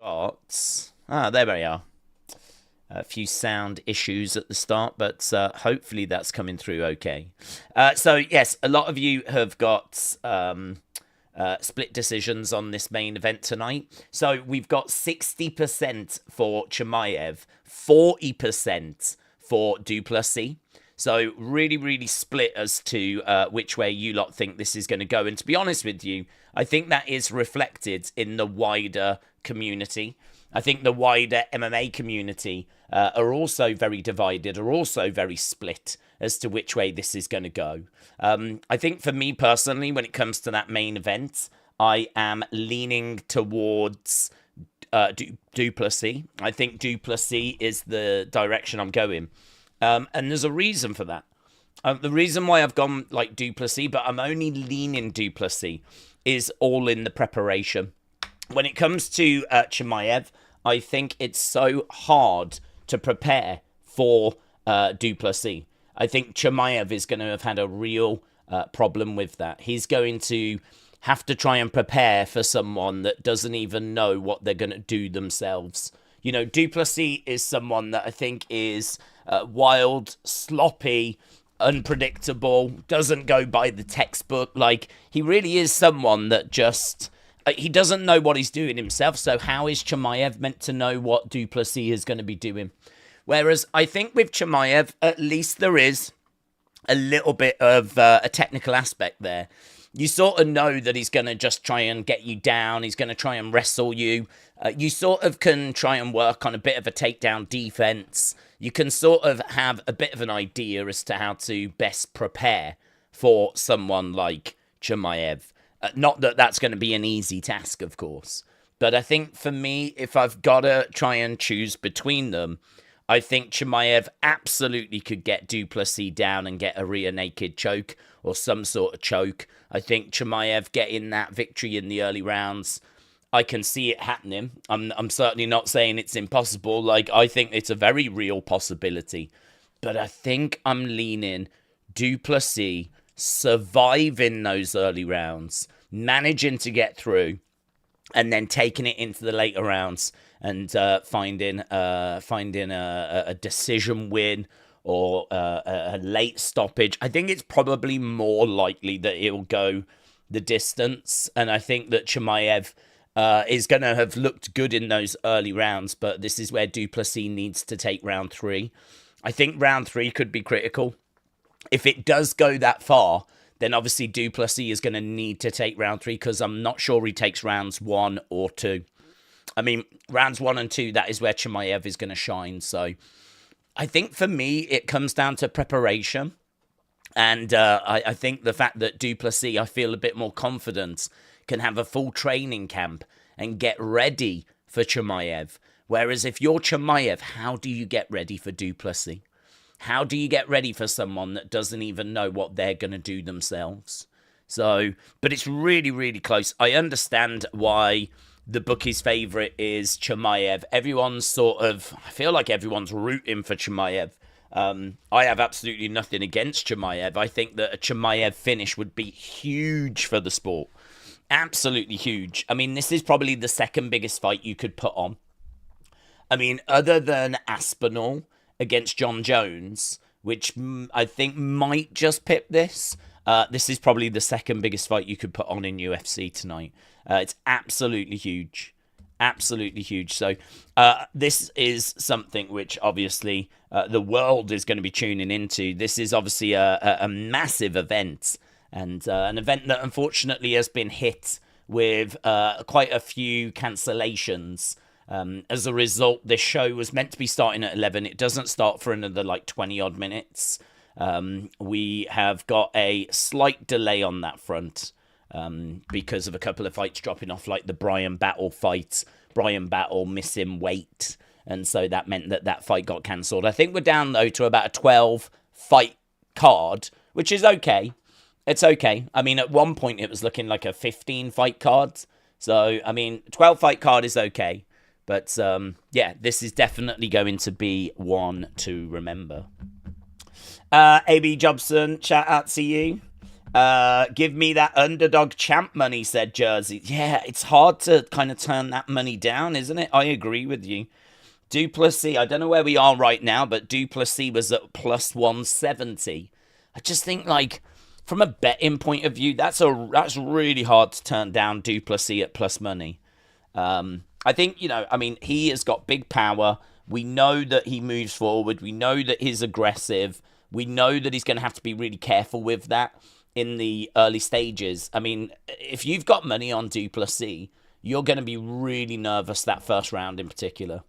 There we are. A few sound issues at the start, but hopefully that's coming through okay. So, yes, a lot of you have got split decisions on this main event tonight. So, we've got 60% for Chimaev, 40% for Du Plessis. So, really, really split as to which way you lot think this is going to go. And to be honest with you, I think that is reflected in the wider community. I think the wider MMA community are also very divided, are also very split as to which way this is going to go. I think for me personally, when it comes to that main event, I am leaning towards Du Plessis. I think Du Plessis is the direction I'm going. And there's a reason for that. The reason why I've gone like Du Plessis, but I'm only leaning Du Plessis, is all in the preparation. When it comes to Chimaev, I think it's so hard to prepare for Du Plessis. I think Chimaev is going to have had a real problem with that. He's going to have to try and prepare for someone that doesn't even know what they're going to do themselves. You know, Du Plessis is someone that I think is wild, sloppy, unpredictable, doesn't go by the textbook. Like, he really is someone that just... he doesn't know what he's doing himself, so how is Chimaev meant to know what Du Plessis is going to be doing? Whereas I think with Chimaev, at least there is a little bit of a technical aspect there. You sort of know that he's going to just try and get you down. He's going to try and wrestle you. You sort of can try and work on a bit of a takedown defense. You can sort of have a bit of an idea as to how to best prepare for someone like Chimaev. Not that that's going to be an easy task, of course. But I think for me, if I've got to try and choose between them, I think Chimaev absolutely could get Du Plessis down and get a rear naked choke or some sort of choke. I think Chimaev getting that victory in the early rounds, I can see it happening. I'm certainly not saying it's impossible. Like, I think it's a very real possibility. But I think I'm leaning Du Plessis surviving those early rounds, managing to get through, and then taking it into the later rounds and finding a decision win or a late stoppage. I think it's probably more likely that it'll go the distance, and I think that Chimaev is going to have looked good in those early rounds, but this is where Du Plessis needs to take round 3. I think round 3 could be critical. If it does go that far, then obviously Du Plessis is going to need to take round 3, because I'm not sure he takes rounds 1 or 2. I mean, rounds 1 and 2, that is where Chimaev is going to shine. So I think for me, it comes down to preparation. And I think the fact that Du Plessis, I feel a bit more confident, can have a full training camp and get ready for Chimaev. Whereas if you're Chimaev, how do you get ready for Du Plessis? How do you get ready for someone that doesn't even know what they're going to do themselves? So, but it's really, really close. I understand why the bookie's favourite is Chimaev. Everyone's sort of, I feel like everyone's rooting for Chimaev. I have absolutely nothing against Chimaev. I think that a Chimaev finish would be huge for the sport. Absolutely huge. I mean, this is probably the second biggest fight you could put on. I mean, other than Aspinall against John Jones, which I think might just pip this, this is probably the second biggest fight you could put on in UFC tonight. It's absolutely huge. Absolutely huge. So this is something which obviously the world is going to be tuning into. This is obviously a massive event, and an event that unfortunately has been hit with quite a few cancellations. As a result, this show was meant to be starting at 11. It doesn't start for another like 20 odd minutes. We have got a slight delay on that front because of a couple of fights dropping off, like the Brian Battle fight. Brian Battle missing weight, and so that meant that that fight got cancelled. I think we're down, though, to about a 12 fight card, which is okay. It's okay. I mean, at one point, it was looking like a 15 fight card. So, I mean, 12 fight card is okay. But, yeah, this is definitely going to be one to remember. AB Jobson, shout out to you. Give me that underdog champ money, said Jersey. Yeah, it's hard to kind of turn that money down, isn't it? I agree with you. Du Plessis, I don't know where we are right now, but Du Plessis was at plus 170. I just think, like, from a betting point of view, that's really hard to turn down Du Plessis at plus money. I think, I mean, he has got big power. We know that he moves forward. We know that he's aggressive. We know that he's going to have to be really careful with that in the early stages. I mean, if you've got money on Du Plessis, you're going to be really nervous that first round in particular.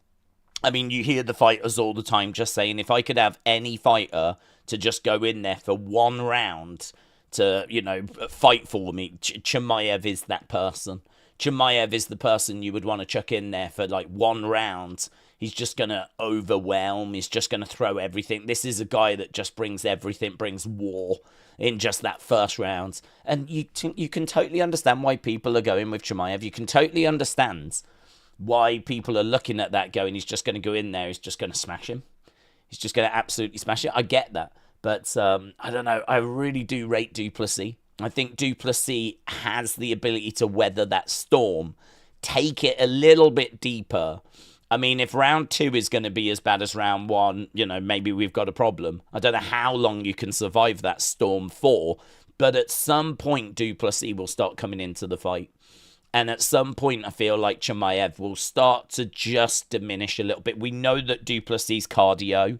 I mean, you hear the fighters all the time just saying, if I could have any fighter to just go in there for one round to, fight for me, Chimaev is that person. Chimaev is the person you would want to chuck in there for like one round. He's just going to overwhelm. He's just going to throw everything. This is a guy that just brings everything, brings war in just that first round. And you can totally understand why people are going with Chimaev. You can totally understand why people are looking at that going, he's just going to go in there, he's just going to smash him. He's just going to absolutely smash it. I get that. But I don't know. I really do rate Du Plessis. I think Du Plessis has the ability to weather that storm, take it a little bit deeper. I mean, if round 2 is going to be as bad as round 1, maybe we've got a problem. I don't know how long you can survive that storm for, but at some point, Du Plessis will start coming into the fight. And at some point, I feel like Chimaev will start to just diminish a little bit. We know that Du Plessis' cardio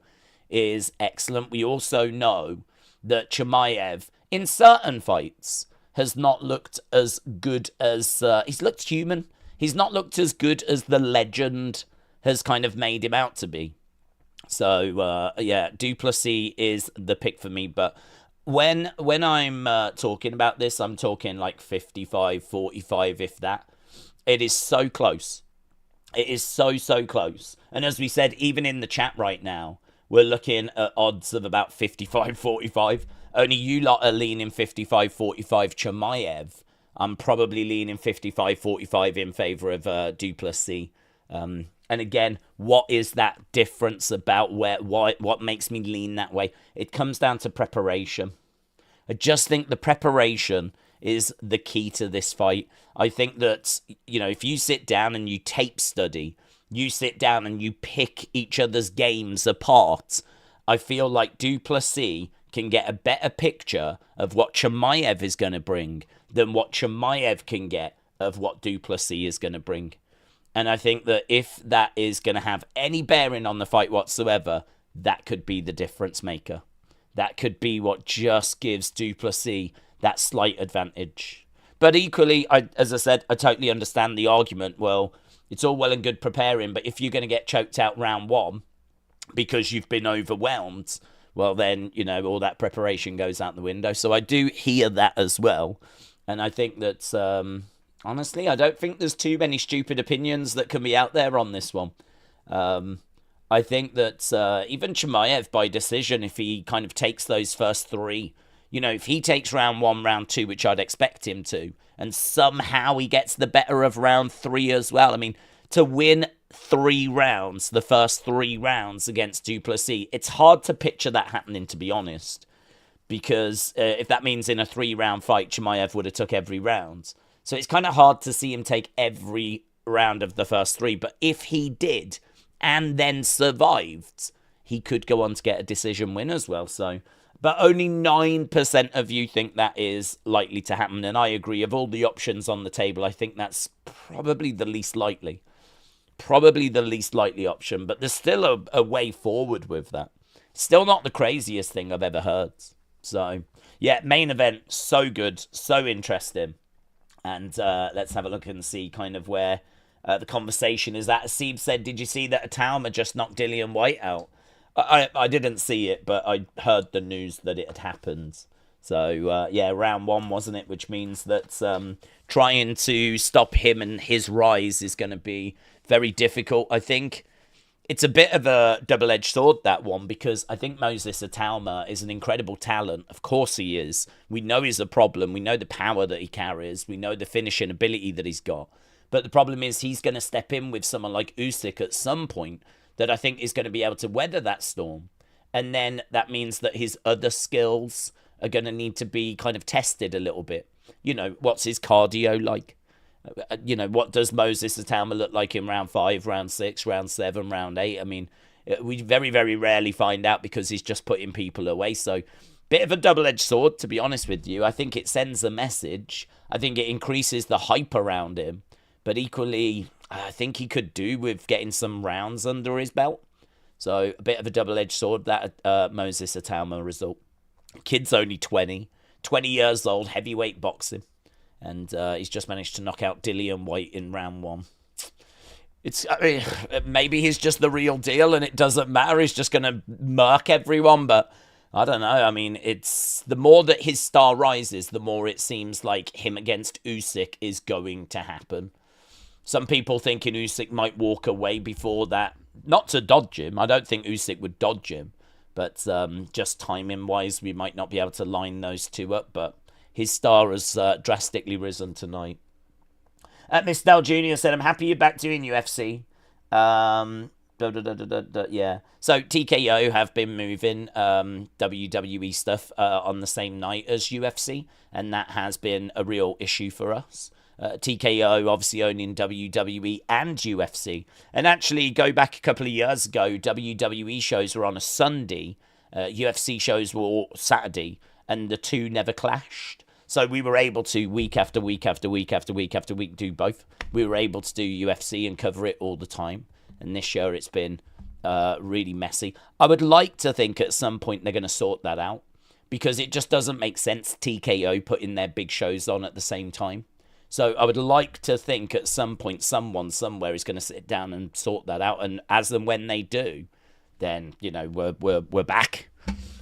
is excellent. We also know that Chimaev, in certain fights, has not looked as good as... he's looked human. He's not looked as good as the legend has kind of made him out to be. So, yeah, Du Plessis is the pick for me, but... When I'm talking about this, I'm talking like 55-45, if that. It is so close. It is so close. And as we said, even in the chat right now, we're looking at odds of about 55-45. Only you lot are leaning 55-45 Chimaev. I'm probably leaning 55-45 in favour of Du Plessis. And again, what is that difference about what makes me lean that way? It comes down to preparation. I just think the preparation is the key to this fight. I think that, if you sit down and you tape study, you sit down and you pick each other's games apart, I feel like Du Plessis can get a better picture of what Chimaev is going to bring than what Chimaev can get of what Du Plessis is going to bring. And I think that if that is going to have any bearing on the fight whatsoever, that could be the difference maker. That could be what just gives Du Plessis that slight advantage. But equally, as I said, I totally understand the argument. Well, it's all well and good preparing, but if you're going to get choked out round 1 because you've been overwhelmed, well then, all that preparation goes out the window. So I do hear that as well. And I think that... honestly, I don't think there's too many stupid opinions that can be out there on this one. I think that even Chimaev, by decision, if he kind of takes those first 3, if he takes round 1, round 2, which I'd expect him to, and somehow he gets the better of round 3 as well. I mean, to win 3 rounds, the first 3 rounds against Du Plessis, it's hard to picture that happening, to be honest. Because if that means in a 3-round fight, Chimaev would have took every round. So it's kind of hard to see him take every round of the first 3. But if he did and then survived, he could go on to get a decision win as well. So, but only 9% of you think that is likely to happen. And I agree. Of all the options on the table, I think that's probably the least likely. Probably the least likely option. But there's still a way forward with that. Still not the craziest thing I've ever heard. So, yeah, main event, so good, so interesting. And let's have a look and see kind of where the conversation is at. Aseeb said, did you see that Atauma just knocked Dillian White out? I didn't see it, but I heard the news that it had happened. So, yeah, round 1, wasn't it? Which means that trying to stop him and his rise is going to be very difficult, I think. It's a bit of a double-edged sword, that one, because I think Moses Atauma is an incredible talent. Of course he is. We know he's a problem. We know the power that he carries. We know the finishing ability that he's got. But the problem is he's going to step in with someone like Usyk at some point that I think is going to be able to weather that storm. And then that means that his other skills are going to need to be kind of tested a little bit. You know, what's his cardio like? You know, what does Moses Atama look like in round 5, round 6, round 7, round 8? I mean, we very, very rarely find out because he's just putting people away. So, bit of a double-edged sword, to be honest with you. I think it sends a message. I think it increases the hype around him. But equally, I think he could do with getting some rounds under his belt. So, a bit of a double-edged sword, that Moses Atama result. Kid's only 20 years old, heavyweight boxing. And he's just managed to knock out Dillian White in round 1. I mean, maybe he's just the real deal and it doesn't matter. He's just going to murk everyone. But I don't know. I mean, it's the more that his star rises, the more it seems like him against Usyk is going to happen. Some people thinking Usyk might walk away before that. Not to dodge him. I don't think Usyk would dodge him. But just timing-wise, we might not be able to line those two up. But his star has drastically risen tonight. Miss Dell Jr. said, I'm happy you're back doing UFC. Yeah. So TKO have been moving WWE stuff on the same night as UFC. And that has been a real issue for us. TKO obviously owning WWE and UFC. And actually, go back a couple of years ago, WWE shows were on a Sunday. UFC shows were all Saturday. And the two never clashed. So we were able to, week after week after week after week after week, do both. We were able to do UFC and cover it all the time. And this year it's been really messy. I would like to think at some point they're going to sort that out. Because it just doesn't make sense TKO putting their big shows on at the same time. So I would like to think at some point someone somewhere is going to sit down and sort that out. And as and when they do, then, you know, we're back.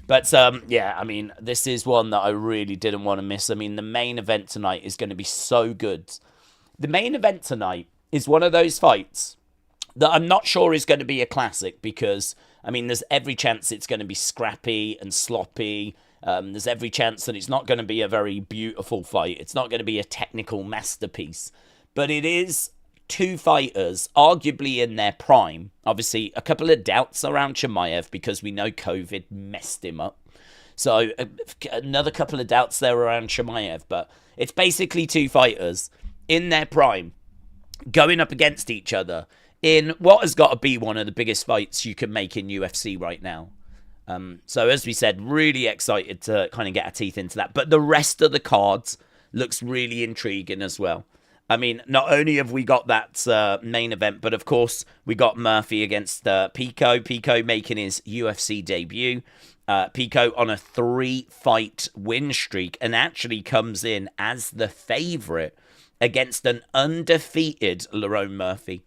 But, yeah, I mean, this is one that I really didn't want to miss. I mean, the main event tonight is going to be so good. The main event tonight is one of those fights that I'm not sure is going to be a classic because, I mean, there's every chance it's going to be scrappy and sloppy. There's every chance that it's not going to be a very beautiful fight. It's not going to be a technical masterpiece. But it is two fighters, arguably in their prime. Obviously, a couple of doubts around Chimaev because we know COVID messed him up. So, another couple of doubts there around Chimaev. But it's basically two fighters in their prime going up against each other in what has got to be one of the biggest fights you can make in UFC right now. So, as we said, really excited to kind of get our teeth into that. But the rest of the cards looks really intriguing as well. I mean, not only have we got that main event, but of course, we got Murphy against Pico. Pico making his UFC debut. Pico on a 3-fight win streak and actually comes in as the favorite against an undefeated Lerone Murphy.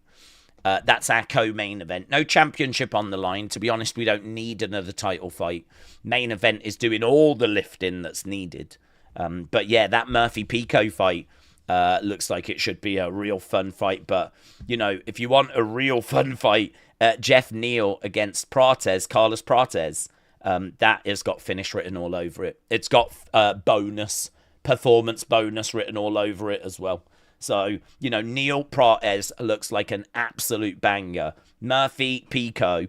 That's our co-main event. No championship on the line. To be honest, we don't need another title fight. Main event is doing all the lifting that's needed. But yeah, that Murphy-Pico fight looks like it should be a real fun fight. But, you know, if you want a real fun fight, Jeff Neal against Prates, Carlos Prates, that has got finish written all over it. It's got performance bonus written all over it as well. So, you know, Neal Prates looks like an absolute banger. Murphy Pico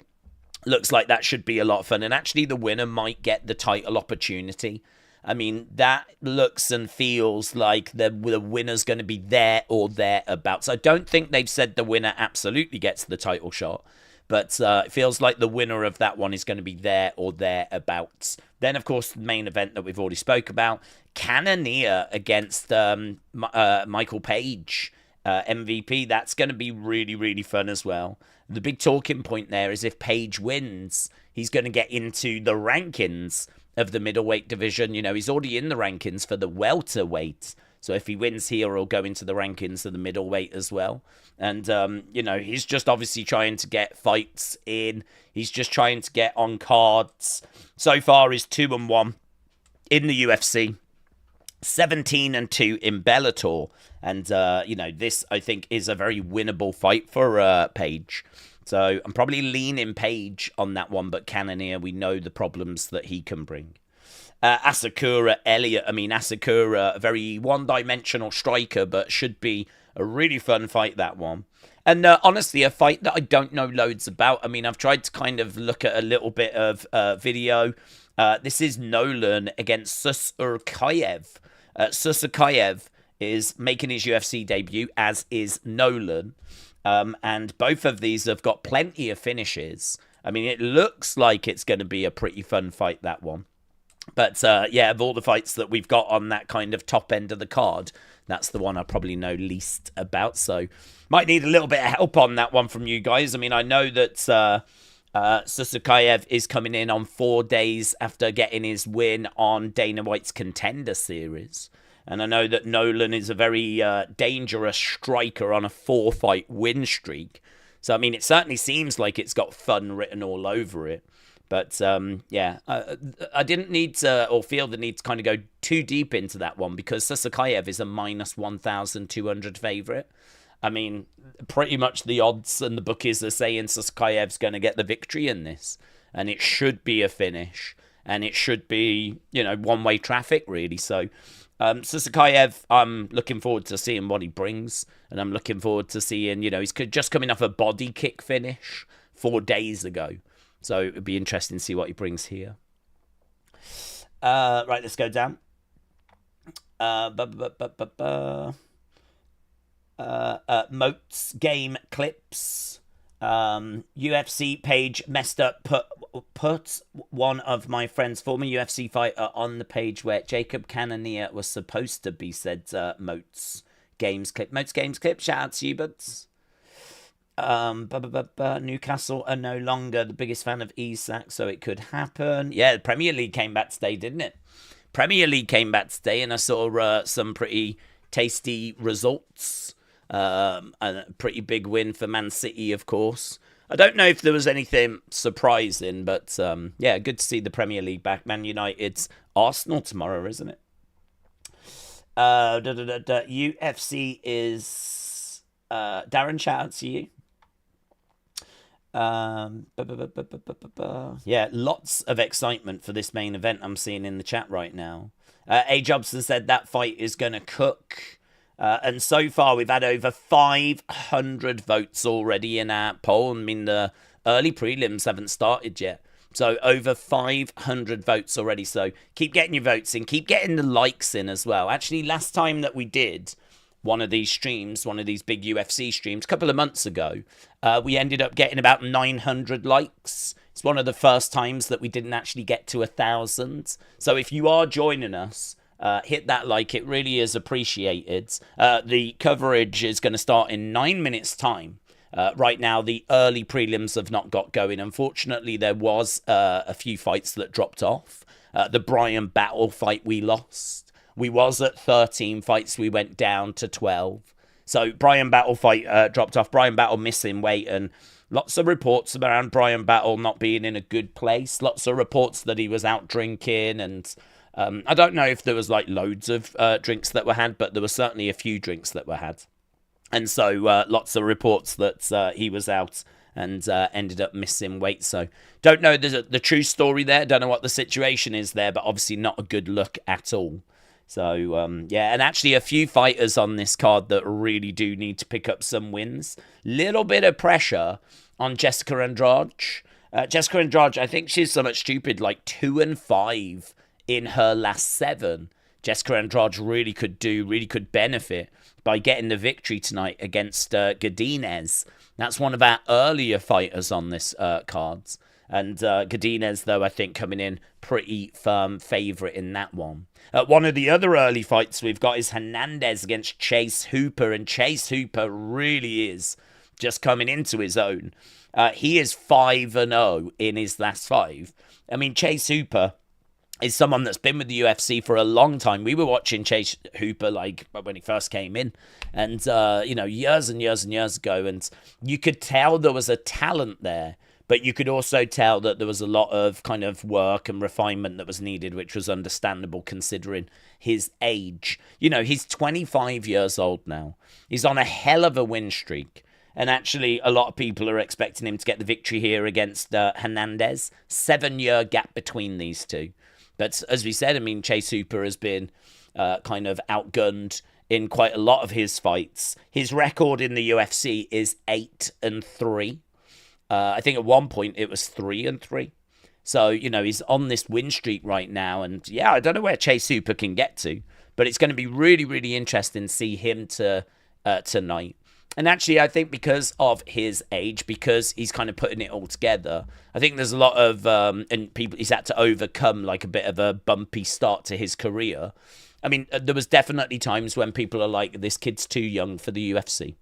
looks like that should be a lot of fun. And actually the winner might get the title opportunity. I mean, that looks and feels like the winner's going to be there or thereabouts. I don't think they've said the winner absolutely gets the title shot. But it feels like the winner of that one is going to be there or thereabouts. Then, of course, the main event that we've already spoke about. Cannonier against Michael Page, MVP. That's going to be really, really fun as well. The big talking point there is if Page wins, he's going to get into the rankings of the middleweight division. You know, he's already in the rankings for the welterweight. So if he wins here, he'll go into the rankings of the middleweight as well. And, you know, he's just obviously trying to get fights in. He's just trying to get on cards. So far, he's 2-1 in the UFC. 17-2 in Bellator. And, you know, this, I think, is a very winnable fight for Page. So I'm probably leaning Page on that one. But Cannonier, we know the problems that he can bring. Asakura Elliott. I mean, Asakura, a very one-dimensional striker, but should be a really fun fight, that one. And honestly, a fight that I don't know loads about. I mean, I've tried to kind of look at a little bit of video. This is Nolan against Susurkayev. Susurkayev is making his UFC debut, as is Nolan. And both of these have got plenty of finishes. I mean, it looks like it's going to be a pretty fun fight, that one. But, yeah, of all the fights that we've got on that kind of top end of the card, that's the one I probably know least about. So, might need a little bit of help on that one from you guys. I mean, I know that Susurkayev is coming in on 4 days after getting his win on Dana White's Contender Series. And I know that Nolan is a very dangerous striker on a 4-fight win streak. So, I mean, it certainly seems like it's got fun written all over it. But, yeah, I didn't need to, or feel the need to kind of go too deep into that one, because Susurkayev is a minus 1,200 favourite. I mean, pretty much the odds and the bookies are saying Susukayev's going to get the victory in this. And it should be a finish. And it should be, you know, one-way traffic, really. So, Susurkayev, I'm looking forward to seeing what he brings. And I'm looking forward to seeing, you know, he's just coming off a body kick finish 4 days ago. So it would be interesting to see what he brings here. Right, let's go down. Moats game clips. UFC page messed up. Put one of my friend's former UFC fighter on the page where Jacob Cannonier was supposed to be, said Moats games clip. Moats games clip. Shout out to you, buds. Newcastle are no longer the biggest fan of Isak, so it could happen. Yeah, the Premier League came back today, didn't it? Premier League came back today, and I saw some pretty tasty results. A pretty big win for Man City, of course. I don't know if there was anything surprising, but yeah, good to see the Premier League back. Man United's Arsenal tomorrow, isn't it? UFC is Darren, shout out to you. Yeah, lots of excitement for this main event I'm seeing in the chat right now. A. Jobson said that fight is going to cook. And so far, we've had over 500 votes already in our poll. I mean, the early prelims haven't started yet. So over 500 votes already. So keep getting your votes in. Keep getting the likes in as well. Actually, last time that we did one of these streams, one of these big UFC streams, a couple of months ago, we ended up getting about 900 likes. It's one of the first times that we didn't actually get to 1,000. So if you are joining us, hit that like. It really is appreciated. The coverage is going to start in 9 minutes' time. Right now, the early prelims have not got going. Unfortunately, there was a few fights that dropped off. The Brian Battle fight we lost. We was at 13 fights. We went down to 12. So Brian Battle fight dropped off. Brian Battle missing weight, and lots of reports around Brian Battle not being in a good place. Lots of reports that he was out drinking, and I don't know if there was like loads of drinks that were had, but there were certainly a few drinks that were had. And so lots of reports that he was out and ended up missing weight. So don't know the true story there. Don't know what the situation is there, but obviously not a good look at all. So, yeah, and actually a few fighters on this card that really do need to pick up some wins. Little bit of pressure on Jessica Andrade. Jessica Andrade, I think she's somewhat stupid, like 2-5 in her last 7. Jessica Andrade really could benefit by getting the victory tonight against Godinez. That's one of our earlier fighters on this cards. And Godinez, though, I think coming in pretty firm favourite in that one. One of the other early fights we've got is Hernandez against Chase Hooper. And Chase Hooper really is just coming into his own. He is 5-0 in his last 5. I mean, Chase Hooper is someone that's been with the UFC for a long time. We were watching Chase Hooper like when he first came in, and you know, years and years and years ago, and you could tell there was a talent there, but you could also tell that there was a lot of kind of work and refinement that was needed, which was understandable considering his age. You know, he's 25 years old now. He's on a hell of a win streak. And actually, a lot of people are expecting him to get the victory here against Hernandez. 7-year gap between these two. But as we said, I mean, Chase Hooper has been kind of outgunned in quite a lot of his fights. His record in the UFC is 8-3. I think at one point it was 3-3. So, he's on this win streak right now. And yeah, I don't know where Chase Hooper can get to, but it's going to be really, really interesting to see him tonight. And actually, I think because of his age, because he's kind of putting it all together, I think there's a lot of, and people, he's had to overcome like a bit of a bumpy start to his career. I mean, there was definitely times when people are like, this kid's too young for the UFC.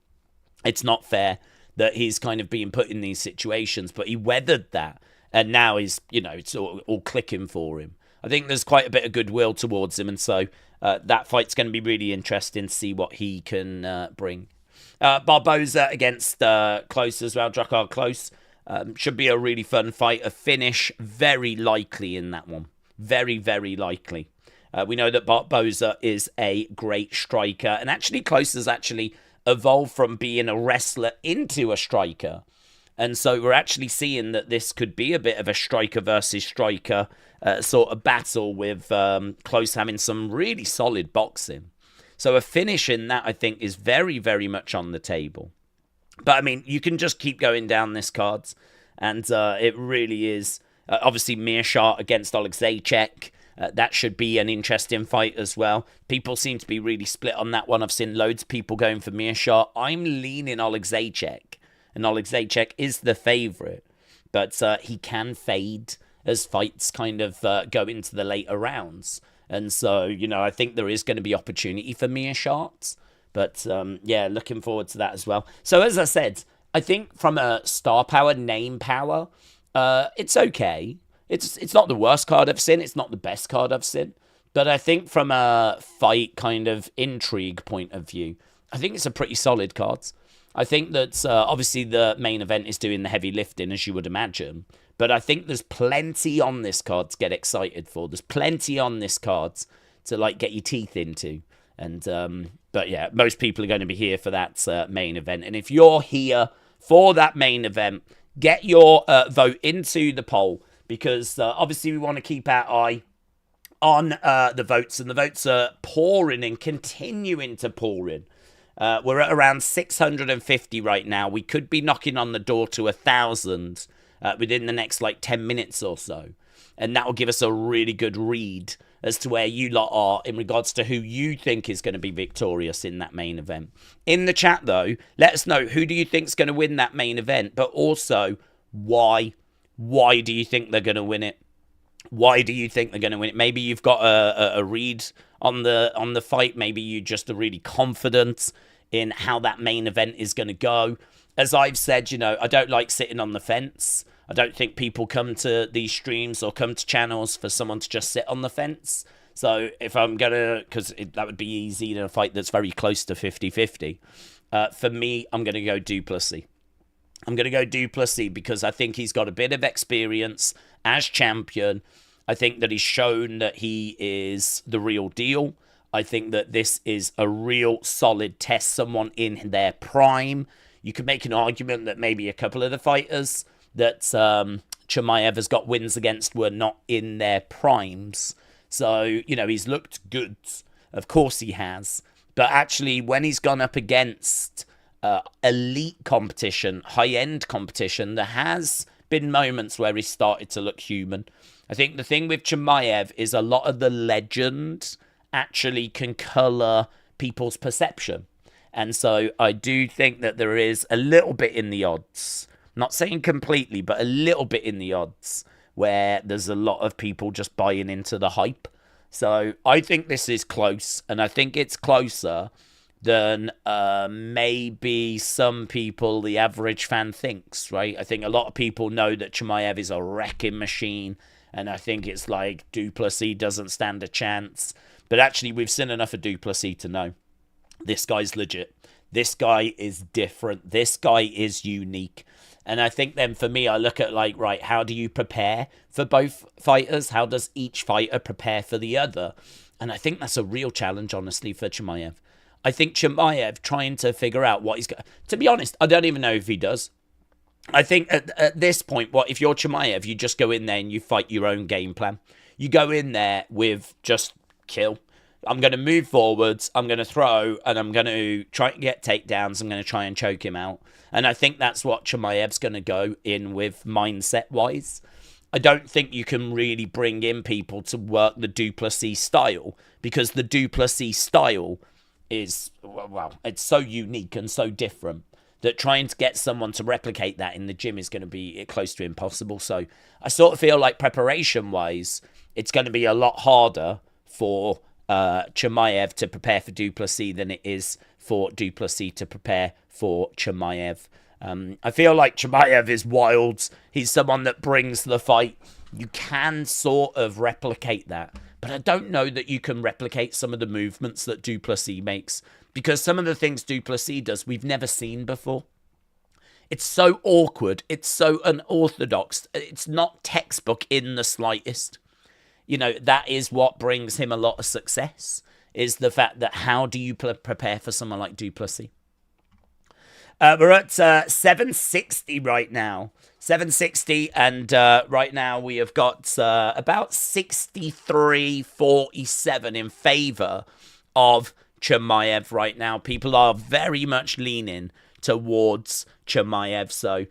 It's not fair that he's kind of being put in these situations, but he weathered that. And now he's, it's all clicking for him. I think there's quite a bit of goodwill towards him. And so that fight's going to be really interesting to see what he can bring. Barboza against Close as well. Drakkar Close. Should be a really fun fight. A finish very likely in that one. Very, very likely. We know that Barboza is a great striker. And actually Close has actually evolved from being a wrestler into a striker. And so we're actually seeing that this could be a bit of a striker versus striker sort of battle with Close having some really solid boxing. So a finish in that, I think, is very, very much on the table. But, I mean, you can just keep going down this cards. And it really is. Obviously, Meerschaert against Oleksiejczuk. That should be an interesting fight as well. People seem to be really split on that one. I've seen loads of people going for Meerschaert. I'm leaning Oleksiejczuk. And Oleksiejczuk is the favourite. But he can fade as fights kind of go into the later rounds. And so, I think there is going to be opportunity for Meerschaert. But, yeah, looking forward to that as well. So, as I said, I think from a star power, name power, it's okay. It's not the worst card I've seen. It's not the best card I've seen. But I think from a fight kind of intrigue point of view, I think it's a pretty solid card. I think that obviously the main event is doing the heavy lifting, as you would imagine. But I think there's plenty on this card to get excited for. There's plenty on this card to like get your teeth into. And but yeah, most people are going to be here for that main event. And if you're here for that main event, get your vote into the poll, because obviously we want to keep our eye on the votes, and the votes are pouring and continuing to pour in. We're at around 650 right now. We could be knocking on the door to 1,000 within the next 10 minutes or so. And that will give us a really good read as to where you lot are in regards to who you think is going to be victorious in that main event. In the chat, though, let us know, who do you think is going to win that main event, but also why? Why do you think they're going to win it? Why do you think they're going to win it? Maybe you've got a read on the fight. Maybe you just are really confident in how that main event is going to go. As I've said, I don't like sitting on the fence. I don't think people come to these streams or come to channels for someone to just sit on the fence. So if I'm going to, because that would be easy in a fight that's very close to 50-50. For me, I'm going to go Du Plessis. I'm going to go Du Plessis because I think he's got a bit of experience as champion. I think that he's shown that he is the real deal. I think that this is a real solid test, someone in their prime. You could make an argument that maybe a couple of the fighters that Chimaev has got wins against were not in their primes. So, he's looked good. Of course he has. But actually, when he's gone up against elite competition, high-end competition, there has been moments where he started to look human. I think the thing with Chimaev is a lot of the legend actually can colour people's perception. And so I do think that there is a little bit in the odds. Not saying completely, but a little bit in the odds where there's a lot of people just buying into the hype. So I think this is close, and I think it's closer than maybe some people, the average fan, thinks, right? I think a lot of people know that Chimaev is a wrecking machine, and I think it's like Du Plessis doesn't stand a chance. But actually, we've seen enough of Du Plessis to know this guy's legit. This guy is different. This guy is unique. And I think then for me, I look at right, how do you prepare for both fighters? How does each fighter prepare for the other? And I think that's a real challenge, honestly, for Chimaev. I think Chimaev trying to figure out what he's got. To be honest, I don't even know if he does. I think at this point, if you're Chimaev, you just go in there and you fight your own game plan. You go in there with just kill. I'm going to move forwards, I'm going to throw, and I'm going to try and get takedowns. I'm going to try and choke him out. And I think that's what Chimaev's going to go in with mindset-wise. I don't think you can really bring in people to work the Du Plessis style, because the Du Plessis style is, well, it's so unique and so different that trying to get someone to replicate that in the gym is going to be close to impossible. So I sort of feel like preparation-wise, it's going to be a lot harder for Chimaev to prepare for Du Plessis than it is for Du Plessis to prepare for Chimaev. I feel like Chimaev is wild. He's someone that brings the fight. You can sort of replicate that, but I don't know that you can replicate some of the movements that Du Plessis makes, because some of the things Du Plessis does, we've never seen before. It's so awkward. It's so unorthodox. It's not textbook in the slightest. You know, that is what brings him a lot of success, is the fact that how do you prepare for someone like Du Plessis? We're at 760 right now. 760, and right now we have got about 63-47 in favour of Chimaev right now. People are very much leaning towards Chimaev, so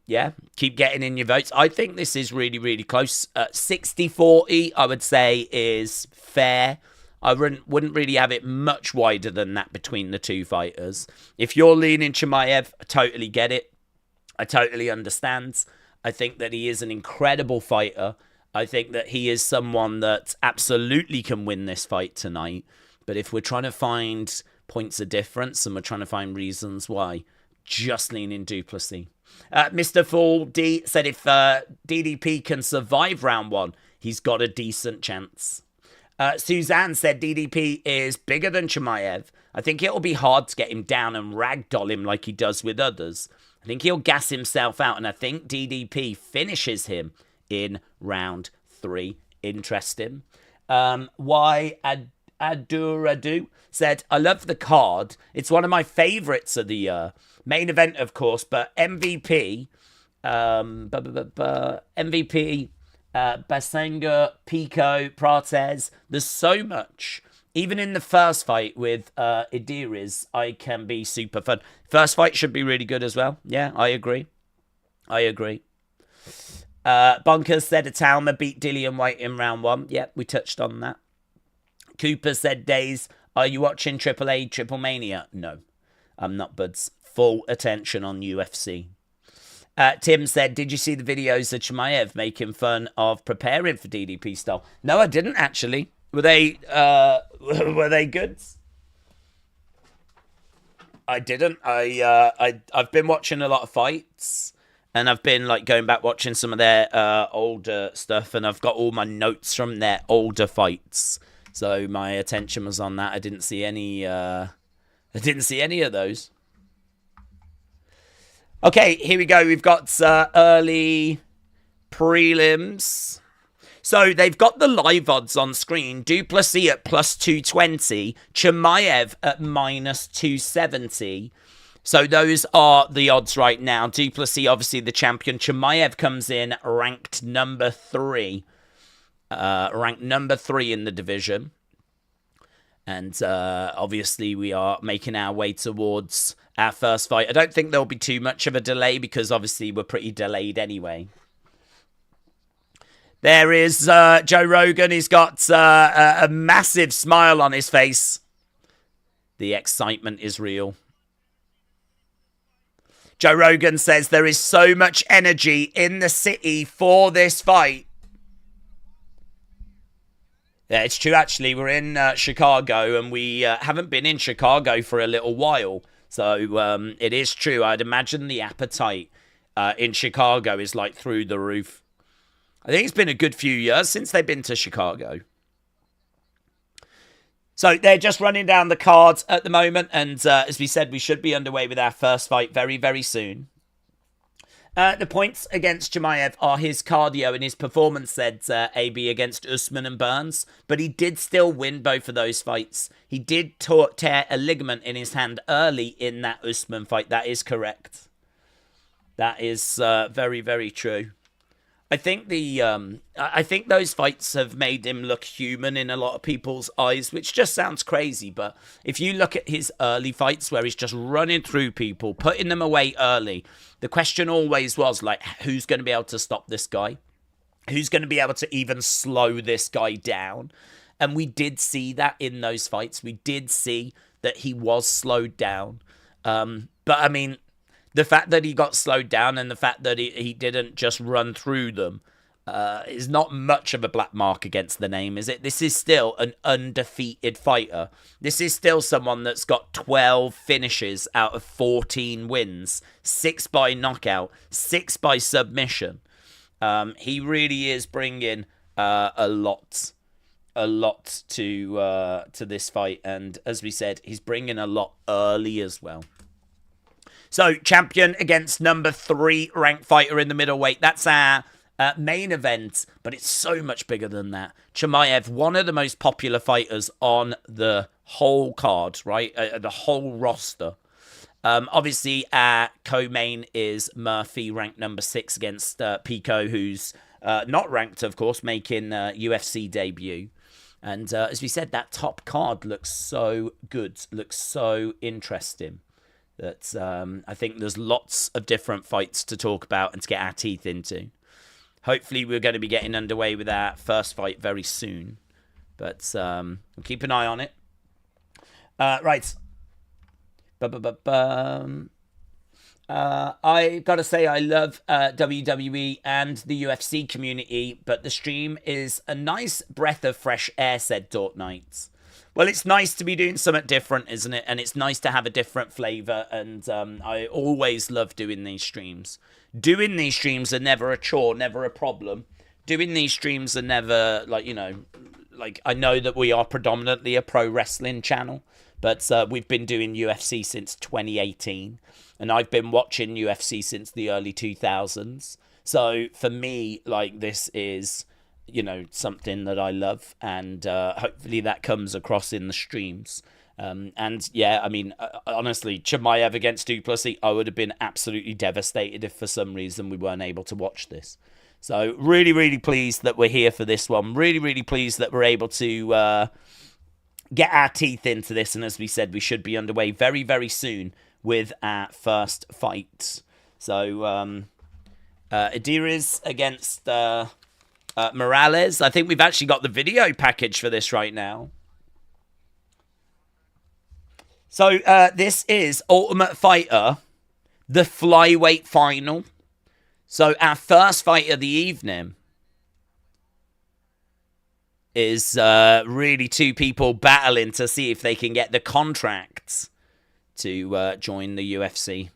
yeah, keep getting in your votes. I think this is really, really close. 60-40, I would say, is fair. I wouldn't really have it much wider than that between the two fighters. If you're leaning Chimaev, I totally get it. I totally understand. I think that he is an incredible fighter. I think that he is someone that absolutely can win this fight tonight. But if we're trying to find points of difference and we're trying to find reasons why, just lean in Du Plessis. Mr. Full D said if DDP can survive round one, he's got a decent chance. Suzanne said DDP is bigger than Chimaev. I think it'll be hard to get him down and ragdoll him like he does with others. I think he'll gas himself out, and I think DDP finishes him in round 3. Interesting. Why Aduradu said, I love the card. It's one of my favourites of the year. Main event, of course, but MVP, MVP, Basenga, Pico, Prates. There's so much. Even in the first fight with Idiriz, I can be super fun. First fight should be really good as well. Yeah, I agree. Bunkers said Atalma beat Dillian White in round 1. Yep, we touched on that. Cooper said, Days, are you watching AAA Triple Mania? No, I'm not, buds. Full attention on UFC. Tim said, did you see the videos of Chimaev making fun of preparing for DDP style? No, I didn't actually. Were they good? I didn't. I've been watching a lot of fights, and I've been like going back watching some of their older stuff, and I've got all my notes from their older fights. So my attention was on that. I didn't see any of those. Okay, here we go. We've got early prelims. So they've got the live odds on screen. Du Plessis at +220. Chimaev at -270. So those are the odds right now. Du Plessis, obviously the champion. Chimaev comes in ranked number 3. Ranked number 3 in the division. And obviously we are making our way towards our first fight. I don't think there'll be too much of a delay because obviously we're pretty delayed anyway. There is Joe Rogan. He's got a massive smile on his face. The excitement is real. Joe Rogan says there is so much energy in the city for this fight. Yeah, it's true, actually. We're in Chicago, and we haven't been in Chicago for a little while. So it is true. I'd imagine the appetite in Chicago is like through the roof. I think it's been a good few years since they've been to Chicago. So they're just running down the cards at the moment. And as we said, we should be underway with our first fight very, very soon. The points against Chimaev are his cardio and his performance, said AB, against Usman and Burns. But he did still win both of those fights. He did tear a ligament in his hand early in that Usman fight. That is correct. That is very, very true. I think I think those fights have made him look human in a lot of people's eyes, which just sounds crazy. But if you look at his early fights where he's just running through people, putting them away early, the question always was like, who's going to be able to stop this guy? who's going to be able to even slow this guy down. And we did see that in those fights. We did see that he was slowed down. But I mean, the fact that he got slowed down and the fact that he didn't just run through them is not much of a black mark against the name, is it? This is still an undefeated fighter. This is still someone that's got 12 finishes out of 14 wins, 6 by knockout, 6 by submission. He really is bringing a lot to this fight, and as we said, he's bringing a lot early as well. So, champion against number 3 ranked fighter in the middleweight. That's our main event, but it's so much bigger than that. Chimaev, one of the most popular fighters on the whole card, right? The whole roster. Obviously, our co-main is Murphy, ranked number 6 against Pico, who's not ranked, of course, making UFC debut. And as we said, that top card looks so good, looks so interesting. That I think there's lots of different fights to talk about and to get our teeth into. Hopefully, we're going to be getting underway with our first fight very soon. But we'll keep an eye on it. Right. I gotta say, I love WWE and the UFC community, but the stream is a nice breath of fresh air, said Dort Knights. Well, it's nice to be doing something different, isn't it? And it's nice to have a different flavour, and I always love doing these streams. Doing these streams are never a chore, never a problem. Doing these streams are never, like, you know, like, I know that we are predominantly a pro wrestling channel, but we've been doing UFC since 2018, and I've been watching UFC since the early 2000s. So for me, like, this is, you know, something that I love, and hopefully that comes across in the streams. And yeah, I mean, honestly, Chimaev against Du Plessis, I would have been absolutely devastated if for some reason we weren't able to watch this. So really, really pleased that we're here for this one. Really, really pleased that we're able to get our teeth into this. And as we said, we should be underway very, very soon with our first fight. So Adiris against Morales. I think we've actually got the video package for this right now. So this is Ultimate Fighter, the flyweight final. So our first fight of the evening is really two people battling to see if they can get the contracts to join the UFC.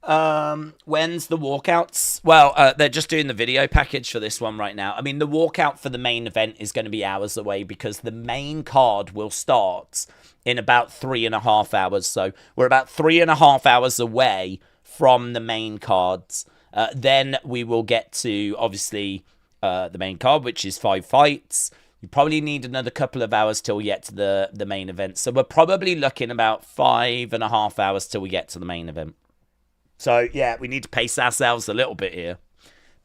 When's the walkouts? Well, they're just doing the video package for this one right now. I mean, the walkout for the main event is going to be hours away because the main card will start in about 3.5 hours. So we're about 3.5 hours away from the main cards. Then we will get to, obviously, the main card, which is 5 fights. You probably need another couple of hours till we get to the main event. So we're probably looking about 5.5 hours till we get to the main event. So, yeah, we need to pace ourselves a little bit here.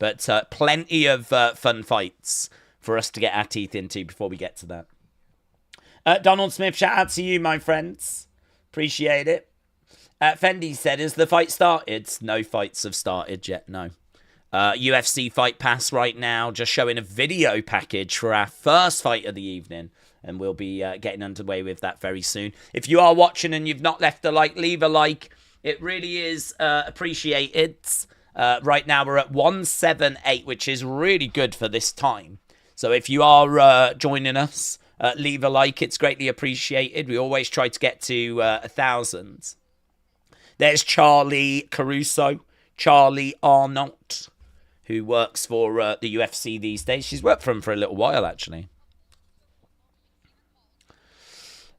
But plenty of fun fights for us to get our teeth into before we get to that. Donald Smith, shout out to you, my friends. Appreciate it. Fendi said, has the fight started? No fights have started yet, no. UFC Fight Pass right now, just showing a video package for our first fight of the evening. And we'll be getting underway with that very soon. If you are watching and you've not left a like, leave a like. It really is appreciated. Right now we're at 178, which is really good for this time. So if you are joining us, leave a like. It's greatly appreciated. We always try to get to 1,000. There's Charlie Caruso, Charlie Arnott, who works for the UFC these days. She's worked for him for a little while, actually.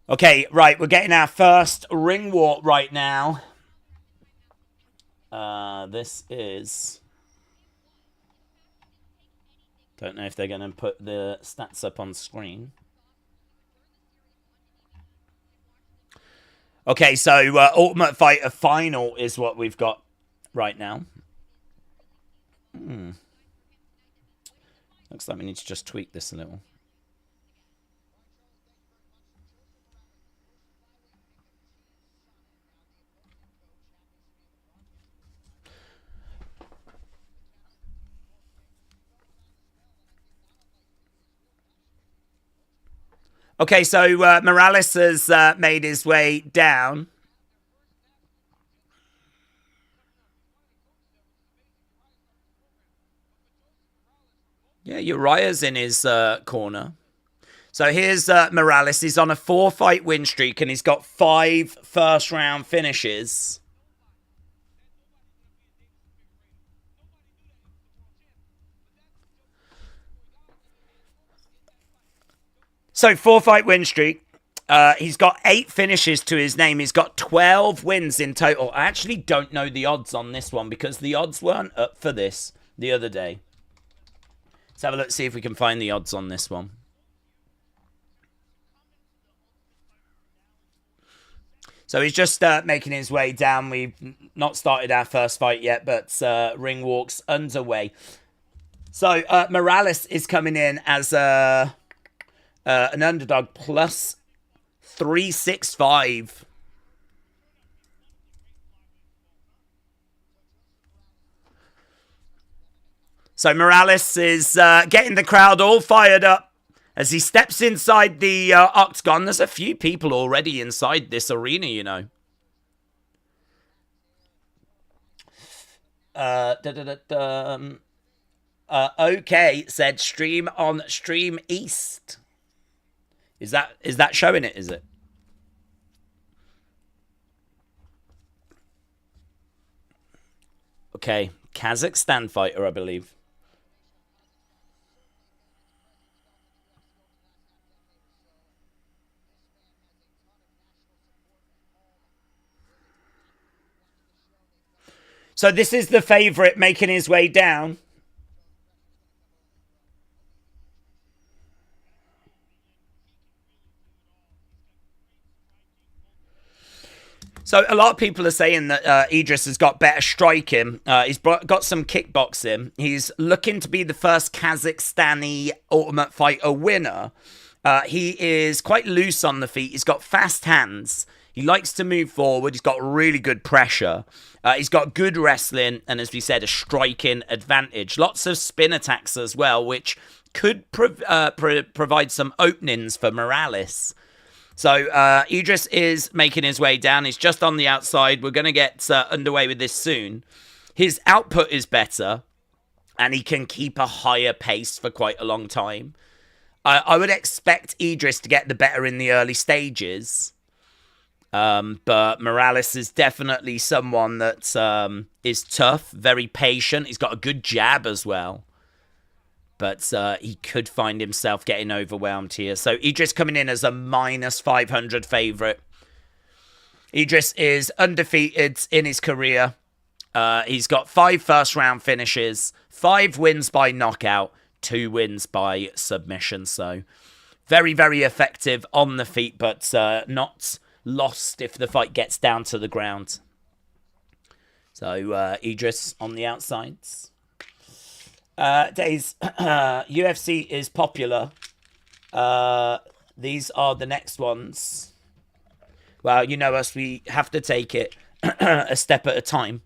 Okay, right. We're getting our first ring walk right now. This is... Don't know if they're going to put the stats up on screen. Okay, so Ultimate Fighter Final is what we've got right now. Looks like we need to just tweak this a little. Okay, so Morales has made his way down. Yeah, Uriah's in his corner. So here's Morales. He's on a 4-fight win streak and he's got 5 first-round finishes. So 4-fight win streak. He's got 8 finishes to his name. He's got 12 wins in total. I actually don't know the odds on this one because the odds weren't up for this the other day. Let's have a look, see if we can find the odds on this one. So he's just making his way down. We've not started our first fight yet, but ring walk's underway. So Morales is coming in as an underdog plus 365. So Morales is getting the crowd all fired up as he steps inside the octagon. There's a few people already inside this arena, you know. Okay, said stream on Stream East. Is that showing it, is it? Okay, Kazakhstan fighter, I believe. So this is the favourite making his way down. So a lot of people are saying that Idris has got better striking. He's got some kickboxing. He's looking to be the first Kazakhstani Ultimate Fighter winner. He is quite loose on the feet. He's got fast hands. He likes to move forward. He's got really good pressure. He's got good wrestling and, as we said, a striking advantage. Lots of spin attacks as well, which could provide some openings for Morales. So Idris is making his way down. He's just on the outside. We're going to get underway with this soon. His output is better, and he can keep a higher pace for quite a long time. I would expect Idris to get the better in the early stages. But Morales is definitely someone that is tough, very patient. He's got a good jab as well. But he could find himself getting overwhelmed here. So Idris coming in as a minus 500 favourite. Idris is undefeated in his career. He's got 5 first-round finishes, 5 wins by knockout, 2 wins by submission. So very, very effective on the feet, but not lost if the fight gets down to the ground. So Idris on the outsides. Days, UFC is popular. These are the next ones. Well, you know us, we have to take it a step at a time.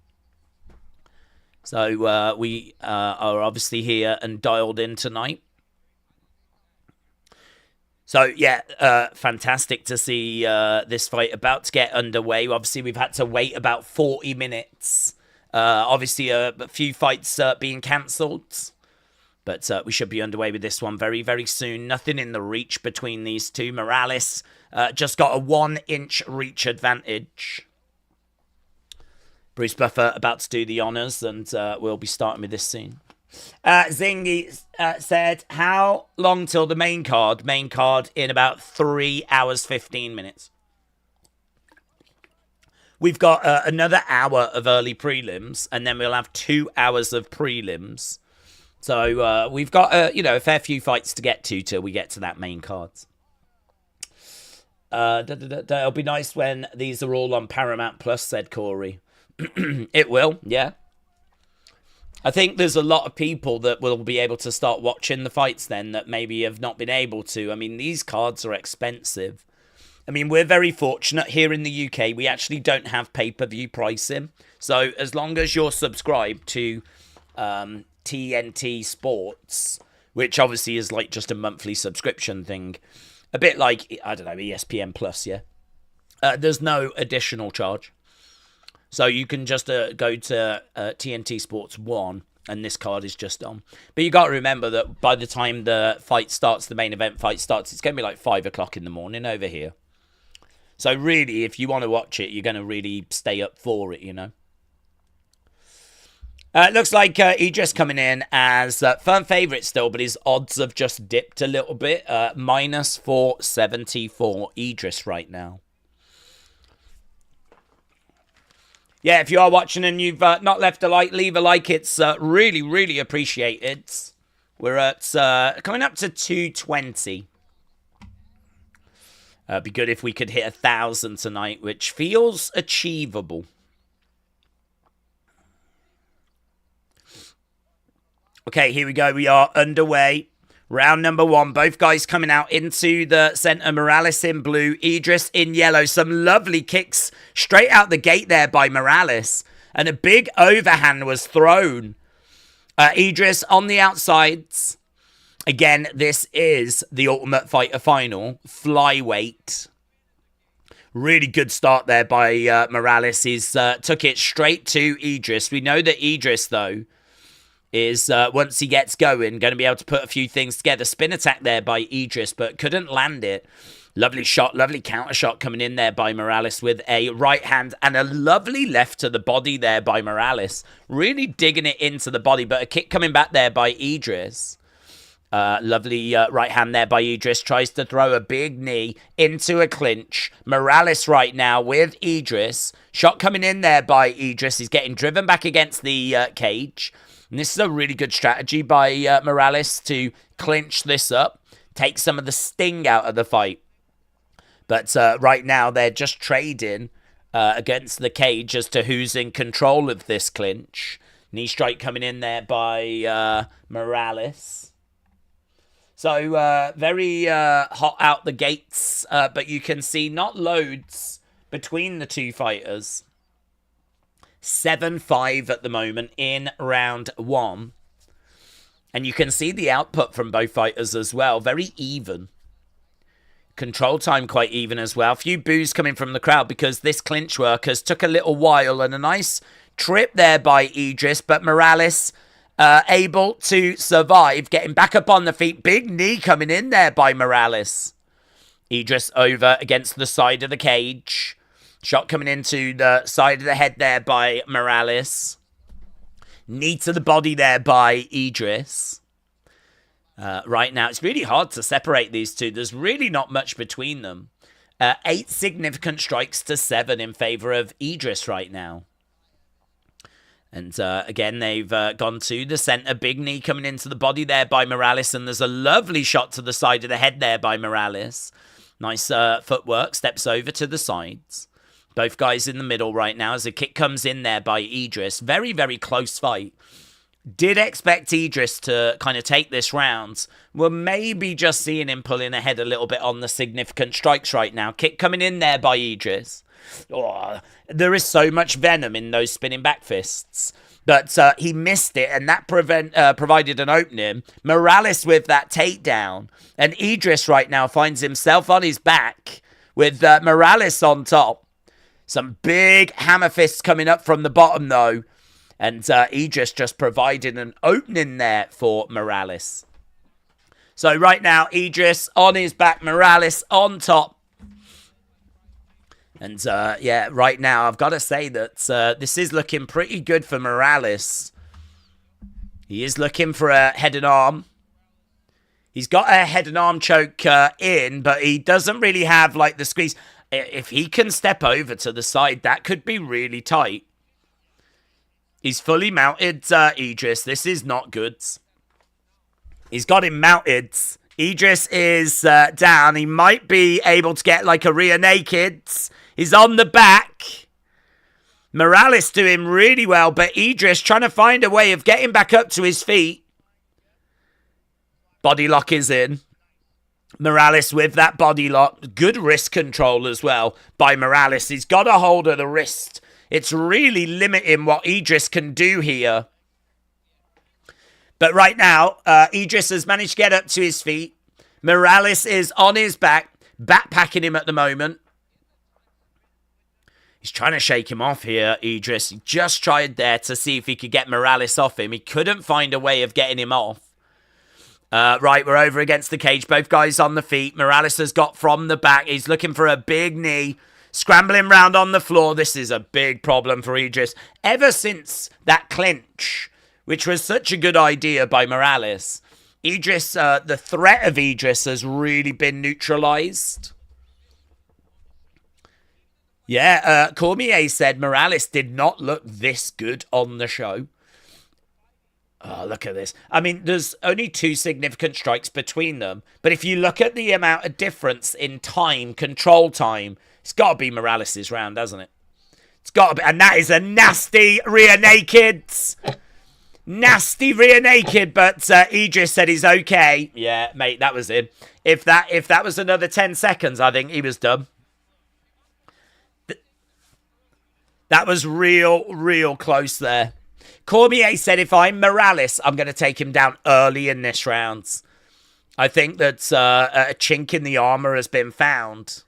So we are obviously here and dialed in tonight. So, yeah, fantastic to see this fight about to get underway. Obviously, we've had to wait about 40 minutes. Obviously, a few fights being cancelled. But we should be underway with this one very, very soon. Nothing in the reach between these two. Morales just got a 1-inch reach advantage. Bruce Buffer about to do the honours, and we'll be starting with this soon. Zingy said, how long till the main card? Main card in about 3 hours, 15 minutes. We've got another hour of early prelims, and then we'll have 2 hours of prelims. So we've got a fair few fights to get to till we get to that main card. It'll be nice when these are all on Paramount Plus, said Corey. It will, yeah. I think there's a lot of people that will be able to start watching the fights then that maybe have not been able to. I mean, these cards are expensive. I mean, we're very fortunate here in the UK. We actually don't have pay-per-view pricing. So as long as you're subscribed to TNT Sports, which obviously is like just a monthly subscription thing, A bit like, I don't know, ESPN Plus, yeah? There's no additional charge. So you can just go to TNT Sports 1, and this card is just on. But you got to remember that by the time the fight starts, the main event fight starts, it's going to be like 5 o'clock in the morning over here. So really, if you want to watch it, you're going to really stay up for it, you know. It looks like Idris coming in as firm favourite still, but his odds have just dipped a little bit. Minus 470 for Idris right now. Yeah, if you are watching and you've not left a like, leave a like. It's really, really appreciated. We're at coming up to 220. Be good if we could hit 1,000 tonight, which feels achievable. Okay, here we go. We are underway. Round number 1. Both guys coming out into the center. Morales in blue, Idris in yellow. Some lovely kicks straight out the gate there by Morales. And a big overhand was thrown. Idris on the outsides. Again, this is the Ultimate Fighter final. Flyweight. Really good start there by Morales. He's took it straight to Idris. We know that Idris, though, is once he gets going to be able to put a few things together. Spin attack there by Idris, but couldn't land it. Lovely shot, lovely counter shot coming in there by Morales with a right hand and a lovely left to the body there by Morales. Really digging it into the body, but a kick coming back there by Idris. Lovely right hand there by Idris. Tries to throw a big knee into a clinch. Morales right now with Idris. Shot coming in there by Idris. He's getting driven back against the cage. And this is a really good strategy by Morales to clinch this up, take some of the sting out of the fight. But right now they're just trading against the cage as to who's in control of this clinch. Knee strike coming in there by Morales. So very hot out the gates, but you can see not loads between the two fighters. 7-5 at the moment in round 1. And you can see the output from both fighters as well. Very even. Control time quite even as well. A few boos coming from the crowd because this clinch work has took a little while. And a nice trip there by Idris. But Morales able to survive. Getting back up on the feet. Big knee coming in there by Morales. Idris over against the side of the cage. Shot coming into the side of the head there by Morales. Knee to the body there by Idris. Right now, it's really hard to separate these two. There's really not much between them. 8 significant strikes to 7 in favor of Idris right now. And again, they've gone to the center. Big knee coming into the body there by Morales. And there's a lovely shot to the side of the head there by Morales. Nice footwork. Steps over to the sides. Both guys in the middle right now as a kick comes in there by Idris. Very, very close fight. Did expect Idris to kind of take this round. We're maybe just seeing him pulling ahead a little bit on the significant strikes right now. Kick coming in there by Idris. Oh, there is so much venom in those spinning back fists. But he missed it, and that provided an opening. Morales with that takedown. And Idris right now finds himself on his back with Morales on top. Some big hammer fists coming up from the bottom, though. And Idris just provided an opening there for Morales. So right now, Idris on his back, Morales on top. And yeah, right now, I've got to say that this is looking pretty good for Morales. He is looking for a head and arm. He's got a head and arm choke in, but he doesn't really have like the squeeze. If he can step over to the side, that could be really tight. He's fully mounted, Idris. This is not good. He's got him mounted. Idris is down. He might be able to get like a rear naked. He's on the back. Morales doing really well, but Idris trying to find a way of getting back up to his feet. Body lock is in. Morales with that body lock. Good wrist control as well by Morales. He's got a hold of the wrist. It's really limiting what Idris can do here. But right now, Idris has managed to get up to his feet. Morales is on his back, backpacking him at the moment. He's trying to shake him off here, Idris. He just tried there to see if he could get Morales off him. He couldn't find a way of getting him off. Right, we're over against the cage. Both guys on the feet. Morales has got from the back. He's looking for a big knee. Scrambling round on the floor. This is a big problem for Idris. Ever since that clinch, which was such a good idea by Morales, Idris, the threat of Idris has really been neutralized. Yeah, Cormier said Morales did not look this good on the show. Oh, look at this. I mean, there's only 2 significant strikes between them. But if you look at the amount of difference in time, control time, it's got to be Morales' round, hasn't it? It's got to be. And that is a nasty rear naked. Nasty rear naked. But Idris said he's okay. Yeah, mate, that was it. If that was another 10 seconds, I think he was done. That was real close there. Cormier said, if I'm Morales, I'm going to take him down early in this round. I think that a chink in the armor has been found.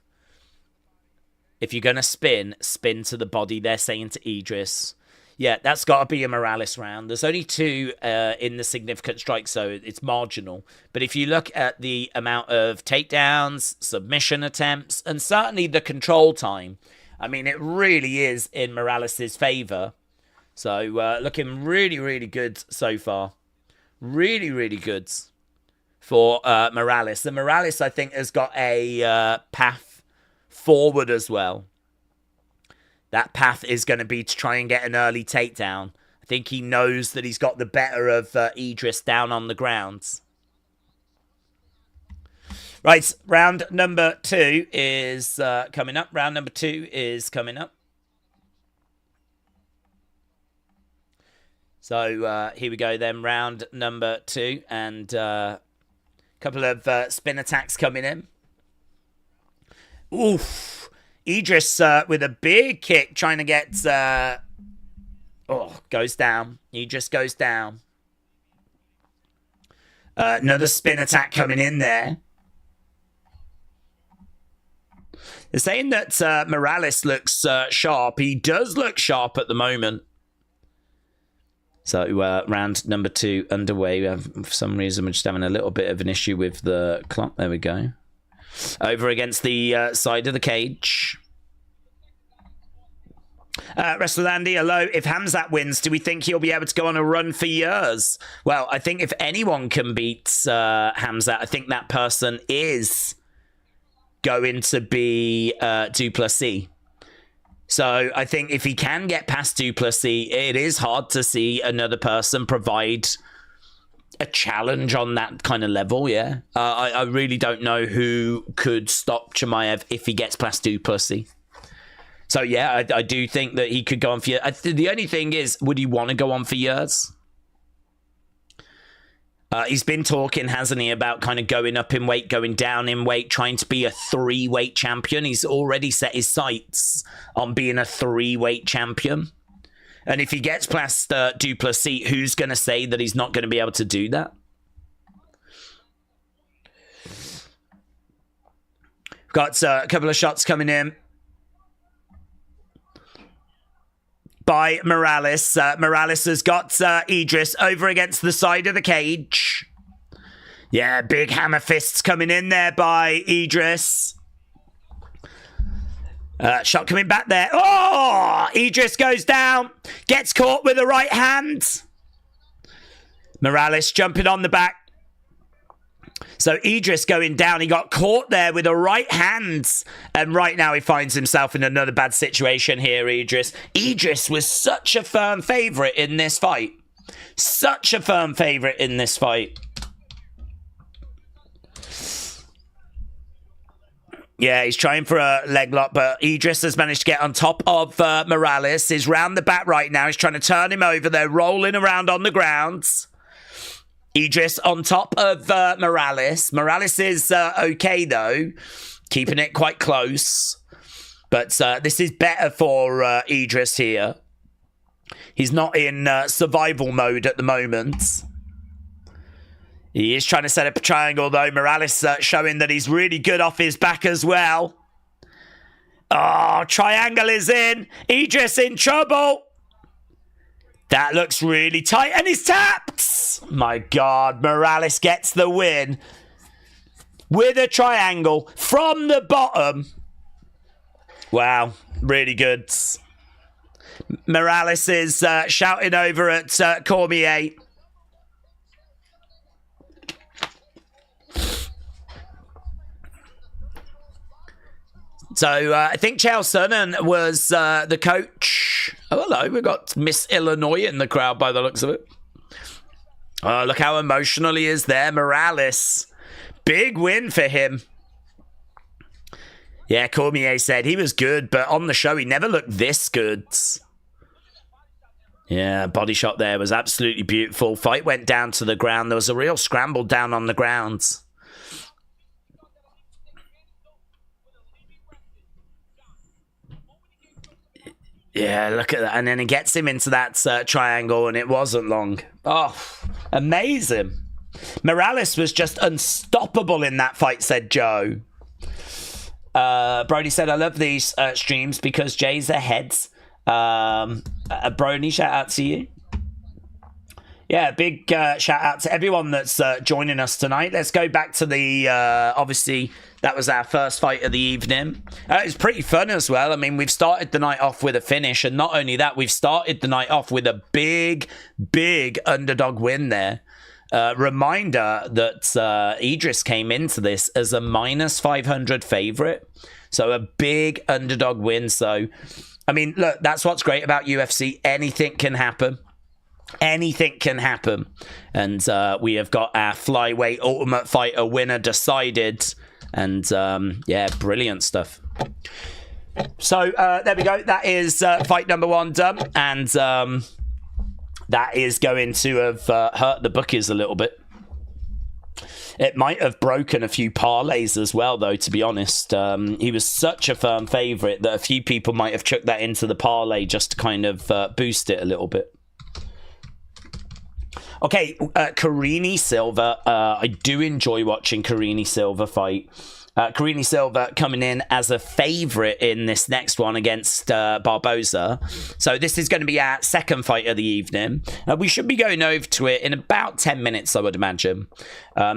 If you're going to spin to the body, they're saying to Idris. Yeah, that's got to be a Morales round. There's only 2 in the significant strike, so it's marginal. But if you look at the amount of takedowns, submission attempts, and certainly the control time, I mean, it really is in Morales' favor. So, looking really good so far. Really good for Morales. And Morales, I think, has got a path forward as well. That path is going to be to try and get an early takedown. I think he knows that he's got the better of Idris down on the ground. Right, round number 2 is coming up. Round number 2 is coming up. So here we go then, round number 2. And a couple of spin attacks coming in. Oof. Idris with a big kick trying to get... goes down. Idris goes down. Another spin attack coming in there. They're saying that Morales looks sharp. He does look sharp at the moment. So round number 2 underway. For some reason, we're just having a little bit of an issue with the clock. There we go. Over against the side of the cage. Wrestler Andy, hello. If Khamzat wins, do we think he'll be able to go on a run for years? Well, I think if anyone can beat Khamzat, I think that person is going to be Du Plessis. So I think if he can get past Du Plessis, it is hard to see another person provide a challenge on that kind of level, yeah. I really don't know who could stop Chimaev if he gets past Du Plessis. So yeah, I do think that he could go on for years. The only thing is, would he want to go on for years? He's been talking, hasn't he, about kind of going up in weight, going down in weight, trying to be a 3-weight champion. He's already set his sights on being a 3-weight champion. And if he gets past Du Plessis, who's going to say that he's not going to be able to do that? We've got a couple of shots coming in by Morales. Morales has got Idris over against the side of the cage. Yeah, big hammer fists coming in there by Idris. Shot coming back there. Oh! Idris goes down. Gets caught with the right hand. Morales jumping on the back. So Idris going down. He got caught there with a right hand. And right now he finds himself in another bad situation here, Idris. Idris was such a firm favourite in this fight. Such a firm favourite in this fight. Yeah, he's trying for a leg lock, but Idris has managed to get on top of Morales. He's round the back right now. He's trying to turn him over. They're rolling around on the ground. Idris on top of Morales. Morales is okay, though. Keeping it quite close. But this is better for Idris here. He's not in survival mode at the moment. He is trying to set up a triangle, though. Morales showing that he's really good off his back as well. Oh, triangle is in. Idris in trouble. That looks really tight, and he's tapped. My God, Morales gets the win with a triangle from the bottom. Wow, really good. Morales is shouting over at Cormier. So I think Chael Sonnen was the coach. Oh, hello, we've got Miss Illinois in the crowd by the looks of it. Oh, look how emotional he is there, Morales. Big win for him. Yeah, Cormier said he was good, but on the show he never looked this good. Yeah, body shot there was absolutely beautiful. Fight went down to the ground. There was a real scramble down on the ground. Yeah, look at that. And then he gets him into that triangle, and it wasn't long. Oh, amazing. Morales was just unstoppable in that fight, said Joe. Brody said, I love these streams because Jay's aheads. Brony, shout out to you. Yeah, big shout out to everyone that's joining us tonight. Let's go back to the, obviously, that was our first fight of the evening. It was pretty fun as well. I mean, we've started the night off with a finish, and not only that, we've started the night off with a big, big underdog win there. Reminder that Idris came into this as a minus 500 favorite. So a big underdog win. So, I mean, look, that's what's great about UFC. Anything can happen. Anything can happen. And we have got our flyweight Ultimate Fighter winner decided. And yeah, brilliant stuff. So there we go. That is fight number one done. And that is going to have hurt the bookies a little bit. It might have broken a few parlays as well, though, to be honest. He was such a firm favourite that a few people might have chucked that into the parlay just to kind of boost it a little bit. Okay, Carini Silva. I do enjoy watching Carini Silva fight. Carini Silva coming in as a favourite in this next one against Barboza. So this is going to be our second fight of the evening. We should be going over to it in about 10 minutes, I would imagine.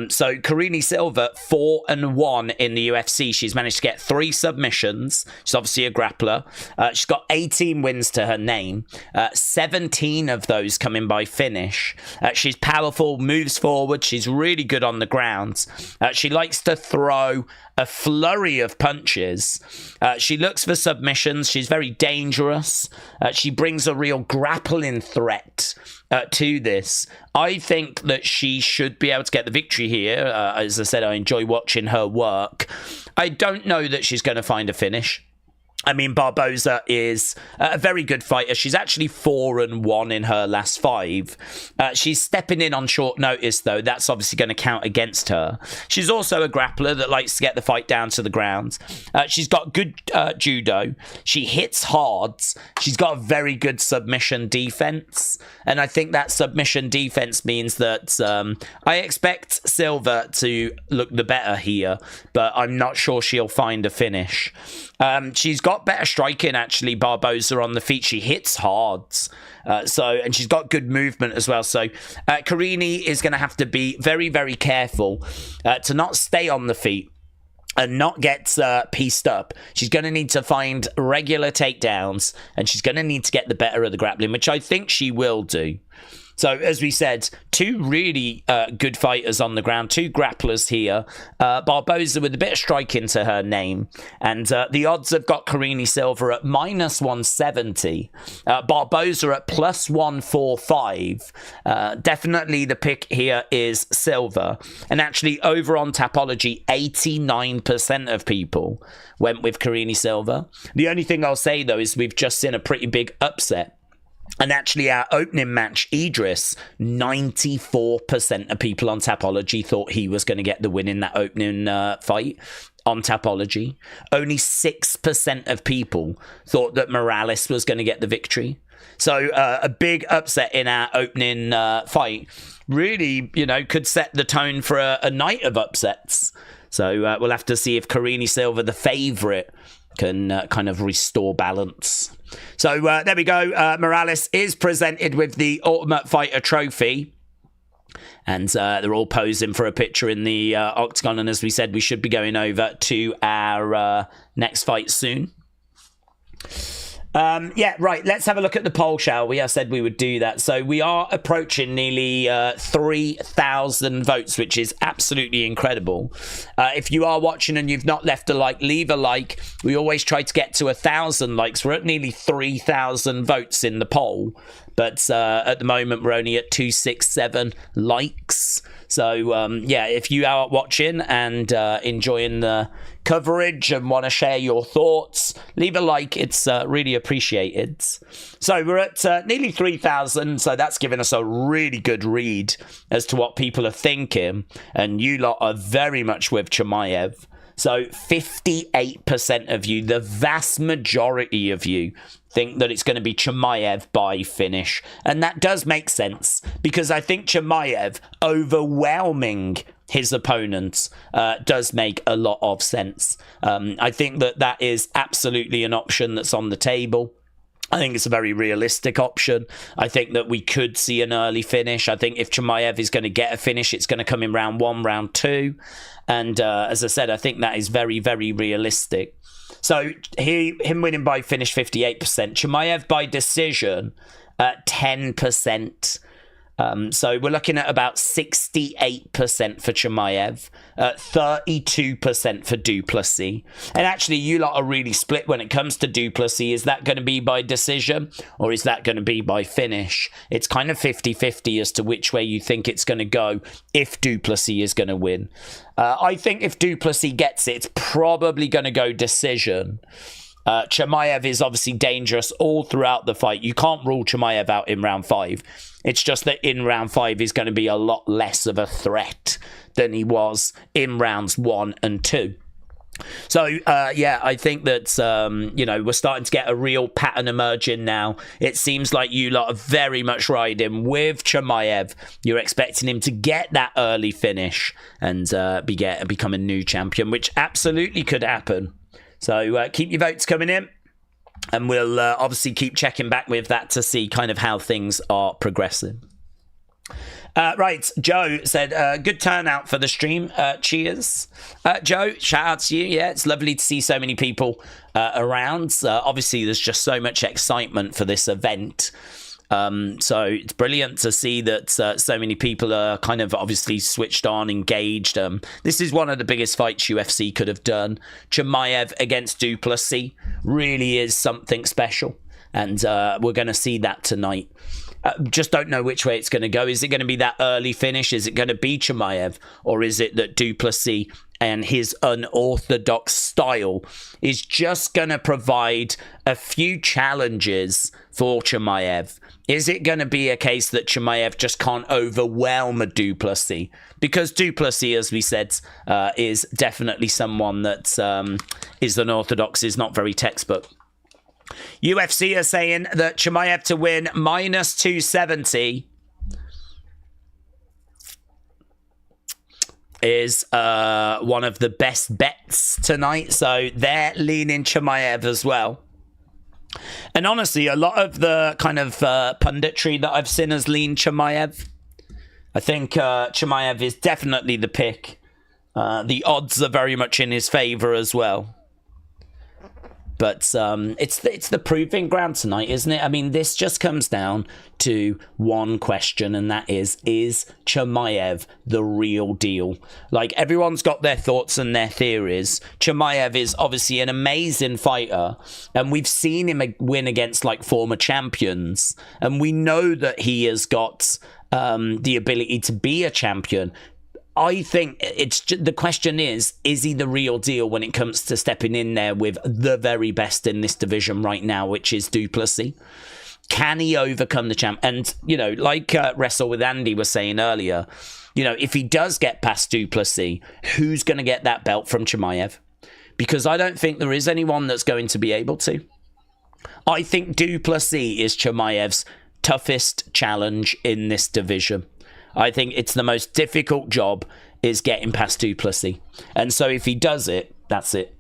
So Carini Silva, 4-1 in the UFC. She's managed to get 3 submissions. She's obviously a grappler. She's got 18 wins to her name. 17 of those coming by finish. She's powerful, moves forward. She's really good on the ground. She likes to throw a flurry of punches. She looks for submissions. She's very dangerous. She brings a real grappling threat to this. I think that she should be able to get the victory here. As I said, I enjoy watching her work. I don't know that she's going to find a finish. I mean, Barboza is a very good fighter. She's actually 4-1 in her last 5. She's stepping in on short notice, though. That's obviously going to count against her. She's also a grappler that likes to get the fight down to the ground. She's got good judo. She hits hard. She's got a very good submission defense. And I think that submission defense means that I expect Silva to look the better here, but I'm not sure she'll find a finish. She's got better striking, actually, Barboza, on the feet. She hits hard. And she's got good movement as well. So Carini is going to have to be very, very careful to not stay on the feet and not get pieced up. She's going to need to find regular takedowns, and she's going to need to get the better of the grappling, which I think she will do. So, as we said, 2 really good fighters on the ground, 2 grapplers here. Barboza with a bit of striking to her name. And the odds have got Carini Silva at minus 170. Barboza at plus 145. Definitely the pick here is Silva. And actually, over on Tapology, 89% of people went with Carini Silva. The only thing I'll say, though, is we've just seen a pretty big upset. And actually, our opening match, Idris, 94% of people on Tapology thought he was going to get the win in that opening fight on Tapology. Only 6% of people thought that Morales was going to get the victory. So a big upset in our opening fight really, could set the tone for a night of upsets. So we'll have to see if Karine Silva, the favourite, can kind of restore balance. So there we go. Morales is presented with the Ultimate Fighter trophy. And they're all posing for a picture in the octagon. And as we said, we should be going over to our next fight soon. Yeah, right. Let's have a look at the poll, shall we? I said we would do that. So we are approaching nearly 3,000 votes, which is absolutely incredible. If you are watching and you've not left a like, leave a like. We always try to get to 1,000 likes. We're at nearly 3,000 votes in the poll. But at the moment, we're only at 267 likes. So, yeah, if you are watching and enjoying the coverage and want to share your thoughts, leave a like. It's really appreciated. So we're at nearly 3,000. So that's given us a really good read as to what people are thinking. And you lot are very much with Chimaev. So 58% of you, the vast majority of you, think that it's going to be Chimaev by finish. And that does make sense, because I think Chimaev overwhelming his opponents does make a lot of sense. I think that is absolutely an option that's on the table. I think it's a very realistic option. I think that we could see an early finish. I think if Chimaev is going to get a finish, it's going to come in round 1, round 2. And as I said, I think that is very, very realistic. So him winning by finish, 58%. Chimaev by decision, 10%. So we're looking at about 68% for Chimaev, 32% for Du Plessis. And actually, you lot are really split when it comes to Du Plessis. Is that going to be by decision or is that going to be by finish? It's kind of 50-50 as to which way you think it's going to go if Du Plessis is going to win. I think if Du Plessis gets it, it's probably going to go decision. Chimaev is obviously dangerous all throughout the fight. You can't rule Chimaev out in round 5. It's just that in round 5 he's going to be a lot less of a threat than he was in rounds 1 and 2. So, yeah, I think that, we're starting to get a real pattern emerging now. It seems like you lot are very much riding with Chimaev. You're expecting him to get that early finish and become a new champion, which absolutely could happen. So keep your votes coming in. And we'll obviously keep checking back with that to see kind of how things are progressing. Right, Joe said, good turnout for the stream. Cheers. Joe, shout out to you. Yeah, it's lovely to see so many people around. Obviously, there's just so much excitement for this event. So it's brilliant to see that so many people are kind of obviously switched on, engaged. This is one of the biggest fights UFC could have done. Chimaev against Du Plessis really is something special. And we're going to see that tonight. Just don't know which way it's going to go. Is it going to be that early finish? Is it going to be Chimaev? Or is it that Du Plessis and his unorthodox style is just going to provide a few challenges for Chimaev? Is it going to be a case that Chimaev just can't overwhelm a Du Plessis? Because Du Plessis, as we said, is definitely someone that is unorthodox, is not very textbook. UFC are saying that Chimaev to win minus 270 is one of the best bets tonight. So they're leaning Chimaev as well. And honestly, a lot of the kind of punditry that I've seen has leaned Chimaev. I think Chimaev is definitely the pick. The odds are very much in his favour as well. But it's the proving ground tonight, isn't it? I mean, this just comes down to one question, and that is Chimaev the real deal? Like, everyone's got their thoughts and their theories. Chimaev is obviously an amazing fighter, and we've seen him win against, like, former champions, and we know that he has got the ability to be a champion. I think the question is he the real deal when it comes to stepping in there with the very best in this division right now, which is Du Plessis? Can he overcome the champ? And, like Wrestle with Andy was saying earlier, if he does get past Du Plessis, who's going to get that belt from Chimaev? Because I don't think there is anyone that's going to be able to. I think Du Plessis is Chimaev's toughest challenge in this division. I think it's the most difficult job is getting past Du Plessis. And so if he does it, that's it.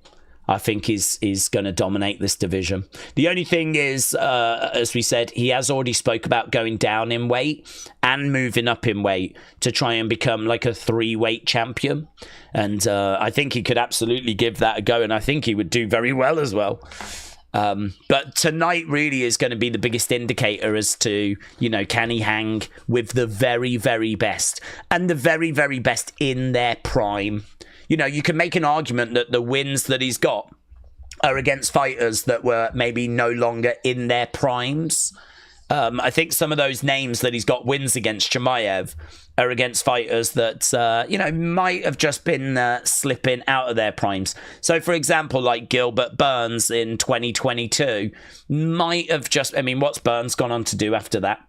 I think he's going to dominate this division. The only thing is, as we said, he has already spoke about going down in weight and moving up in weight to try and become like a 3-weight champion. And I think he could absolutely give that a go. And I think he would do very well as well. But tonight really is going to be the biggest indicator as to, you know, can he hang with the very, very best and the very, very best in their prime. You know, you can make an argument that the wins that he's got are against fighters that were maybe no longer in their primes. I think some of those names that he's got wins against Chimaev are against fighters that, you know, might have just been slipping out of their primes. So, for example, like Gilbert Burns in 2022 might have just, I mean, what's Burns gone on to do after that?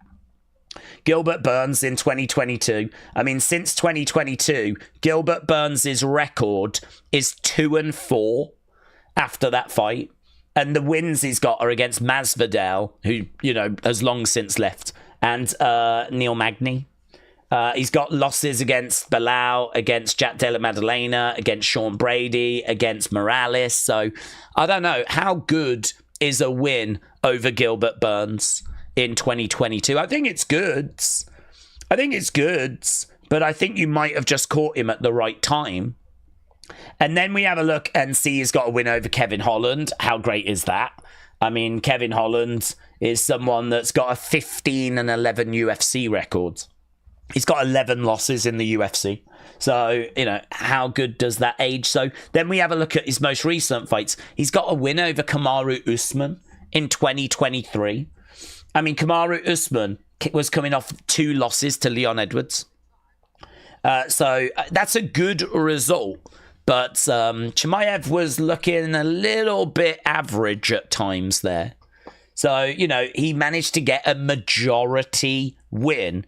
Gilbert Burns in 2022. I mean, since 2022, Gilbert Burns' record is 2-4 after that fight. And the wins he's got are against Masvidal, who, you know, has long since left, and Neil Magny. He's got losses against Bilal, against Jack Della Maddalena, against Sean Brady, against Morales. So, I don't know. How good is a win over Gilbert Burns in 2022? I think it's good. But I think you might have just caught him at the right time. And then we have a look and see he's got a win over Kevin Holland. How great is that? I mean, Kevin Holland is someone that's got a 15-11 UFC record. He's got 11 losses in the UFC. So, you know, how good does that age? So then we have a look at his most recent fights. He's got a win over Kamaru Usman in 2023. I mean, Kamaru Usman was coming off 2 losses to Leon Edwards. So that's a good result. But Chimaev was looking a little bit average at times there. So, you know, he managed to get a majority win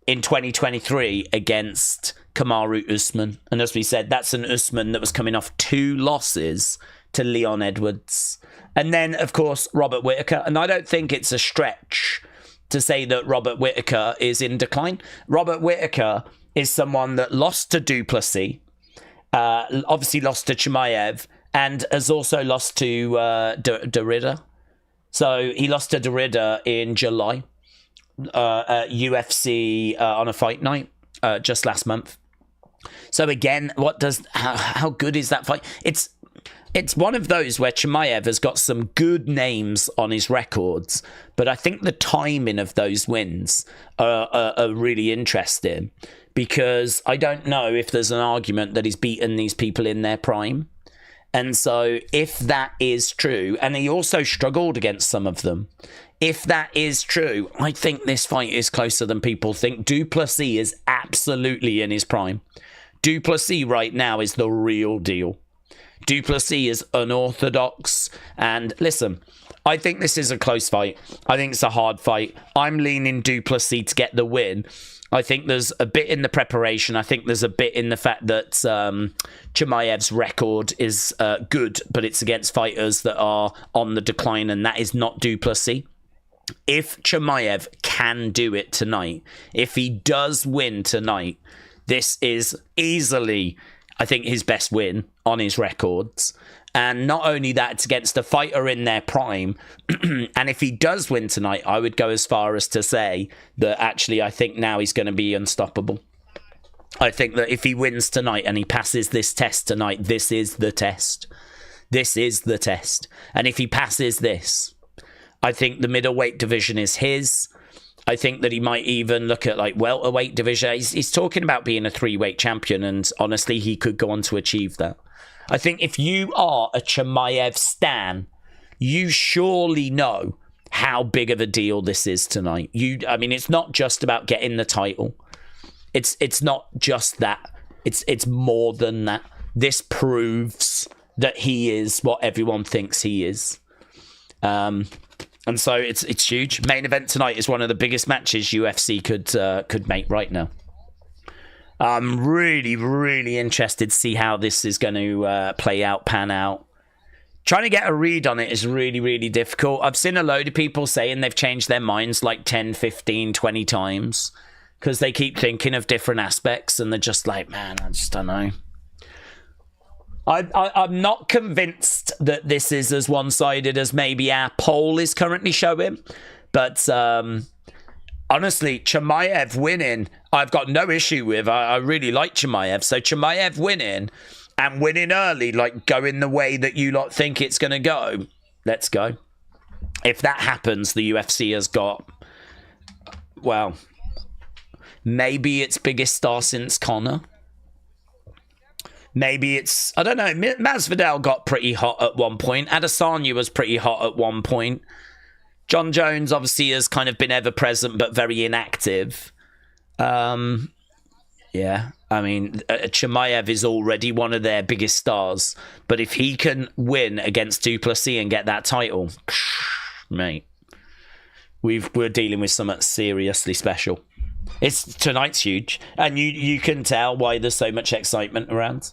in 2023 against Kamaru Usman. And as we said, that's an Usman that was coming off 2 losses to Leon Edwards. And then, of course, Robert Whittaker. And I don't think it's a stretch to say that Robert Whittaker is in decline. Robert Whittaker is someone that lost to Du Plessis, obviously lost to Chimaev, and has also lost to Derrida. So he lost to Derrida in July at UFC on a fight night just last month. So again, how good is that fight? It's one of those where Chimaev has got some good names on his records, but I think the timing of those wins are really interesting, because I don't know if there's an argument that he's beaten these people in their prime. And so if that is true, and he also struggled against some of them, if that is true, I think this fight is closer than people think. Du Plessis is absolutely in his prime. Du Plessis right now is the real deal. Du Plessis is unorthodox. And listen, I think this is a close fight. I think it's a hard fight. I'm leaning Du Plessis to get the win. I think there's a bit in the preparation. I think there's a bit in the fact that Chimaev's record is good, but it's against fighters that are on the decline, and that is not Du Plessis. If Chimaev can do it tonight, if he does win tonight, this is easily, I think, his best win on his records. And not only that, it's against a fighter in their prime. And if he does win tonight, I would go as far as to say that actually I think now he's going to be unstoppable. I think that if he wins tonight and he passes this test tonight, this is the test. This is the test. And if he passes this, I think the middleweight division is his. I think that he might even look at like welterweight division. He's talking about being a 3-weight champion, and honestly, he could go on to achieve that. I think if you are a Chimaev stan, you surely know how big of a deal this is tonight. I mean, it's not just about getting the title. It's not just that. It's more than that. This proves that he is what everyone thinks he is. And so it's huge. Main event tonight is one of the biggest matches UFC could make right now. I'm really, really interested to see how this is going to pan out. trying to get a read on it is really, really difficult. I've seen a load of people saying they've changed their minds like 10, 15, 20 times because they keep thinking of different aspects and they're just like, man, I just don't know. I'm not convinced that this is as one-sided as maybe our poll is currently showing. But honestly, Chimaev winning, I've got no issue with. I really like Chimaev. So Chimaev winning and winning early, like going the way that you lot think it's going to go, let's go. If that happens, the UFC has got, well, maybe its biggest star since Conor. Maybe it's, I don't know, Masvidal got pretty hot at one point. Adesanya was pretty hot at one point. John Jones obviously has kind of been ever-present but very inactive. Yeah, I mean, Chimaev is already one of their biggest stars. But if he can win against Du Plessis and get that title, mate, we're dealing with something seriously special. Tonight's huge. And you can tell why there's so much excitement around.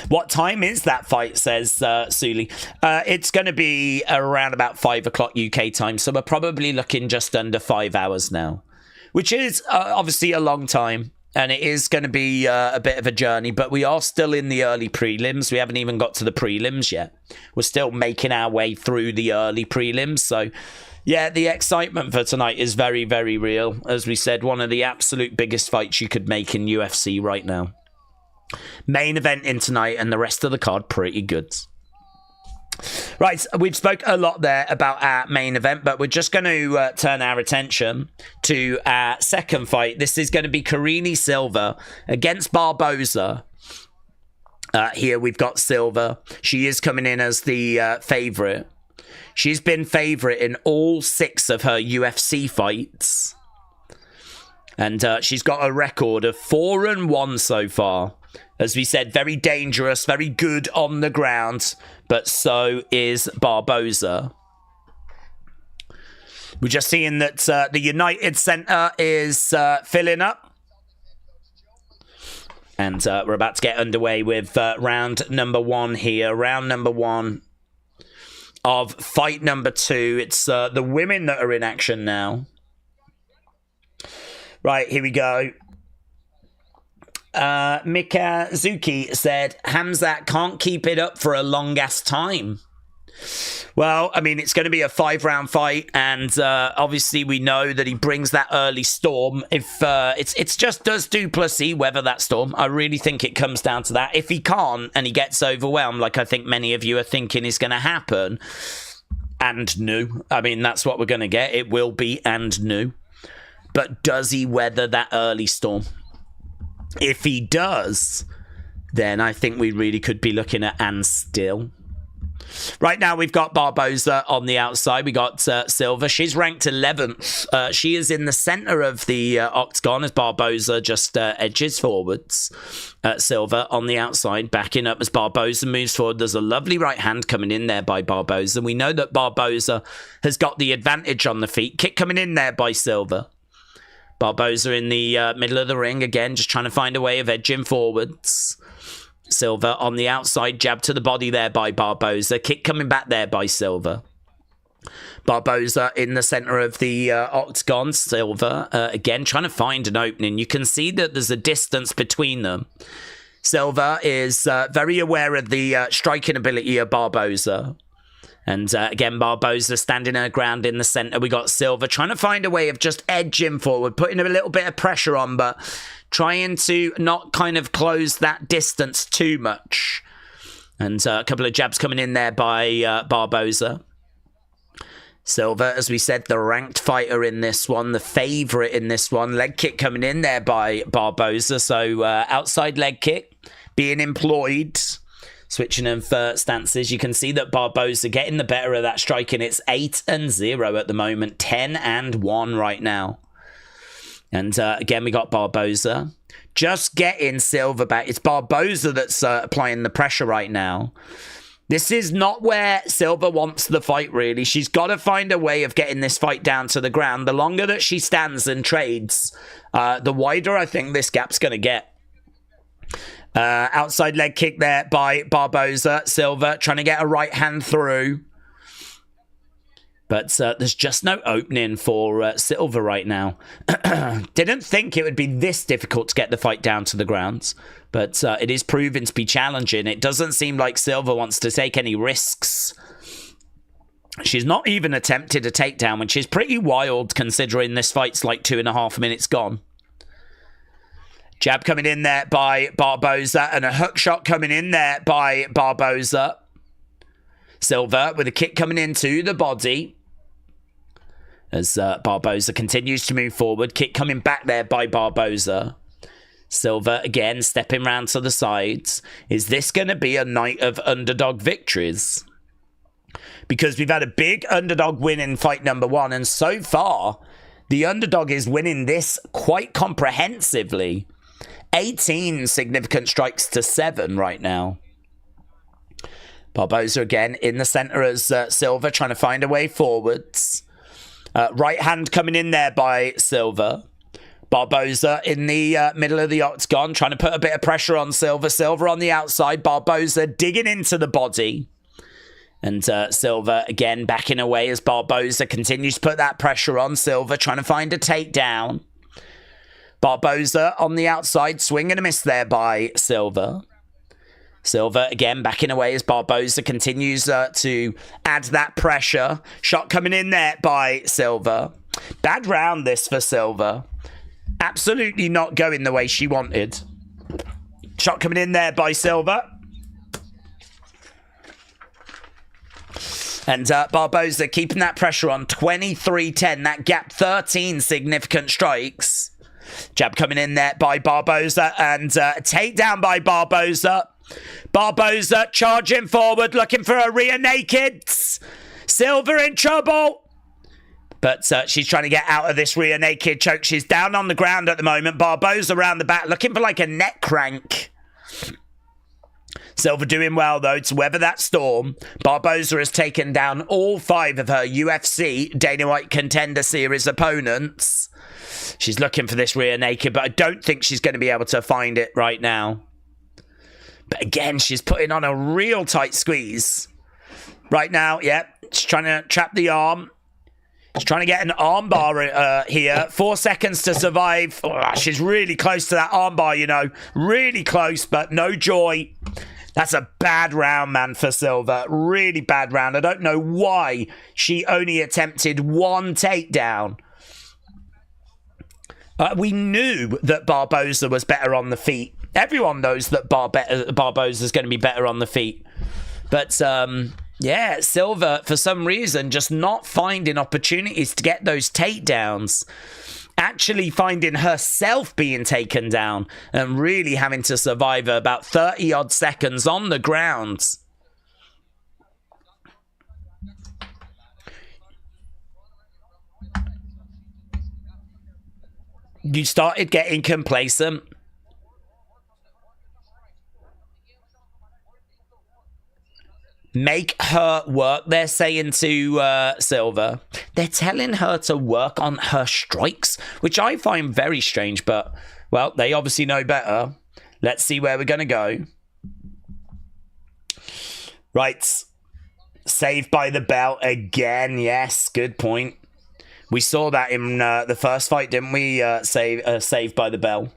What time is that fight, says Suli. It's going to be around about 5 o'clock UK time, so we're probably looking just under 5 hours now, which is obviously a long time, and it is going to be a bit of a journey, but we are still in the early prelims. We haven't even got to the prelims yet. We're still making our way through the early prelims, so yeah, the excitement for tonight is very, very real. As we said, one of the absolute biggest fights you could make in UFC right now. Main event in tonight, and the rest of the card pretty good. Right, we've spoke a lot there about our main event, but we're just going to turn our attention to our second fight. This is going to be Karine Silva against Barboza. Here we've got Silva. She is coming in as the favourite. She's been favourite in all 6 of her UFC fights. And she's got a record of 4-1 so far. As we said, very dangerous, very good on the ground, but so is Barboza. We're just seeing that the United Centre is filling up. And we're about to get underway with round number 1 here. Round number 1 of fight number 2. It's the women that are in action now. Right, here we go. Mikazuki said, Khamzat can't keep it up for a long-ass time. Well, I mean, it's going to be a 5-round fight, and obviously we know that he brings that early storm. If it's just does Du Plessis weather that storm? I really think it comes down to that. If he can't and he gets overwhelmed, like I think many of you are thinking is going to happen, and new. I mean, that's what we're going to get. It will be and new. But does he weather that early storm? If he does, then I think we really could be looking at and still. Right now, we've got Barboza on the outside. We got Silva. She's ranked 11th. She is in the center of the octagon as Barboza just edges forwards. Silva on the outside, backing up as Barboza moves forward. There's a lovely right hand coming in there by Barboza. We know that Barboza has got the advantage on the feet. Kick coming in there by Silva. Barboza in the middle of the ring again, just trying to find a way of edging forwards. Silva on the outside, jab to the body there by Barboza. Kick coming back there by Silva. Barboza in the center of the octagon. Silva again trying to find an opening. You can see that there's a distance between them. Silva is very aware of the striking ability of Barboza. And again, Barboza standing her ground in the center. We got Silva trying to find a way of just edging forward, putting a little bit of pressure on, but trying to not kind of close that distance too much. And a couple of jabs coming in there by Barboza. Silva, as we said, the ranked fighter in this one, the favorite in this one. Leg kick coming in there by Barboza. So outside leg kick being employed. Switching of stances, you can see that Barboza getting the better of that striking. It's 8-0 at the moment, 10-1 right now. And again, we got Barboza just getting Silva back. It's Barboza that's applying the pressure right now. This is not where Silva wants the fight, really. She's got to find a way of getting this fight down to the ground. The longer that she stands and trades, the wider I think this gap's going to get. Outside leg kick there by Barboza. Silva trying to get a right hand through. But there's just no opening for Silva right now. Didn't think it would be this difficult to get the fight down to the ground. But it is proven to be challenging. It doesn't seem like Silva wants to take any risks. She's not even attempted a takedown, which is pretty wild considering this fight's like 2.5 minutes gone. Jab coming in there by Barboza, and a hook shot coming in there by Barboza. Silva with a kick coming into the body. As Barboza continues to move forward. Kick coming back there by Barboza. Silva again stepping round to the sides. Is this going to be a night of underdog victories? Because we've had a big underdog win in fight number 1. And so far, the underdog is winning this quite comprehensively. 18 significant strikes to 7 right now. Barboza again in the centre as Silva trying to find a way forwards. Right hand coming in there by Silva. Barboza in the middle of the octagon, trying to put a bit of pressure on Silva. Silva on the outside. Barboza digging into the body. And Silva again backing away as Barboza continues to put that pressure on. Silva trying to find a takedown. Barboza on the outside. Swing and a miss there by Silva. Silva again backing away as Barboza continues to add that pressure. Shot coming in there by Silva. Bad round this for Silva. Absolutely not going the way she wanted. Shot coming in there by Silva. And Barboza keeping that pressure on. 23-10. That gap 13 significant strikes. Jab coming in there by Barboza. And a takedown by Barboza. Barboza charging forward, looking for a rear naked. Silva in trouble. But she's trying to get out of this rear naked choke. She's down on the ground at the moment. Barboza around the back, looking for like a neck crank. Silva doing well, though, to weather that storm. Barboza has taken down all 5 of her UFC Dana White Contender Series opponents. She's looking for this rear naked, but I don't think she's going to be able to find it right now. But again, she's putting on a real tight squeeze. Right now, yeah, she's trying to trap the arm. She's trying to get an arm bar here. 4 seconds to survive. Oh, she's really close to that arm bar, you know. Really close, but no joy. That's a bad round, man, for Silva. Really bad round. I don't know why she only attempted 1 takedown. We knew that Barboza was better on the feet. Everyone knows that Barboza is going to be better on the feet. But, yeah, Silva, for some reason, just not finding opportunities to get those takedowns. Actually finding herself being taken down and really having to survive about 30-odd seconds on the ground. You started getting complacent. Make her work, they're saying to Silva. They're telling her to work on her strikes, which I find very strange, but, well, they obviously know better. Let's see where we're going to go. Right. Saved by the bell again. Yes, good point. We saw that in the first fight, didn't we? Saved by the bell.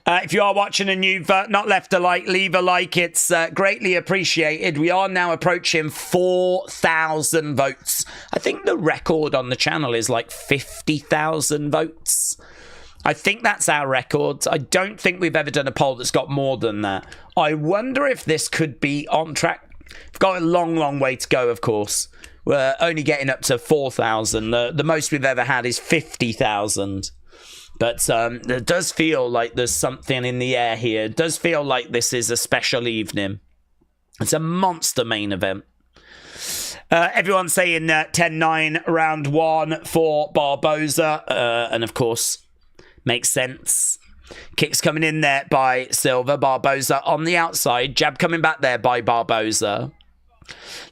If you are watching and you've not left a like, leave a like. It's greatly appreciated. We are now approaching 4,000 votes. I think the record on the channel is like 50,000 votes. I think that's our record. I don't think we've ever done a poll that's got more than that. I wonder if this could be on track. We've got a long, long way to go, of course. We're only getting up to 4,000. The most we've ever had is 50,000. But it does feel like there's something in the air here. It does feel like this is a special evening. It's a monster main event. Everyone's saying 10-9 round 1 for Barboza. And of course, makes sense. Kicks coming in there by Silva. Barboza on the outside. Jab coming back there by Barboza.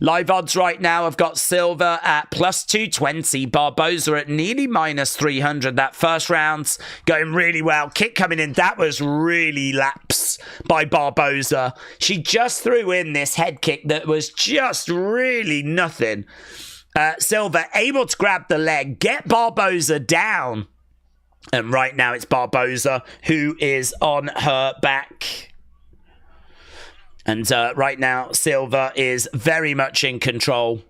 Live odds right now have got Silva at +220, Barboza at nearly -300. That first round's going really well. Kick coming in. That was really lapse by Barboza. She just threw in this head kick that was just really nothing. Silva able to grab the leg, get Barboza down. And right now it's Barboza who is on her back. And right now Silva is very much in control.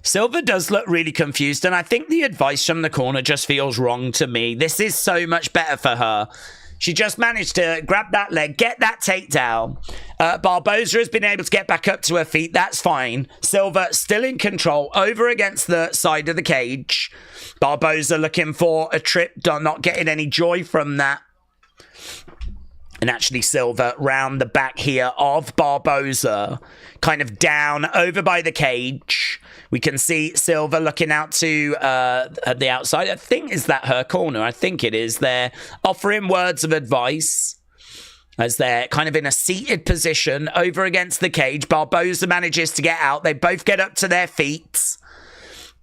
Silva does look really confused, and I think the advice from the corner just feels wrong to me. This is so much better for her. She just managed to grab that leg, get that takedown. Barboza has been able to get back up to her feet. That's fine. Silva still in control over against the side of the cage. Barboza looking for a trip, not getting any joy from that. And actually Silva round the back here of Barboza, kind of down over by the cage. We can see Silva looking out to the outside. I think, is that her corner? I think it is. They're offering words of advice as they're kind of in a seated position over against the cage. Barboza manages to get out. They both get up to their feet.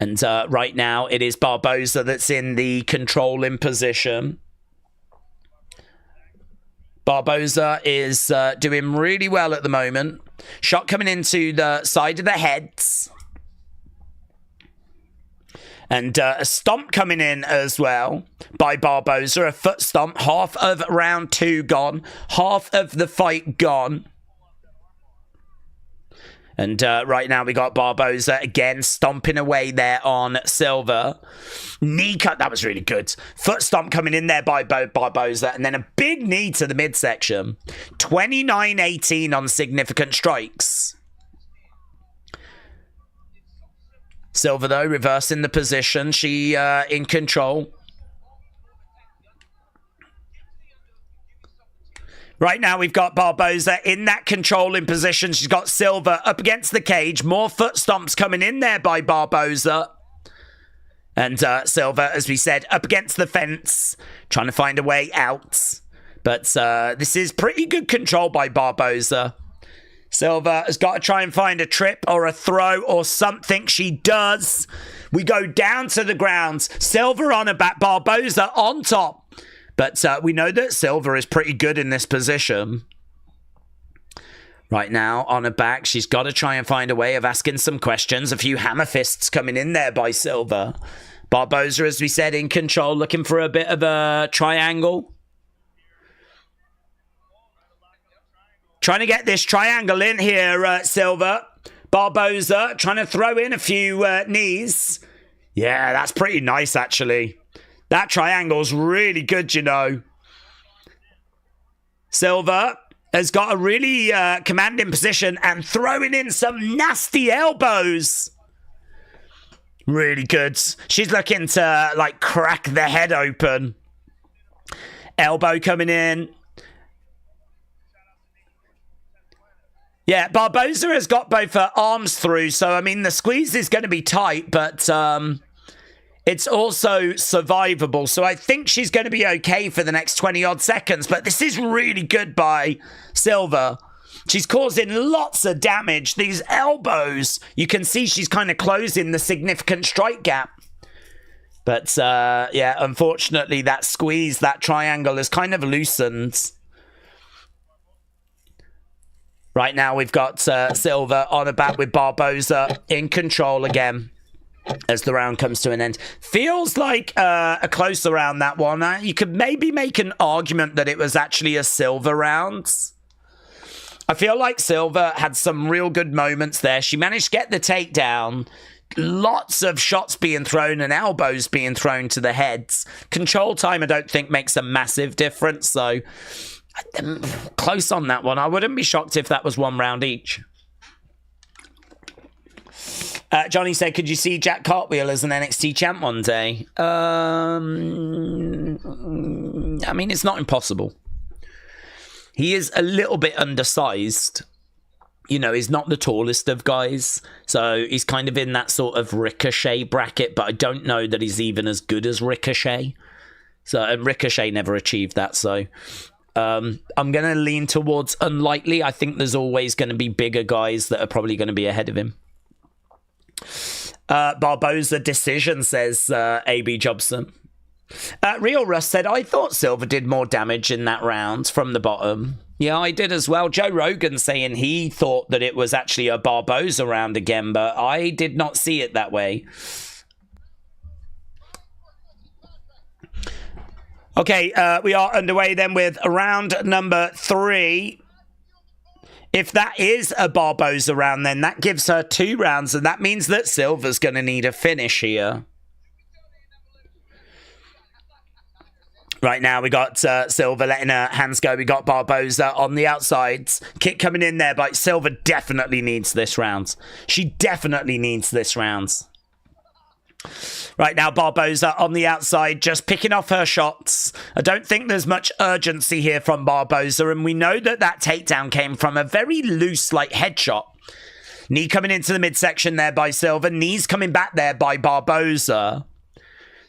And right now it is Barboza that's in the controlling position. Barboza is doing really well at the moment. Shot coming into the side of the heads. And a stomp coming in as well by Barboza. A foot stomp. Half of round 2 gone. Half of the fight gone. And right now we got Barboza again stomping away there on Silva. Knee cut. That was really good. Foot stomp coming in there by Barboza. And then a big knee to the midsection. 29-18 on significant strikes. Silva, though, reversing the position. She in control. Right now, we've got Barboza in that controlling position. She's got Silva up against the cage. More foot stomps coming in there by Barboza. And Silva, as we said, up against the fence, trying to find a way out. But this is pretty good control by Barboza. Silva has got to try and find a trip or a throw or something. She does. We go down to the ground. Silva on her back. Barboza on top. But we know that Silva is pretty good in this position. Right now, on her back, she's got to try and find a way of asking some questions. A few hammer fists coming in there by Silva. Barboza, as we said, in control, looking for a bit of a triangle. Trying to get this triangle in here, Silva. Barboza trying to throw in a few knees. Yeah, that's pretty nice, actually. That triangle's really good, you know. Silva has got a really commanding position and throwing in some nasty elbows. Really good. She's looking to, like, crack the head open. Elbow coming in. Yeah, Barboza has got both her arms through, so, I mean, the squeeze is going to be tight, but it's also survivable. So I think she's going to be okay for the next 20-odd seconds, but this is really good by Silva. She's causing lots of damage. These elbows, you can see she's kind of closing the significant strike gap. But, yeah, unfortunately, that squeeze, that triangle is kind of loosened. Right now, we've got Silva on a bat with Barboza in control again as the round comes to an end. Feels like a closer round, that one. You could maybe make an argument that it was actually a Silva round. I feel like Silva had some real good moments there. She managed to get the takedown. Lots of shots being thrown and elbows being thrown to the heads. Control time, I don't think, makes a massive difference, so close on that one. I wouldn't be shocked if that was 1 round each. Johnny said, could you see Jack Cartwheel as an NXT champ one day? I mean, it's not impossible. He is a little bit undersized. You know, he's not the tallest of guys. So he's kind of in that sort of Ricochet bracket, but I don't know that he's even as good as Ricochet. So, and Ricochet never achieved that, so I'm going to lean towards unlikely. I think there's always going to be bigger guys that are probably going to be ahead of him. Barboza decision, says AB Jobson. Real Russ said, I thought Silva did more damage in that round from the bottom. Yeah, I did as well. Joe Rogan saying he thought that it was actually a Barboza round again, but I did not see it that way. Okay, we are underway then with round number 3. If that is a Barboza round, then that gives her 2 rounds, and that means that Silva's going to need a finish here. Right now, we got Silva letting her hands go. We got Barboza on the outsides. Kick coming in there, but Silva definitely needs this round. She definitely needs this round. Right now, Barboza on the outside, just picking off her shots. I don't think there's much urgency here from Barboza, and we know that that takedown came from a very loose, like, headshot. Knee coming into the midsection there by Silva. Knees coming back there by Barboza.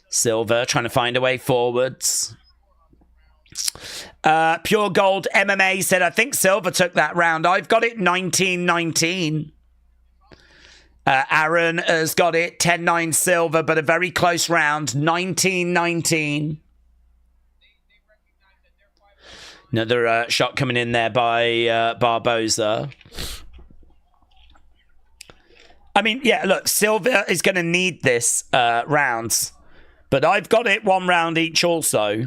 Silva trying to find a way forwards. Pure Gold MMA said, I think Silva took that round. I've got it 19-19. Aaron has got it 10-9 Silva, but a very close round, 19-19. Another shot coming in there by Barboza. I mean, yeah, look, Silva is going to need this round, but I've got it 1 round each also.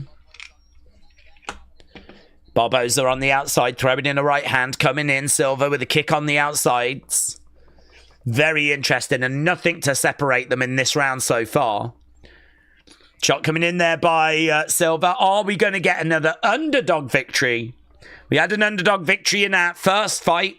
Barboza on the outside, throwing in a right hand, coming in, Silva with a kick on the outsides. Very interesting, and nothing to separate them in this round so far. Shot coming in there by Silva. Are we going to get another underdog victory? We had an underdog victory in our first fight.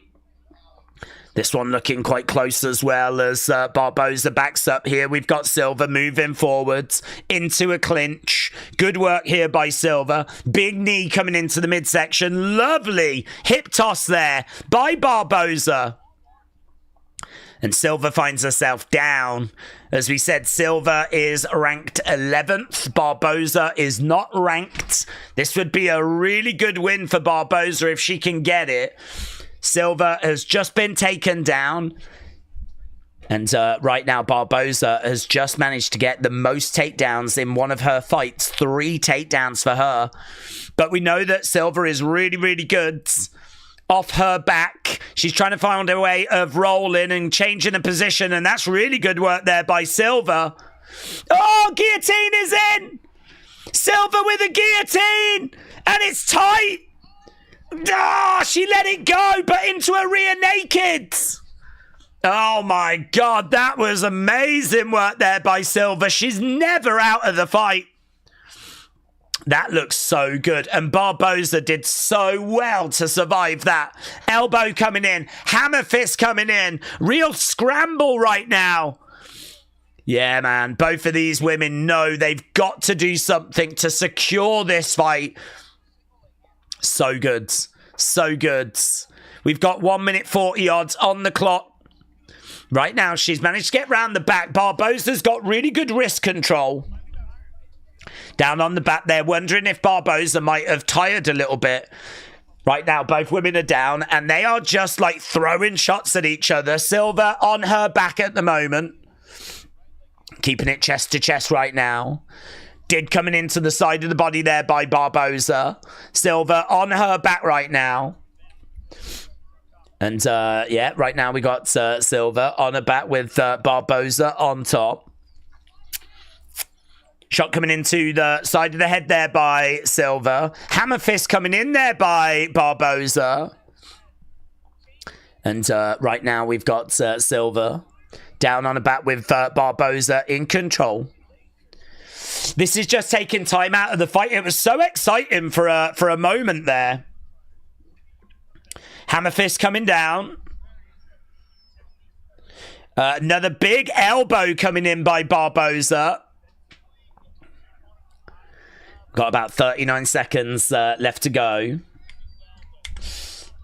This one looking quite close as well as Barboza backs up here. We've got Silva moving forwards into a clinch. Good work here by Silva. Big knee coming into the midsection. Lovely hip toss there by Barboza. And Silva finds herself down. As we said, Silva is ranked 11th. Barboza is not ranked. This would be a really good win for Barboza if she can get it. Silva has just been taken down. And right now, Barboza has just managed to get the most takedowns in one of her fights. 3 takedowns for her. But we know that Silva is really, really good off her back. She's trying to find a way of rolling and changing the position. And that's really good work there by Silva. Oh, guillotine is in. Silva with a guillotine. And it's tight. Ah, she let it go, but into a rear naked. Oh my God, that was amazing work there by Silva. She's never out of the fight. That looks so good. And Barboza did so well to survive that. Elbow coming in, hammer fist coming in. Real scramble right now. Yeah, man, both of these women know they've got to do something to secure this fight. So good. So good. We've got 1 minute 40 odds on the clock. Right now, she's managed to get round the back. Barboza's got really good wrist control. Down on the back there, wondering if Barboza might have tired a little bit. Right now, both women are down, and they are just like throwing shots at each other. Silva on her back at the moment. Keeping it chest to chest right now. Did coming into the side of the body there by Barboza. Silva on her back right now. And yeah, right now we got Silva on her back with Barboza on top. Shot coming into the side of the head there by Silva. Hammer fist coming in there by Barboza. And right now we've got Silva down on her back with Barboza in control. This is just taking time out of the fight. It was so exciting for a moment there. Hammer fist coming down. Another big elbow coming in by Barboza. Got about 39 seconds left to go.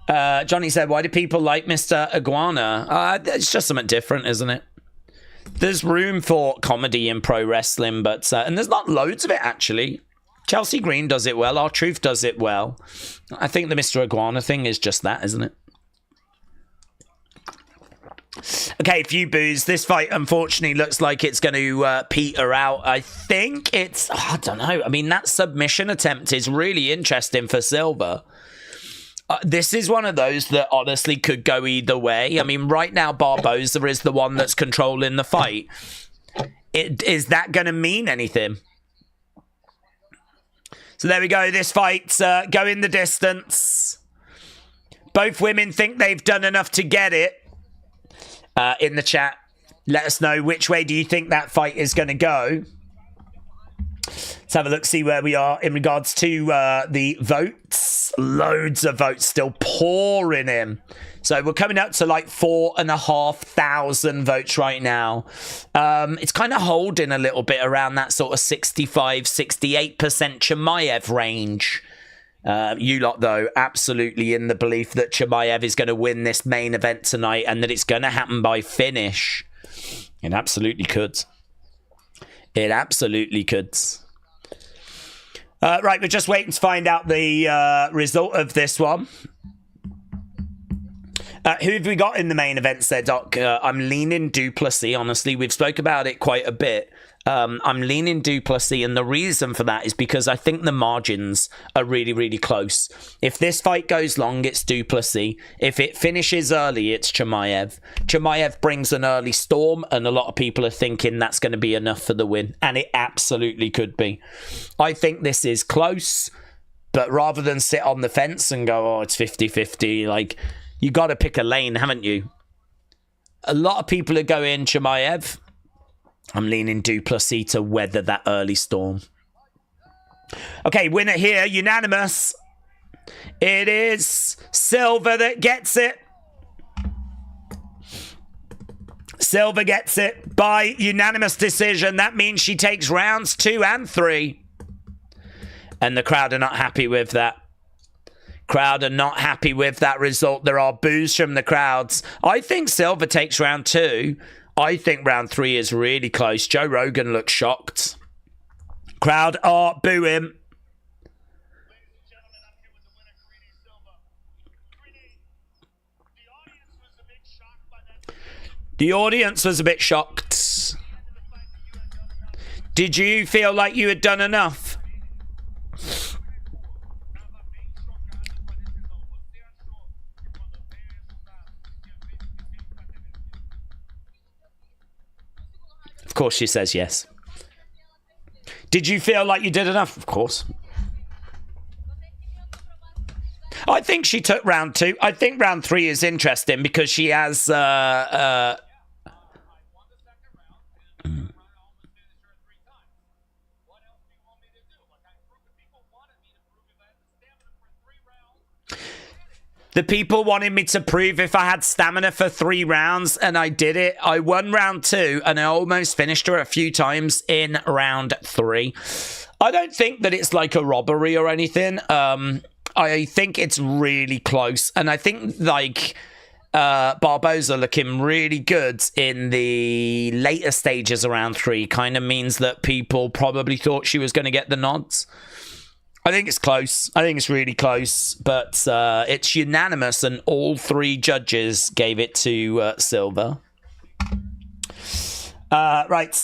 Johnny said, why do people like Mr. Iguana? It's just something different, isn't it? There's room for comedy in pro wrestling, but and there's not loads of it, actually. Chelsea Green does it well. Our Truth does it well. I think the Mr. Iguana thing is just that, isn't it? Okay, a few boos. This fight, unfortunately, looks like it's going to peter out. I think it's... I don't know. I mean, that submission attempt is really interesting for Silva. This is one of those that honestly could go either way. I mean, right now, Barboza is the one that's controlling the fight. Is that going to mean anything? So there we go. This fight's going the distance. Both women think they've done enough to get it. In the chat, let us know which way do you think that fight is going to go. Let's have a look, see where we are in regards to the votes. Loads of votes still pouring in. So we're coming up to like 4,500 votes right now. It's kind of holding a little bit around that sort of 65-68% Chimaev range. You lot, though, absolutely in the belief that Chimaev is going to win this main event tonight and that it's going to happen by finish. It absolutely could. It absolutely could. Right, we're just waiting to find out the result of this one. Who have we got in the main event, there, Doc? I'm leaning Du Plessis, honestly. We've spoke about it quite a bit. I'm leaning Du Plessis, and the reason for that is because I think the margins are really, really close. If this fight goes long, it's Du Plessis. If it finishes early, it's Chimaev. Chimaev brings an early storm, and a lot of people are thinking that's going to be enough for the win, and it absolutely could be. I think this is close, but rather than sit on the fence and go, oh, it's 50-50, like, you got to pick a lane, haven't you? A lot of people are going Chimaev. I'm leaning Du Plessis to weather that early storm. Okay, winner here, unanimous. It is Silva that gets it. Silva gets it by unanimous decision. That means she takes rounds 2 and 3. And the crowd are not happy with that. Crowd are not happy with that result. There are boos from the crowds. I think Silva takes round 2. I think round 3 is really close. Joe Rogan looks shocked. Crowd are booing. The audience was a bit shocked. Did you feel like you had done enough? Of course she says yes. Did you feel like you did enough? Of course. I think she took round 2. I think round 3 is interesting because she has... The people wanted me to prove if I had stamina for 3 rounds, and I did it. I won round 2, and I almost finished her a few times in round 3. I don't think that it's like a robbery or anything. I think it's really close, and I think, like, Barboza looking really good in the later stages around 3 kind of means that people probably thought she was going to get the nods. I think it's close. I think it's really close, but it's unanimous, and all 3 judges gave it to Silva. Right.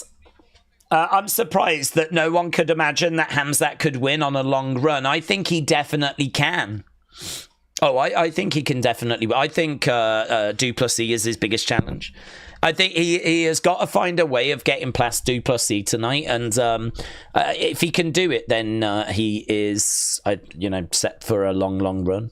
I'm surprised that no one could imagine that Khamzat could win on a long run. I think he definitely can. Oh, I think he can definitely. I think Du Plessis is his biggest challenge. I think he has got to find a way of getting past Du Plessis tonight, and if he can do it, then he is, set for a long, long run.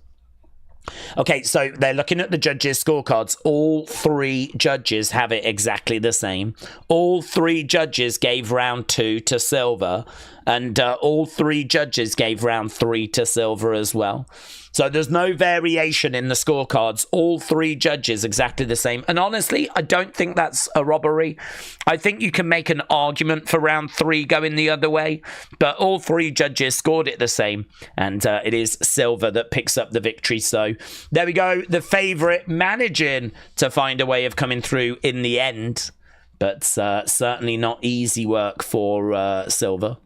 Okay, so they're looking at the judges' scorecards. All 3 judges have it exactly the same. All 3 judges gave round 2 to Silva, and all 3 judges gave round 3 to Silva as well. So there's no variation in the scorecards. All 3 judges exactly the same. And honestly, I don't think that's a robbery. I think you can make an argument for round 3 going the other way. But all 3 judges scored it the same. And it is Silva that picks up the victory. So there we go. The favourite managing to find a way of coming through in the end. But certainly not easy work for Silva.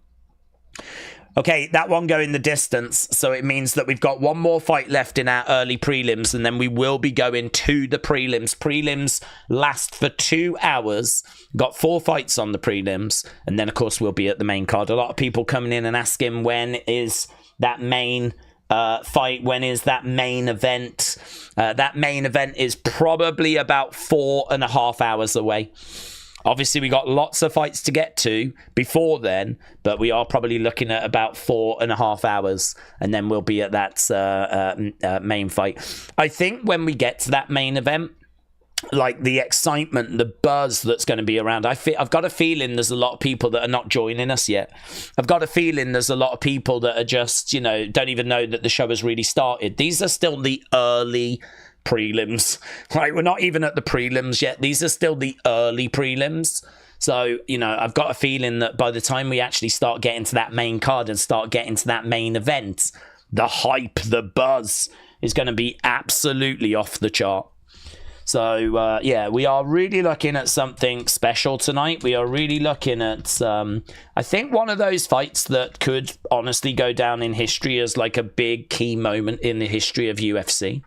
Okay, that one going the distance, so it means that we've got one more fight left in our early prelims, and then we will be going to the prelims. Prelims last for 2 hours. Got 4 fights on the prelims, and then, of course, we'll be at the main card. A lot of people coming in and asking, when is that main fight? When is that main event? That main event is probably about 4.5 hours away. Obviously, we got lots of fights to get to before then, but we are probably looking at about 4.5 hours, and then we'll be at that main fight. I think when we get to that main event, like the excitement, the buzz that's going to be around, I've got a feeling there's a lot of people that are not joining us yet. I've got a feeling there's a lot of people that are just, don't even know that the show has really started. These are still the early prelims, right? We're not even at the prelims yet. These are still the early prelims. So, I've got a feeling that by the time we actually start getting to that main card and start getting to that main event, the hype, the buzz is going to be absolutely off the chart. So, we are really looking at something special tonight. We are really looking at, I think, one of those fights that could honestly go down in history as like a big key moment in the history of UFC.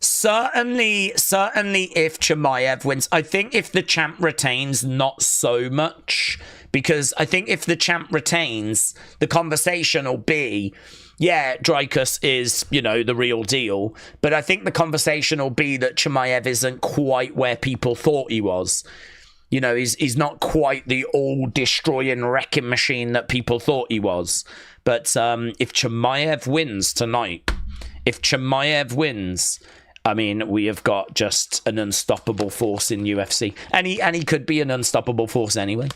Certainly if Chimaev wins. I think if the champ retains, not so much. Because I think if the champ retains, the conversation will be, yeah, Dricus is, the real deal. But I think the conversation will be that Chimaev isn't quite where people thought he was. He's not quite the all-destroying wrecking machine that people thought he was. But if Chimaev wins tonight, I mean, we have got just an unstoppable force in UFC. And he could be an unstoppable force anyway.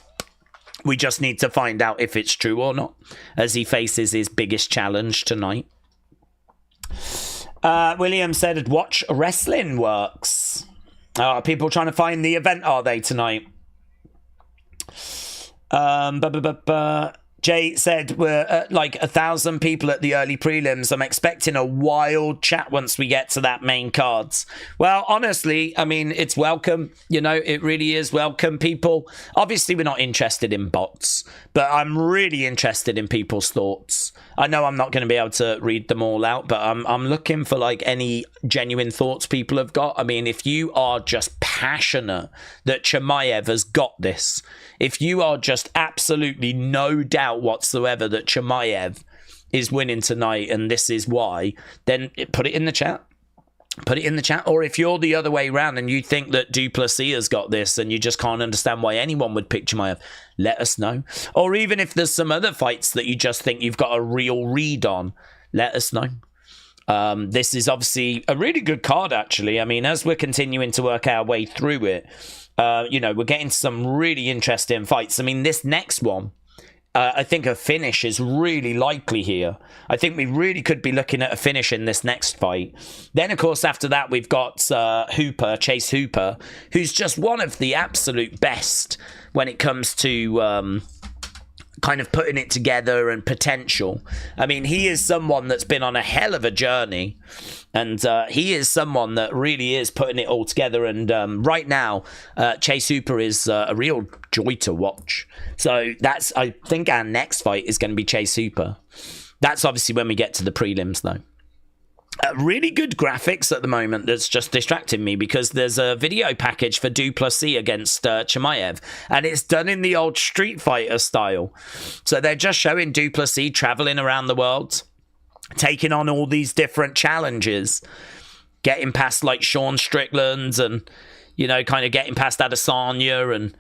We just need to find out if it's true or not, as he faces his biggest challenge tonight. William said, watch wrestling works. People trying to find the event, are they, tonight? Jay said, we're at like 1,000 people at the early prelims. I'm expecting a wild chat once we get to that main cards. Well, honestly, I mean, it's welcome. It really is welcome. People, obviously, we're not interested in bots, but I'm really interested in people's thoughts. I know I'm not going to be able to read them all out, but I'm looking for like any genuine thoughts people have got. I mean, if you are just passionate that Chimaev has got this, if you are just absolutely no doubt whatsoever that Chimaev is winning tonight and this is why, then put it in the chat. Put it in the chat. Or if you're the other way around and you think that Du Plessis has got this and you just can't understand why anyone would pick Chimaev, let us know. Or even if there's some other fights that you just think you've got a real read on, let us know. This is obviously a really good card, actually. I mean, as we're continuing to work our way through it, we're getting some really interesting fights. I mean, this next one, I think a finish is really likely here. I think we really could be looking at a finish in this next fight. Then, of course, after that, we've got Chase Hooper, who's just one of the absolute best when it comes to kind of putting it together and potential. I mean, he is someone that's been on a hell of a journey, and he is someone that really is putting it all together. And right now, Chase Hooper is a real joy to watch. So I think our next fight is going to be Chase Hooper. That's obviously when we get to the prelims, though. Really good graphics at the moment that's just distracting me, because there's a video package for Du Plessis against Chimaev, and it's done in the old Street Fighter style. So they're just showing Du Plessis traveling around the world, taking on all these different challenges, getting past like Sean Strickland and, kind of getting past Adesanya and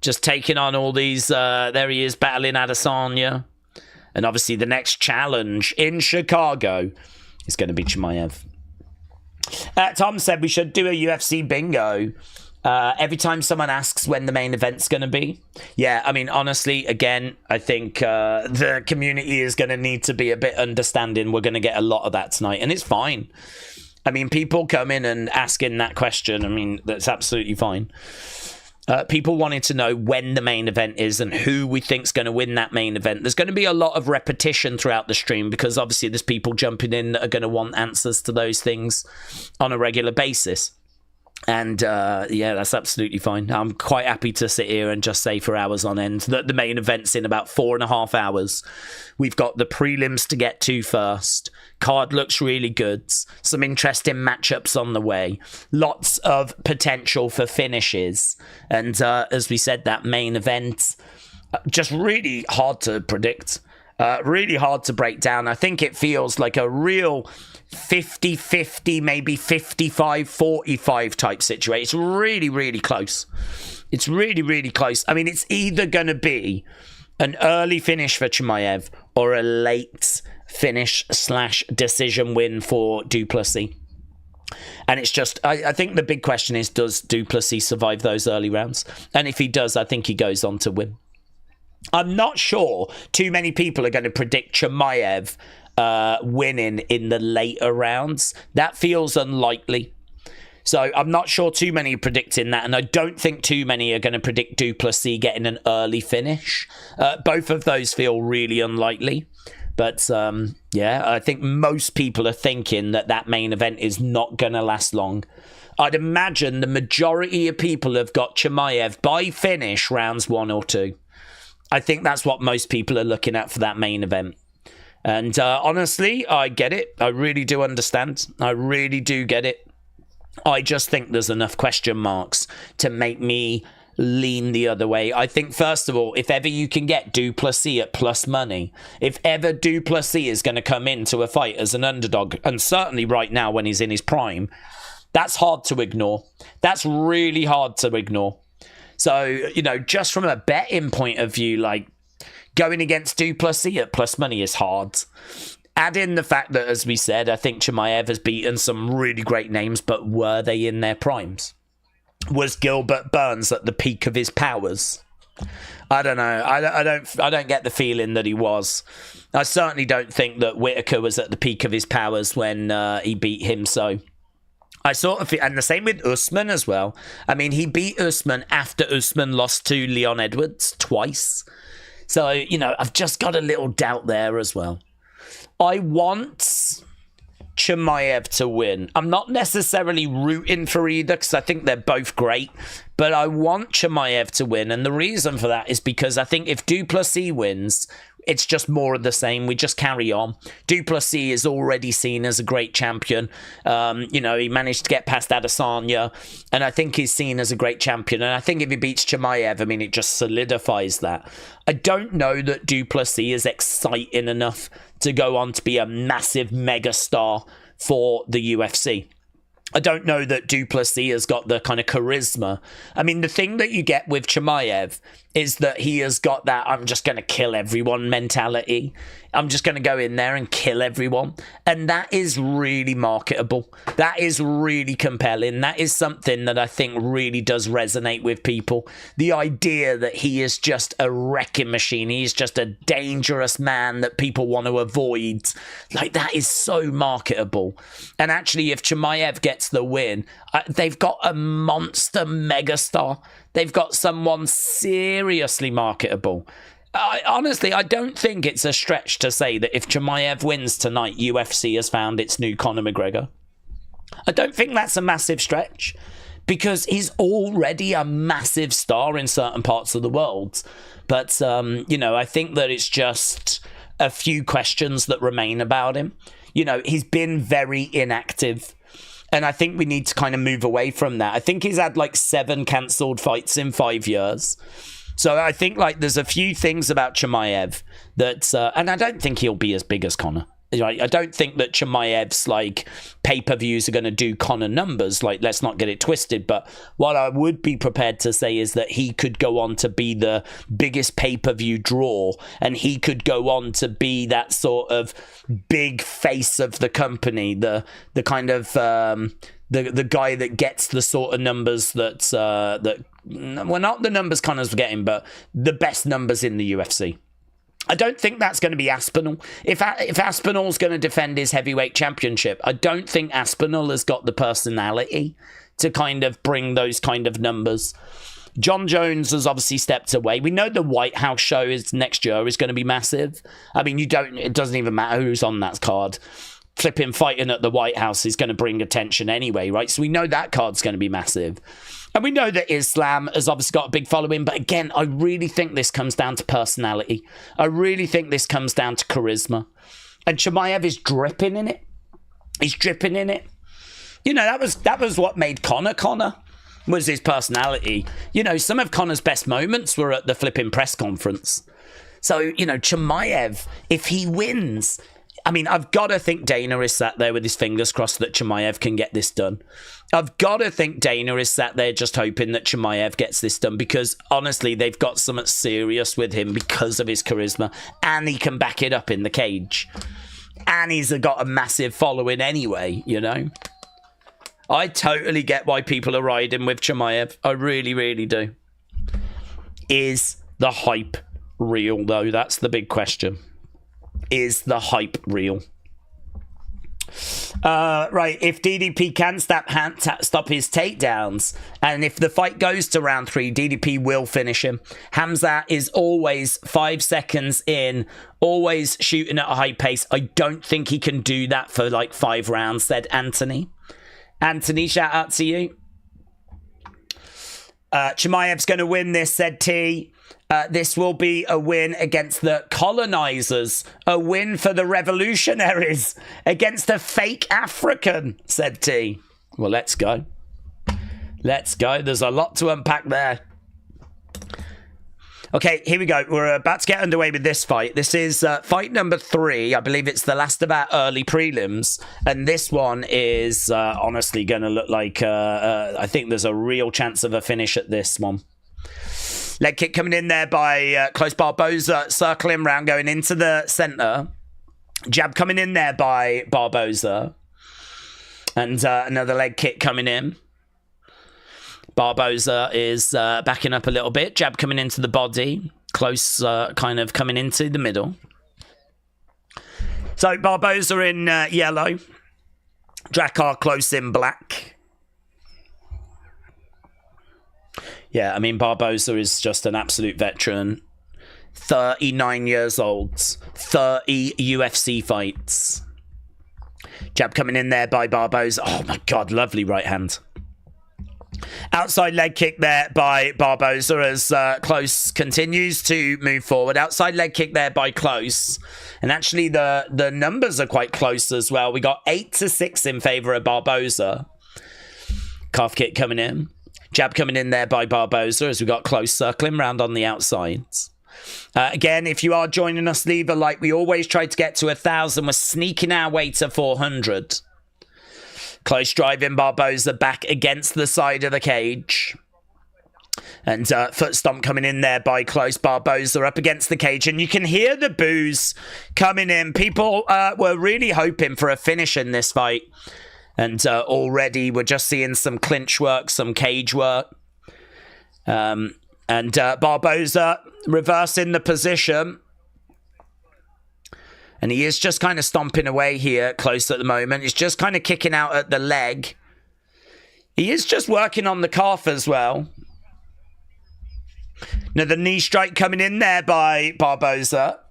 just taking on all these. There he is battling Adesanya. And obviously the next challenge in Chicago is going to be Chimaev. Tom said we should do a UFC bingo every time someone asks when the main event's going to be. Yeah, I mean, honestly, again, I think the community is going to need to be a bit understanding. We're going to get a lot of that tonight, and it's fine. I mean, people come in and asking that question. I mean, that's absolutely fine. People wanted to know when the main event is and who we think's going to win that main event. There's going to be a lot of repetition throughout the stream, because obviously there's people jumping in that are going to want answers to those things on a regular basis. And yeah, that's absolutely fine. I'm quite happy to sit here and just say for hours on end that the main event's in about 4.5 hours. We've got the prelims to get to first. Card looks really good. Some interesting matchups on the way. Lots of potential for finishes. And as we said, that main event, just really hard to predict. Really hard to break down. I think it feels like a real 50-50, maybe 55-45 type situation. It's really, really close. It's really, really close. I mean, it's either going to be an early finish for Chimaev or a late finish / decision win for Du Plessis. And it's just, I think the big question is, does Du Plessis survive those early rounds? And if he does, I think he goes on to win. I'm not sure too many people are going to predict Chimaev winning in the later rounds. That feels unlikely. So I'm not sure too many are predicting that, and I don't think too many are going to predict Du Plessis getting an early finish. Both of those feel really unlikely. But yeah, I think most people are thinking that main event is not going to last long. I'd imagine the majority of people have got Chimaev by finish rounds 1 or 2. I think that's what most people are looking at for that main event. And honestly, I get it. I really do understand. I really do get it. I just think there's enough question marks to make me lean the other way. I think, first of all, if ever you can get Du Plessis at plus money, if ever Du Plessis is going to come into a fight as an underdog, and certainly right now when he's in his prime, that's hard to ignore. That's really hard to ignore. So, you know, just from a betting point of view, like, going against Du Plessis at plus money is hard. Add in the fact that, as we said, I think Chimaev has beaten some really great names, but were they in their primes? Was Gilbert Burns at the peak of his powers? I don't know. I don't get the feeling that he was. I certainly don't think that Whittaker was at the peak of his powers when he beat him. So I sort of, and the same with Usman as well. I mean, he beat Usman after Usman lost to Leon Edwards twice. So, you know, I've just got a little doubt there as well. I want Chimaev to win. I'm not necessarily rooting for either because I think they're both great, but I want Chimaev to win. And the reason for that is because I think if Du Plessis wins, it's just more of the same. We just carry on. Du Plessis is already seen as a great champion. You know, he managed to get past Adesanya, and I think he's seen as a great champion. And I think if he beats Chimaev, I mean, it just solidifies that. I don't know that Du Plessis is exciting enough to go on to be a massive megastar for the UFC. I don't know that Du Plessis has got the kind of charisma. I mean, the thing that you get with Chimaev is that he has got that I'm just going to kill everyone mentality. I'm just going to go in there and kill everyone. And that is really marketable. That is really compelling. That is something that I think really does resonate with people. The idea that he is just a wrecking machine. He's just a dangerous man that people want to avoid. Like, that is so marketable. And actually, if Chimaev gets the win, they've got a monster megastar. They've got someone seriously marketable. Honestly, I don't think it's a stretch to say that if Chimaev wins tonight, UFC has found its new Conor McGregor. I don't think that's a massive stretch because he's already a massive star in certain parts of the world. But, you know, I think that it's just a few questions that remain about him. You know, he's been very inactive. And I think we need to kind of move away from that. I think he's had like 7 cancelled fights in 5 years. So I think like there's a few things about Chimaev that, and I don't think he'll be as big as Conor. Right? I don't think that Chimaev's like pay-per-views are going to do Conor numbers. Like, let's not get it twisted. But what I would be prepared to say is that he could go on to be the biggest pay-per-view draw, and he could go on to be that sort of big face of the company, the kind of the guy that gets the sort of numbers that well, not the numbers Conor's getting, but the best numbers in the UFC. I don't think that's going to be Aspinall. If Aspinall's going to defend his heavyweight championship, I don't think Aspinall has got the personality to kind of bring those kind of numbers. John Jones has obviously stepped away. We know the White House show next year is going to be massive. I mean, it doesn't even matter who's on that card. flipping fighting at the White House is going to bring attention anyway, right? So we know that card's going to be massive. And we know that Islam has obviously got a big following. But again, I really think this comes down to personality. I really think this comes down to charisma. And Chimaev is dripping in it. He's dripping in it. You know, that was what made Conor, was his personality. You know, some of Conor's best moments were at the flipping press conference. So, you know, Chimaev, if he wins, I mean, I've got to think Dana is sat there with his fingers crossed that Chimaev can get this done. I've got to think Dana is sat there just hoping that Chimaev gets this done, because honestly, they've got something serious with him because of his charisma, and he can back it up in the cage. And he's got a massive following anyway, you know. I totally get why people are riding with Chimaev. I really, really do. Is the hype real, though? That's the big question. Is the hype real? Right, if DDP can stop his takedowns, and if the fight goes to round 3, DDP will finish him. Khamzat is always 5 seconds in, always shooting at a high pace. I don't think he can do that for like 5 rounds, said Anthony. Anthony, shout out to you. Chimaev's going to win this, said T. This will be a win against the colonizers. A win for the revolutionaries against a fake African, said T. Well, let's go. Let's go. There's a lot to unpack there. Okay, here we go. We're about to get underway with this fight. This is fight number 3. I believe it's the last of our early prelims. And this one is honestly going to look like... I think there's a real chance of a finish at this one. Leg kick coming in there by Close Barboza, circling round, going into the centre. Jab coming in there by Barboza. And another leg kick coming in. Barboza is backing up a little bit. Jab coming into the body. Close kind of coming into the middle. So Barboza in yellow. Drakkar Close in black. Yeah, I mean, Barboza is just an absolute veteran. 39 years old. 30 UFC fights. Jab coming in there by Barboza. Oh, my God, lovely right hand. Outside leg kick there by Barboza as Close continues to move forward. Outside leg kick there by Close. And actually, the numbers are quite close as well. We got 8-6 in favour of Barboza. Calf kick coming in. Jab coming in there by Barboza as we got Close circling round on the outsides. Again, if you are joining us, leave a like. We always try to get to 1,000. We're sneaking our way to 400. Close driving Barboza back against the side of the cage. And foot stomp coming in there by Close. Barboza up against the cage. And you can hear the boos coming in. People were really hoping for a finish in this fight. And already we're just seeing some clinch work, some cage work. And Barboza reversing the position. And he is just kind of stomping away here, Close at the moment. He's just kind of kicking out at the leg. He is just working on the calf as well. Another knee strike coming in there by Barboza.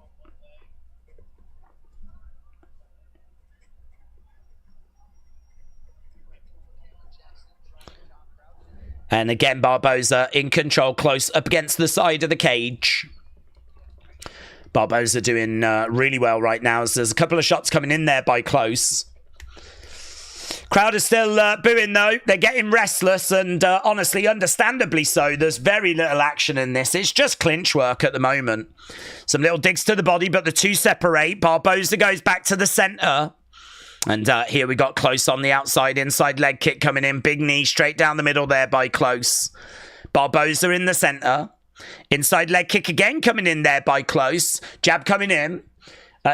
And again, Barboza in control, Close up against the side of the cage. Barboza doing really well right now. So there's a couple of shots coming in there by Close. Crowd is still booing, though. They're getting restless, and honestly, understandably so. There's very little action in this. It's just clinch work at the moment. Some little digs to the body, but the two separate. Barboza goes back to the centre. And here we got Close on the outside. Inside leg kick coming in. Big knee straight down the middle there by Close. Barboza in the centre. Inside leg kick again coming in there by Close. Jab coming in.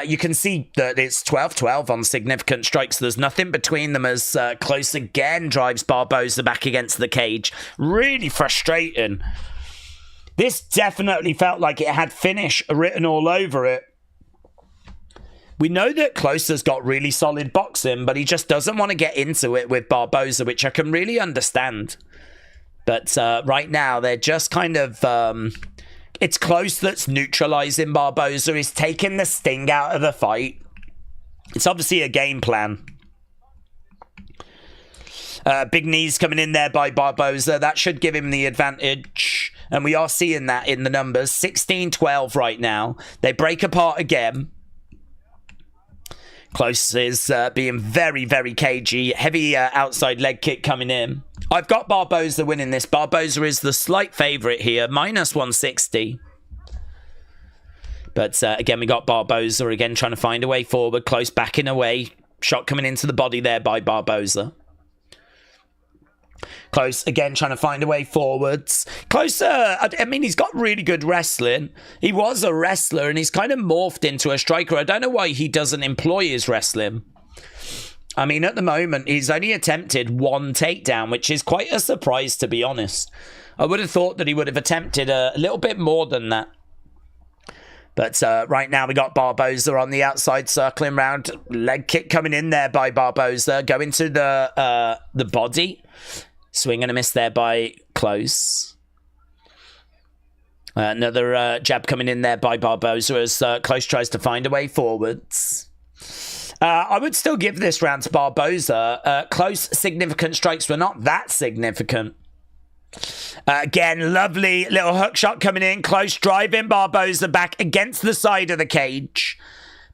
You can see that it's 12-12 on significant strikes. There's nothing between them as Close again drives Barboza back against the cage. Really frustrating. This definitely felt like it had finish written all over it. We know that Close has got really solid boxing, but he just doesn't want to get into it with Barboza, which I can really understand. But right now, they're just kind of... it's Close that's neutralising Barboza. He's taking the sting out of the fight. It's obviously a game plan. Big knees coming in there by Barboza. That should give him the advantage. And we are seeing that in the numbers. 16-12 right now. They break apart again. Close is being very, very cagey. Heavy outside leg kick coming in. I've got Barboza winning this. Barboza is the slight favourite here. Minus 160. But again, we got Barboza again trying to find a way forward. Close backing away. Shot coming into the body there by Barboza. Close again trying to find a way forwards. Close, I mean, he's got really good wrestling. He was a wrestler and he's kind of morphed into a striker. I don't know why he doesn't employ his wrestling. I mean, at the moment, he's only attempted one takedown, which is quite a surprise, to be honest. I would have thought that he would have attempted a little bit more than that. But right now we got Barboza on the outside circling round. Leg kick coming in there by Barboza. Going to the body. Swing and a miss there by Close. Another jab coming in there by Barboza as Close tries to find a way forwards. I would still give this round to Barboza. Close significant strikes were not that significant. Again, lovely little hook shot coming in. Close driving Barboza back against the side of the cage.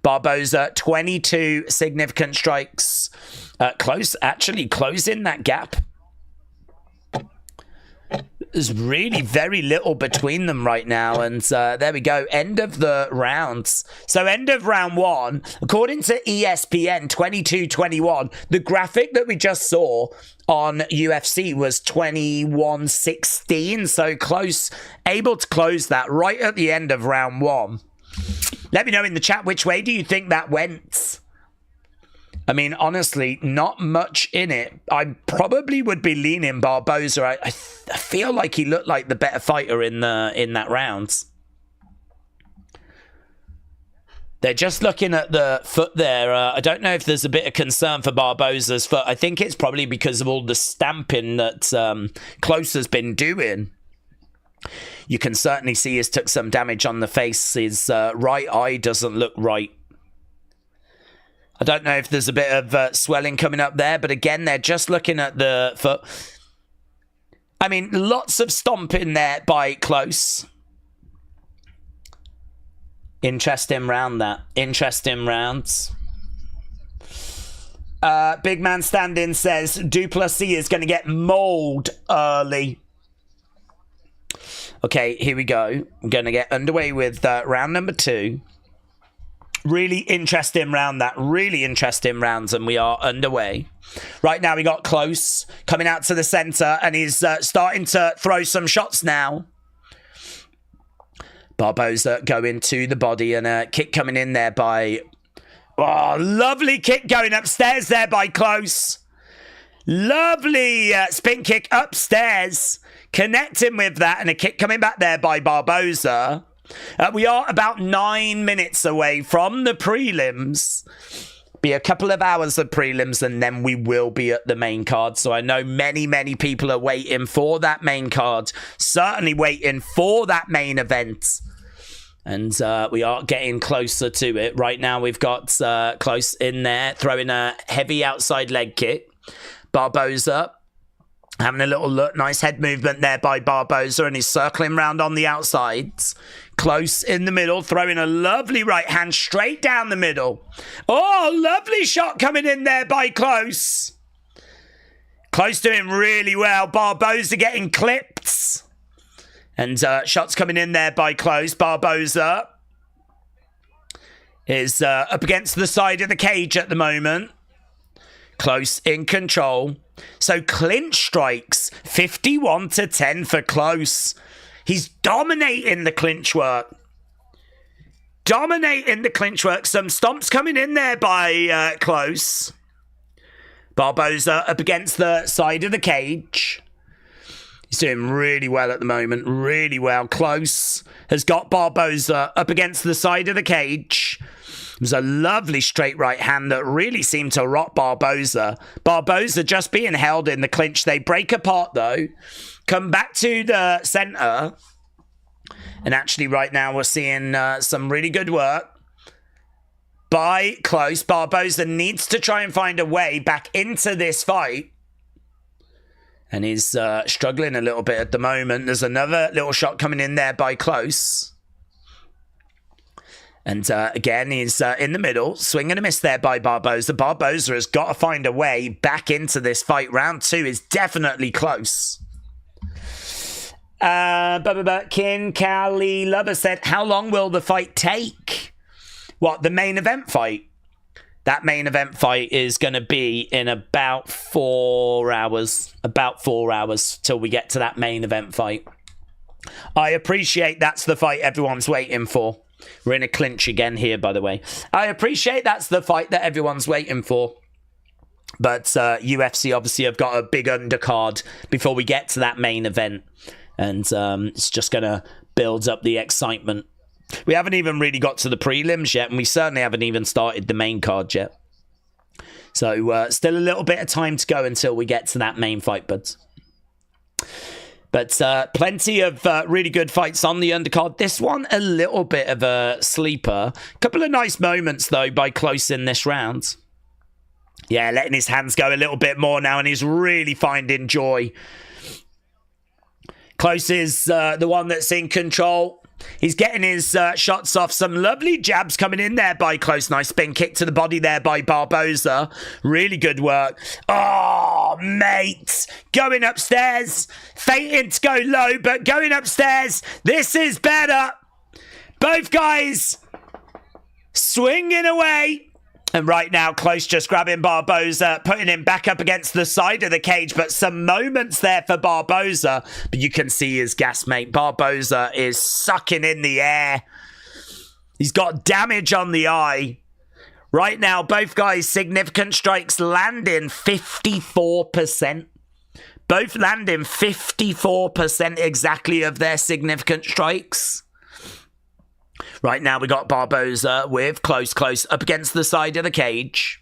Barboza, 22 significant strikes. Close actually closing that gap. There's really very little between them right now. And there we go. End of the rounds. So end of round one. According to ESPN 22-21, the graphic that we just saw on UFC was 21-16. So Close, able to close that right at the end of round one. Let me know in the chat, which way do you think that went? I mean, honestly, not much in it. I probably would be leaning Barboza. I feel like he looked like the better fighter in that round. They're just looking at the foot there. I don't know if there's a bit of concern for Barboza's foot. I think it's probably because of all the stamping that Close has been doing. You can certainly see he's took some damage on the face. His right eye doesn't look right. I don't know if there's a bit of swelling coming up there, but again, they're just looking at the foot. I mean, lots of stomping there by Close. Interesting round, that. Interesting rounds. Big Man Standing says Du Plessis is going to get mauled early. Okay, here we go. I'm going to get underway with round number 2. Really interesting round, that. Really interesting rounds, and we are underway. Right now, we got Close coming out to the center, and he's starting to throw some shots now. Barboza going to the body, and a kick coming in there by... Oh, lovely kick going upstairs there by Close. Lovely spin kick upstairs. Connecting with that, and a kick coming back there by Barboza. We are about 9 minutes away from the prelims. Be a couple of hours of prelims and then we will be at the main card. So I know many people are waiting for that main card. Certainly waiting for that main event. And we are getting closer to it. Right now we've got Close in there throwing a heavy outside leg kick. Barboza having a little look. Nice head movement there by Barboza, and he's circling round on the outsides. Close in the middle, throwing a lovely right hand straight down the middle. Oh, lovely shot coming in there by Close. Close doing really well. Barboza getting clipped. And shots coming in there by Close. Barboza is up against the side of the cage at the moment. Close in control. So clinch strikes, 51-10 for Close. He's dominating the clinch work. Dominating the clinch work. Some stomps coming in there by Close. Barboza up against the side of the cage. He's doing really well at the moment. Really well. Close has got Barboza up against the side of the cage. It was a lovely straight right hand that really seemed to rot Barboza. Barboza just being held in the clinch. They break apart though. Come back to the center. And actually right now we're seeing some really good work. by Close. Barboza needs to try and find a way back into this fight. And he's struggling a little bit at the moment. There's another little shot coming in there by Close. And again, he's in the middle. Swing and a miss there by Barboza. Barboza has got to find a way back into this fight. Round 2 is definitely close. Kin Cali Lover said, how long will the fight take? What, the main event fight? That main event fight is going to be in about 4 hours. About 4 hours till we get to that main event fight. I appreciate that's the fight everyone's waiting for. We're in a clinch again here, by the way. I appreciate that's the fight that everyone's waiting for. But UFC obviously have got a big undercard before we get to that main event. And it's just going to build up the excitement. We haven't even really got to the prelims yet, and we certainly haven't even started the main card yet. So still a little bit of time to go until we get to that main fight, buds. But plenty of really good fights on the undercard. This one, a little bit of a sleeper. Couple of nice moments, though, by Close in this round. Yeah, letting his hands go a little bit more now, and he's really finding joy. Close is the one that's in control. He's getting his shots off. Some lovely jabs coming in there by Close. Nice spin kick to the body there by Barboza. Really good work. Oh, mate. Going upstairs. Fainting to go low, but going upstairs. This is better. Both guys swinging away. And right now, Close just grabbing Barboza, putting him back up against the side of the cage. But some moments there for Barboza. But you can see his gas, mate. Barboza is sucking in the air. He's got damage on the eye. Right now, both guys' significant strikes landing 54%. Both landing 54% exactly of their significant strikes. Right now, we got Barboza with Close up against the side of the cage.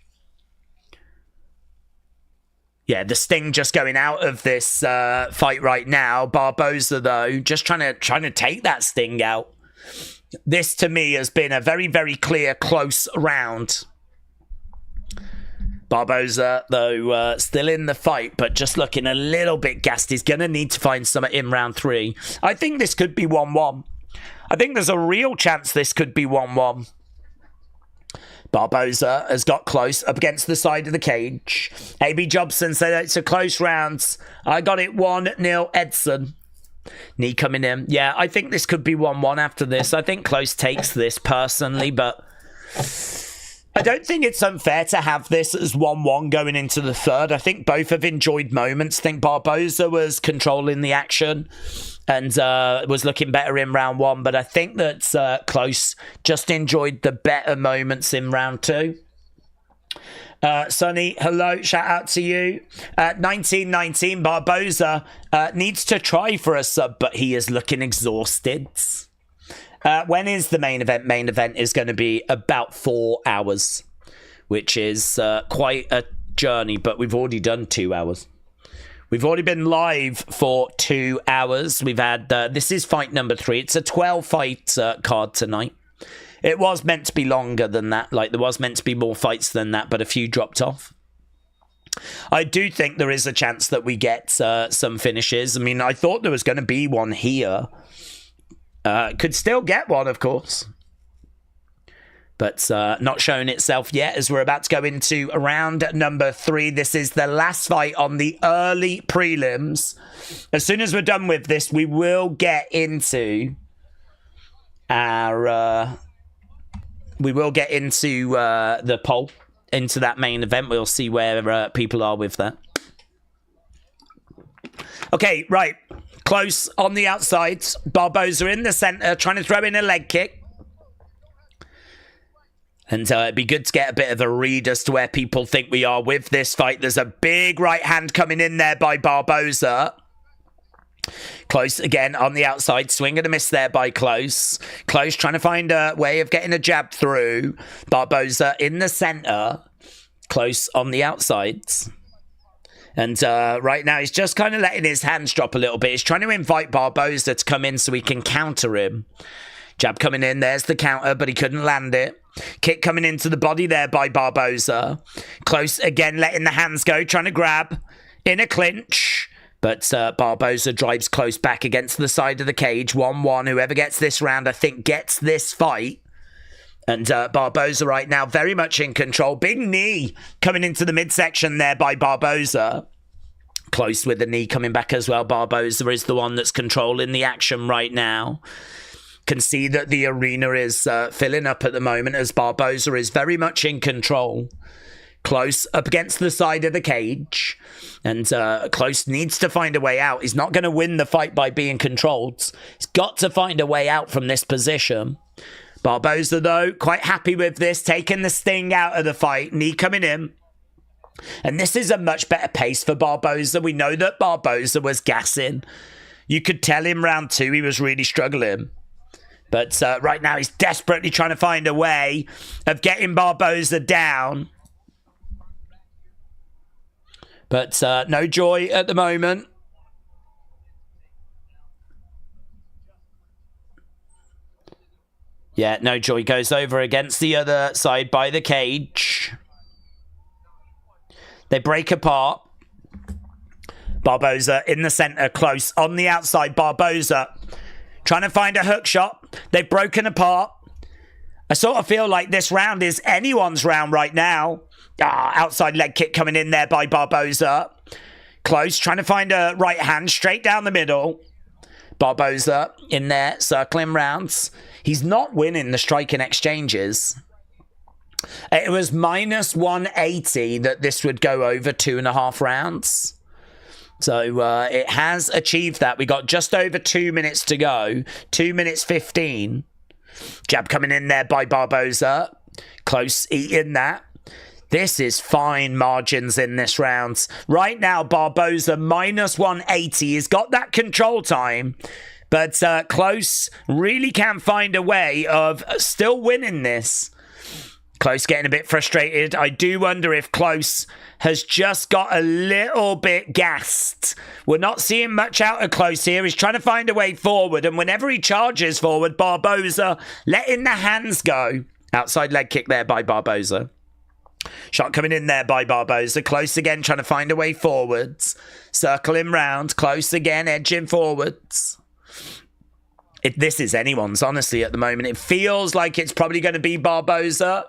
Yeah, the sting just going out of this fight right now. Barboza, though, just trying to take that sting out. This, to me, has been a very, very clear close round. Barboza, though, still in the fight, but just looking a little bit gassed. He's going to need to find something in round 3. I think this could be 1-1. I think there's a real chance this could be 1-1. Barboza has got Close up against the side of the cage. A.B. Jobson said it's a close round. I got it 1-0 Edson. Knee coming in. Yeah, I think this could be 1-1 after this. I think Close takes this personally, but I don't think it's unfair to have this as 1-1 going into the third. I think both have enjoyed moments. I think Barboza was controlling the action and was looking better in round 1. But I think that Close just enjoyed the better moments in round 2. Sonny, hello, shout out to you. 1919, Barboza needs to try for a sub, but he is looking exhausted. When is the main event? Main event is going to be about 4 hours, which is quite a journey, but we've already done 2 hours. We've already been live for 2 hours. We've had, this is fight number 3. It's a 12-fight card tonight. It was meant to be longer than that. Like, there was meant to be more fights than that, but a few dropped off. I do think there is a chance that we get some finishes. I mean, I thought there was going to be one here. Could still get one, of course. But not showing itself yet as we're about to go into round number 3. This is the last fight on the early prelims. As soon as we're done with this, we will get into our... the poll, into that main event. We'll see where people are with that. Okay, right. Close on the outside. Barboza in the center, trying to throw in a leg kick. And it'd be good to get a bit of a read as to where people think we are with this fight. There's a big right hand coming in there by Barboza. Close again on the outside. Swing and a miss there by Close. Close trying to find a way of getting a jab through. Barboza in the center. Close on the outsides. And right now he's just kind of letting his hands drop a little bit. He's trying to invite Barboza to come in so he can counter him. Jab coming in. There's the counter, but he couldn't land it. Kick coming into the body there by Barboza. Close again, letting the hands go, trying to grab in a clinch. But Barboza drives close back against the side of the cage. 1-1. Whoever gets this round, I think, gets this fight. And Barboza right now very much in control. Big knee coming into the midsection there by Barboza. Close with the knee coming back as well. Barboza is the one that's controlling the action right now. Can see that the arena is filling up at the moment as Barboza is very much in control. Close up against the side of the cage. And Close needs to find a way out. He's not going to win the fight by being controlled. He's got to find a way out from this position. Barboza, though, quite happy with this. Taking the sting out of the fight. Knee coming in. And this is a much better pace for Barboza. We know that Barboza was gassing. You could tell in round 2 he was really struggling. But right now he's desperately trying to find a way of getting Barboza down. But no joy at the moment. Yeah, no joy. Goes over against the other side by the cage. They break apart. Barboza in the center, Close on the outside. Barboza trying to find a hook shot. They've broken apart. I sort of feel like this round is anyone's round right now. Outside leg kick coming in there by Barboza. Close, trying to find a right hand straight down the middle. Barboza in there, circling rounds. He's not winning the striking exchanges. It was minus 180 that this would go over 2.5 rounds. So it has achieved that. We got just over 2 minutes to go. 2 minutes 15. Jab coming in there by Barboza. Close, eating that. This is fine margins in this round. Right now, Barboza minus 180. He's got that control time. But Close really can find a way of still winning this. Close getting a bit frustrated. I do wonder if Close has just got a little bit gassed. We're not seeing much out of Close here. He's trying to find a way forward. And whenever he charges forward, Barboza letting the hands go. Outside leg kick there by Barboza. Shot coming in there by Barboza. Close again, trying to find a way forwards. Circling round. Close again, edging forwards. This is anyone's, honestly, at the moment. It feels like it's probably going to be Barboza.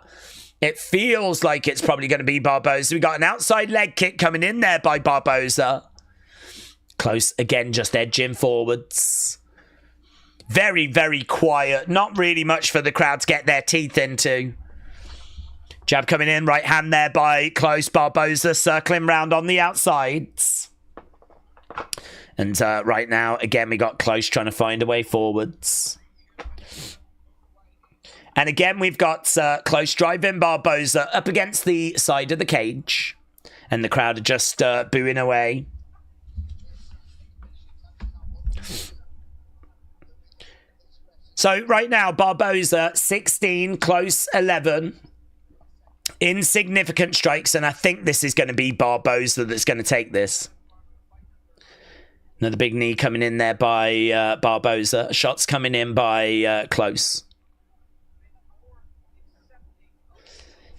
It feels like it's probably going to be Barboza. We got an outside leg kick coming in there by Barboza. Close again, just edging forwards. Very, very quiet. Not really much for the crowd to get their teeth into. Jab coming in, right hand there by Close. Barboza circling round on the outsides. And right now, again, we got Close trying to find a way forwards. And again, we've got Close driving Barboza up against the side of the cage. And the crowd are just booing away. So right now, Barboza 16, Close 11. Insignificant strikes, and I think this is going to be Barboza that's going to take this. Another big knee coming in there by Barboza. Shots coming in by Close.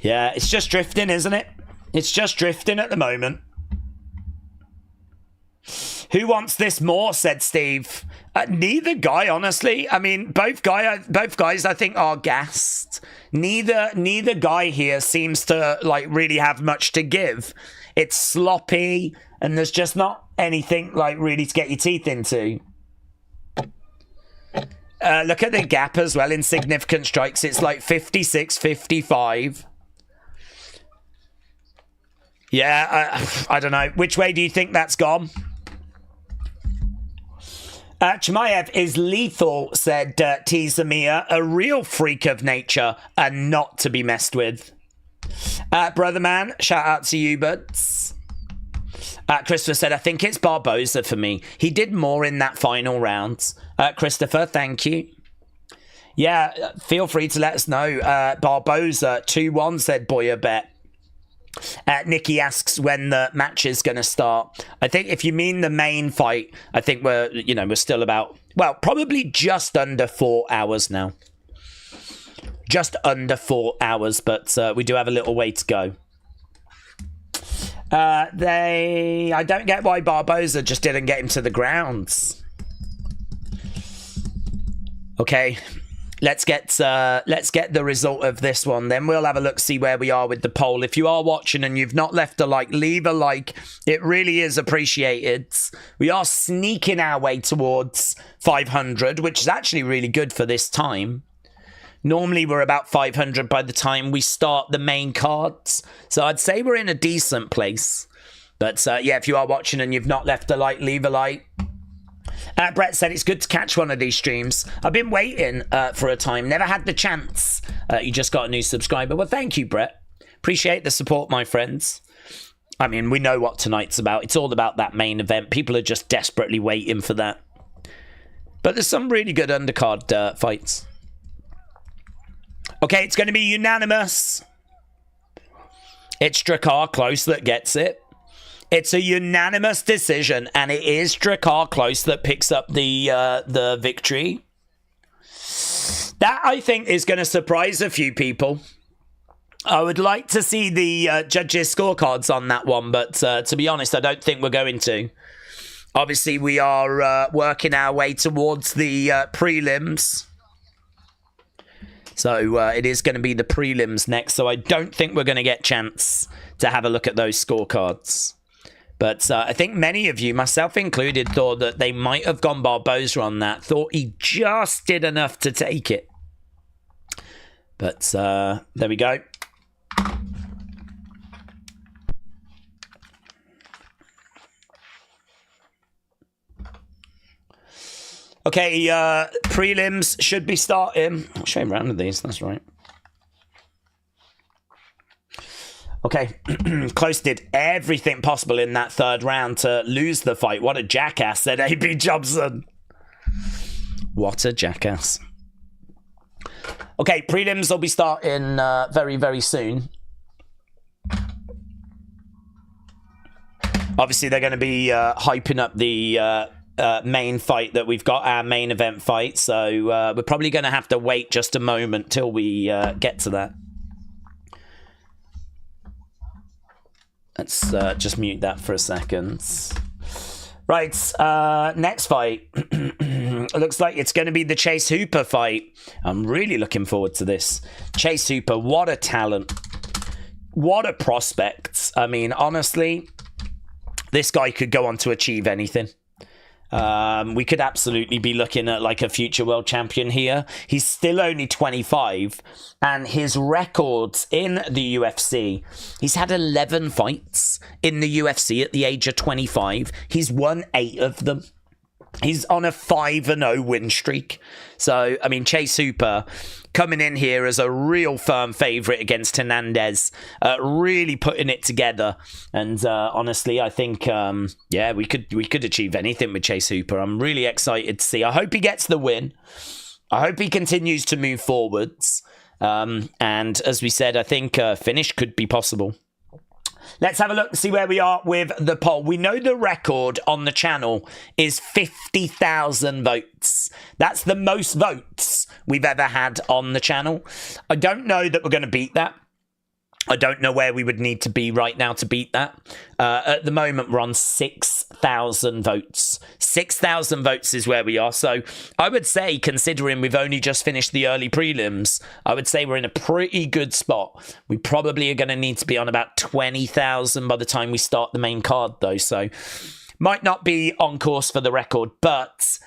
Yeah, it's just drifting, isn't it? It's just drifting at the moment. Who wants this more, said Steve. Neither guy, honestly. I mean, both guys, I think, are gassed. Neither guy here seems to, like, really have much to give. It's sloppy, and there's just not anything, like, really to get your teeth into. Look at the gap as well in significant strikes. It's like 56, 55. Yeah, I don't know. Which way do you think that's gone? Chimaev is lethal, said Tizamia. A real freak of nature and not to be messed with. Brother man, shout out to you, buds. Christopher said, I think it's Barboza for me. He did more in that final round. Christopher, thank you. Yeah, feel free to let us know. Barboza 2-1, said Boyer Bet. Nikki asks when the match is going to start. I think if you mean the main fight, I think we're still about, well, probably just under 4 hours now. just under 4 hours, but we do have a little way to go. I don't get why Barboza just didn't get him to the grounds. Okay, let's get the result of this one. Then we'll have a look, see where we are with the poll. If you are watching and you've not left a like, leave a like. It really is appreciated. We are sneaking our way towards 500, which is actually really good for this time. Normally, we're about 500 by the time we start the main cards. So I'd say we're in a decent place. But yeah, if you are watching and you've not left a like, leave a like. Brett said it's good to catch one of these streams. I've been waiting for a time. Never had the chance. You just got a new subscriber. Well, thank you, Brett. Appreciate the support, my friends. I mean, we know what tonight's about. It's all about that main event. People are just desperately waiting for that. But there's some really good undercard fights. Okay, it's going to be unanimous. It's Drakkar Klose that gets it. It's a unanimous decision, and it is Drakkar Klose that picks up the victory. That, I think, is going to surprise a few people. I would like to see the judges' scorecards on that one, but to be honest, I don't think we're going to. Obviously, we are working our way towards the prelims. So it is going to be the prelims next, so I don't think we're going to get a chance to have a look at those scorecards. But I think many of you, myself included, thought that they might have gone Barboza on that. Thought he just did enough to take it. But there we go. Okay, prelims should be starting. I'll show you around with these, that's right. Okay, Klose did everything possible in that third round to lose the fight. What a jackass, said A.B. Jobson. What a jackass. Okay, prelims will be starting very, very soon. Obviously, they're going to be hyping up the main fight that we've got, our main event fight. So we're probably going to have to wait just a moment till we get to that. Let's just mute that for a second. Right, next fight. It looks like it's going to be the Chase Hooper fight. I'm really looking forward to this. Chase Hooper, what a talent. What a prospect. I mean, honestly, this guy could go on to achieve anything. We could absolutely be looking at like a future world champion here. He's still only 25, and his records in the UFC, he's had 11 fights in the UFC at the age of 25. He's won 8 of them. He's on a 5-0 win streak. So, I mean, Chase Hooper coming in here as a real firm favourite against Hernandez, really putting it together. And honestly, I think, yeah, we could achieve anything with Chase Hooper. I'm really excited to see. I hope he gets the win. I hope he continues to move forwards. And as we said, I think finish could be possible. Let's have a look and see where we are with the poll. We know the record on the channel is 50,000 votes. That's the most votes we've ever had on the channel. I don't know that we're going to beat that. I don't know where we would need to be right now to beat that. At the moment, we're on 6,000 votes. 6,000 votes is where we are. So I would say, considering we've only just finished the early prelims, I would say we're in a pretty good spot. We probably are going to need to be on about 20,000 by the time we start the main card, though. So might not be on course for the record, but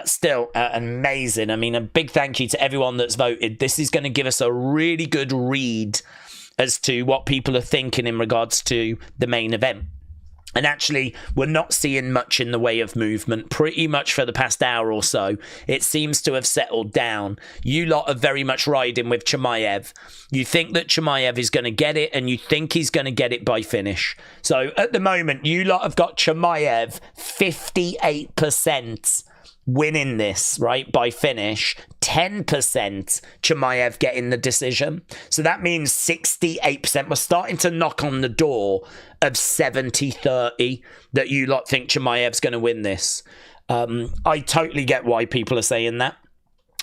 still amazing. I mean, a big thank you to everyone that's voted. This is going to give us a really good read as to what people are thinking in regards to the main event. And actually, we're not seeing much in the way of movement pretty much for the past hour or so. It seems to have settled down. You lot are very much riding with Chimaev. You think that Chimaev is going to get it, and you think he's going to get it by finish. So at the moment, you lot have got Chimaev 58% winning this, right, by finish. 10% Chimaev getting the decision. So that means 68%. We're starting to knock on the door of 70-30 that you lot think Chimaev's going to win this. I totally get why people are saying that.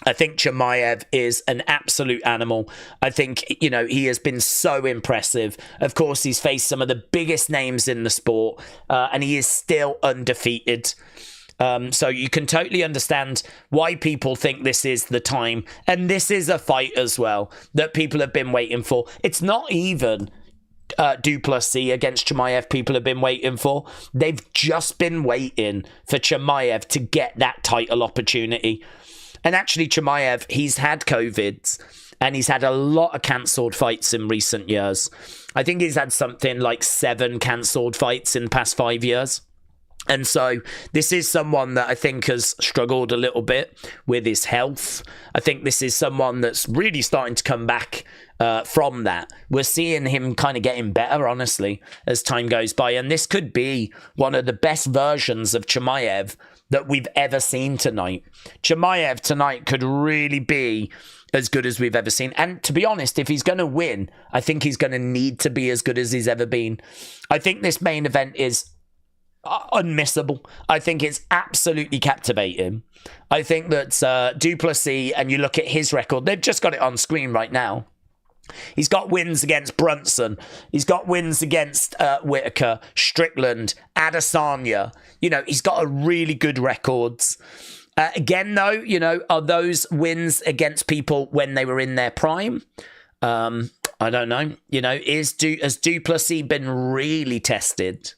I think Chimaev is an absolute animal. I think, you know, he has been so impressive. Of course, he's faced some of the biggest names in the sport, and he is still undefeated. So you can totally understand why people think this is the time. And this is a fight as well that people have been waiting for. It's not even Du Plessis against Chimaev people have been waiting for. They've just been waiting for Chimaev to get that title opportunity. And actually, Chimaev, he's had COVID and he's had a lot of cancelled fights in recent years. I think he's had something like 7 cancelled fights in the past 5 years. And so this is someone that I think has struggled a little bit with his health. I think this is someone that's really starting to come back from that. We're seeing him kind of getting better, honestly, as time goes by. And this could be one of the best versions of Chimaev that we've ever seen tonight. Chimaev tonight could really be as good as we've ever seen. And to be honest, if he's going to win, I think he's going to need to be as good as he's ever been. I think this main event is unmissable. I think it's absolutely captivating. I think that Du Plessis, and you look at his record, they've just got it on screen right now. He's got wins against Brunson. He's got wins against Whitaker, Strickland, Adesanya. You know, he's got a really good records. Again, though, you know, are those wins against people when they were in their prime? I don't know. You know, has Du Plessis been really tested?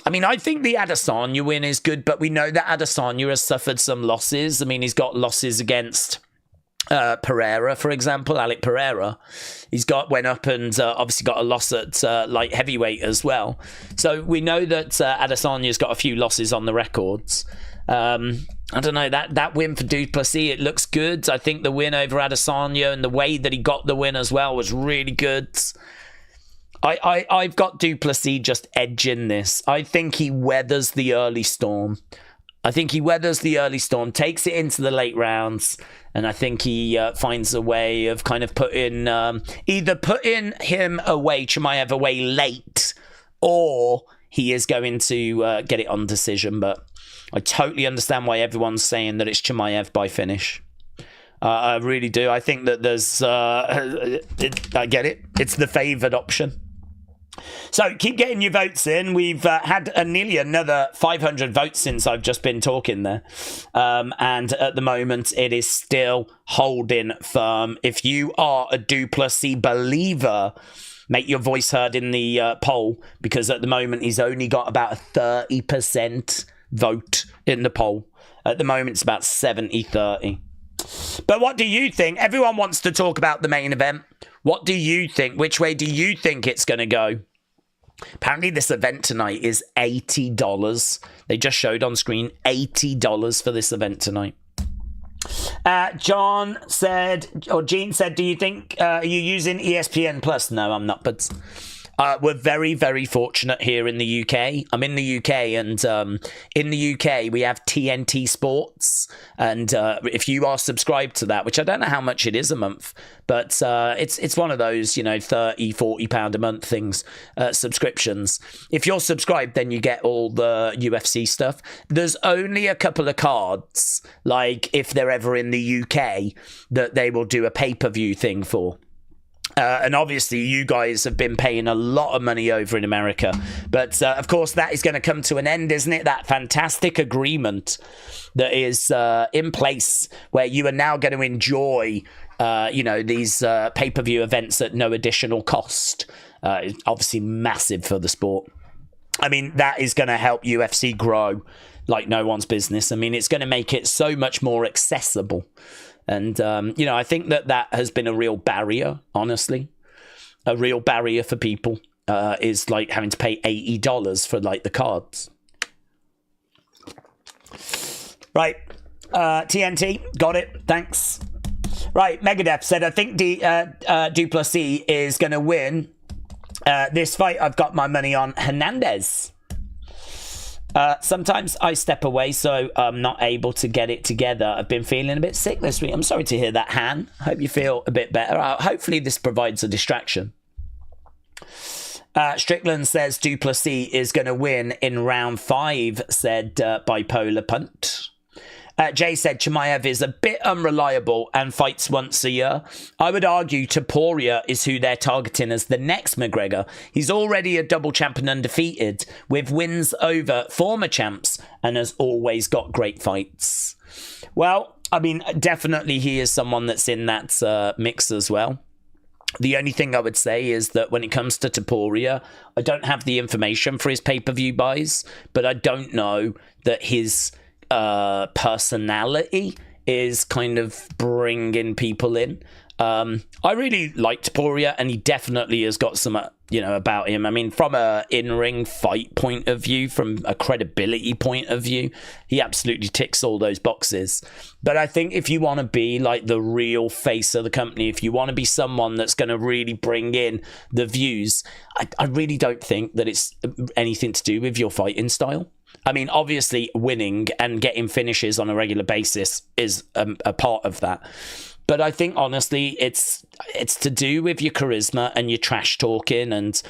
I mean, I think the Adesanya win is good, but we know that Adesanya has suffered some losses. I mean, he's got losses against Pereira, for example, Alec Pereira. He's went up and obviously got a loss at light heavyweight as well. So we know that Adesanya's got a few losses on the records. I don't know, that win for Du Plessis, it looks good. I think the win over Adesanya and the way that he got the win as well was really good. I've got Du Plessis just edging this. I think he weathers the early storm. Takes it into the late rounds, and I think he finds a way of kind of putting him away, Chimaev away late, or he is going to get it on decision. But I totally understand why everyone's saying that it's Chimaev by finish. I really do. I think that there's... I get it. It's the favoured option. So keep getting your votes in. We've had nearly another 500 votes since I've just been talking there. And at the moment, it is still holding firm. If you are a Du Plessis believer, make your voice heard in the poll, because at the moment, he's only got about a 30% vote in the poll. At the moment, it's about 70-30. But what do you think? Everyone wants to talk about the main event. What do you think? Which way do you think it's going to go? Apparently this event tonight is $80. They just showed on screen $80 for this event tonight. Gene said, do you think, are you using ESPN Plus? No, I'm not, but... we're very, very fortunate here in the UK. I'm in the UK, and in the UK, we have TNT Sports. And if you are subscribed to that, which I don't know how much it is a month, but it's one of those, you know, £30, £40 a month things, subscriptions. If you're subscribed, then you get all the UFC stuff. There's only a couple of cards, like if they're ever in the UK, that they will do a pay-per-view thing for. And obviously you guys have been paying a lot of money over in America, but of course that is going to come to an end, isn't it? That fantastic agreement that is in place where you are now going to enjoy these pay-per-view events at no additional cost. Obviously massive for the sport. I mean, that is going to help UFC grow like no one's business. I mean, it's going to make it so much more accessible. And, I think that has been a real barrier, honestly. A real barrier for people is like having to pay $80 for like the cards. Right. TNT, got it. Thanks. Right. Megadeth said, I think Du Plessis is going to win this fight. I've got my money on Hernandez. Sometimes I step away, so I'm not able to get it together. I've been feeling a bit sick this week. I'm sorry to hear that, Han. Hope you feel a bit better. Hopefully this provides a distraction. Strickland says Du Plessis is going to win in round 5, said Bipolar Punt. Jay said Chimaev is a bit unreliable and fights once a year. I would argue Topuria is who they're targeting as the next McGregor. He's already a double champ and undefeated, with wins over former champs, and has always got great fights. Well, I mean, definitely he is someone that's in that mix as well. The only thing I would say is that when it comes to Topuria, I don't have the information for his pay-per-view buys, but I don't know that his personality is kind of bringing people in. I really like Topuria, and he definitely has got some, about him. I mean, from a in-ring fight point of view, from a credibility point of view, he absolutely ticks all those boxes. But I think if you want to be like the real face of the company, if you want to be someone that's going to really bring in the views, I really don't think that it's anything to do with your fighting style. I mean, obviously, winning and getting finishes on a regular basis is a part of that. But I think, honestly, it's to do with your charisma and your trash talking, and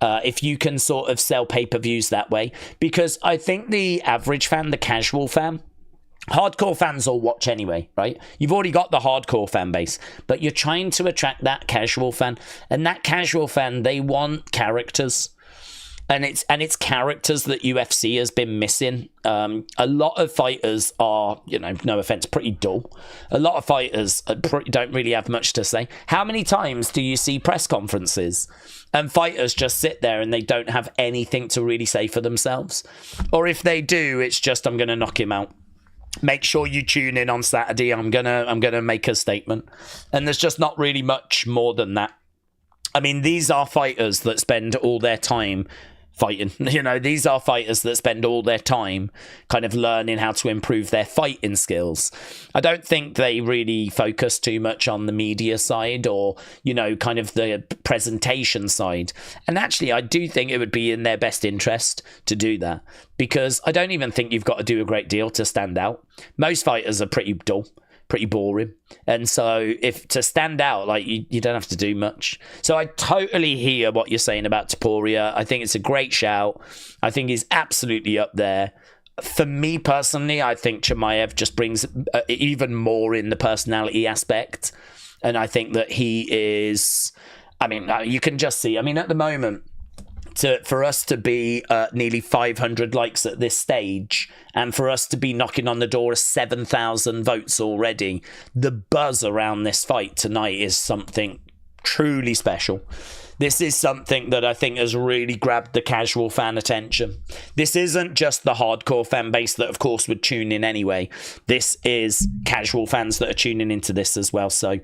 if you can sort of sell pay-per-views that way. Because I think the average fan, the casual fan, hardcore fans will watch anyway, right? You've already got the hardcore fan base, but you're trying to attract that casual fan. And that casual fan, they want characters. And it's characters that UFC has been missing. A lot of fighters are, no offense, pretty dull. A lot of fighters don't really have much to say. How many times do you see press conferences and fighters just sit there and they don't have anything to really say for themselves? Or if they do, it's just, I'm going to knock him out. Make sure you tune in on Saturday. I'm gonna make a statement. And there's just not really much more than that. I mean, these are fighters that spend all their time fighting. These are fighters that spend all their time kind of learning how to improve their fighting skills. I don't think they really focus too much on the media side or, kind of the presentation side. And actually, I do think it would be in their best interest to do that, because I don't even think you've got to do a great deal to stand out. Most fighters are pretty dull, pretty boring, and so if to stand out, like you don't have to do much. So I totally hear what you're saying about Topuria. I think it's a great shout. I think he's absolutely up there. For me personally, I think Chimaev just brings even more in the personality aspect, and I think that he is, I mean, you can just see, I mean, at the moment, for us to be nearly 500 likes at this stage, and for us to be knocking on the door of 7,000 votes already, the buzz around this fight tonight is something truly special. This is something that I think has really grabbed the casual fan attention. This isn't just the hardcore fan base that, of course, would tune in anyway. This is casual fans that are tuning into this as well. So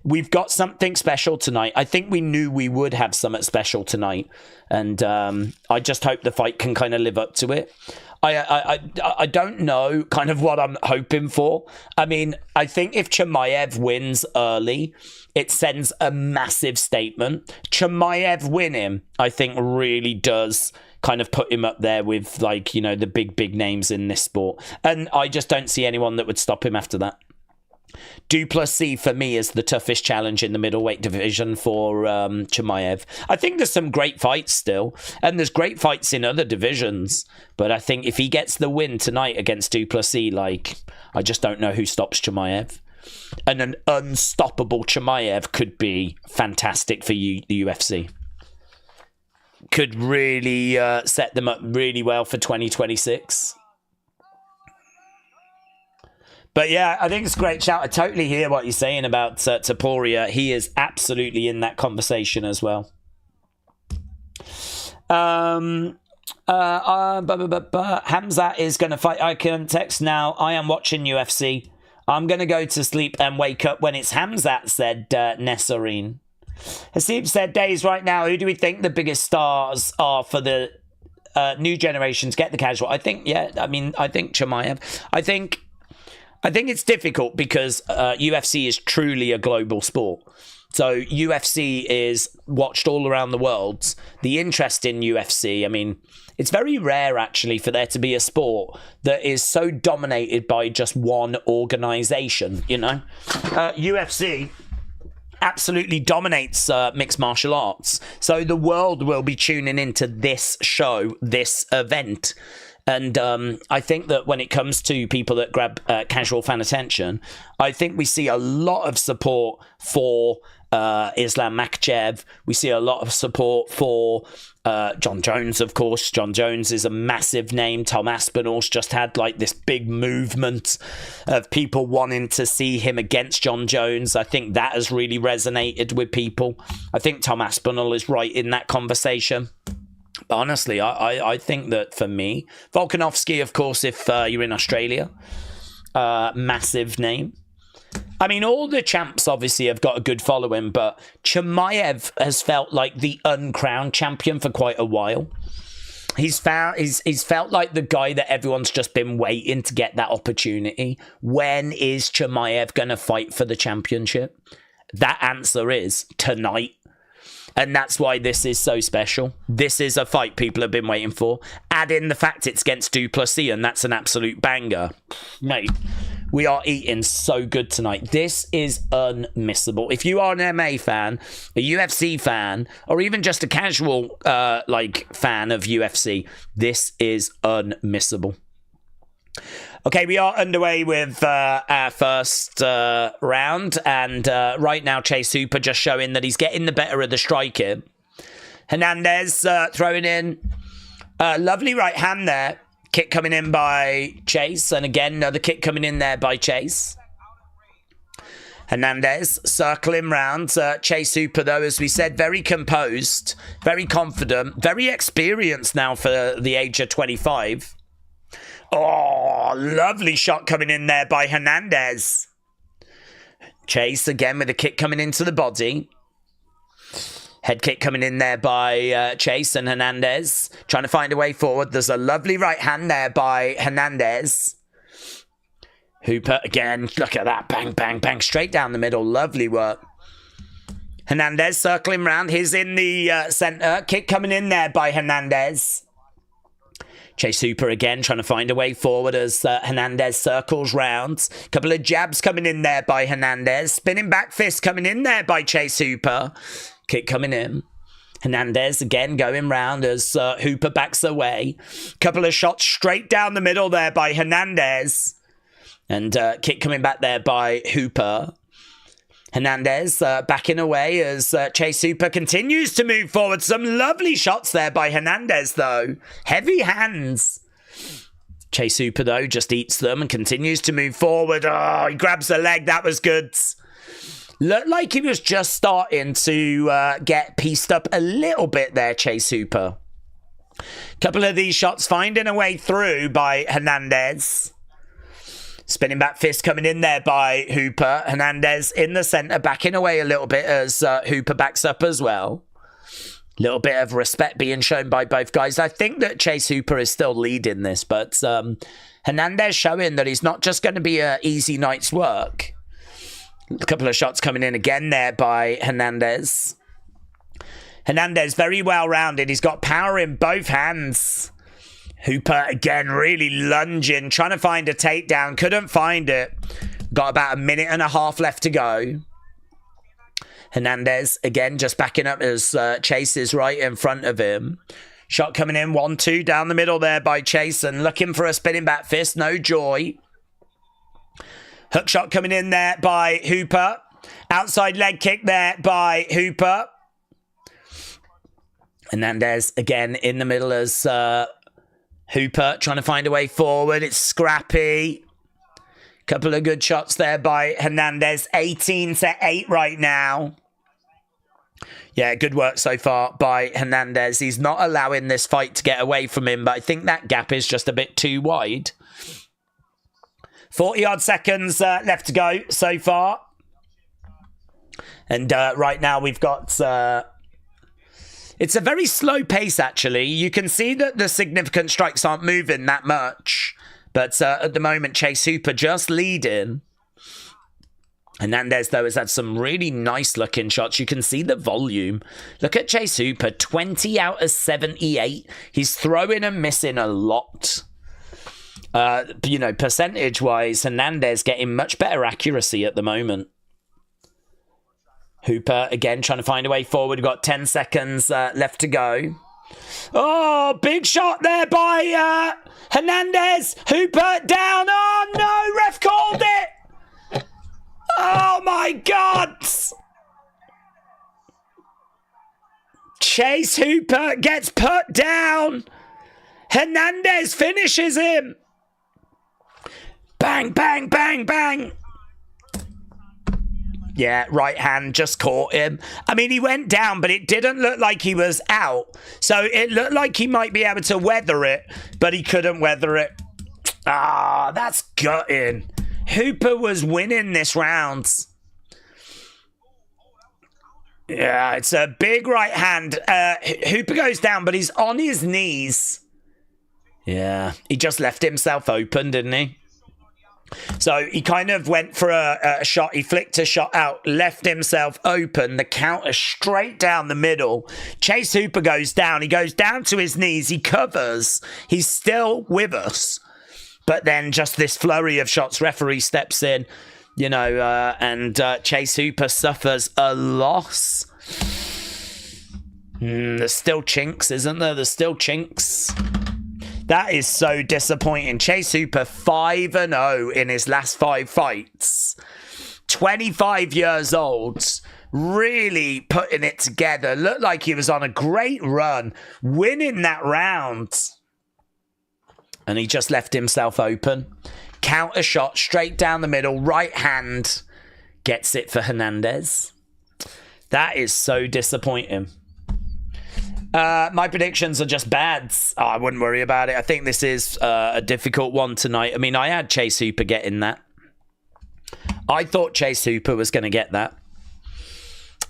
we've got something special tonight. I think we knew we would have something special tonight. And I just hope the fight can kind of live up to it. I don't know kind of what I'm hoping for. I mean, I think if Chimaev wins early, it sends a massive statement. Chimaev winning, I think, really does kind of put him up there with, like, the big names in this sport. And I just don't see anyone that would stop him after that. Du Plessis, for me, is the toughest challenge in the middleweight division for Chimaev. I think there's some great fights still, and there's great fights in other divisions. But I think if he gets the win tonight against Du Plessis, I just don't know who stops Chimaev. And an unstoppable Chimaev could be fantastic for the UFC. Could really set them up really well for 2026. But yeah, I think it's a great shout. I totally hear what you're saying about Topuria. He is absolutely in that conversation as well. Khamzat is going to fight. I can text now. I am watching UFC. I'm going to go to sleep and wake up when it's Khamzat, said Nesserine. Hasib said, Days, right now, who do we think the biggest stars are for the new generations? Get the casual. I think Chimaev. I think it's difficult because UFC is truly a global sport. So UFC is watched all around the world. The interest in UFC, I mean, it's very rare actually for there to be a sport that is so dominated by just one organization, UFC absolutely dominates mixed martial arts. So the world will be tuning into this show, this event. And I think that when it comes to people that grab casual fan attention, I think we see a lot of support for Islam Makhachev. We see a lot of support for John Jones, of course. John Jones is a massive name. Tom Aspinall's just had like this big movement of people wanting to see him against John Jones. I think that has really resonated with people. I think Tom Aspinall is right in that conversation. But honestly, I think that for me, Volkanovski, of course, if you're in Australia, massive name. I mean, all the champs obviously have got a good following, but Chimaev has felt like the uncrowned champion for quite a while. He's felt like the guy that everyone's just been waiting to get that opportunity. When is Chimaev going to fight for the championship? That answer is tonight. And that's why this is so special. This is a fight people have been waiting for. Add in the fact it's against Du Plessis, and that's an absolute banger. Mate, we are eating so good tonight. This is unmissable. If you are an MMA fan, a UFC fan, or even just a casual fan of UFC, this is unmissable. Okay, we are underway with our first round, and right now Chase Hooper just showing that he's getting the better of the striking. Hernandez throwing in a lovely right hand there. Kick coming in by Chase, and again, another kick coming in there by Chase. Hernandez circling round. Chase Hooper, though, as we said, very composed, very confident, very experienced now for the age of 25. Oh, lovely shot coming in there by Hernandez. Chase again with a kick coming into the body. Head kick coming in there by Chase, and Hernandez trying to find a way forward. There's a lovely right hand there by Hernandez. Hooper again. Look at that. Bang, bang, bang. Straight down the middle. Lovely work. Hernandez circling round. He's in the center. Kick coming in there by Hernandez. Chase Hooper again trying to find a way forward as Hernandez circles round. Couple of jabs coming in there by Hernandez. Spinning back fist coming in there by Chase Hooper. Kick coming in. Hernandez again going round as Hooper backs away. Couple of shots straight down the middle there by Hernandez. And kick coming back there by Hooper. Hernandez backing away as Chase Hooper continues to move forward. Some lovely shots there by Hernandez, though. Heavy hands. Chase Hooper, though, just eats them and continues to move forward. Oh, he grabs the leg. That was good. Looked like he was just starting to get pieced up a little bit there, Chase Hooper. Couple of these shots finding a way through by Hernandez. Spinning back fist coming in there by Hooper. Hernandez in the center, backing away a little bit as Hooper backs up as well. Little bit of respect being shown by both guys. I think that Chase Hooper is still leading this, but Hernandez showing that he's not just going to be an easy night's work. A couple of shots coming in again there by Hernandez. Hernandez very well rounded. He's got power in both hands. Hooper again really lunging, trying to find a takedown. Couldn't find it. Got about a minute and a half left to go. Hernandez again just backing up as Chase is right in front of him. Shot coming in, 1-2 down the middle there by Chase and looking for a spinning back fist. No joy. Hook shot coming in there by Hooper. Outside leg kick there by Hooper. Hernandez again in the middle as Hooper trying to find a way forward. It's scrappy. Couple of good shots there by Hernandez. 18-8 right now. Yeah, good work so far by Hernandez. He's not allowing this fight to get away from him, but I think that gap is just a bit too wide. 40-odd seconds left to go so far. And right now we've got... It's a very slow pace, actually. You can see that the significant strikes aren't moving that much. But at the moment, Chase Hooper just leading. Hernandez, though, has had some really nice-looking shots. You can see the volume. Look at Chase Hooper, 20 out of 78. He's throwing and missing a lot. Percentage-wise, Hernandez getting much better accuracy at the moment. Hooper, again, trying to find a way forward. We've got 10 seconds left to go. Oh, big shot there by Hernandez, Hooper down. Oh no, ref called it. Oh my God. Chase Hooper gets put down. Hernandez finishes him. Bang, bang, bang, bang. Yeah, right hand just caught him. I mean, he went down, but it didn't look like he was out. So it looked like he might be able to weather it, but he couldn't weather it. Ah, that's gutting. Hooper was winning this round. Yeah, it's a big right hand. Hooper goes down, but he's on his knees. Yeah, he just left himself open, didn't he? So he kind of went for a shot. He flicked a shot out, left himself open. The counter straight down the middle. Chase Hooper goes down. He goes down to his knees. He covers. He's still with us. But then just this flurry of shots. Referee steps in, you know, and Chase Hooper suffers a loss. There's still chinks, isn't there? There's still chinks. That is so disappointing. Chase Hooper 5-0 in his last 5 fights. 25 years old. Really putting it together. Looked like he was on a great run. Winning that round. And he just left himself open. Counter shot straight down the middle. Right hand. Gets it for Hernandez. That is so disappointing. My predictions are just bad. Oh, I wouldn't worry about it. I think this is a difficult one tonight. I mean, I had Chase Hooper getting that. I thought Chase Hooper was going to get that.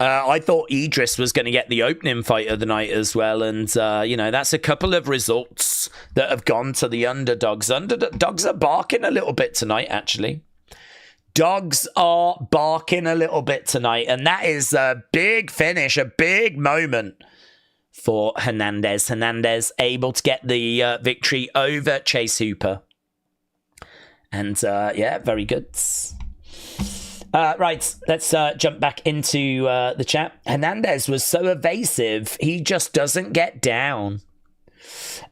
I thought Idris was going to get the opening fight of the night as well. And, you know, that's a couple of results that have gone to the underdogs. Underdogs are barking a little bit tonight, actually. Dogs are barking a little bit tonight. And that is a big finish, a big moment for Hernandez. Hernandez able to get the victory over Chase Hooper. And, yeah, very good. Right, let's jump back into the chat. Hernandez was so evasive, he just doesn't get down.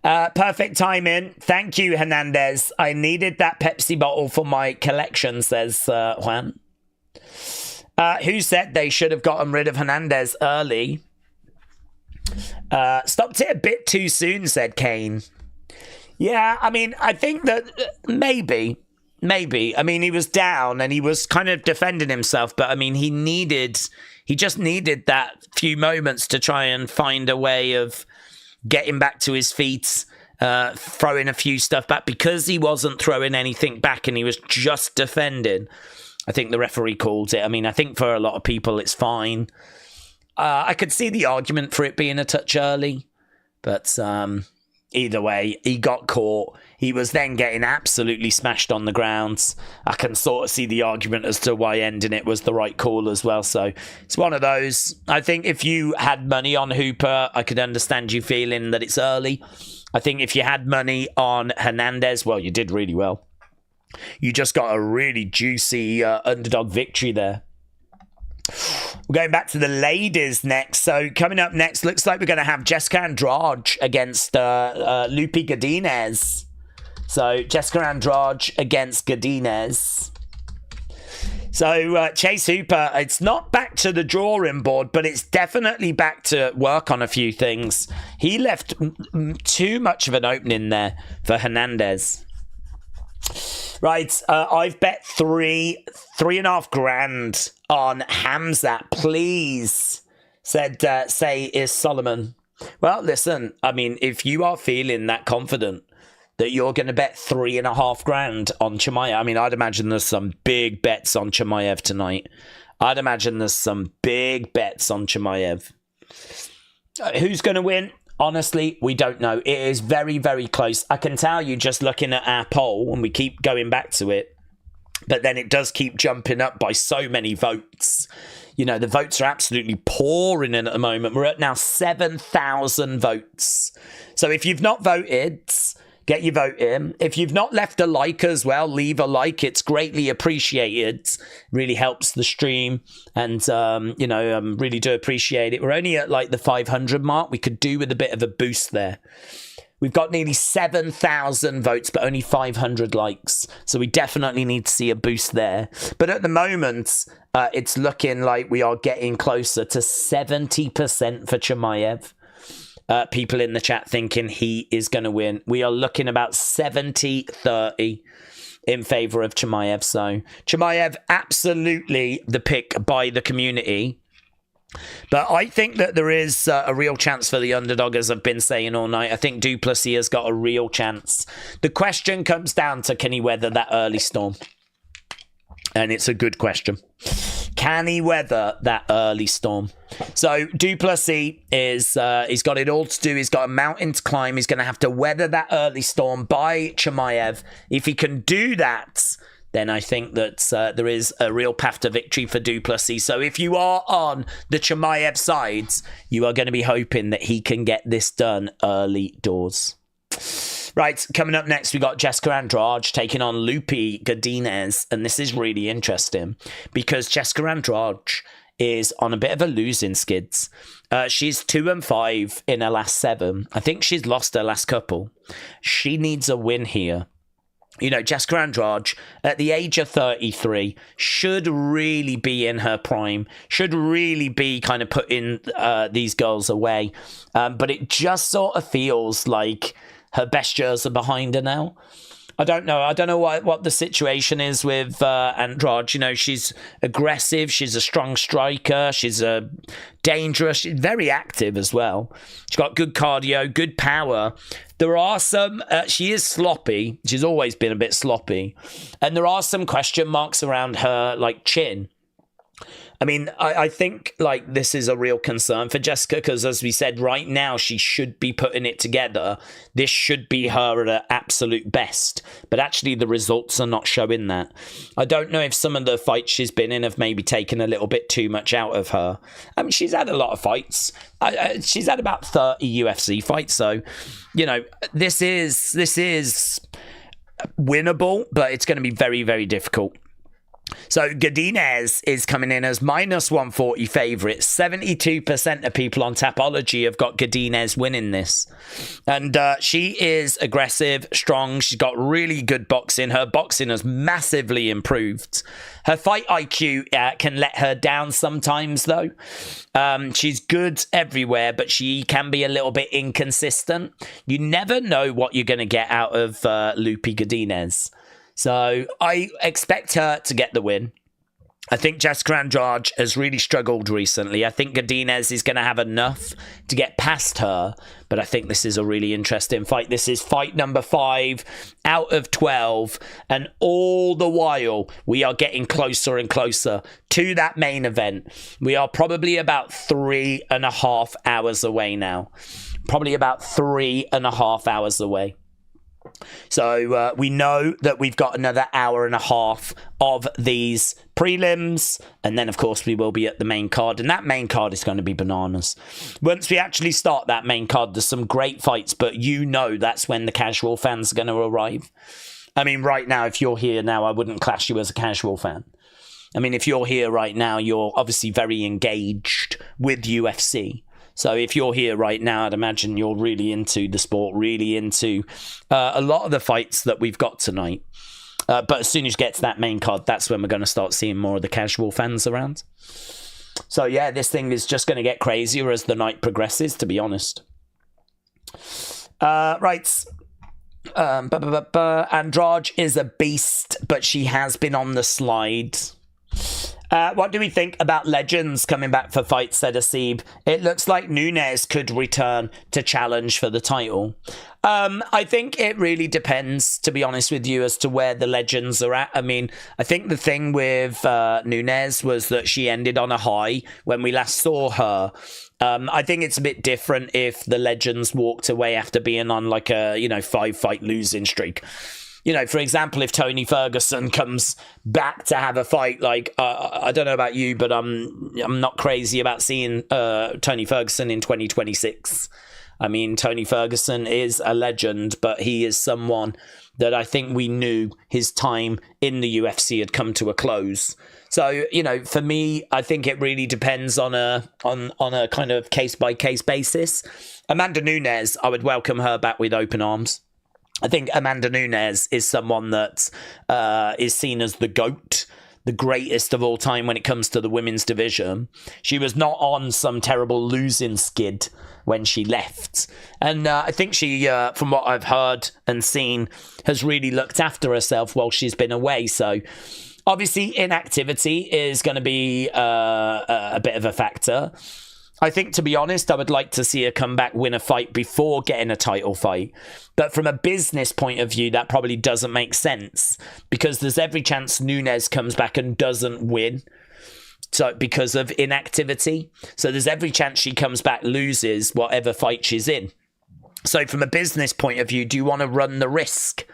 Perfect timing. Thank you, Hernandez. I needed that Pepsi bottle for my collection, says Juan. Who said they should have gotten rid of Hernandez early? Stopped it a bit too soon, said Kane. Yeah, I mean, I think that maybe. I mean, he was down and he was kind of defending himself, but I mean, he just needed that few moments to try and find a way of getting back to his feet, throwing a few stuff back, because he wasn't throwing anything back and he was just defending. I think the referee called it. I mean, I think for a lot of people, it's fine. I could see the argument for it being a touch early, but either way, he got caught. He was then getting absolutely smashed on the ground. I can sort of see the argument as to why ending it was the right call as well. So it's one of those. I think if you had money on Hooper, I could understand you feeling that it's early. I think if you had money on Hernandez, well, you did really well. You just got a really juicy underdog victory there. We're going back to the ladies next. So coming up next, looks like we're going to have Jessica Andrade against Lupi Godinez. So Jessica Andrade against Godinez. So Chase Hooper, it's not back to the drawing board, but it's definitely back to work on a few things. He left too much of an opening there for Hernandez. Right, I've bet $3.5 grand on Khamzat, please, said Say Is Solomon. Well, listen, I mean, if you are feeling that confident that you're going to bet $3.5 grand on Chimaev, I mean, I'd imagine there's some big bets on Chimaev tonight. I'd imagine there's some big bets on Chimaev. Who's going to win? Honestly, we don't know. It is very, very close. I can tell you just looking at our poll, and we keep going back to it, but then it does keep jumping up by so many votes. You know, the votes are absolutely pouring in at the moment. We're at now 7,000 votes. So if you've not voted, get your vote in. If you've not left a like as well, leave a like. It's greatly appreciated. Really helps the stream. And, you know, really do appreciate it. We're only at like the 500 mark. We could do with a bit of a boost there. We've got nearly 7,000 votes, but only 500 likes. So we definitely need to see a boost there. But at the moment, it's looking like we are getting closer to 70% for Chimaev. People in the chat thinking he is going to win. We are looking about 70-30 in favour of Chimaev. So Chimaev, absolutely the pick by the community. But I think that there is a real chance for the underdog, as I've been saying all night. I think Du Plessis has got a real chance. The question comes down to, can he weather that early storm? And it's a good question. Can he weather that early storm? So Du Plessis is, he's got it all to do. He's got a mountain to climb. He's going to have to weather that early storm by Chimaev. If he can do that, then I think that there is a real path to victory for Du Plessis. So if you are on the Chimaev sides, you are going to be hoping that he can get this done early doors. Right, coming up next, we got Jessica Andrade taking on Lupi Godinez, and this is really interesting because Jessica Andrade is on a bit of a losing skids. She's 2-5 in her last 7. I think she's lost her last couple. She needs a win here. You know, Jessica Andrade, at the age of 33, should really be in her prime, should really be kind of putting these girls away. But it just sort of feels like her best years are behind her now. I don't know. I don't know what the situation is with Andrade. You know, she's aggressive. She's a strong striker. She's dangerous. She's very active as well. She's got good cardio, good power. There are some... she is sloppy. She's always been a bit sloppy. And there are some question marks around her, like, chin. I mean, I think, like, this is a real concern for Jessica because, as we said, right now she should be putting it together. This should be her at her absolute best. But actually, the results are not showing that. I don't know if some of the fights she's been in have maybe taken a little bit too much out of her. I mean, she's had a lot of fights. She's had about 30 UFC fights. So, you know, this is winnable, but it's going to be very, very difficult. So Godinez is coming in as -140 favourite. 72% of people on Tapology have got Godinez winning this. And she is aggressive, strong. She's got really good boxing. Her boxing has massively improved. Her fight IQ can let her down sometimes, though. She's good everywhere, but she can be a little bit inconsistent. You never know what you're going to get out of Lupi Godinez. So I expect her to get the win. I think Jessica Andrade has really struggled recently. I think Godinez is going to have enough to get past her, but I think this is a really interesting fight. This is fight number 5 out of 12, and all the while we are getting closer and closer to that main event. We are probably about 3.5 hours away now. Probably about 3.5 hours away. So we know that we've got another hour and a half of these prelims, and then of course we will be at the main card, and that main card is going to be bananas. Once we actually start that main card, there's some great fights, but you know that's when the casual fans are going to arrive. I mean, right now, if you're here now, I wouldn't class you as a casual fan. I mean, if you're here right now, you're obviously very engaged with UFC. So if you're here right now, I'd imagine you're really into the sport, really into a lot of the fights that we've got tonight. But as soon as you get to that main card, that's when we're going to start seeing more of the casual fans around. So yeah, this thing is just going to get crazier as the night progresses, to be honest. Right. Andrade is a beast, but she has been on the slide. What do we think about Legends coming back for fights, said Asib? It looks like Nunes could return to challenge for the title. I think it really depends, to be honest with you, as to where the Legends are at. I mean, I think the thing with Nunes was that she ended on a high when we last saw her. I think it's a bit different if the Legends walked away after being on like a, 5-fight losing streak. For example, if Tony Ferguson comes back to have a fight, like, I don't know about you, but I'm not crazy about seeing Tony Ferguson in 2026. I mean, Tony Ferguson is a legend, but he is someone that I think we knew his time in the UFC had come to a close. So, you know, for me, I think it really depends on a kind of case-by-case basis. Amanda Nunes, I would welcome her back with open arms. I think Amanda Nunes is someone that is seen as the GOAT, the greatest of all time when it comes to the women's division. She was not on some terrible losing skid when she left. And I think she, from what I've heard and seen, has really looked after herself while she's been away. So obviously inactivity is going to be a bit of a factor. I think, to be honest, I would like to see her come back, win a fight before getting a title fight. But from a business point of view, that probably doesn't make sense, because there's every chance Nunes comes back and doesn't win, so because of inactivity. So there's every chance she comes back, loses whatever fight she's in. So from a business point of view, do you want to run the risk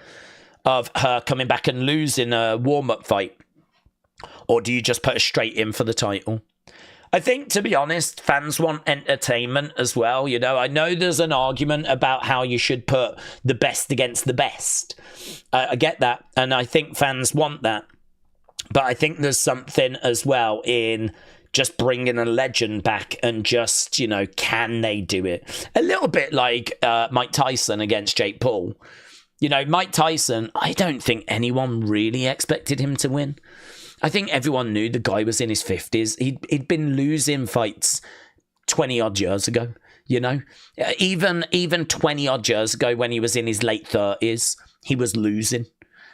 of her coming back and losing a warm-up fight? Or do you just put her straight in for the title? I think, to be honest, fans want entertainment as well. You know, I know there's an argument about how you should put the best against the best. I get that, and I think fans want that. But I think there's something as well in just bringing a legend back and just, you know, can they do it? A little bit like Mike Tyson against Jake Paul. You know, Mike Tyson, I don't think anyone really expected him to win. I think everyone knew the guy was in his 50s. He'd been losing fights 20-odd years ago, you know? Even 20-odd years ago when he was in his late 30s, he was losing.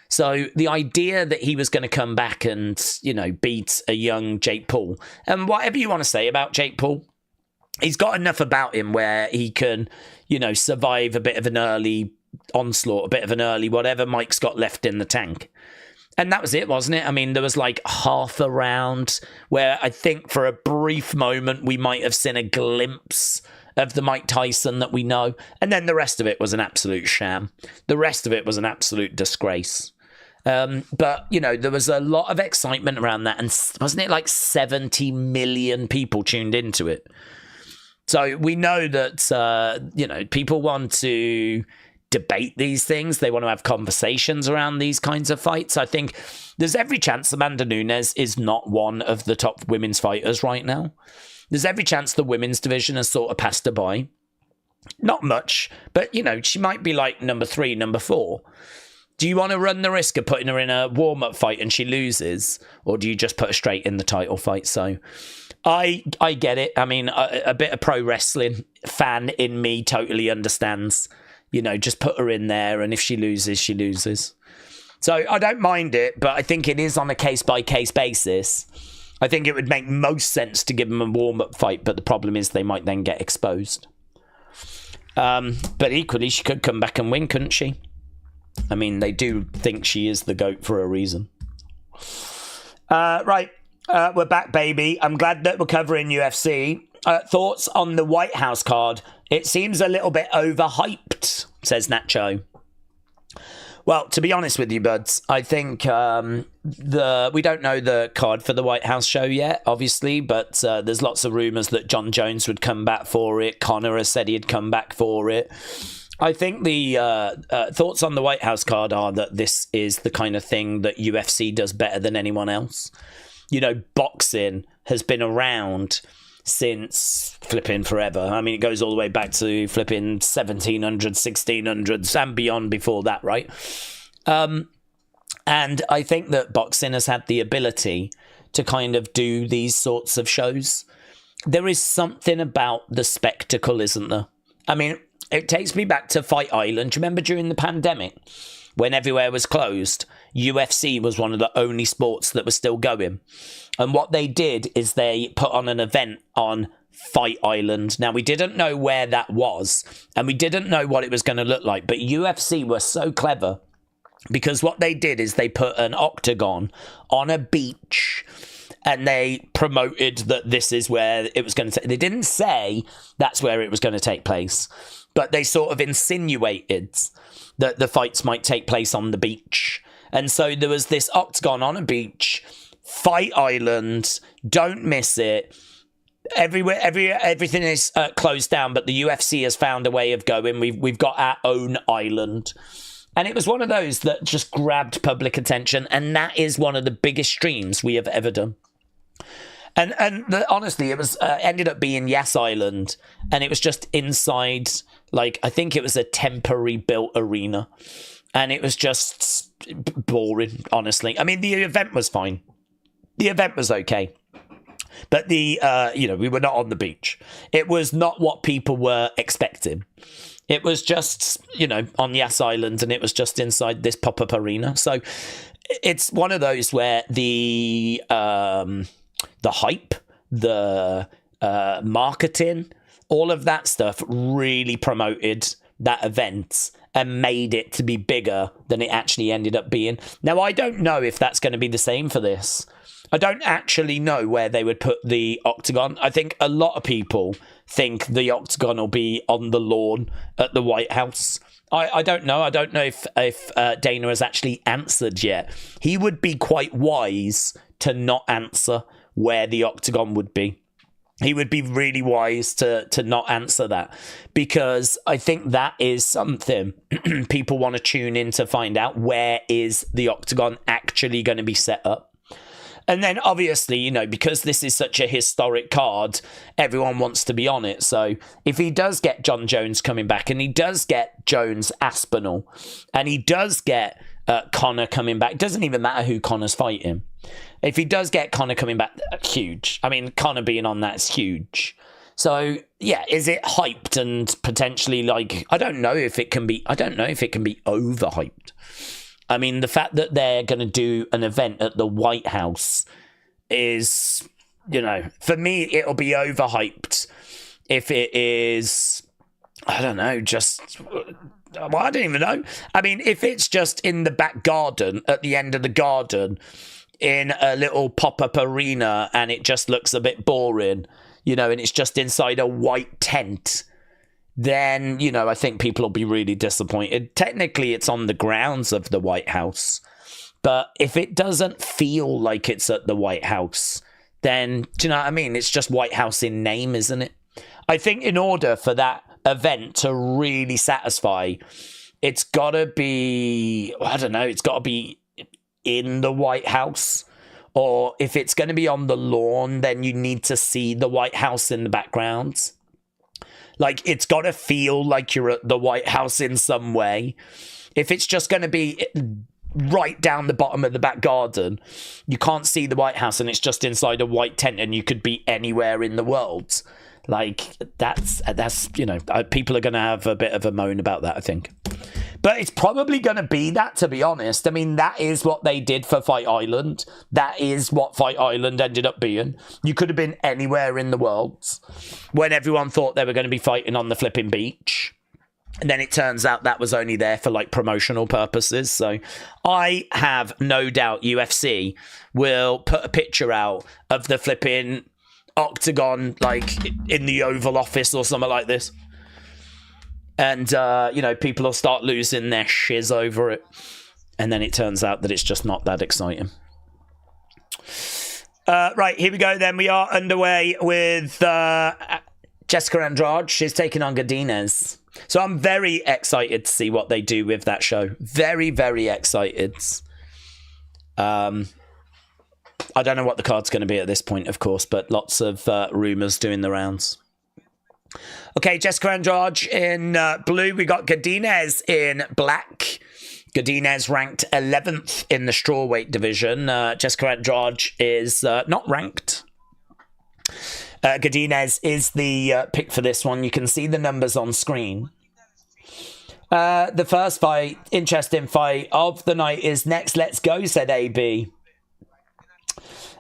So the idea that he was going to come back and, you know, beat a young Jake Paul, and whatever you want to say about Jake Paul, he's got enough about him where he can, you know, survive a bit of an early onslaught, a bit of an early whatever Mike's got left in the tank. And that was it, wasn't it? I mean, there was like half a round where I think for a brief moment we might have seen a glimpse of the Mike Tyson that we know. And then the rest of it was an absolute sham. The rest of it was an absolute disgrace. But, you know, there was a lot of excitement around that. And wasn't it like 70 million people tuned into it? So we know that, you know, people want to debate these things. They want to have conversations around these kinds of fights. I think there's every chance Amanda Nunes is not one of the top women's fighters right now. There's every chance the women's division has sort of passed her by. Not much, but, you know, she might be like number 3, number 4. Do you want to run the risk of putting her in a warm-up fight and she loses? Or do you just put her straight in the title fight? So I get it. I mean, a bit of pro wrestling fan in me totally understands. You know, just put her in there, and if she loses, she loses. So I don't mind it, but I think it is on a case-by-case basis. I think it would make most sense to give them a warm-up fight, but the problem is they might then get exposed. But equally, she could come back and win, couldn't she? I mean, they do think she is the GOAT for a reason. Right, we're back, baby. I'm glad that we're covering UFC. Thoughts on the White House card? It seems a little bit overhyped, says Nacho. Well, to be honest with you, buds, I think we don't know the card for the White House show yet, obviously, but there's lots of rumours that John Jones would come back for it. Conor has said he'd come back for it. I think the thoughts on the White House card are that this is the kind of thing that UFC does better than anyone else. You know, boxing has been around since flipping forever. I mean, it goes all the way back to flipping 1700s, 1600s and beyond before that, right? And I think that boxing has had the ability to kind of do these sorts of shows. There is something about the spectacle, isn't there? I mean, it takes me back to Fight Island. Do you remember during the pandemic when everywhere was closed? UFC was one of the only sports that was still going. And what they did is they put on an event on Fight Island. Now, we didn't know where that was, and we didn't know what it was going to look like, but UFC were so clever because what they did is they put an octagon on a beach and they promoted that this is where it was going to take. They didn't say that's where it was going to take place, but they sort of insinuated that the fights might take place on the beach. And so there was this octagon on a beach, Fight Island, don't miss it. everything is closed down, but the UFC has found a way of going. We've got our own island. And it was one of those that just grabbed public attention, and that is one of the biggest streams we have ever done. And honestly, it was ended up being Yas Island, and it was just inside, like, I think it was a temporary built arena, and it was just boring, honestly. I mean, the event was fine. The event was okay. But we were not on the beach. It was not what people were expecting. It was just, on Yas Island, and it was just inside this pop-up arena. So it's one of those where the hype, the marketing, all of that stuff really promoted that event and made it to be bigger than it actually ended up being. Now, I don't know if that's going to be the same for this. I don't actually know where they would put the octagon. I think a lot of people think the octagon will be on the lawn at the White House. I don't know. I don't know if Dana has actually answered yet. He would be quite wise to not answer where the octagon would be. He would be really wise to not answer that, because I think that is something people want to tune in to find out. Where is the octagon actually going to be set up? And then, obviously, because this is such a historic card, everyone wants to be on it. So if he does get John Jones coming back, and he does get Jones Aspinall, and he does get Conor coming back, it doesn't even matter who Conor's fighting. If he does get Conor coming back, huge. I mean, Conor being on that's huge. So, yeah, is it hyped and potentially, like, I don't know if it can be overhyped. I mean, the fact that they're going to do an event at the White House is, for me, it'll be overhyped if it is, I don't know, I don't even know. I mean, if it's just in the back garden, at the end of the garden, in a little pop-up arena, and it just looks a bit boring, and it's just inside a white tent, then, I think people will be really disappointed. Technically, it's on the grounds of the White House. But if it doesn't feel like it's at the White House, then, do you know what I mean? It's just White House in name, isn't it? I think in order for that event to really satisfy, it's got to be, it's got to be in the White House. Or if it's going to be on the lawn, then you need to see the White House in the background. Like, it's got to feel like you're at the White House in some way. If it's just going to be right down the bottom of the back garden, you can't see the White House, and it's just inside a white tent, and you could be anywhere in the world. Like, that's people are going to have a bit of a moan about that, I think. But it's probably going to be that, to be honest. I mean, that is what they did for Fight Island. That is what Fight Island ended up being. You could have been anywhere in the world when everyone thought they were going to be fighting on the flipping beach. And then it turns out that was only there for, like, promotional purposes. So I have no doubt UFC will put a picture out of the flipping octagon, like, in the Oval Office or something like this. And, people will start losing their shiz over it. And then it turns out that it's just not that exciting. Right, here we go then. We are underway with Jessica Andrade. She's taking on Godinez. So I'm very excited to see what they do with that show. Very, very excited. I don't know what the card's going to be at this point, of course, but lots of rumours doing the rounds. Okay, Jessica Andrade in blue. We got Godinez in black. Godinez ranked 11th in the strawweight division. Jessica Andrade is not ranked. Godinez is the pick for this one. You can see the numbers on screen. The first fight, interesting fight of the night is next. Let's go, said AB.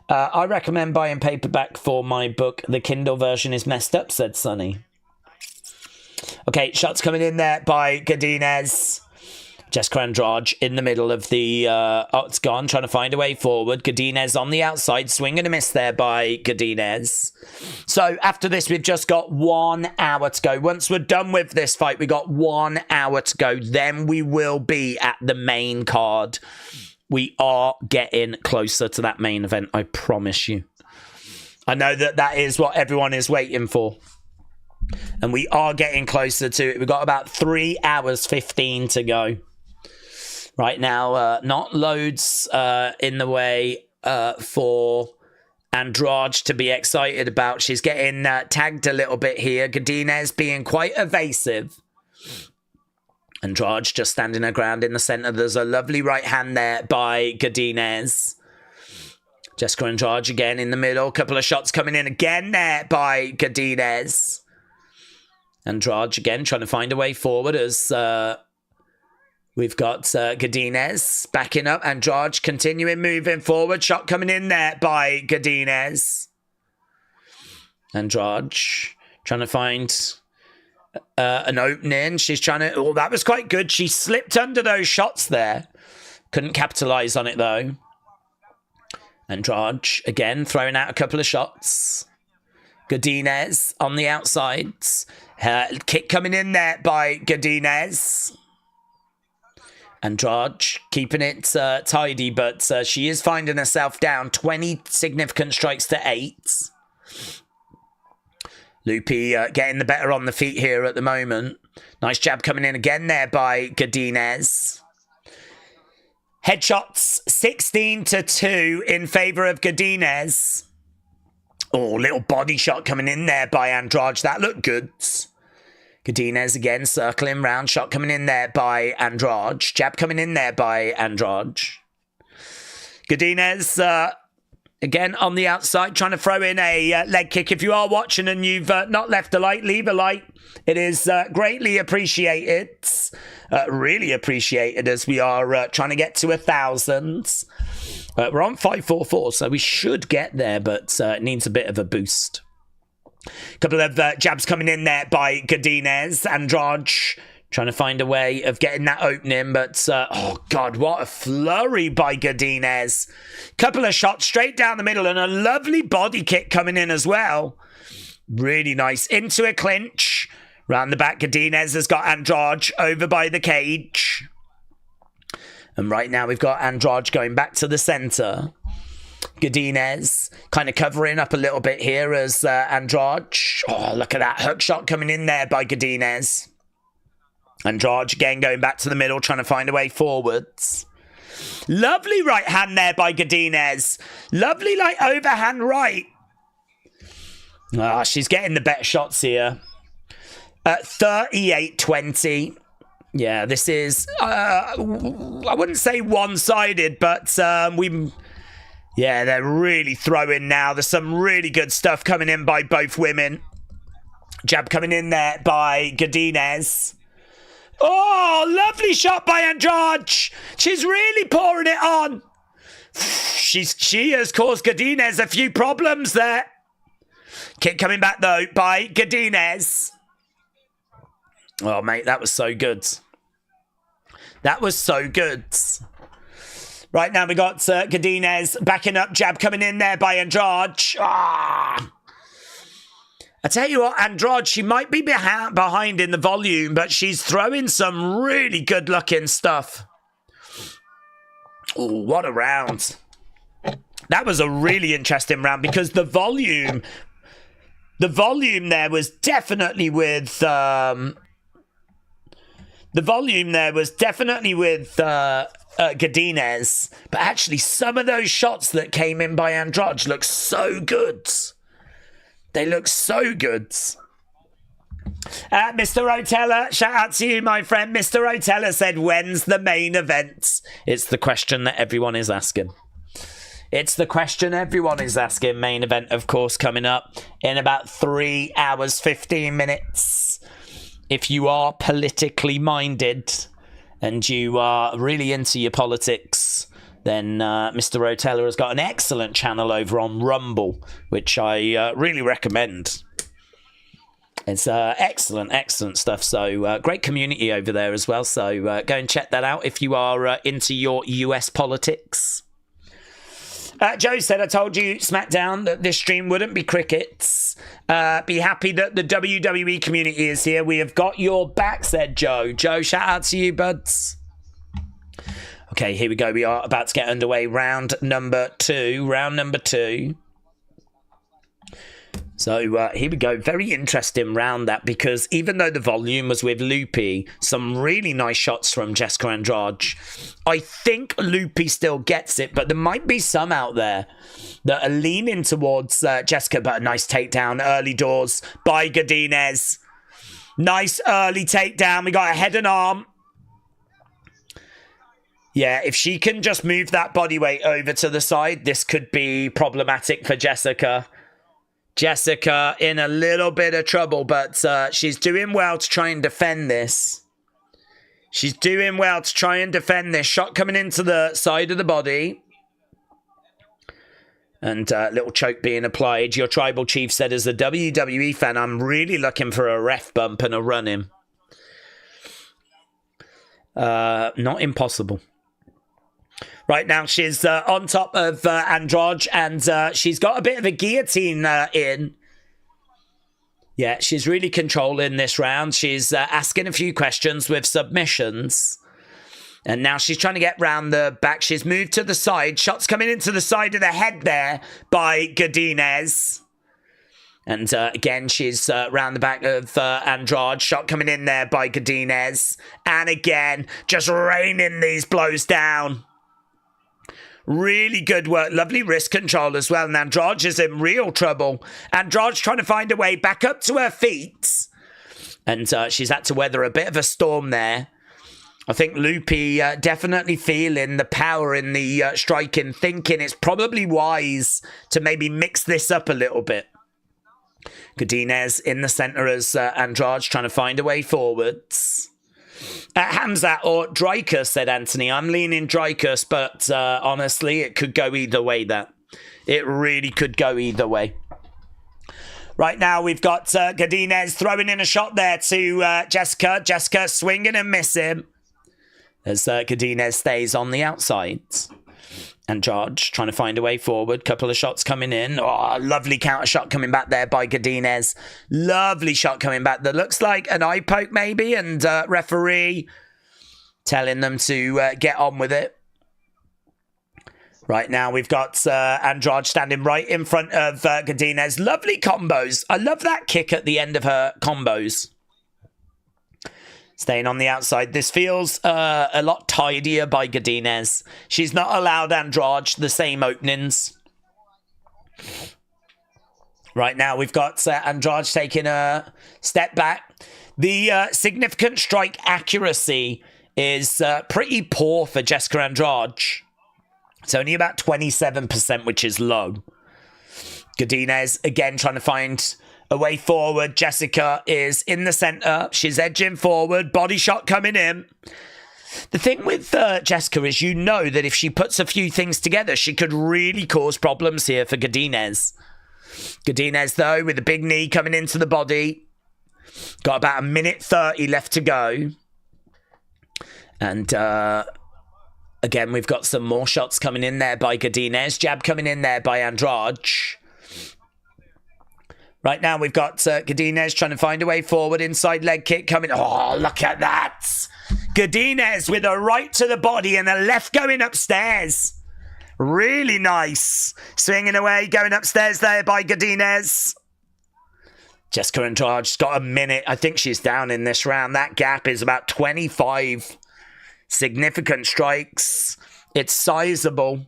I recommend buying paperback for my book. The Kindle version is messed up, said Sonny. Okay, shots coming in there by Godinez. Jessica Andrade in the middle of the octagon, trying to find a way forward. Godinez on the outside, swing and a miss there by Godinez. So after this, we've just got 1 hour to go. Once we're done with this fight, we got 1 hour to go. Then we will be at the main card. We are getting closer to that main event, I promise you. I know that is what everyone is waiting for. And we are getting closer to it. We've got about 3 hours 15 to go. Right now, not loads in the way for Andrade to be excited about. She's getting tagged a little bit here. Godinez being quite evasive. Andrade just standing her ground in the centre. There's a lovely right hand there by Godinez. Jessica Andrade again in the middle. A couple of shots coming in again there by Godinez. Andrade again trying to find a way forward as we've got Godinez backing up. Andrade continuing moving forward. Shot coming in there by Godinez. Andrade trying to find an opening. She's trying to... Oh, that was quite good. She slipped under those shots there. Couldn't capitalise on it though. Andrade again throwing out a couple of shots. Godinez on the outsides. Kick coming in there by Godinez. Andrade keeping it tidy, but she is finding herself down 20 significant strikes to 8. Loopy getting the better on the feet here at the moment. Nice jab coming in again there by Godinez. Headshots 16-2 in favour of Godinez. Oh, little body shot coming in there by Andrade. That looked good. Godinez again circling round. Shot coming in there by Andrade. Jab coming in there by Andrade. Godinez again on the outside trying to throw in a leg kick. If you are watching and you've not left a like, leave a like. It is greatly appreciated. Really appreciated as we are trying to get to 1,000. We're on 544, so we should get there, but it needs a bit of a boost. Couple of jabs coming in there by Godinez. Andrade trying to find a way of getting that opening, but oh god, what a flurry by Godinez. Couple of shots straight down the middle and a lovely body kick coming in as well. Really nice. Into a clinch. Round the back, Godinez has got Andrade over by the cage. And right now we've got Andrade going back to the centre. Godinez kind of covering up a little bit here as Andrade. Oh, look at that hook shot coming in there by Godinez. Andrade again going back to the middle, trying to find a way forwards. Lovely right hand there by Godinez. Lovely like overhand right. Ah, she's getting the better shots here. 38-20. Yeah, this is, I wouldn't say one-sided, but yeah, they're really throwing now. There's some really good stuff coming in by both women. Jab coming in there by Godinez. Oh, lovely shot by Andrade. She's really pouring it on. She has caused Godinez a few problems there. Kick coming back, though, by Godinez. Oh, mate, that was so good. That was so good. Right now we got Godinez backing up. Jab coming in there by Andrade. Ah. I tell you what, Andrade, she might be behind in the volume, but she's throwing some really good-looking stuff. Oh, what a round. That was a really interesting round because the volume there was definitely with... The volume there was definitely with Godinez, but actually some of those shots that came in by Andrade look so good. They look so good. Mr. Rotella, shout out to you, my friend. Mr. Rotella said, when's the main event? It's the question that everyone is asking. It's the question everyone is asking. Main event, of course, coming up in about 3 hours, 15 minutes. If you are politically minded and you are really into your politics, then Mr. Rotella has got an excellent channel over on Rumble, which I really recommend. It's excellent, excellent stuff. So great community over there as well. So go and check that out if you are into your US politics. Joe said, I told you, SmackDown, that this stream wouldn't be crickets. Be happy that the WWE community is here. We have got your back, said Joe. Joe, shout out to you, buds. Okay, here we go. We are about to get underway. Round number two. So here we go. Very interesting round that, because even though the volume was with Loopy, some really nice shots from Jessica Andrade. I think Loopy still gets it, but there might be some out there that are leaning towards Jessica. But a nice takedown early doors by Godinez. Nice early takedown. We got a head and arm. Yeah, if she can just move that body weight over to the side, this could be problematic for Jessica. Jessica in a little bit of trouble, but she's doing well to try and defend this. She's doing well to try and defend this. Shot coming into the side of the body. And little choke being applied. Your tribal chief said, as a WWE fan, I'm really looking for a ref bump and a run-in. Not impossible. Right now, she's on top of Andrade, and she's got a bit of a guillotine in. Yeah, she's really controlling this round. She's asking a few questions with submissions. And now she's trying to get round the back. She's moved to the side. Shots coming into the side of the head there by Godinez. And again, she's round the back of Andrade. Shot coming in there by Godinez. And again, just raining these blows down. Really good work. Lovely wrist control as well. And Andrade is in real trouble. Andrade's trying to find a way back up to her feet. And she's had to weather a bit of a storm there. I think Loopy definitely feeling the power in the striking, thinking it's probably wise to maybe mix this up a little bit. Godinez in the centre as Andrade's trying to find a way forwards. Khamzat or Dricus, said Anthony. I'm leaning Dricus, but honestly, it could go either way, that. It really could go either way. Right now, we've got Godinez throwing in a shot there to Jessica. Jessica swinging and missing as Godinez stays on the outside. Andrade trying to find a way forward. Couple of shots coming in. Oh, lovely counter shot coming back there by Godinez. Lovely shot coming back. That looks like an eye poke maybe. And referee telling them to get on with it. Right now we've got Andrade standing right in front of Godinez. Lovely combos. I love that kick at the end of her combos. Staying on the outside. This feels a lot tidier by Godinez. She's not allowed Andrade the same openings. Right now we've got Andrade taking a step back. The significant strike accuracy is pretty poor for Jessica Andrade. It's only about 27%, which is low. Godinez again trying to find a way forward. Jessica is in the centre. She's edging forward. Body shot coming in. The thing with Jessica is, you know that if she puts a few things together, she could really cause problems here for Godinez. Godinez, though, with a big knee coming into the body. Got about 1:30 left to go. And again, we've got some more shots coming in there by Godinez. Jab coming in there by Andrade. Right now, we've got Godinez trying to find a way forward. Inside leg kick coming. Oh, look at that. Godinez with a right to the body and a left going upstairs. Really nice. Swinging away, going upstairs there by Godinez. Jessica Andrade's got a minute. I think she's down in this round. That gap is about 25 significant strikes. It's sizable.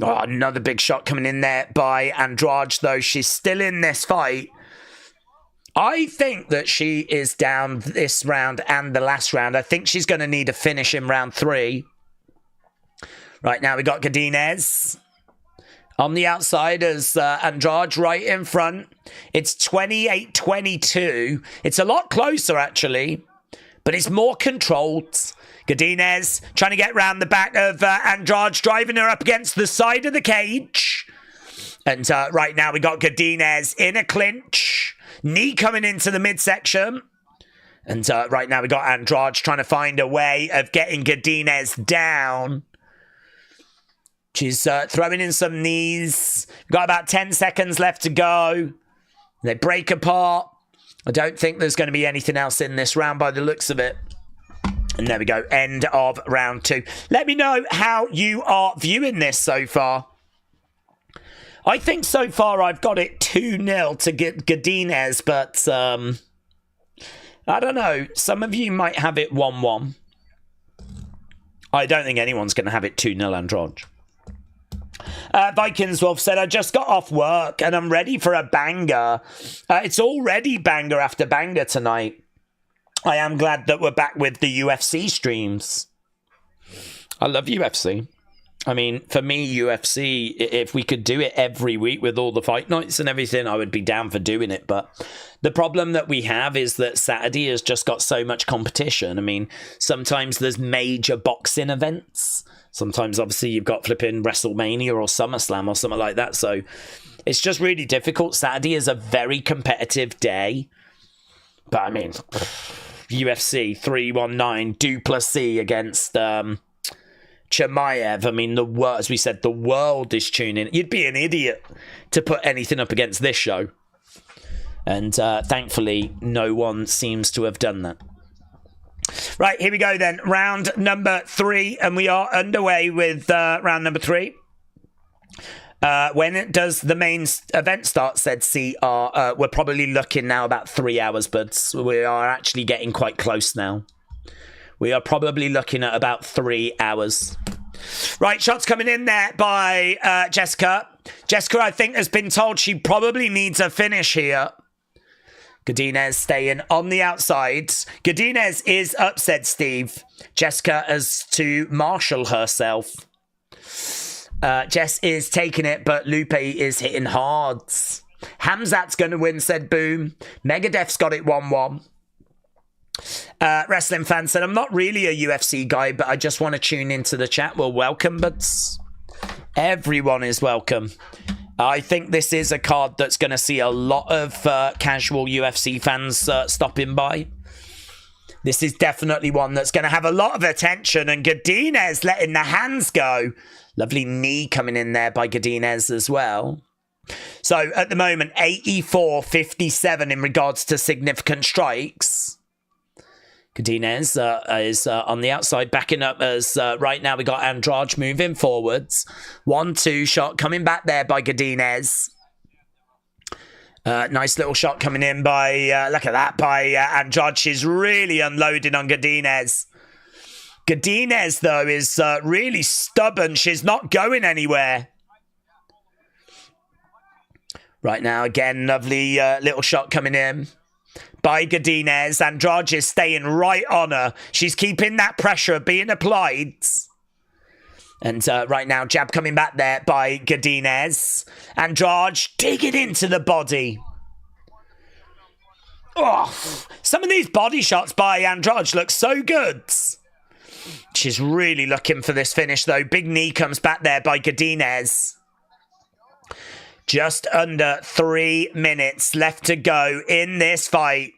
Oh, another big shot coming in there by Andrade, though. She's still in this fight. I think that she is down this round and the last round. I think she's going to need a finish in round 3. Right now, we got Godinez on the outside as Andrade right in front. It's 28-22. It's a lot closer, actually, but it's more controlled. Godinez trying to get round the back of Andrade, driving her up against the side of the cage. And right now we got Godinez in a clinch. Knee coming into the midsection. And right now we got Andrade trying to find a way of getting Godinez down. She's throwing in some knees. Got about 10 seconds left to go. They break apart. I don't think there's going to be anything else in this round by the looks of it. And there we go, end of round 2. Let me know how you are viewing this so far. I think so far I've got it 2-0 to get Godinez, but I don't know. Some of you might have it 1-1. I don't think anyone's going to have it 2-0, Andrade. Vikings Wolf said, I just got off work and I'm ready for a banger. It's already banger after banger tonight. I am glad that we're back with the UFC streams. I love UFC. I mean, for me, UFC, if we could do it every week with all the fight nights and everything, I would be down for doing it. But the problem that we have is that Saturday has just got so much competition. I mean, sometimes there's major boxing events. Sometimes, obviously, you've got flipping WrestleMania or SummerSlam or something like that. So it's just really difficult. Saturday is a very competitive day. But, I mean, UFC 319, Du Plessis against Chimaev. I mean, as we said, the world is tuning. You'd be an idiot to put anything up against this show. And thankfully, no one seems to have done that. Right, here we go then. Round number 3, and we are underway with round number 3. When does the main event start, said CR. We're probably looking now about 3 hours, buds. We are actually getting quite close now. We are probably looking at about 3 hours. Right, shots coming in there by Jessica. Jessica, I think, has been told she probably needs a finish here. Godinez staying on the outside. Godinez is upset, Steve. Jessica has to marshal herself. Jess is taking it, but Lupe is hitting hard. Khamzat's going to win, said Boom. Megadeth's got it 1-1. Wrestling fan said, I'm not really a UFC guy, but I just want to tune into the chat. Well, welcome, but everyone is welcome. I think this is a card that's going to see a lot of casual UFC fans stopping by. This is definitely one that's going to have a lot of attention, and Godinez letting the hands go. Lovely knee coming in there by Godinez as well. So at the moment, 84-57 in regards to significant strikes. Godinez is on the outside, backing up as right now we got Andrade moving forwards. 1-2 shot coming back there by Godinez. Nice little shot coming in by, look at that, by Andrade. She's really unloading on Godinez. Godinez, though, is really stubborn. She's not going anywhere. Right now, again, lovely little shot coming in by Godinez. Andrade is staying right on her. She's keeping that pressure being applied. And right now, jab coming back there by Godinez. Andrade digging into the body. Oh, some of these body shots by Andrade look so good. She's really looking for this finish, though. Big knee comes back there by Godinez. Just under 3 minutes left to go in this fight.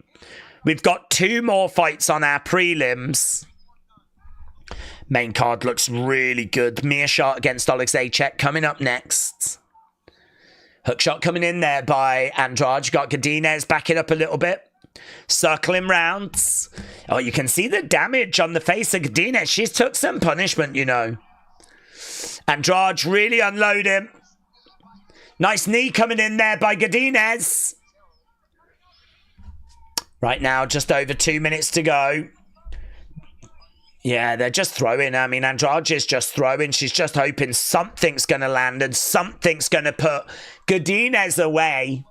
We've got 2 more fights on our prelims. Main card looks really good. Mearshot against Oleksiejczuk coming up next. Hook shot coming in there by Andrade. Got Godinez backing up a little bit. Circling rounds. Oh, you can see the damage on the face of Godinez. She's took some punishment, you know. Andrade really unloading. Nice knee coming in there by Godinez. Right now, just over 2 minutes to go. Yeah, they're just throwing. I mean, Andrade is just throwing. She's just hoping something's going to land and something's going to put Godinez away.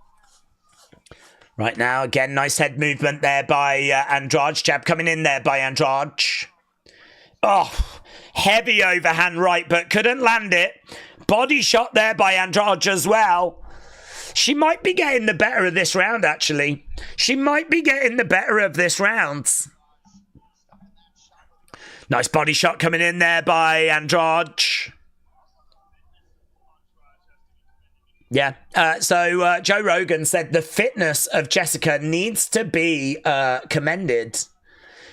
Right now, again, nice head movement there by Andrade. Jab coming in there by Andrade. Oh, heavy overhand right, but couldn't land it. Body shot there by Andrade as well. She might be getting the better of this round, actually. She might be getting the better of this round. Nice body shot coming in there by Andrade. Yeah. So Joe Rogan said the fitness of Jessica needs to be commended,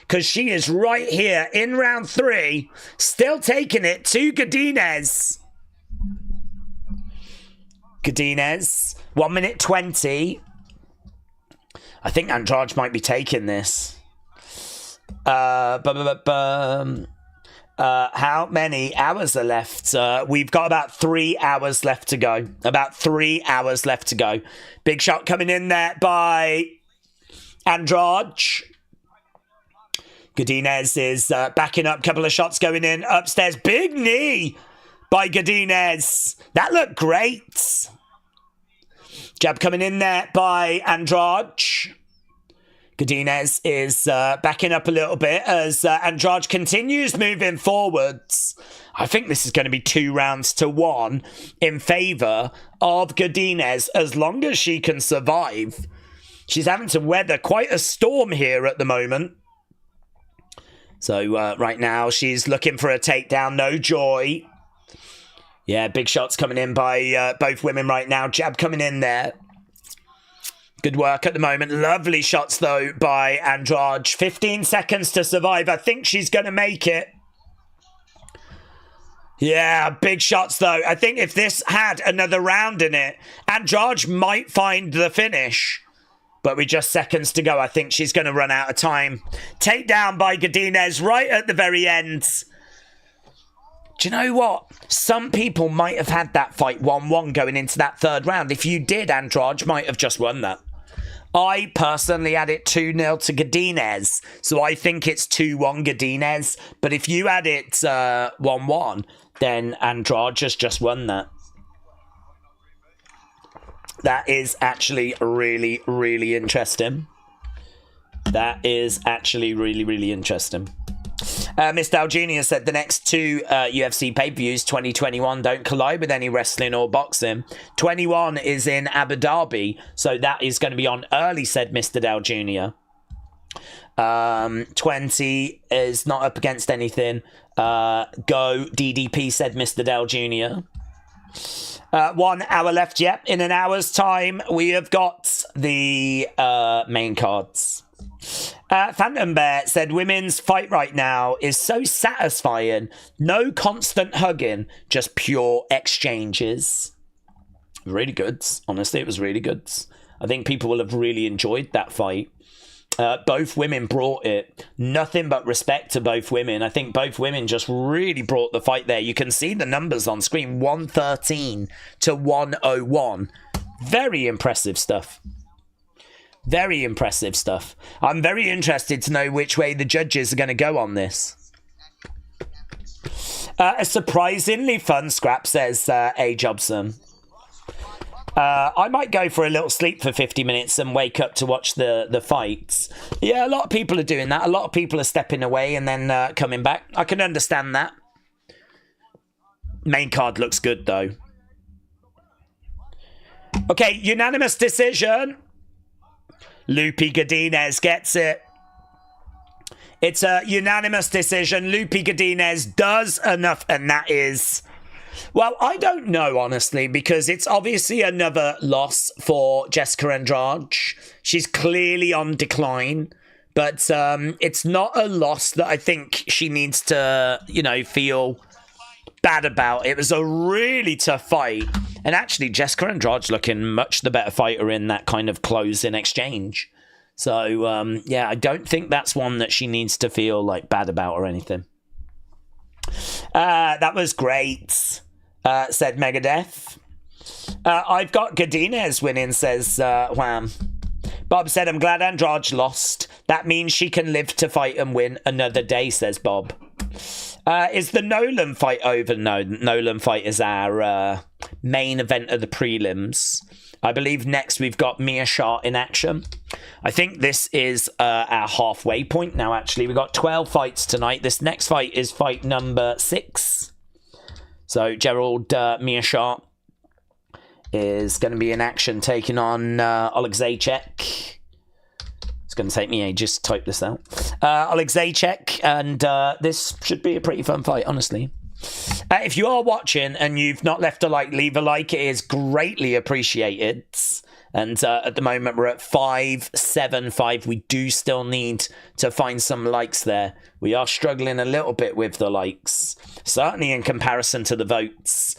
because she is right here in round 3, still taking it to Godinez. Godinez, 1 minute 20. I think Andrade might be taking this. How many hours are left? We've got about 3 hours left to go. About 3 hours left to go. Big shot coming in there by Andrade. Godinez is backing up. Couple of shots going in upstairs. Big knee by Godinez. That looked great. Jab coming in there by Andrade. Godinez is backing up a little bit as Andrade continues moving forwards. I think this is going to be 2-1 in favour of Godinez as long as she can survive. She's having to weather quite a storm here at the moment. So right now she's looking for a takedown. No joy. Yeah, big shots coming in by both women right now. Jab coming in there. Good work at the moment. Lovely shots, though, by Andrade. 15 seconds to survive. I think she's going to make it. Yeah, big shots, though. I think if this had another round in it, Andrade might find the finish. But with just seconds to go, I think she's going to run out of time. Takedown by Godinez right at the very end. Do you know what? Some people might have had that fight 1-1 going into that third round. If you did, Andrade might have just won that. I personally had it 2-0 to Godinez, so I think it's 2-1 Godinez. But if you had it 1-1, then Andrade just won that. That is actually really, really interesting. That is actually really, really interesting. Miss Dow Jr. said the next two UFC pay-per-views, 2021, don't collide with any wrestling or boxing. 21 is in Abu Dhabi, so that is going to be on early, said Mr. Dow Jr. 20 is not up against anything. Go DDP, said Mr. Dow Jr. 1 hour left, yep. In an hour's time, we have got the main cards. Phantom Bear said women's fight right now is so satisfying. No constant hugging, just pure exchanges. Really good. Honestly, it was really good. I think people will have really enjoyed that fight. Both women brought it. Nothing but respect to both women. I think both women just really brought the fight there. You can see the numbers on screen. 113 to 101. Very impressive stuff. Very impressive stuff. I'm very interested to know which way the judges are going to go on this. A surprisingly fun scrap, says A. Jobson. I might go for a little sleep for 50 minutes and wake up to watch the fights. Yeah, a lot of people are doing that. A lot of people are stepping away and then coming back. I can understand that. Main card looks good, though. Okay, unanimous decision. Lupi Godinez gets it. It's a unanimous decision. Lupi Godinez does enough, and that is... Well, I don't know, honestly, because it's obviously another loss for Jessica Andrade. She's clearly on decline, but it's not a loss that I think she needs to, you know, feel bad about. It was a really tough fight. And actually, Jessica Andrade's looking much the better fighter in that kind of close-in exchange. So, yeah, I don't think that's one that she needs to feel, like, bad about or anything. That was great, said Megadeth. I've got Godinez winning, says Wham. Bob said, I'm glad Andrade lost. That means she can live to fight and win another day, says Bob. Is the Nolan fight over? No, Nolan fight is our main event of the prelims. I believe next we've got Mia Shah in action. I think this is our halfway point now, actually. We've got 12 fights tonight. This next fight is fight number 6. So Gerald Mia Shah is going to be in action taking on Oleksiejczuk. It's going to take me ages to type this out. Oleksiejczuk, and this should be a pretty fun fight, honestly. If you are watching and you've not left a like, leave a like. It is greatly appreciated. And at the moment, we're at 575. We do still need to find some likes there. We are struggling a little bit with the likes, certainly in comparison to the votes.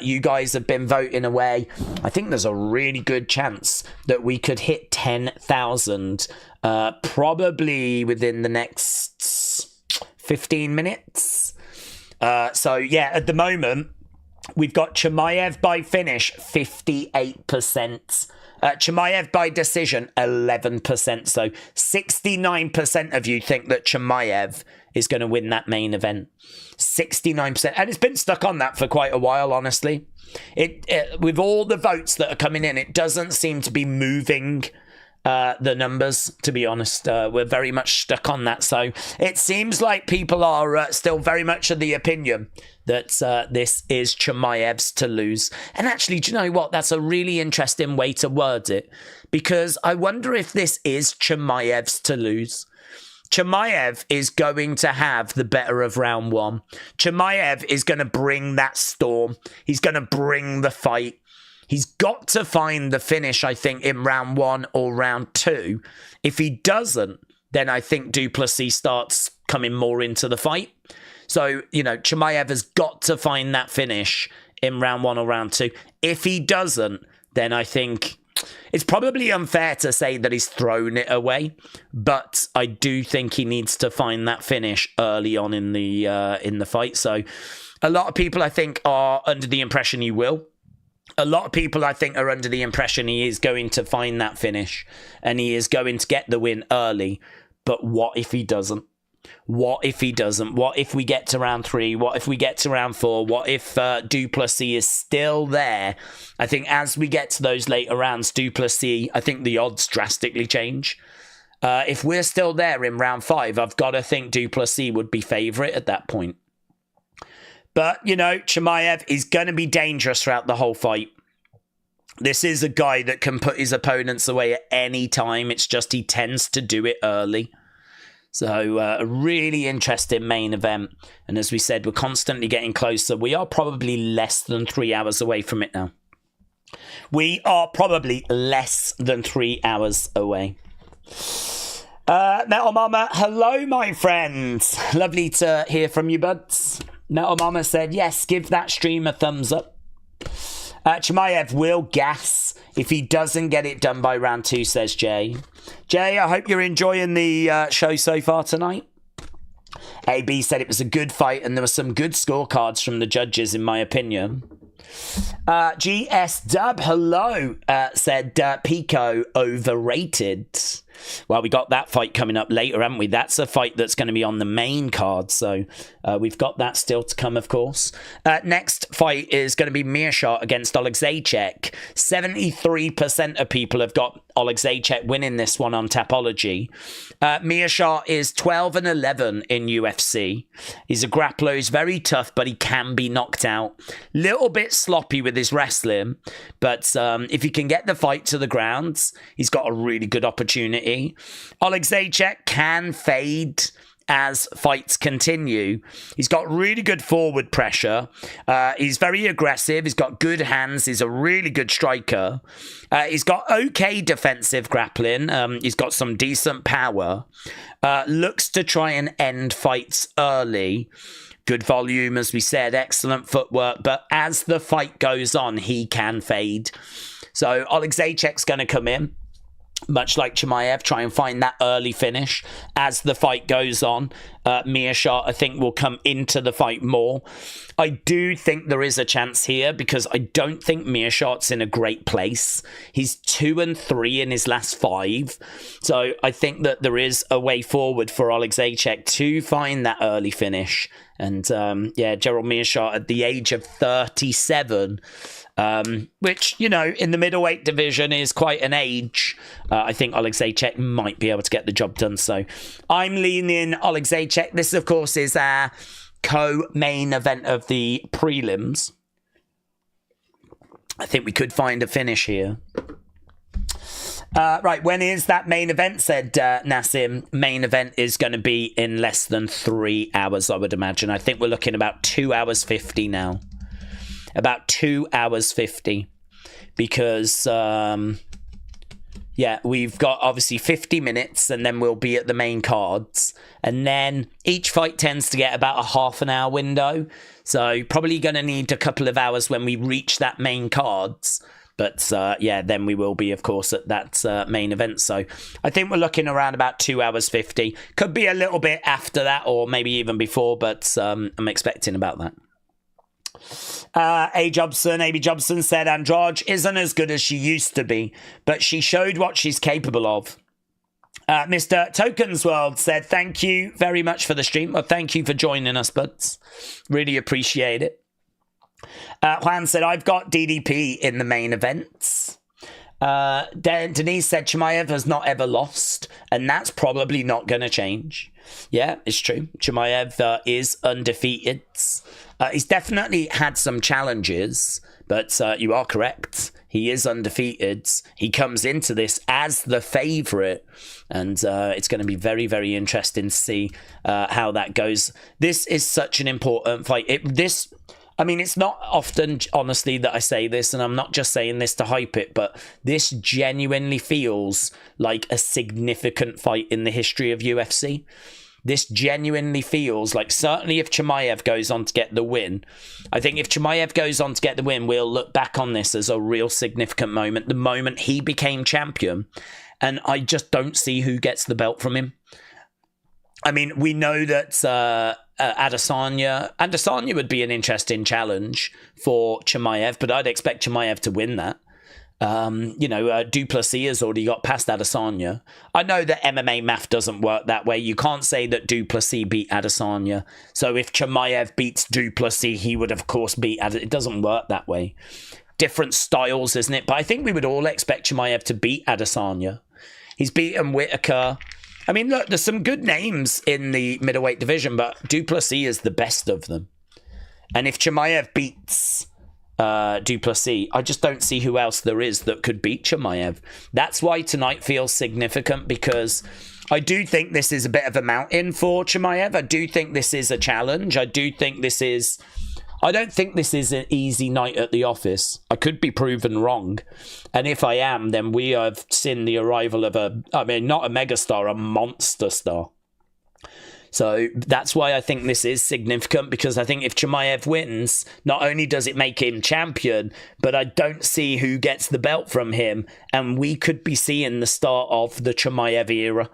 You guys have been voting away. I think there's a really good chance that we could hit 10,000 probably within the next 15 minutes. So, yeah, at the moment, we've got Chimaev by finish, 58%. Chimaev by decision, 11%. So 69% of you think that Chimaev is going to win that main event. 69%. And it's been stuck on that for quite a while, honestly. It with all the votes that are coming in, it doesn't seem to be moving the numbers, to be honest. We're very much stuck on that. So it seems like people are still very much of the opinion that this is Chimaev's to lose. And actually, do you know what? That's a really interesting way to word it, because I wonder if this is Chimaev's to lose. Chimaev is going to have the better of round one. Chimaev is going to bring that storm. He's going to bring the fight. He's got to find the finish, I think, in round one or round two. If he doesn't, then I think Du Plessis starts coming more into the fight. So, you know, Chimaev has got to find that finish in round one or round two. If he doesn't, then I think it's probably unfair to say that he's thrown it away, but I do think he needs to find that finish early on in the fight. So a lot of people, I think, are under the impression he will. A lot of people, I think, are under the impression he is going to find that finish and he is going to get the win early. But what if he doesn't? What if he doesn't? What if we get to round three? What if we get to round four? What if Du Plessis is still there? I think as we get to those later rounds, Du Plessis, I think the odds drastically change. If we're still there in round five, I've got to think Du Plessis would be favourite at that point. But, you know, Chimaev is going to be dangerous throughout the whole fight. This is a guy that can put his opponents away at any time. It's just he tends to do it early. So a really interesting main event. And as we said, we're constantly getting closer. We are probably less than 3 hours away from it now. We are probably less than 3 hours away. Metal Mama, hello, my friends. Lovely to hear from you, buds. Metal Mama said, yes, give that stream a thumbs up. Chimaev will gas if he doesn't get it done by round two, says Jay. Jay, I hope you're enjoying the show so far tonight. AB said it was a good fight and there were some good scorecards from the judges, in my opinion. GS Dub, hello, said Pico overrated. Well, we got that fight coming up later, haven't we? That's a fight that's going to be on the main card, so we've got that still to come, of course. Next fight is going to be Meerschaert against Oleksiejczuk. 73% of people have got Oleksiejczuk winning this one on Tapology. Meerschaert is 12-11 in UFC. He's a grappler. He's very tough, but he can be knocked out. Little bit sloppy with his wrestling, but if he can get the fight to the ground, he's got a really good opportunity. Oleksiejczuk can fade as fights continue. He's got really good forward pressure. He's very aggressive. He's got good hands. He's a really good striker. He's got okay defensive grappling. He's got some decent power. Looks to try and end fights early. Good volume, as we said. Excellent footwork. But as the fight goes on, he can fade. So Oleksiejczuk's going to come in, much like Chimaev, try and find that early finish. As the fight goes on, Meerschaert, I think, will come into the fight more. I do think there is a chance here because I don't think Meerschaert's in a great place. He's 2-3 in his last 5. So I think that there is a way forward for Oleksiejczuk to find that early finish. And Gerald Meerschaert at the age of 37, which, you know, in the middleweight division is quite an age. I think Oleksiejczuk might be able to get the job done. So I'm leaning Oleksiejczuk. This, of course, is our co-main event of the prelims. I think we could find a finish here. Right, when is that main event, said Nassim. Main event is going to be in less than 3 hours, I would imagine. I think we're looking about 2 hours 50 now. About 2 hours 50. Because, we've got obviously 50 minutes and then we'll be at the main cards. And then each fight tends to get about a half an hour window. So probably going to need a couple of hours when we reach that main cards But yeah, then we will be, of course, at that main event. So I think we're looking around about 2 hours 50. Could be a little bit after that, or maybe even before, but I'm expecting about that. AB Jobson said, Andrade isn't as good as she used to be, but she showed what she's capable of. Mr. Tokens World said, thank you very much for the stream. Well, thank you for joining us, buds. Really appreciate it. Juan said, I've got DDP in the main events. Denise said, Chimaev has not ever lost, and that's probably not going to change. Yeah, it's true. Chimaev is undefeated. He's definitely had some challenges, but you are correct. He is undefeated. He comes into this as the favourite, and it's going to be very, very interesting to see how that goes. This is such an important fight. It's not often, honestly, that I say this, and I'm not just saying this to hype it, but this genuinely feels like a significant fight in the history of UFC. This genuinely feels like, certainly if Chimaev goes on to get the win, I think if Chimaev goes on to get the win, we'll look back on this as a real significant moment, the moment he became champion, and I just don't see who gets the belt from him. I mean, we know that Adesanya would be an interesting challenge for Chimaev, but I'd expect Chimaev to win that. Du Plessis has already got past Adesanya. I know that MMA math doesn't work that way. You can't say that Du Plessis beat Adesanya. So if Chimaev beats Du Plessis, he would, of course, beat Adesanya. It doesn't work that way. Different styles, isn't it? But I think we would all expect Chimaev to beat Adesanya. He's beaten Whitaker. I mean, look, there's some good names in the middleweight division, but Du Plessis is the best of them. And if Chimaev beats Du Plessis, I just don't see who else there is that could beat Chimaev. That's why tonight feels significant, because I do think this is a bit of a mountain for Chimaev. I do think this is a challenge. I don't think this is an easy night at the office. I could be proven wrong. And if I am, then we have seen the arrival of not a megastar, a monster star. So that's why I think this is significant, because I think if Chimaev wins, not only does it make him champion, but I don't see who gets the belt from him. And we could be seeing the start of the Chimaev era.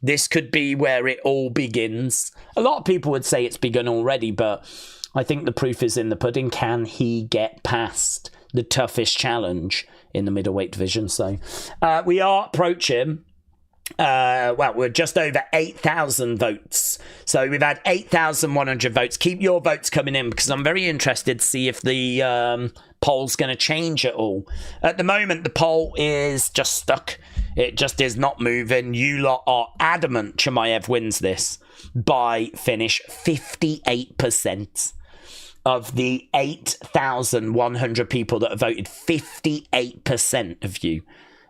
This could be where it all begins. A lot of people would say it's begun already, but I think the proof is in the pudding. Can he get past the toughest challenge in the middleweight division? So we are approaching, we're just over 8,000 votes. So we've had 8,100 votes. Keep your votes coming in, because I'm very interested to see if the poll's going to change at all. At the moment, the poll is just stuck. It just is not moving. You lot are adamant Chimaev wins this by finish. 58%. Of the 8,100 people that have voted, 58% of you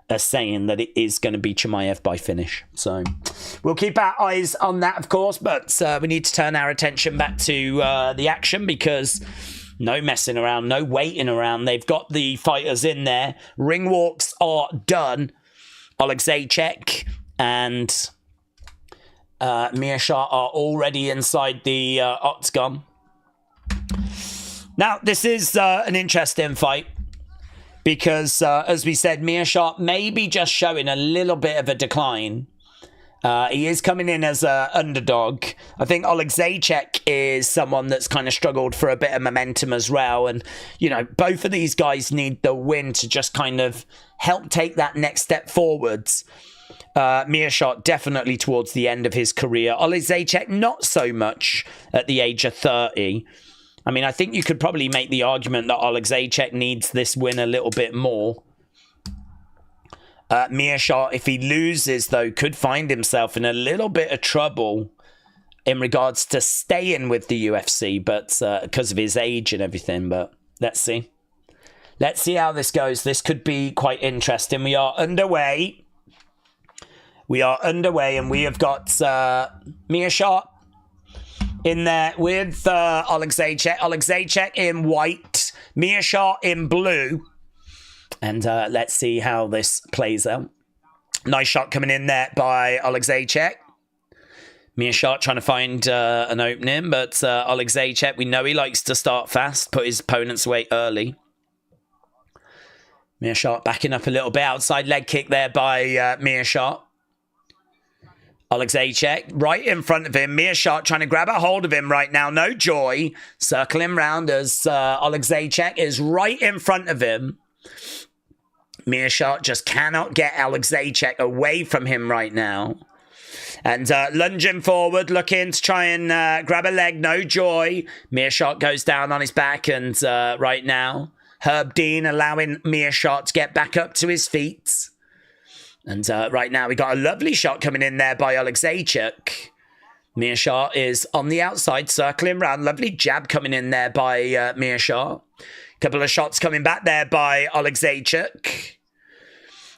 are saying that it is going to be Chimaev by finish. So we'll keep our eyes on that, of course, but we need to turn our attention back to the action, because no messing around, no waiting around. They've got the fighters in there. Ring walks are done. Oleksiejczuk and Meerschaert are already inside the octagon. Now, this is an interesting fight, because, as we said, Meerschaert may be just showing a little bit of a decline. He is coming in as an underdog. I think Oleksiejczuk is someone that's kind of struggled for a bit of momentum as well. And, both of these guys need the win to just kind of help take that next step forwards. Meerschaert definitely towards the end of his career. Oleksiejczuk not so much at the age of 30. I mean, I think you could probably make the argument that Oleksiejczuk needs this win a little bit more. Meerschaert, if he loses, though, could find himself in a little bit of trouble in regards to staying with the UFC, but because of his age and everything. But let's see. Let's see how this goes. This could be quite interesting. We are underway. And we have got Meerschaert in there with Oleksiejczuk. Oleksiejczuk in white, Meerschaert in blue. And let's see how this plays out. Nice shot coming in there by Oleksiejczuk. Meerschaert trying to find an opening, but Oleksiejczuk, we know he likes to start fast, put his opponents away early. Meerschaert backing up a little bit. Outside leg kick there by Meerschaert. Oleksiejczuk right in front of him. Meerschaert trying to grab a hold of him right now. No joy. Circling round as Oleksiejczuk is right in front of him. Meerschaert just cannot get Oleksiejczuk away from him right now. And lunging forward, looking to try and grab a leg. No joy. Meerschaert goes down on his back. And right now, Herb Dean allowing Meerschaert to get back up to his feet. And right now, we got a lovely shot coming in there by Oleksiejczuk. Meerschaert is on the outside, circling round. Lovely jab coming in there by Meerschaert. Couple of shots coming back there by Oleksiejczuk.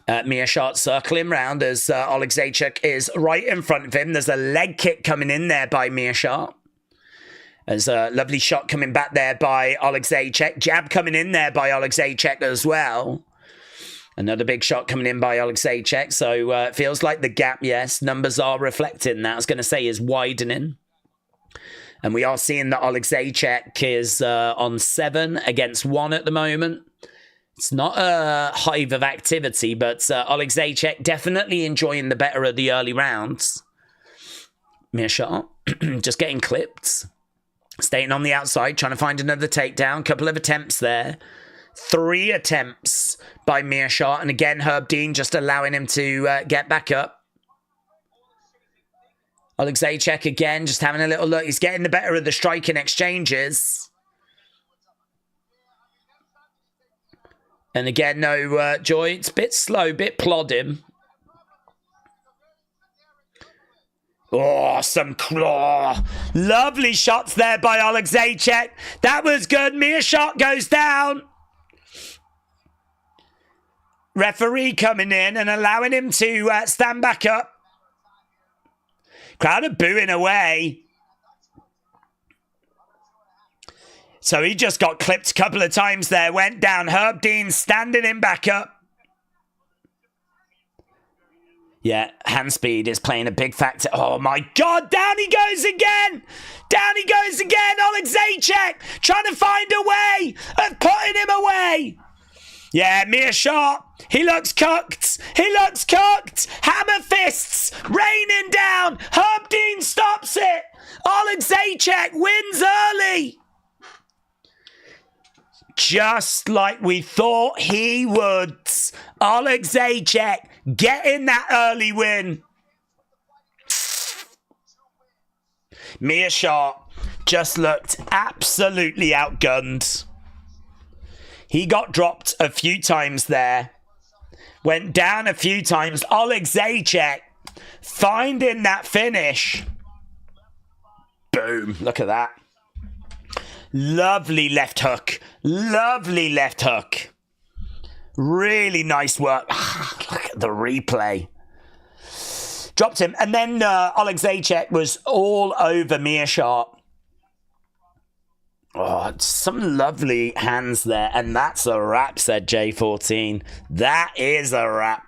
Meerschaert circling round as Oleksiejczuk is right in front of him. There's a leg kick coming in there by Meerschaert. There's a lovely shot coming back there by Oleksiejczuk. Jab coming in there by Oleksiejczuk as well. Another big shot coming in by Oleksiejczuk. So it feels like the gap, yes, numbers are reflecting that. I was going to say is widening. And we are seeing that Oleksiejczuk is on 7 against 1 at the moment. It's not a hive of activity, but Oleksiejczuk definitely enjoying the better of the early rounds. Meerschaert just getting clipped. Staying on the outside, trying to find another takedown. Couple of attempts there. 3 attempts by Meerschaert. And again, Herb Dean just allowing him to get back up. Oleksiejczuk again, just having a little look. He's getting the better of the striking exchanges. And again, no joy. It's a bit slow, bit plodding. Oh, some claw. Lovely shots there by Oleksiejczuk. That was good. Meerschaert goes down. Referee coming in and allowing him to stand back up. Crowd are booing away. So he just got clipped a couple of times there. Went down. Herb Dean standing him back up. Yeah, hand speed is playing a big factor. Oh my God, down he goes again. Down he goes again. Oleksiejczuk trying to find a way of putting him away. Yeah, Meerschaert, he looks cooked. He looks cooked. Hammer fists raining down. Herb Dean stops it. Oleksiejczuk wins early. Just like we thought he would. Oleksiejczuk getting that early win. Meerschaert just looked absolutely outgunned. He got dropped a few times there. Went down a few times. Oleksiejczuk finding that finish. Boom. Look at that. Lovely left hook. Lovely left hook. Really nice work. Look at the replay. Dropped him. And then Oleksiejczuk was all over Meerschaert. Oh, some lovely hands there. And that's a wrap, said J14. That is a wrap.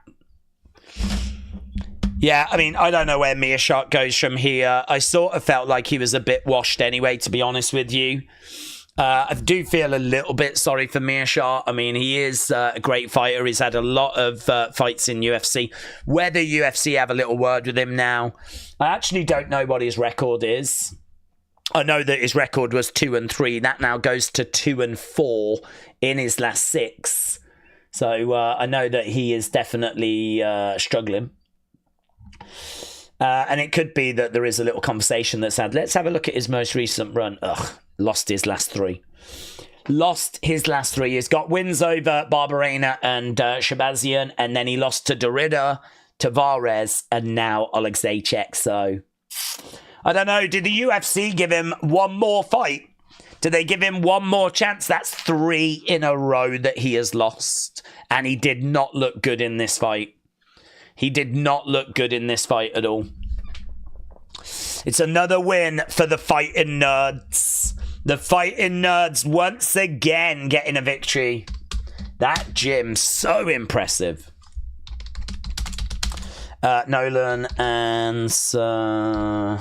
Yeah, I mean, I don't know where Meerschaert goes from here. I sort of felt like he was a bit washed anyway, to be honest with you. I do feel a little bit sorry for Meerschaert. I mean, he is a great fighter. He's had a lot of fights in UFC. Whether UFC have a little word with him now, I actually don't know what his record is. I know that his record was 2-3. That now goes to 2-4 in his last 6. So I know that he is definitely struggling. And it could be that there is a little conversation that's had. Let's have a look at his most recent run. Lost his last 3. Lost his last 3. He's got wins over Barberena and Shabazian. And then he lost to Derrida, Tavares, and now Oleksiejczuk. So I don't know. Did the UFC give him one more fight? Did they give him one more chance? That's 3 in a row that he has lost. And he did not look good in this fight. He did not look good in this fight at all. It's another win for the Fighting Nerds. The Fighting Nerds once again getting a victory. That gym, so impressive. Nolan and Surukiev.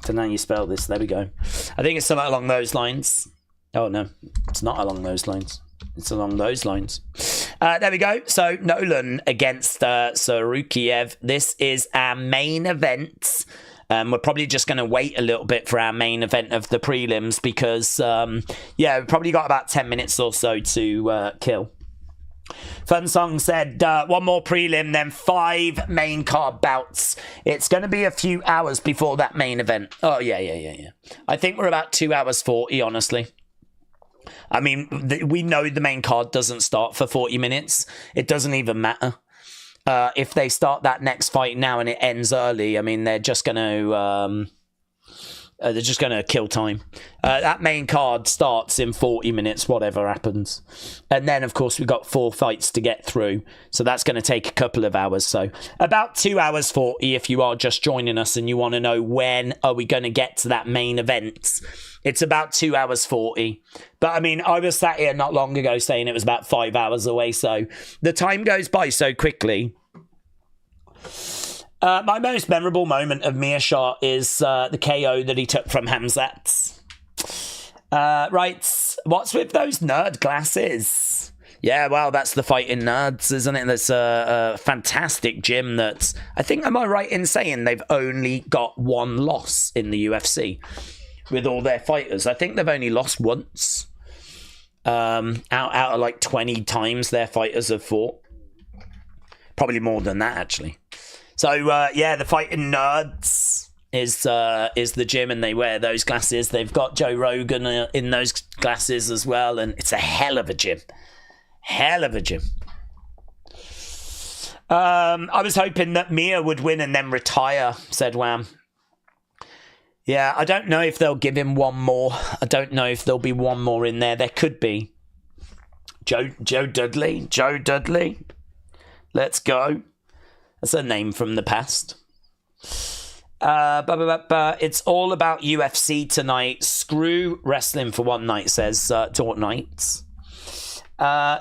Don't know how you spell this. There we go. I think it's something along those lines. Oh, no. It's not along those lines. It's along those lines. There we go. So, Nolan against Sarukiev. This is our main event. We're probably just going to wait a little bit for our main event of the prelims because, yeah, we've probably got about 10 minutes or so to kill. Fun Song said, one more prelim, then 5 main card bouts. It's going to be a few hours before that main event. Oh, yeah. I think we're about 2 hours 40, honestly. I mean, we know the main card doesn't start for 40 minutes. It doesn't even matter. If they start that next fight now and it ends early, I mean, they're just going to kill time. That main card starts in 40 minutes, whatever happens. And then, of course, we've got 4 fights to get through. So that's going to take a couple of hours. So about 2 hours 40 if you are just joining us and you want to know when are we going to get to that main event. It's about 2 hours 40. But, I mean, I was sat here not long ago saying it was about 5 hours away. So the time goes by so quickly. My most memorable moment of Mearshart is the KO that he took from Khamzat. Right, what's with those nerd glasses? Yeah, well, that's the Fighting Nerds, isn't it? That's a fantastic gym that, I think, am I right in saying they've only got 1 loss in the UFC with all their fighters? I think they've only lost once out of like 20 times their fighters have fought. Probably more than that, actually. So, yeah, the Fighting Nerds is the gym, and they wear those glasses. They've got Joe Rogan in those glasses as well, and it's a hell of a gym. Hell of a gym. I was hoping that Mia would win and then retire, said Wham. Yeah, I don't know if they'll give him one more. I don't know if there'll be one more in there. There could be. Joe Dudley. Joe Dudley. Let's go. That's a name from the past. It's all about UFC tonight. Screw wrestling for one night, says Dort Knights.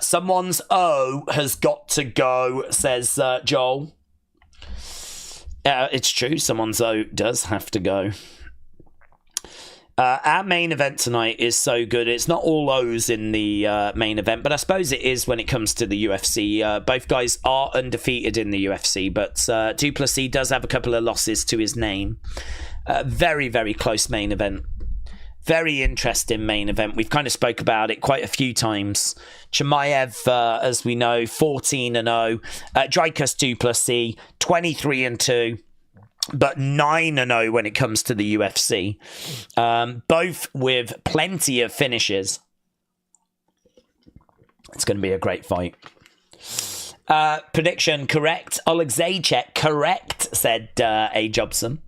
Someone's O has got to go, says Joel. It's true, someone's O does have to go. Our main event tonight is so good. It's not all O's in the main event, but I suppose it is when it comes to the UFC. Both guys are undefeated in the UFC, but Du Plessis does have a couple of losses to his name. Very, very close main event. Very interesting main event. We've kind of spoke about it quite a few times. Chimaev, as we know, 14-0. Dricus Du Plessis, 23-2. But 9-0 when it comes to the UFC. Both with plenty of finishes. It's going to be a great fight. Prediction correct. Oleg Zajac correct, said A. Jobson.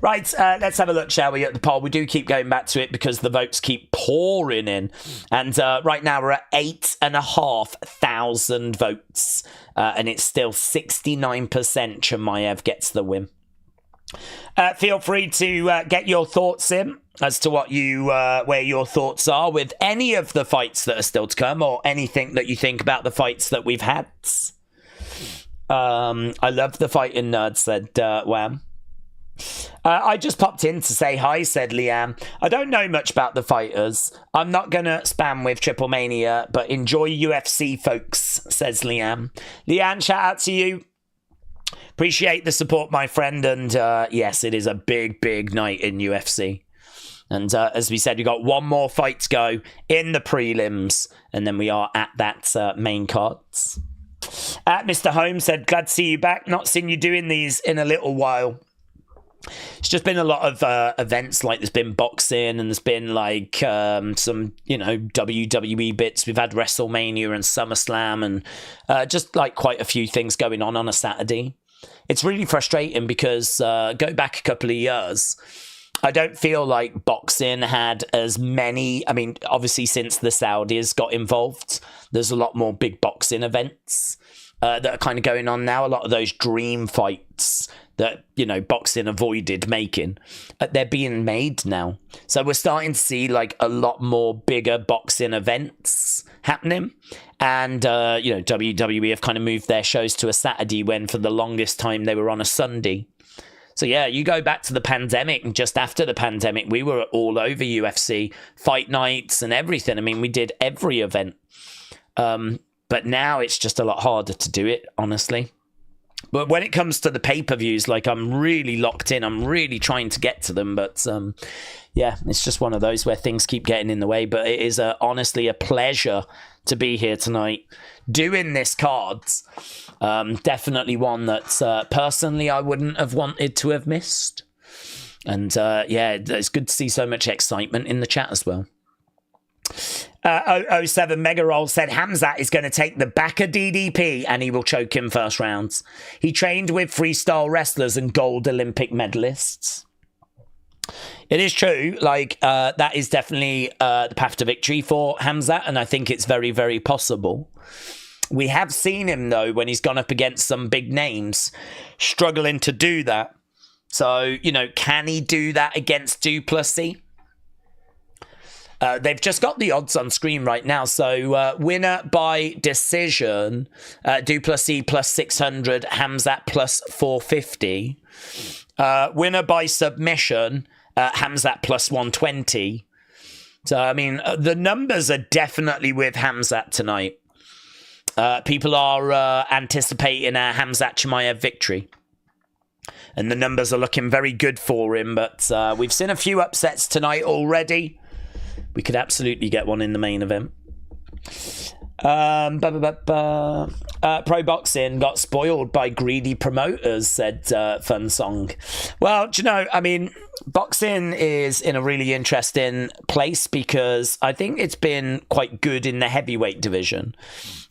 Right, let's have a look, shall we, at the poll. We do keep going back to it because the votes keep pouring in. And right now we're at 8,500 votes. And it's still 69% Chimaev gets the win. Feel free to get your thoughts in as to what where your thoughts are with any of the fights that are still to come, or anything that you think about the fights that we've had. I love the Fighting Nerds, said Wham. I just popped in to say hi, said Liam. I don't know much about the fighters. I'm not going to spam with Triple Mania, but enjoy UFC, folks, says Liam. Liam, shout out to you. Appreciate the support, my friend. And yes, it is a big, big night in UFC. And as we said, we got one more fight to go in the prelims. And then we are at that main cards. Mr. Holmes said, glad to see you back. Not seen you doing these in a little while. It's just been a lot of events, like there's been boxing and there's been like some, WWE bits. We've had WrestleMania and SummerSlam and just like quite a few things going on a Saturday. It's really frustrating because go back a couple of years, I don't feel like boxing had as many. I mean, obviously since the Saudis got involved, there's a lot more big boxing events that are kind of going on now. A lot of those dream fights that, boxing avoided making, they're being made now. So we're starting to see like a lot more bigger boxing events happening. And, WWE have kind of moved their shows to a Saturday when for the longest time they were on a Sunday. So yeah, you go back to the pandemic, and just after the pandemic, we were all over UFC, fight nights and everything. I mean, we did every event. But now it's just a lot harder to do it, honestly. But when it comes to the pay-per-views, like, I'm really locked in. I'm really trying to get to them. But yeah, it's just one of those where things keep getting in the way. But it is honestly a pleasure to be here tonight doing this cards. Definitely one that personally I wouldn't have wanted to have missed. And yeah, it's good to see so much excitement in the chat as well. 007 Mega Roll said Khamzat is going to take the back of DDP and he will choke him first rounds. He trained with freestyle wrestlers and gold Olympic medalists. It is true, like, that is definitely the path to victory for Khamzat, and I think it's very, very possible. We have seen him, though, when he's gone up against some big names, struggling to do that. So, you know, can he do that against Du Plessis? They've just got the odds on screen right now. So winner by decision, Du Plessis plus 600, Khamzat plus 450. Winner by submission, Khamzat plus 120. So, I mean, the numbers are definitely with Khamzat tonight. People are anticipating a Khamzat Chimaev victory. And the numbers are looking very good for him. But we've seen a few upsets tonight already. We could absolutely get one in the main event. Pro boxing got spoiled by greedy promoters, said Fun Song. Well, do you know, I mean, boxing is in a really interesting place because I think it's been quite good in the heavyweight division.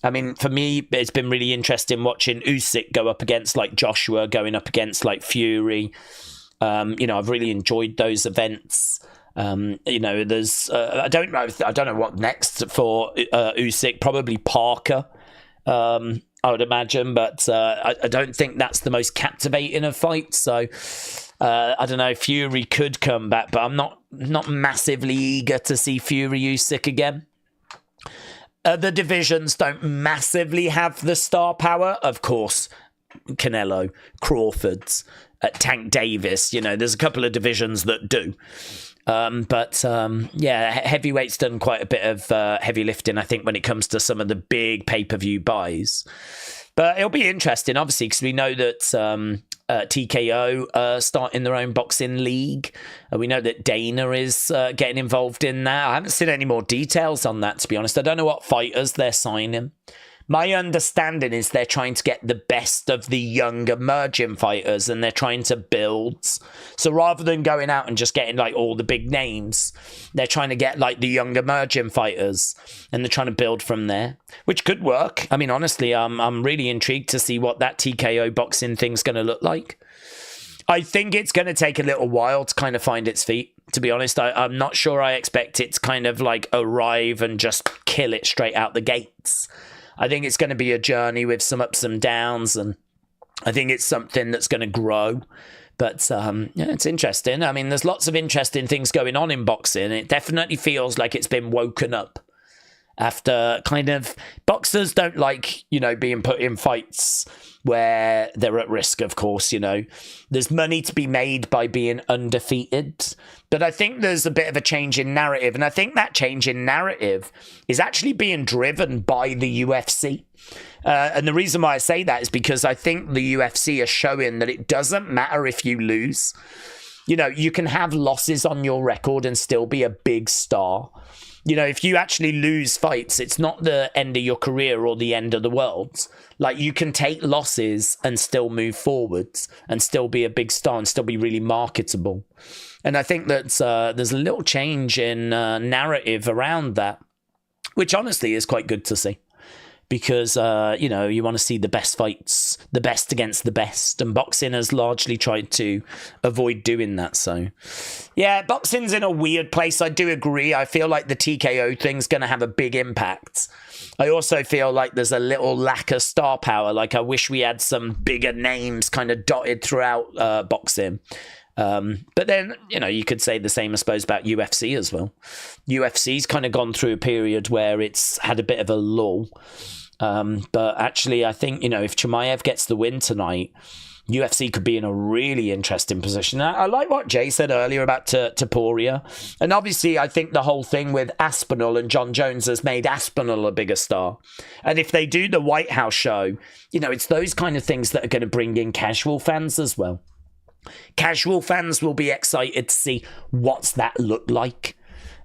I mean, for me, it's been really interesting watching Usyk go up against like Joshua, going up against like Fury. You know, I've really enjoyed those events. You know, there's I don't know what next for Usyk. Probably Parker, I would imagine, but I don't think that's the most captivating of fights. So I don't know. Fury could come back, but I'm not massively eager to see Fury Usyk again. The divisions don't massively have the star power, of course. Canelo, Crawford's, Tank Davis. You know, there's a couple of divisions that do. Yeah, heavyweight's done quite a bit of heavy lifting, I think, when it comes to some of the big pay-per-view buys. But it'll be interesting, obviously, because we know that TKO are starting their own boxing league. We know that Dana is getting involved in that. I haven't seen any more details on that, to be honest. I don't know what fighters they're signing. My understanding is they're trying to get the best of the young emerging fighters and they're trying to build. So rather than going out and just getting like all the big names, they're trying to get like the young emerging fighters and they're trying to build from there, which could work. I mean, honestly, I'm really intrigued to see what that TKO boxing thing's going to look like. I think it's going to take a little while to kind of find its feet. To be honest, I'm not sure I expect it to kind of like arrive and just kill it straight out the gates. I think it's going to be a journey with some ups and downs, and I think it's something that's going to grow. But yeah, it's interesting. I mean, there's lots of interesting things going on in boxing. It definitely feels like it's been woken up after kind of... Boxers don't like, you know, being put in fights where they're at risk, of course, you know. There's money to be made by being undefeated. But I think there's a bit of a change in narrative. And I think that change in narrative is actually being driven by the UFC. And the reason why I say that is because I think the UFC are showing that it doesn't matter if you lose. You know, you can have losses on your record and still be a big star. You know, if you actually lose fights, it's not the end of your career or the end of the world. Like, you can take losses and still move forwards and still be a big star and still be really marketable. And I think that there's a little change in narrative around that, which honestly is quite good to see. Because, you know, you want to see the best fights, the best against the best. And boxing has largely tried to avoid doing that. So, yeah, boxing's in a weird place. I do agree. I feel like the TKO thing's going to have a big impact. I also feel like there's a little lack of star power. Like, I wish we had some bigger names kind of dotted throughout boxing. But then, you know, you could say the same, I suppose, about UFC as well. UFC's kind of gone through a period where it's had a bit of a lull. But actually, I think, you know, if Chimaev gets the win tonight, UFC could be in a really interesting position. I like what Jay said earlier about Taporia. And obviously, I think the whole thing with Aspinall and John Jones has made Aspinall a bigger star. And if they do the White House show, you know, it's those kind of things that are going to bring in casual fans as well. Casual fans will be excited to see what's that look like.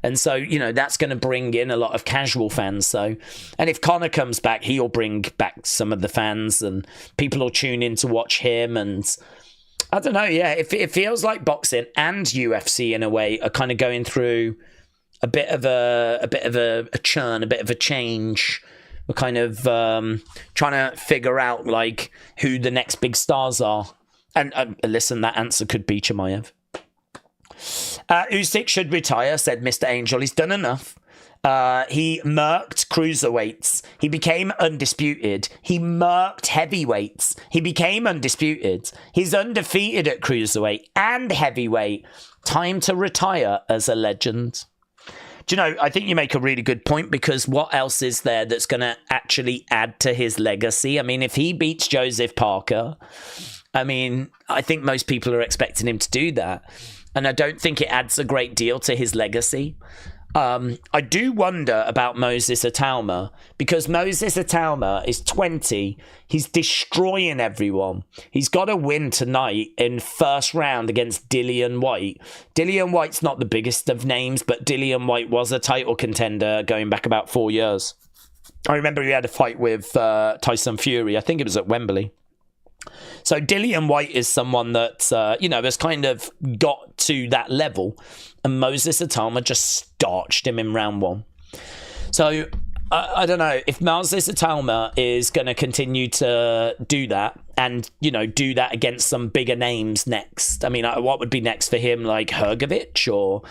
And so, you know, that's going to bring in a lot of casual fans. So, and if Conor comes back, he'll bring back some of the fans and people will tune in to watch him. And I don't know, yeah, it feels like boxing and UFC in a way are kind of going through a bit of a churn, a bit of a change. We're kind of trying to figure out like who the next big stars are. And listen, that answer could be Chimaev. Usyk should retire, said Mr. Angel. He's done enough. He murked cruiserweights. He became undisputed. He murked heavyweights. He became undisputed. He's undefeated at cruiserweight and heavyweight. Time to retire as a legend. Do you know, I think you make a really good point, because what else is there that's going to actually add to his legacy? I mean, if he beats Joseph Parker, I mean, I think most people are expecting him to do that. And I don't think it adds a great deal to his legacy. I do wonder about Moses Atalma, because Moses Atalma is 20. He's destroying everyone. He's got a win tonight in first round against Dillian Whyte. Dillian Whyte's not the biggest of names, but Dillian Whyte was a title contender going back about 4 years. I remember he had a fight with Tyson Fury. I think it was at Wembley. So Dillian Whyte is someone that, you know, has kind of got to that level. And Moses Atalma just starched him in round one. So I don't know if Moses Atalma is going to continue to do that and, you know, do that against some bigger names next. I mean, what would be next for him? Like Hrgovic or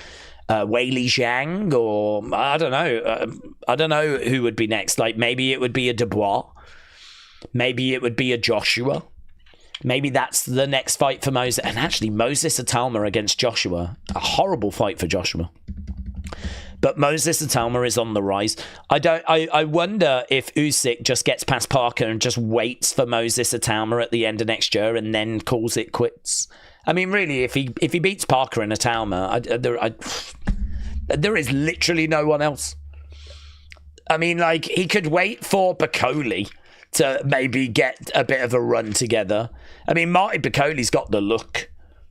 Weili Zhang, or I don't know. I don't know who would be next. Like maybe it would be a Dubois. Maybe it would be a Joshua. Maybe that's the next fight for Moses. And actually, Moses Atalma against Joshua. A horrible fight for Joshua. But Moses Atalma is on the rise. I wonder if Usyk just gets past Parker and just waits for Moses Atalma at the end of next year and then calls it quits. I mean, really, if he beats Parker and Atalma, there is literally no one else. I mean, like, he could wait for Piccoli to maybe get a bit of a run together. I mean, Marty Piccoli's got the look,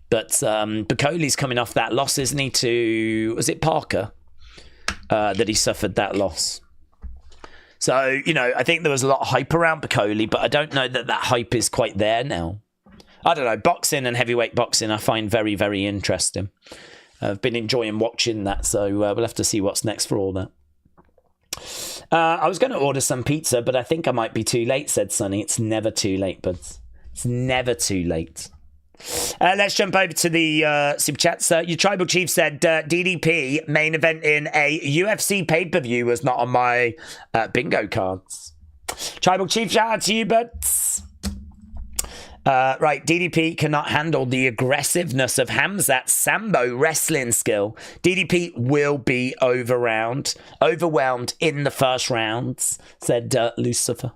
but Piccoli's coming off that loss, isn't he, to, was it Parker, that he suffered that loss? So, you know, I think there was a lot of hype around Piccoli, but I don't know that hype is quite there now. I don't know, boxing and heavyweight boxing I find very, very interesting. I've been enjoying watching that, so we'll have to see what's next for all that. I was going to order some pizza, but I think I might be too late, said Sonny. It's never too late, buds. It's never too late. Let's jump over to the super chats. Your tribal chief said DDP main event in a UFC pay-per-view was not on my bingo cards. Tribal chief, shout out to you, buds. Right, DDP cannot handle the aggressiveness of Khamzat's Sambo wrestling skill. DDP will be overwhelmed in the first rounds, said Lucifer.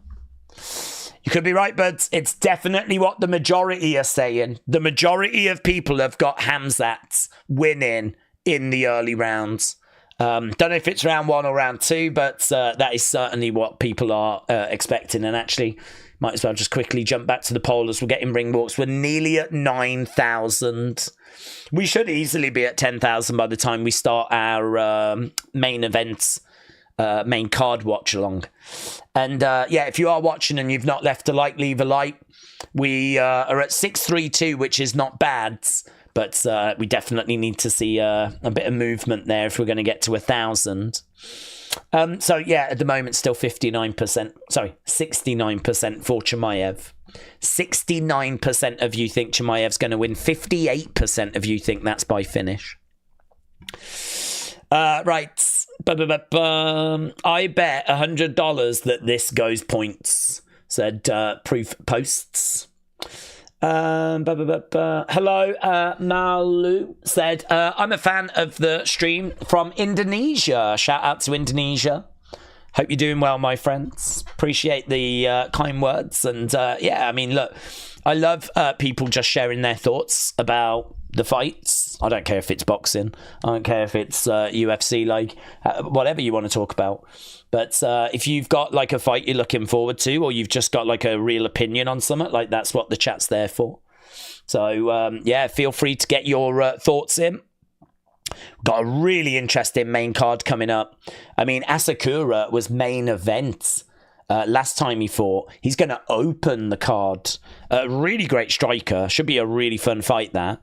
You could be right, but it's definitely what the majority are saying. The majority of people have got Khamzat winning in the early rounds. Don't know if it's round 1 or round 2, but that is certainly what people are expecting. And actually, might as well just quickly jump back to the poll as we're getting ring walks. We're nearly at 9,000. We should easily be at 10,000 by the time we start our main events, main card watch along. And yeah, if you are watching and you've not left a like, leave a like. We are at 632, which is not bad. But we definitely need to see a bit of movement there if we're going to get to 1,000. So, yeah, at the moment, still 69%. Sorry, 69% for Chimaev. 69% of you think Chimaev's going to win. 58% of you think that's by finish. Right. I bet $100 that this goes points, said Proof Posts. Hello, Malu said, I'm a fan of the stream from Indonesia. Shout out to Indonesia. Hope you're doing well, my friends. Appreciate the kind words. And yeah, I mean, look, I love people just sharing their thoughts about the fights. I don't care if it's boxing. I don't care if it's UFC, like whatever you want to talk about. But if you've got like a fight you're looking forward to, or you've just got like a real opinion on something, like that's what the chat's there for. So yeah, feel free to get your thoughts in. Got a really interesting main card coming up. I mean, Asakura was main event last time he fought. He's going to open the card. Really great striker. Should be a really fun fight, that.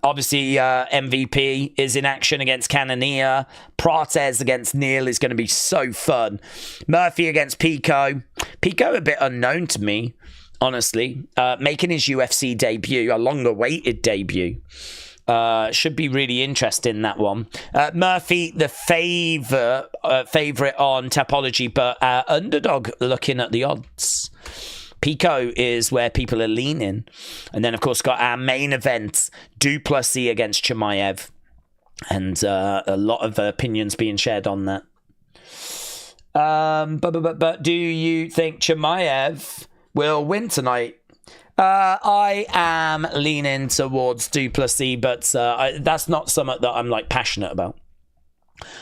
Obviously, MVP is in action against Cannonier. Prates against Neal is going to be so fun. Murphy against Pico. Pico a bit unknown to me, honestly. Making his UFC debut, a long-awaited debut. Should be really interesting, that one. Murphy, the favourite on Tapology, but underdog looking at the odds. Pico is where people are leaning. And then, of course, got our main event, Du Plessis against Chimaev. And a lot of opinions being shared on that. But do you think Chimaev will win tonight? I am leaning towards Du Plessis, but that's not something that I'm like passionate about.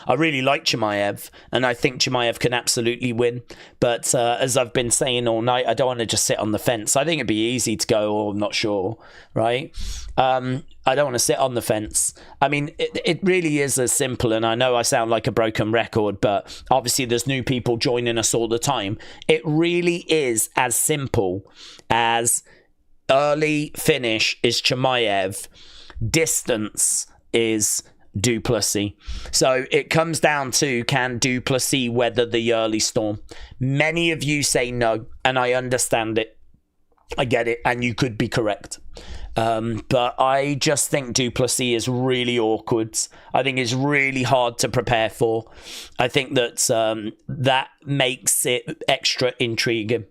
I really like Chimaev, and I think Chimaev can absolutely win. But as I've been saying all night, I don't want to just sit on the fence. I think it'd be easy to go, or I'm not sure, right? I don't want to sit on the fence. I mean, it really is as simple, and I know I sound like a broken record, but obviously there's new people joining us all the time. It really is as simple as early finish is Chimaev, distance is Du Plessis. So it comes down to, can Du Plessis weather the early storm? Many of you say no, and I understand it. I get it, and you could be correct. But I just think Du Plessis is really awkward. I think it's really hard to prepare for. I think that that makes it extra intriguing.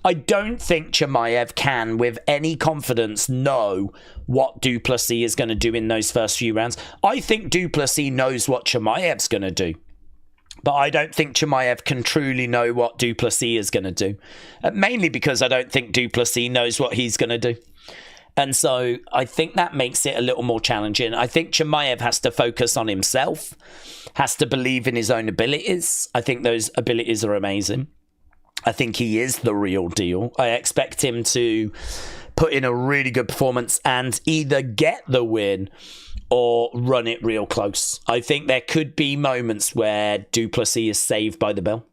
I don't think Chimaev can, with any confidence, know what Du Plessis is going to do in those first few rounds. I think Du Plessis knows what Chimaev's going to do. But I don't think Chimaev can truly know what Du Plessis is going to do. Mainly because I don't think Du Plessis knows what he's going to do. And so I think that makes it a little more challenging. I think Chimaev has to focus on himself, has to believe in his own abilities. I think those abilities are amazing. I think he is the real deal. I expect him to put in a really good performance and either get the win or run it real close. I think there could be moments where Du Plessis is saved by the bell.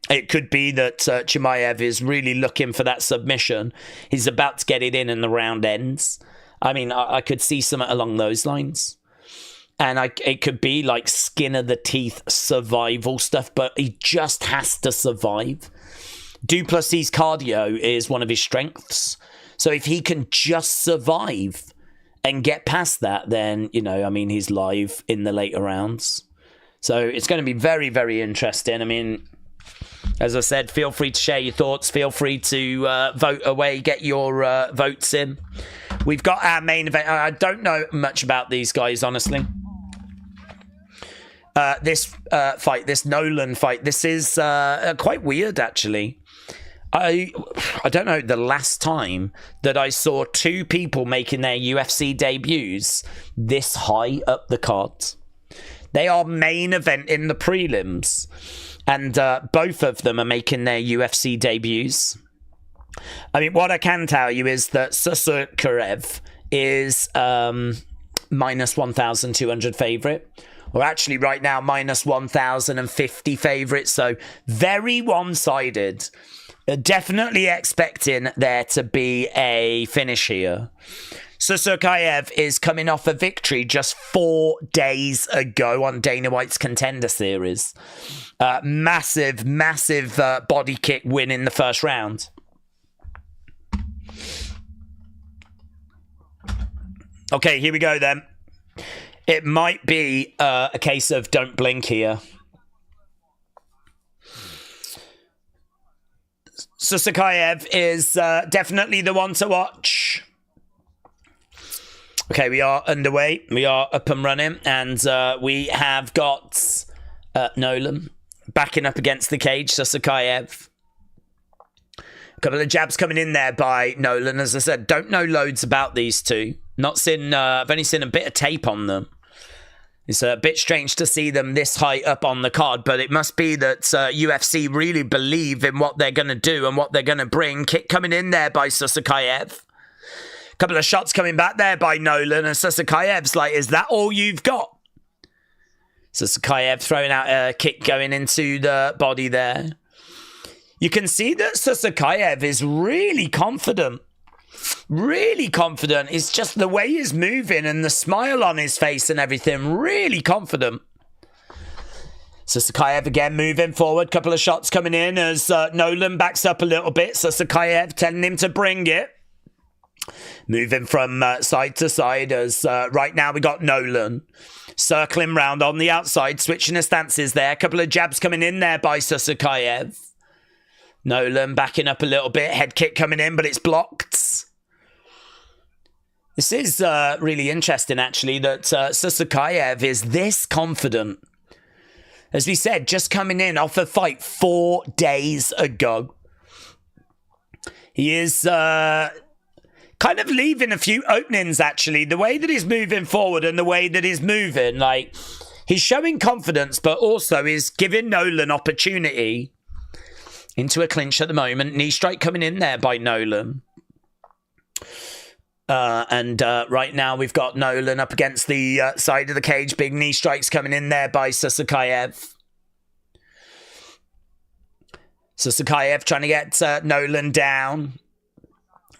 It could be that Chimaev is really looking for that submission. He's about to get it in and the round ends. I mean, I could see something along those lines. And it could be like skin of the teeth survival stuff, but he just has to survive. Du Plessis' cardio is one of his strengths. So if he can just survive and get past that, then, you know, I mean, he's live in the later rounds. So it's going to be very, very interesting. I mean, as I said, feel free to share your thoughts. Feel free to vote away, get your votes in. We've got our main event. I don't know much about these guys, honestly. This fight, this Nolan fight, this is quite weird, actually. I don't know the last time that I saw two people making their UFC debuts this high up the card. They are main event in the prelims. And both of them are making their UFC debuts. I mean, what I can tell you is that Chimaev is minus 1,200 favourite. Or actually, right now, minus 1,050 favourite. So, very one-sided. Definitely expecting there to be a finish here. Chimaev is coming off a victory just 4 days ago on Dana White's Contender Series. Massive body kick win in the first round. Okay, here we go then. It might be a case of don't blink here. Chimaev is definitely the one to watch. Okay, we are underway. We are up and running. And we have got Nolan backing up against the cage, Chimaev. A couple of jabs coming in there by Nolan. As I said, don't know loads about these two. Not seen. I've only seen a bit of tape on them. It's a bit strange to see them this high up on the card, but it must be that UFC really believe in what they're going to do and what they're going to bring. Kick coming in there by Chimaev. Couple of shots coming back there by Nolan, and Chimaev's like, is that all you've got? Chimaev throwing out a kick going into the body there. You can see that Chimaev is really confident. Really confident. It's just the way he's moving and the smile on his face and everything. Really confident. Chimaev again moving forward. Couple of shots coming in as Nolan backs up a little bit. Chimaev telling him to bring it. Moving from side to side as right now we got Nolan circling round on the outside, switching the stances there. A couple of jabs coming in there by Chimaev. Nolan backing up a little bit. Head kick coming in, but it's blocked. This is really interesting, actually, that Chimaev is this confident. As we said, just coming in off a fight 4 days ago. He is kind of leaving a few openings, actually. The way that he's moving forward and the way that he's moving, like, he's showing confidence, but also is giving Nolan opportunity into a clinch at the moment. Knee strike coming in there by Nolan. And right now we've got Nolan up against the side of the cage. Big knee strikes coming in there by Chimaev. Chimaev trying to get Nolan down.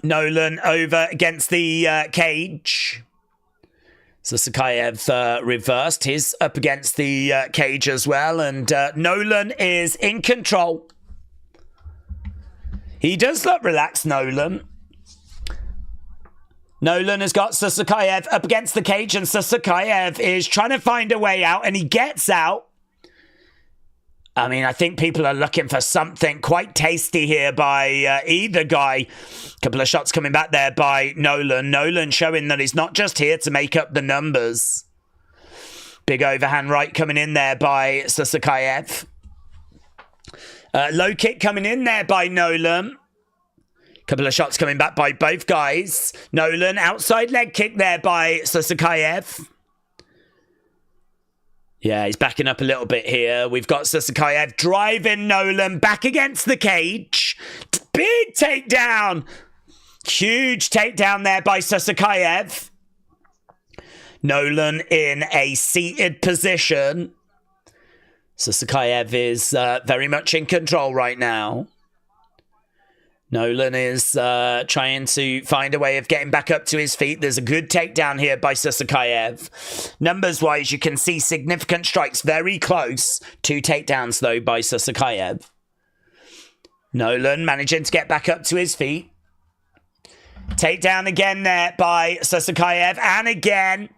Nolan over against the cage. Chimaev reversed. He's up against the cage as well. And Nolan is in control. He does look relaxed, Nolan. Nolan has got Chimaev up against the cage, and Chimaev is trying to find a way out, and he gets out. I mean, I think people are looking for something quite tasty here by either guy. A couple of shots coming back there by Nolan. Nolan showing that he's not just here to make up the numbers. Big overhand right coming in there by Chimaev. Low kick coming in there by Nolan. Couple of shots coming back by both guys. Nolan, outside leg kick there by Chimaev. Yeah, he's backing up a little bit here. We've got Chimaev driving Nolan back against the cage. Big takedown. Huge takedown there by Chimaev. Nolan in a seated position. Chimaev is very much in control right now. Nolan is trying to find a way of getting back up to his feet. There's a good takedown here by Chimaev. Numbers-wise, you can see significant strikes very close. 2 takedowns, though, by Chimaev. Nolan managing to get back up to his feet. Takedown again there by Chimaev. And again,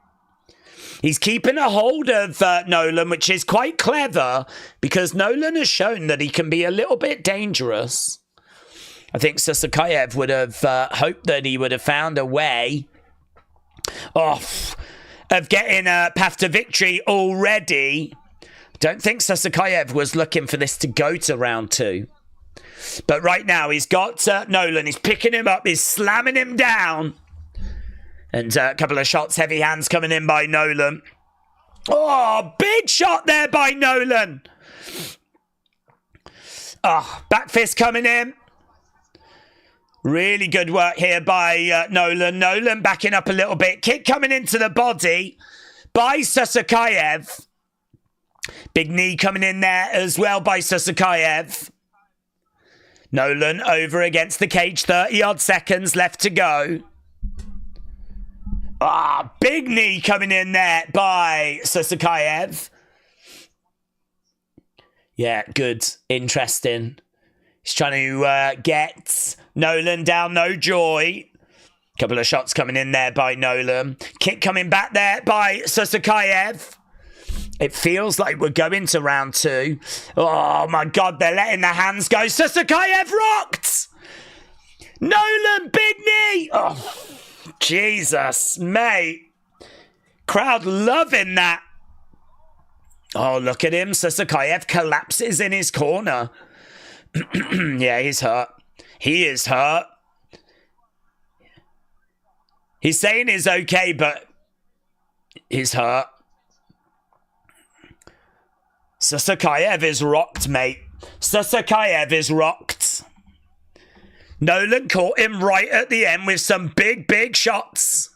he's keeping a hold of Nolan, which is quite clever because Nolan has shown that he can be a little bit dangerous. I think Chimaev would have hoped that he would have found a way of getting a path to victory already. Don't think Chimaev was looking for this to go to round 2. But right now he's got Nolan. He's picking him up. He's slamming him down. And a couple of shots, heavy hands coming in by Nolan. Oh, big shot there by Nolan. Oh, back fist coming in. Really good work here by Nolan. Nolan backing up a little bit. Kick coming into the body by Chimaev. Big knee coming in there as well by Chimaev. Nolan over against the cage. 30-odd seconds left to go. Ah, big knee coming in there by Chimaev. Yeah, good. Interesting. He's trying to get Nolan down, no joy. Couple of shots coming in there by Nolan. Kick coming back there by Chimaev. It feels like we're going to round 2. Oh, my God, they're letting the hands go. Chimaev rocked! Nolan, big knee! Oh, Jesus, mate. Crowd loving that. Oh, look at him. Sasakayev collapses in his corner. Yeah, he's hurt. He is hurt. He's saying he's okay, but he's hurt. Sasakayev is rocked, mate. Sasakayev is rocked. Nolan caught him right at the end with some big shots.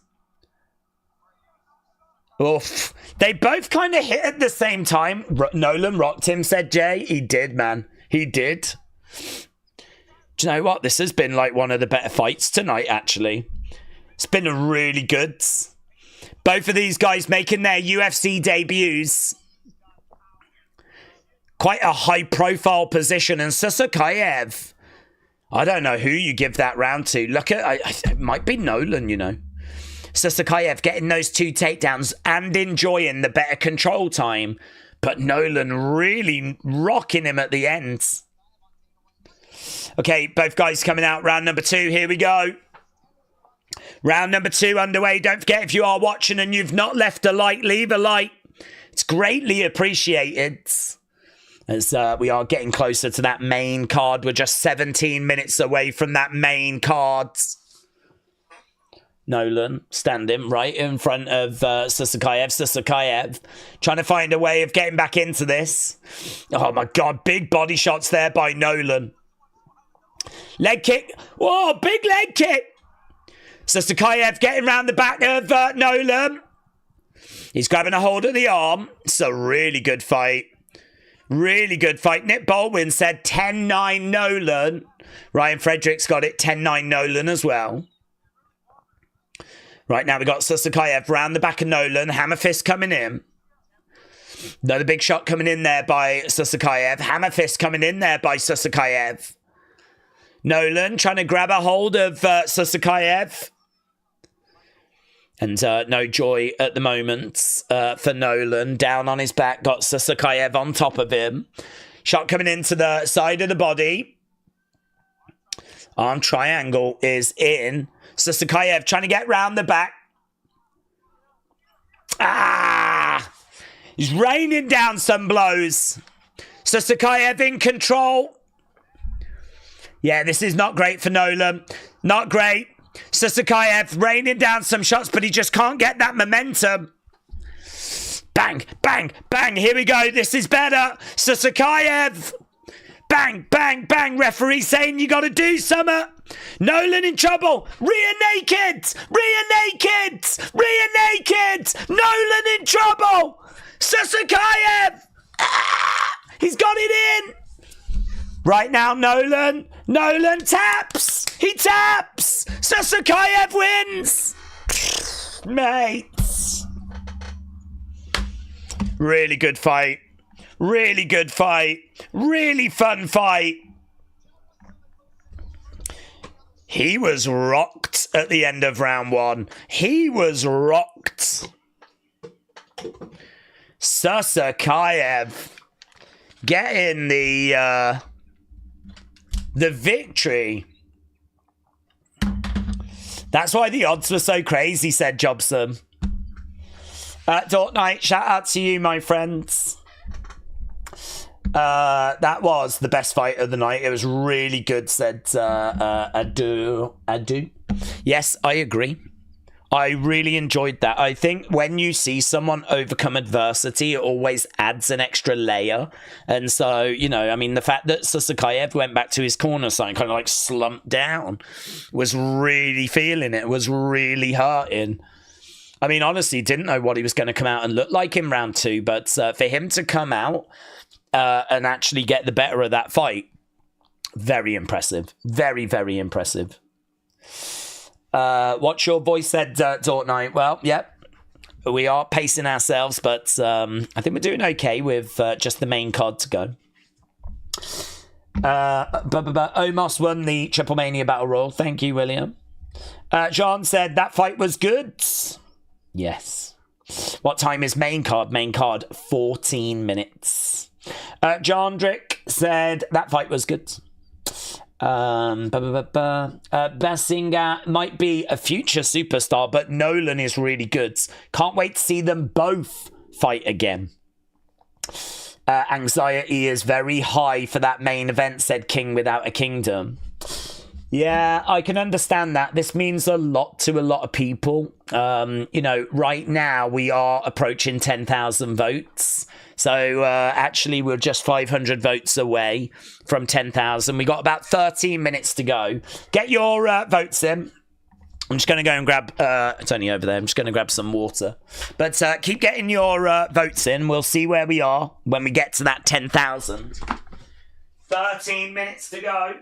Oof. They both kind of hit at the same time. Nolan rocked him, said Jay. He did, man. He did. Do you know what? This has been like one of the better fights tonight, actually. It's been really good. Both of these guys making their UFC debuts. Quite a high-profile position. And Sasakayev, I don't know who you give that round to. Look at, it might be Nolan, you know. Sasakayev getting those 2 takedowns and enjoying the better control time. But Nolan really rocking him at the end. Okay, both guys coming out. Round number 2. Here we go. Round number 2 underway. Don't forget, if you are watching and you've not left a like, leave a like. It's greatly appreciated. As we are getting closer to that main card. We're just 17 minutes away from that main card. Nolan standing right in front of Sasakayev. Sasakayev trying to find a way of getting back into this. Oh my God, big body shots there by Nolan. Leg kick. Whoa, big leg kick. Sasakayev getting round the back of Nolan. He's grabbing a hold of the arm. It's a really good fight. Really good fight. Nick Baldwin said 10-9 Nolan. Ryan Frederick's got it 10-9 Nolan as well. Right, now we got Sasakayev round the back of Nolan. Hammer fist coming in. Another big shot coming in there by Sasakayev. Hammer fist coming in there by Sasakayev. Nolan trying to grab a hold of Sasakayev. And no joy at the moment for Nolan. Down on his back, got Sasakayev on top of him. Shot coming into the side of the body. Arm triangle is in. Sasakayev trying to get round the back. Ah! He's raining down some blows. Sasakayev in control. Yeah, this is not great for Nolan. Not great. Sasakayev raining down some shots, but he just can't get that momentum. Bang, bang, bang. Here we go. This is better. Sasakayev. Bang, bang, bang. Referee saying you got to do something. Nolan in trouble. Rear naked. Rear naked. Rear naked. Nolan in trouble. Sasakayev. Ah! He's got it in. Right now, Nolan. Nolan taps. He taps. Sasakayev wins. Mates. Really good fight. Really good fight. Really fun fight. He was rocked at the end of round 1. He was rocked. Sasakayev getting the victory. That's why the odds were so crazy, said Jobson. Dort Knight, shout out to you, my friends. That was the best fight of the night. It was really good, said Adu. Yes, I agree. I really enjoyed that. I think when you see someone overcome adversity, it always adds an extra layer. And so, you know, I mean, the fact that Sasakayev went back to his corner side, kind of like slumped down, was really feeling it. Was really hurting. I mean, honestly, didn't know what he was going to come out and look like in round 2. But for him to come out and actually get the better of that fight, very impressive. Very, very impressive. What's your voice said, Dort Knight? Well, yep. We are pacing ourselves, but I think we're doing okay with just the main card to go. Omos won the Triple Mania Battle Royal. Thank you, William. John said that fight was good. Yes. What time is main card? Main card, 14 minutes. John Drick said that fight was good. Basinga might be a future superstar, but Nolan is really good. Can't wait to see them both fight again. Anxiety is very high for that main event, said King Without a Kingdom. Yeah, I can understand that. This means a lot to a lot of people. You know, right now we are approaching 10,000 votes. So actually, we're just 500 votes away from 10,000. We got about 13 minutes to go. Get your votes in. I'm just going to go and grab, it's only over there. I'm just going to grab some water. But keep getting your votes in. We'll see where we are when we get to that 10,000. 13 minutes to go.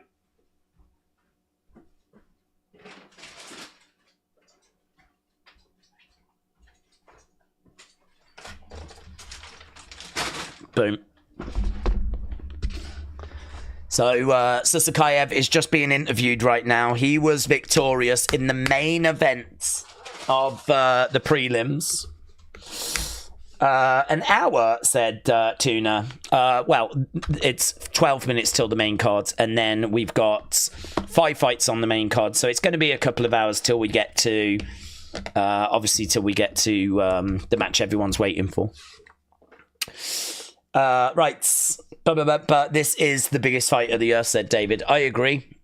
Boom. So, Chimaev is just being interviewed right now. He was victorious in the main event of the prelims. An hour, said Tuna. Well, it's 12 minutes till the main card, and then we've got 5 fights on the main card. So it's going to be a couple of hours till we get to, obviously, till we get to the match everyone's waiting for. Right, but this is the biggest fight of the year, said David. I agree.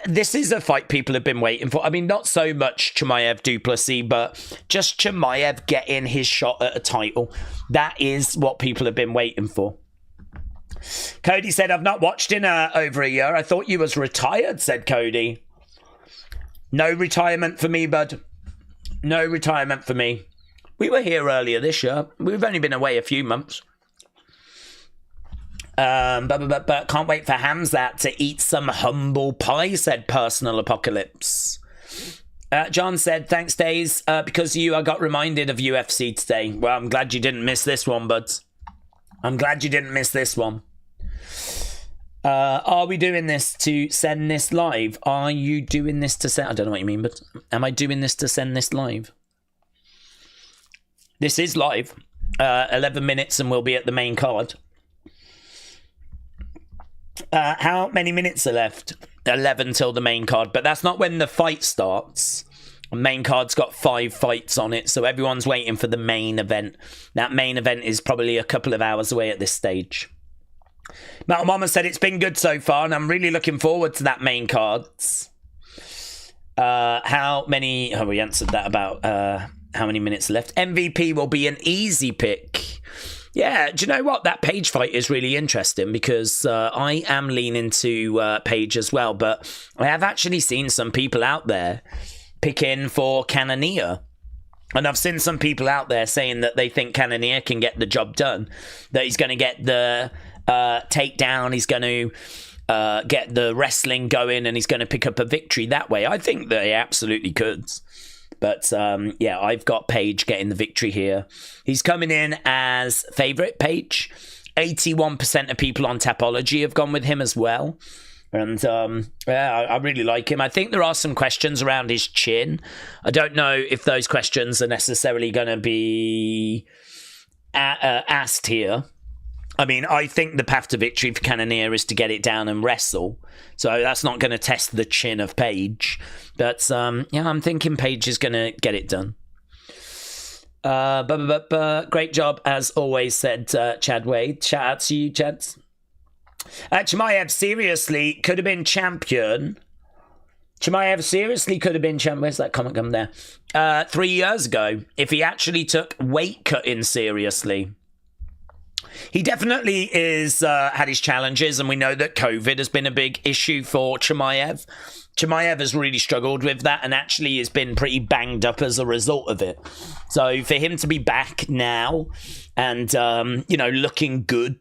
This is a fight people have been waiting for. I mean, not so much Chimaev Du Plessis, but just Chimaev getting his shot at a title. That is what people have been waiting for. Cody said, I've not watched in over a year. I thought you was retired, said Cody. No retirement for me, bud. No retirement for me. We were here earlier this year. We've only been away a few months. But can't wait for Khamzat to eat some humble pie, said Personal Apocalypse. John said, thanks, Days, because I got reminded of UFC today. Well, I'm glad you didn't miss this one, bud. I'm glad you didn't miss this one. Are we doing this to send this live? Are you doing this to send... I don't know what you mean, but am I doing this to send this live? This is live. 11 minutes and we'll be at the main card. How many minutes are left? 11 till the main card. But that's not when the fight starts. The main card's got 5 fights on it. So everyone's waiting for the main event. That main event is probably a couple of hours away at this stage. Metal Mama said it's been good so far. And I'm really looking forward to that main card. How many... Oh, we answered that about... how many minutes left? MVP will be an easy pick. Yeah, do you know what? That Page fight is really interesting because I am leaning to Page as well, but I have actually seen some people out there picking for Cannonier. And I've seen some people out there saying that they think Cannonier can get the job done, that he's going to get the takedown, he's going to get the wrestling going, and he's going to pick up a victory that way. I think that he absolutely could. But, yeah, I've got Page getting the victory here. He's coming in as favourite, Page. 81% of people on Tapology have gone with him as well. And, yeah, I really like him. I think there are some questions around his chin. I don't know if those questions are necessarily going to be asked here. I mean, I think the path to victory for Cannonier is to get it down and wrestle. So that's not going to test the chin of Page. But, yeah, I'm thinking Page is going to get it done. Great job, as always, said Chad Wade. Shout out to you, Chad. Chimaev seriously could have been champion. Chimaev seriously could have been champion. Where's that comment come there? 3 years ago, if he actually took weight cutting seriously. He definitely is had his challenges, and we know that COVID has been a big issue for Chimaev. Chimaev has really struggled with that and actually has been pretty banged up as a result of it. So for him to be back now and, you know, looking good.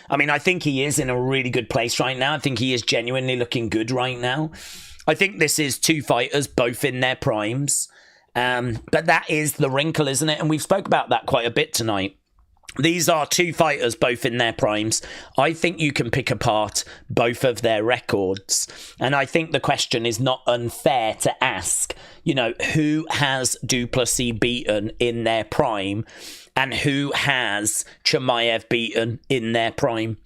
I mean, I think he is in a really good place right now. I think he is genuinely looking good right now. I think this is 2 fighters, both in their primes. But that is the wrinkle, isn't it? And we've spoke about that quite a bit tonight. These are 2 fighters, both in their primes. I think you can pick apart both of their records. And I think the question is not unfair to ask, you know, who has Du Plessis beaten in their prime and who has Chimaev beaten in their prime.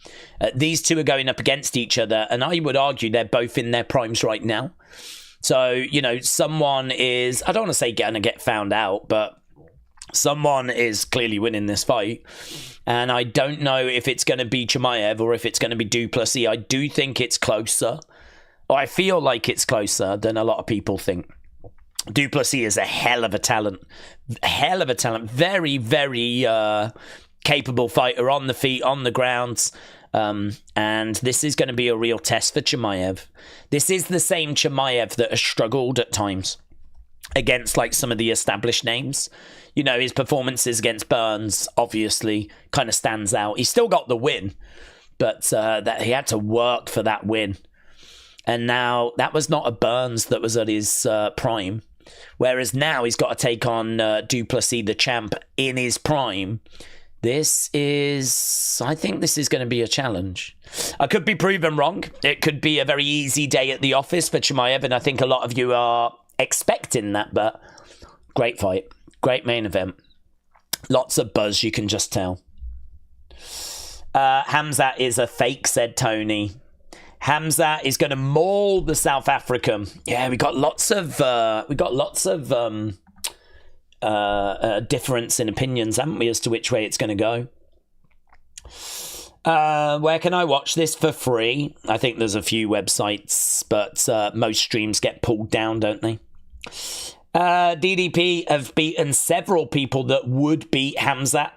These 2 are going up against each other, and I would argue they're both in their primes right now. So, you know, someone is, I don't want to say going to get found out, but Someone is clearly winning this fight, and I don't know if it's going to be Chimaev or if it's going to be Du Plessis. I do think it's closer, or I feel like it's closer than a lot of people think. Du Plessis is a hell of a talent. Very, very capable fighter on the feet, on the ground. And this is going to be a real test for Chimaev. This is the same Chimaev that has struggled at times against like some of the established names. You know, his performances against Burns obviously kind of stands out. He still got the win, but that he had to work for that win. And now that was not a Burns that was at his prime. Whereas now he's got to take on Du Plessis, the champ, in his prime. I think this is going to be a challenge. I could be proven wrong. It could be a very easy day at the office for Chimaev, and I think a lot of you are expecting that, but great fight. Great main event. Lots of buzz, you can just tell. Khamzat is a fake, said Tony. Khamzat is going to maul the South African. Yeah, we got lots of difference in opinions, haven't we, as to which way it's going to go. Where can I watch this for free? I think there's a few websites, but most streams get pulled down, don't they? DDP have beaten several people that would beat Khamzat.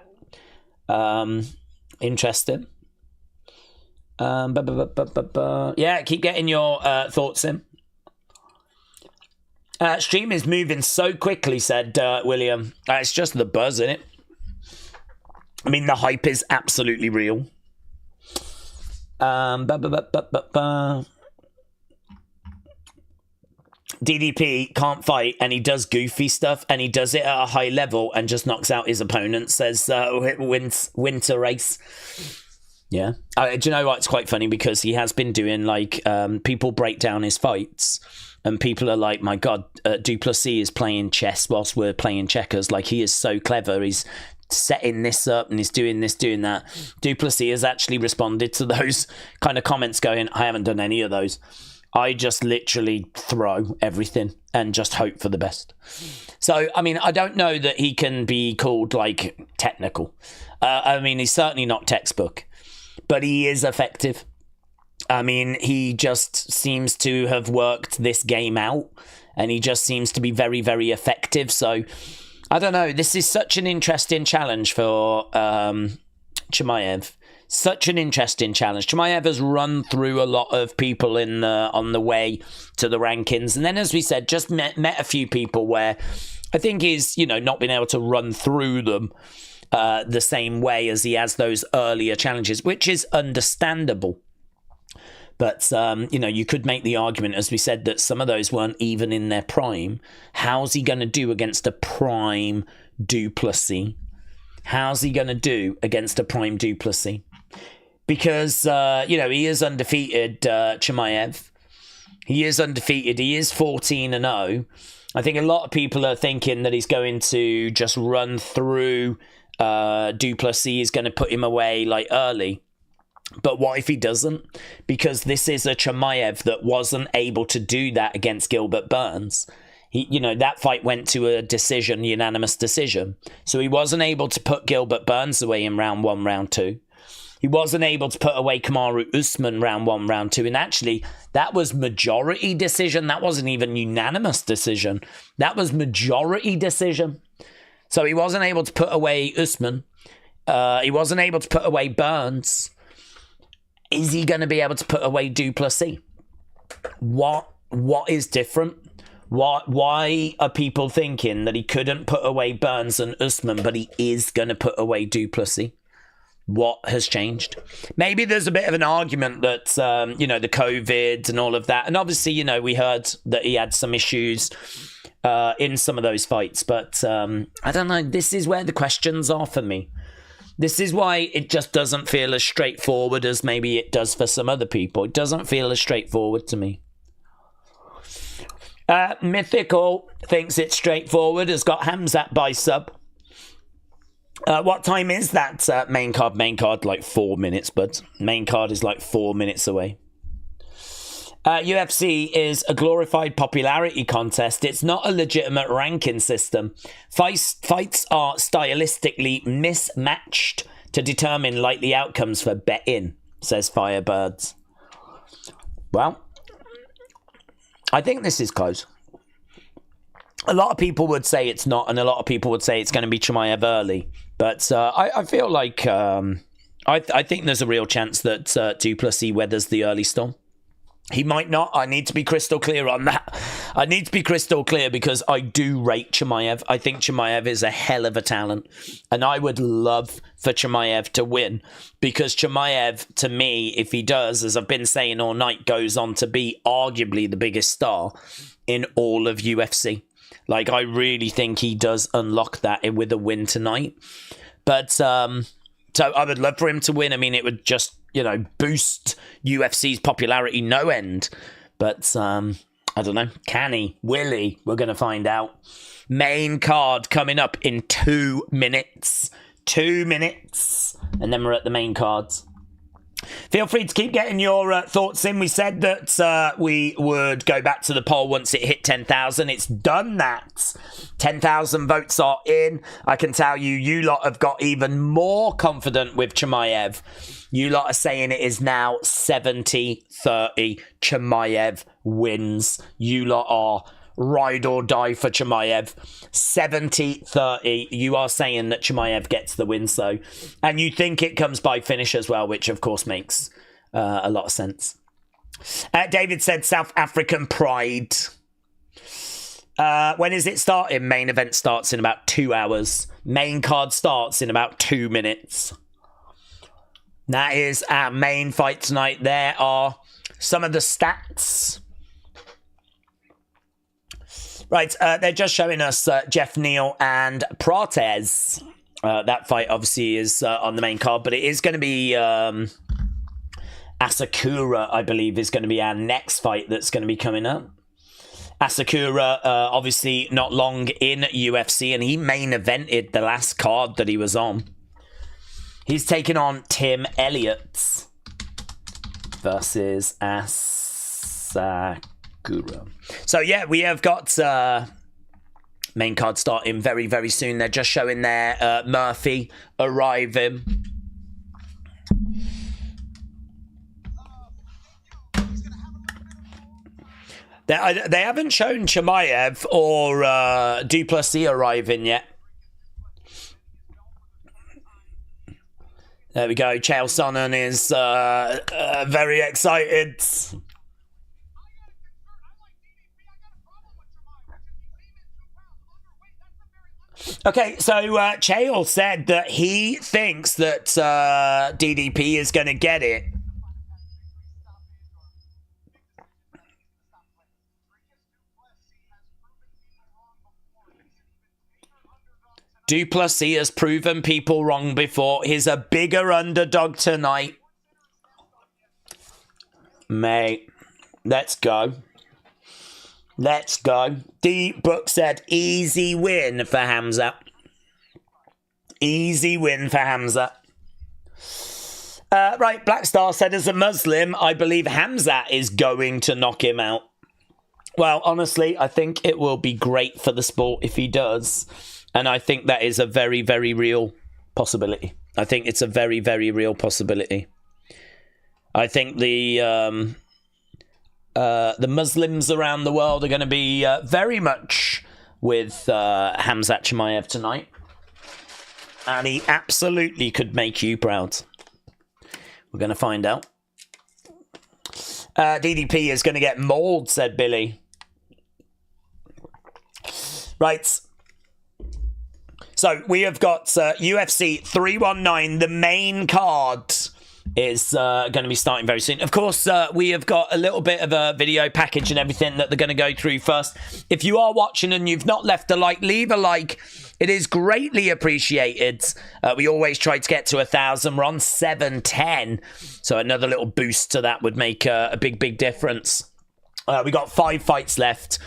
Interesting. Yeah, keep getting your thoughts in. Stream is moving so quickly, said William. It's just the buzz, isn't it? I mean, the hype is absolutely real. DDP can't fight, and he does goofy stuff, and he does it at a high level and just knocks out his opponent, says Winter Race. Yeah. Do you know what? It's quite funny because he has been doing, like, people break down his fights, and people are like, my God, Du Plessis is playing chess whilst we're playing checkers. Like, he is so clever. He's setting this up, and he's doing this, doing that. Du Plessis has actually responded to those kind of comments going, I haven't done any of those. I just literally throw everything and just hope for the best. So, I mean, I don't know that he can be called, like, technical. I mean, he's certainly not textbook, but he is effective. I mean, he just seems to have worked this game out, and he just seems to be very, very effective. So, I don't know. This is such an interesting challenge for Chimaev. Such an interesting challenge. Chimaev has run through a lot of people on the way to the rankings. And then, as we said, just met a few people where I think he's, not been able to run through them the same way as he has those earlier challenges, which is understandable. But, you could make the argument, as we said, that some of those weren't even in their prime. How's he going to do against a prime Du Plessis? How's he going to do against a prime Du Plessis? Because, he is undefeated, Chimaev. He is undefeated. He is 14-0. I think a lot of people are thinking that he's going to just run through Du Plessis. He's going to put him away, like, early. But what if he doesn't? Because this is a Chimaev that wasn't able to do that against Gilbert Burns. That fight went to a decision, unanimous decision. So he wasn't able to put Gilbert Burns away in round 1, round 2. He wasn't able to put away Kamaru Usman round 1, round 2. And actually, that was majority decision. That wasn't even unanimous decision. That was majority decision. So he wasn't able to put away Usman. He wasn't able to put away Burns. Is he going to be able to put away Du Plessis? What is different? Why are people thinking that he couldn't put away Burns and Usman, but he is going to put away Du Plessis? What has changed? Maybe there's a bit of an argument that, the COVID and all of that. And obviously, we heard that he had some issues in some of those fights. But I don't know. This is where the questions are for me. This is why it just doesn't feel as straightforward as maybe it does for some other people. It doesn't feel as straightforward to me. Mythical thinks it's straightforward. Has got Khamzat by sub. What time is that main card? Main card, like 4 minutes, but main card is like 4 minutes away. UFC is a glorified popularity contest. It's not a legitimate ranking system. Fights are stylistically mismatched to determine likely outcomes for betting, says Firebirds. Well, I think this is close. A lot of people would say it's not, and a lot of people would say it's going to be Chimaev early. But I feel like I think there's a real chance that Du Plessis weathers the early storm. He might not. I need to be crystal clear on that. I need to be crystal clear because I do rate Chimaev. I think Chimaev is a hell of a talent. And I would love for Chimaev to win. Because Chimaev, to me, if he does, as I've been saying all night, goes on to be arguably the biggest star in all of UFC. Like, I really think he does unlock that with a win tonight. But, so I would love for him to win. I mean, it would just, boost UFC's popularity no end. But, I don't know. Can he? Will he? We're going to find out. Main card coming up in 2 minutes. 2 minutes. And then we're at the main cards. Feel free to keep getting your thoughts in. We said that we would go back to the poll once it hit 10,000. It's done that. 10,000 votes are in. I can tell you, you lot have got even more confident with Chimaev. You lot are saying it is now 70-30. Chimaev wins. You lot are ride or die for Chimaev. 70-30. You are saying that Chimaev gets the win, so. And you think it comes by finish as well, which of course makes a lot of sense. David said South African Pride. When is it starting? Main event starts in about 2 hours. Main card starts in about 2 minutes. That is our main fight tonight. There are some of the stats. Right, they're just showing us Jeff Neal and Prates. That fight obviously is on the main card, but it is going to be Asakura, I believe, is going to be our next fight that's going to be coming up. Asakura, obviously not long in UFC, and he main evented the last card that he was on. He's taking on Tim Elliott versus Asakura. So yeah, we have got main card starting very, very soon. They're just showing their Murphy arriving. They haven't shown Chimaev or Du Plessis arriving yet. There we go. Chael Sonnen is very excited. Okay, so Chael said that he thinks that DDP is going to get it. Du Plessis has proven people wrong before. He's a bigger underdog tonight. Mate, let's go. Let's go. D-Book said, easy win for Khamzat. Easy win for Khamzat. Right, Black Star said, as a Muslim, I believe Khamzat is going to knock him out. Well, honestly, I think it will be great for the sport if he does. And I think that is a very, very real possibility. I think it's a very, very real possibility. I think the Muslims around the world are going to be very much with Khamzat Chimaev tonight. And he absolutely could make you proud. We're going to find out. DDP is going to get mauled, said Billy. Right. So we have got UFC 319, the main card is going to be starting very soon. Of course, we have got a little bit of a video package and everything that they're going to go through first. If you are watching and you've not left a like, leave a like. It is greatly appreciated. We always try to get to 1,000. We're on 710. So another little boost to that would make a big, big difference. We got 5 fights left.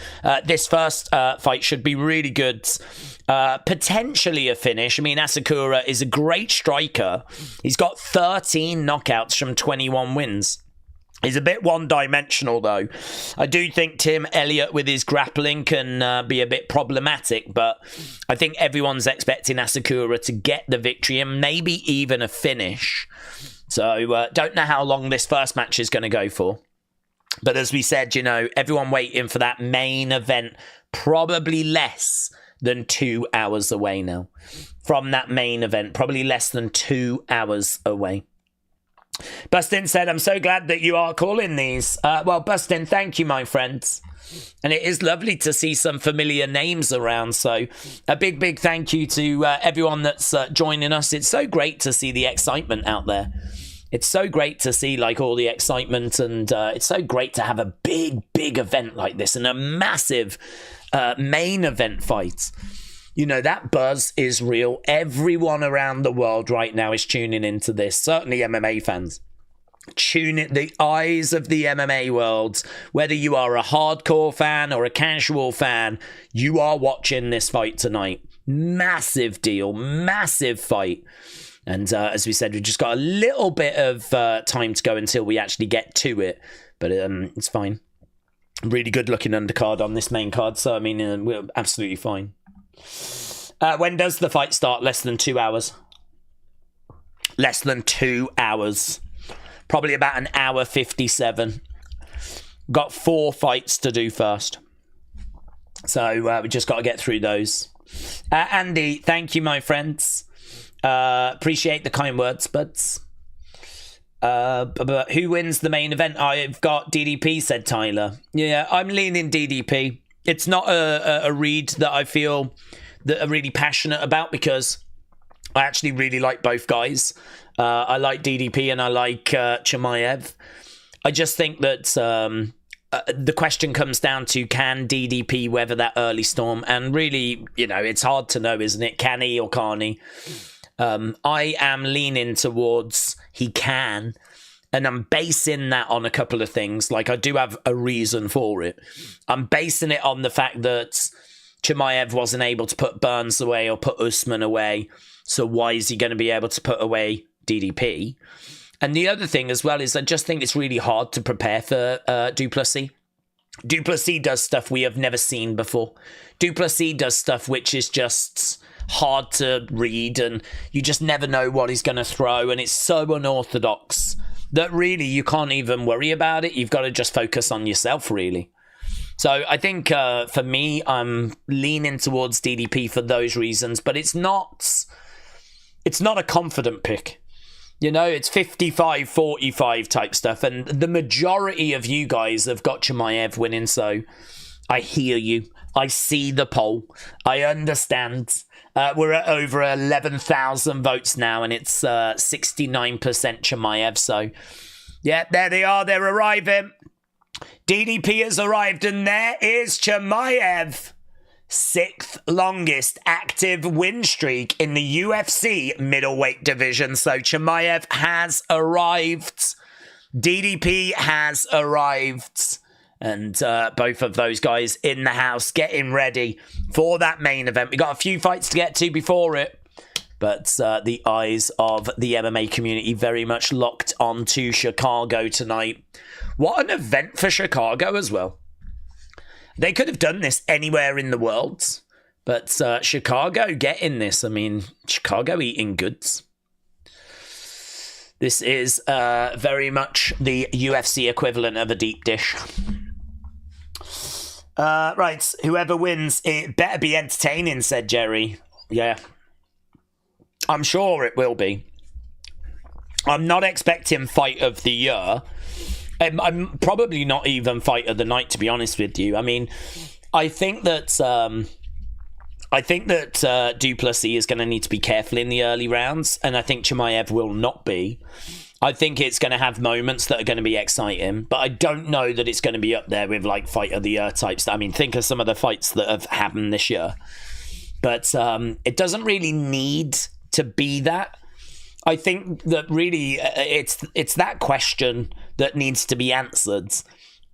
This first fight should be really good. Potentially a finish. I mean, Asakura is a great striker. He's got 13 knockouts from 21 wins. He's a bit one-dimensional, though. I do think Tim Elliott with his grappling can be a bit problematic, but I think everyone's expecting Asakura to get the victory and maybe even a finish. So don't know how long this first match is going to go for. But as we said, you know, everyone waiting for that main event, probably less than 2 hours away now. From that main event, probably less than 2 hours away. Bustin said, I'm so glad that you are calling these. Well, Bustin, thank you, my friends. And it is lovely to see some familiar names around. So a big, big thank you to everyone that's joining us. It's so great to see the excitement out there. It's so great to see like all the excitement, and it's so great to have a big, big event like this and a massive main event fight. You know, that buzz is real. Everyone around the world right now is tuning into this. Certainly MMA fans. Tune in. The eyes of the MMA world, whether you are a hardcore fan or a casual fan, you are watching this fight tonight. Massive deal. Massive fight. And as we said, we've just got a little bit of time to go until we actually get to it. But it's fine. Really good looking undercard on this main card. So, I mean, we're absolutely fine. When does the fight start? Less than 2 hours. Less than 2 hours. Probably about an hour 57. Got 4 fights to do first. So we just got to get through those. Andy, thank you, my friends. Appreciate the kind words, but who wins the main event? I've got DDP, said Tyler. Yeah, I'm leaning DDP. It's not a read that I feel that I'm really passionate about, because I actually really like both guys. I like DDP and I like Chimaev. I just think that the question comes down to, can DDP weather that early storm? And really, you know, it's hard to know, isn't it? Can he or can't he? I am leaning towards he can. And I'm basing that on a couple of things. Like, I do have a reason for it. I'm basing it on the fact that Chimaev wasn't able to put Burns away or put Usman away. So why is he going to be able to put away DDP? And the other thing as well is I just think it's really hard to prepare for Du Plessis. Du Plessis does stuff we have never seen before. Du Plessis does stuff which is just hard to read, and you just never know what he's going to throw. And it's so unorthodox that really you can't even worry about it. You've got to just focus on yourself, really. So I think for me, I'm leaning towards DDP for those reasons, but it's not a confident pick. You know, it's 55-45 type stuff, and the majority of you guys have got Chimaev winning, so I hear you. I see the poll. I understand. We're at over 11,000 votes now, and it's 69% Chimaev. So, yeah, there they are. They're arriving. DDP has arrived, and there is Chimaev. 6th longest active win streak in the UFC middleweight division. So Chimaev has arrived. DDP has arrived. And both of those guys in the house getting ready for that main event. We got a few fights to get to before it. But the eyes of the MMA community very much locked onto Chicago tonight. What an event for Chicago as well. They could have done this anywhere in the world. But Chicago getting this. I mean, Chicago eating goods. This is very much the UFC equivalent of a deep dish. Right, whoever wins, it better be entertaining, said Jerry. Yeah. I'm sure it will be. I'm not expecting fight of the year. I'm probably not even fight of the night, to be honest with you. I mean, I think that Du Plessis is going to need to be careful in the early rounds, and I think Chimaev will not be. I think it's going to have moments that are going to be exciting, but I don't know that it's going to be up there with like fight of the year types. I mean, think of some of the fights that have happened this year, but it doesn't really need to be that. I think that really it's that question that needs to be answered.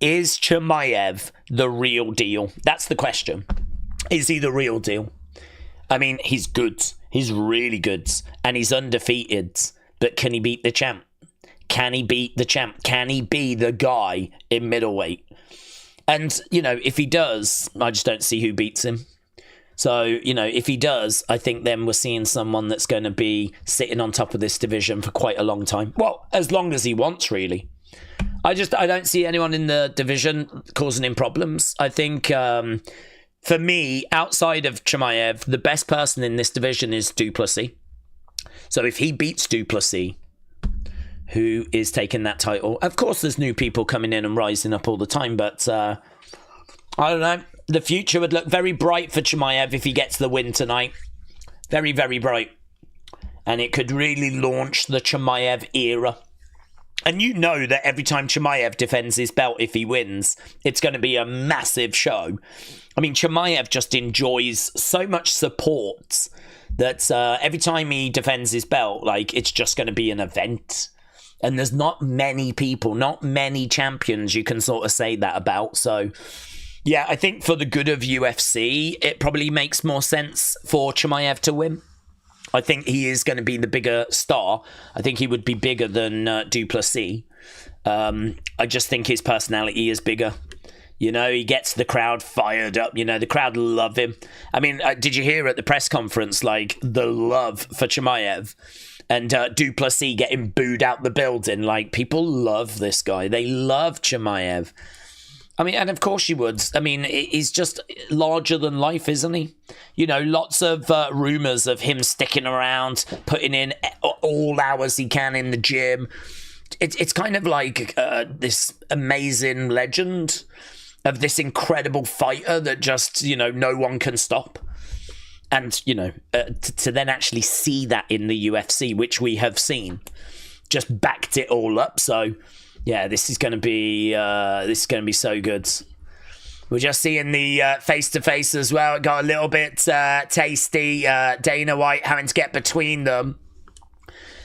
Is Chimaev the real deal? That's the question. Is he the real deal? I mean, he's good. He's really good. And he's undefeated. But can he beat the champ? Can he beat the champ? Can he be the guy in middleweight? And, you know, if he does, I just don't see who beats him. So, you know, if he does, I think then we're seeing someone that's going to be sitting on top of this division for quite a long time. Well, as long as he wants, really. I don't see anyone in the division causing him problems. I think, for me, outside of Chimaev, the best person in this division is Du Plessis. So if he beats Du Plessis, who is taking that title, of course there's new people coming in and rising up all the time, but I don't know. The future would look very bright for Chimaev if he gets the win tonight. Very, very bright. And it could really launch the Chimaev era. And you know that every time Chimaev defends his belt, if he wins, it's going to be a massive show. I mean, Chimaev just enjoys so much support that every time he defends his belt, like, it's just going to be an event. And there's not many people, not many champions you can sort of say that about. So, yeah, I think for the good of UFC, it probably makes more sense for Chimaev to win. I think he is going to be the bigger star. I think he would be bigger than Du Plessis. I just think his personality is bigger. You know, he gets the crowd fired up. You know, the crowd love him. I mean, did you hear at the press conference, like, the love for Chimaev? And Du Plessis getting booed out the building. Like, people love this guy. They love Chimaev. I mean, and of course you would. I mean, he's just larger than life, isn't he? You know, lots of rumours of him sticking around, putting in all hours he can in the gym. It's kind of like this amazing legend of this incredible fighter that just, you know, no one can stop. And, you know, to then actually see that in the UFC, which we have seen, just backed it all up. So, yeah, this is going to be so good. We're just seeing the face-to-face as well. It got a little bit tasty. Dana White having to get between them.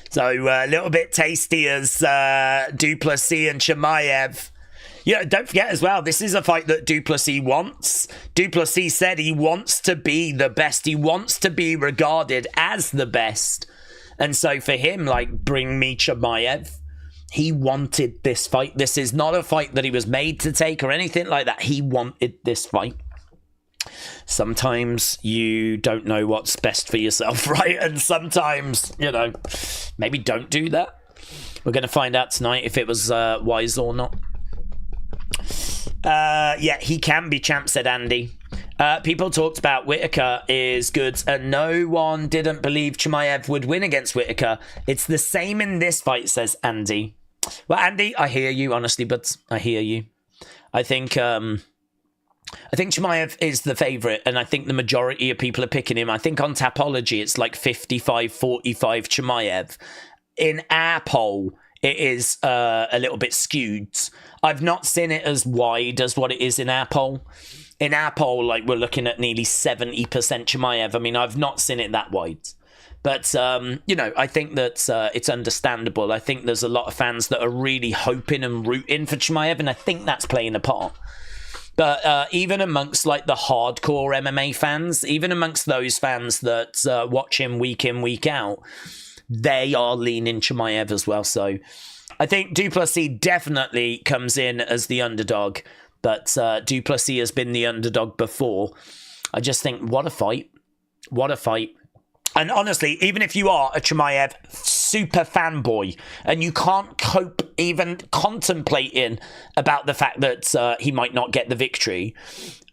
So a little bit tasty as Du Plessis and Chimaev. Yeah, don't forget as well, this is a fight that Du Plessis wants. Du Plessis said he wants to be the best. He wants to be regarded as the best. And so for him, like, bring me Chimaev. He wanted this fight. This is not a fight that he was made to take or anything like that. He wanted this fight. Sometimes you don't know what's best for yourself, right? And sometimes, you know, maybe don't do that. We're going to find out tonight if it was wise or not. Yeah, he can be champ, said Andy. People talked about Whittaker is good, and no one didn't believe Chimaev would win against Whittaker. It's the same in this fight, says Andy. Well, Andy, I hear you, honestly, but I hear you. I think Chimaev is the favourite, and I think the majority of people are picking him. I think on Tapology, it's like 55-45 Chimaev. In our poll, it is a little bit skewed. I've not seen it as wide as what it is in our poll. In our poll, like, we're looking at nearly 70% Chimaev. I mean, I've not seen it that wide. But, you know, I think that it's understandable. I think there's a lot of fans that are really hoping and rooting for Chimaev, and I think that's playing a part. But even amongst, like, the hardcore MMA fans, even amongst those fans that watch him week in, week out, they are leaning Chimaev as well. So I think Du Plessis definitely comes in as the underdog, but Du Plessis has been the underdog before. I just think, what a fight. What a fight. And honestly, even if you are a Chimaev super fanboy and you can't cope even contemplating about the fact that he might not get the victory,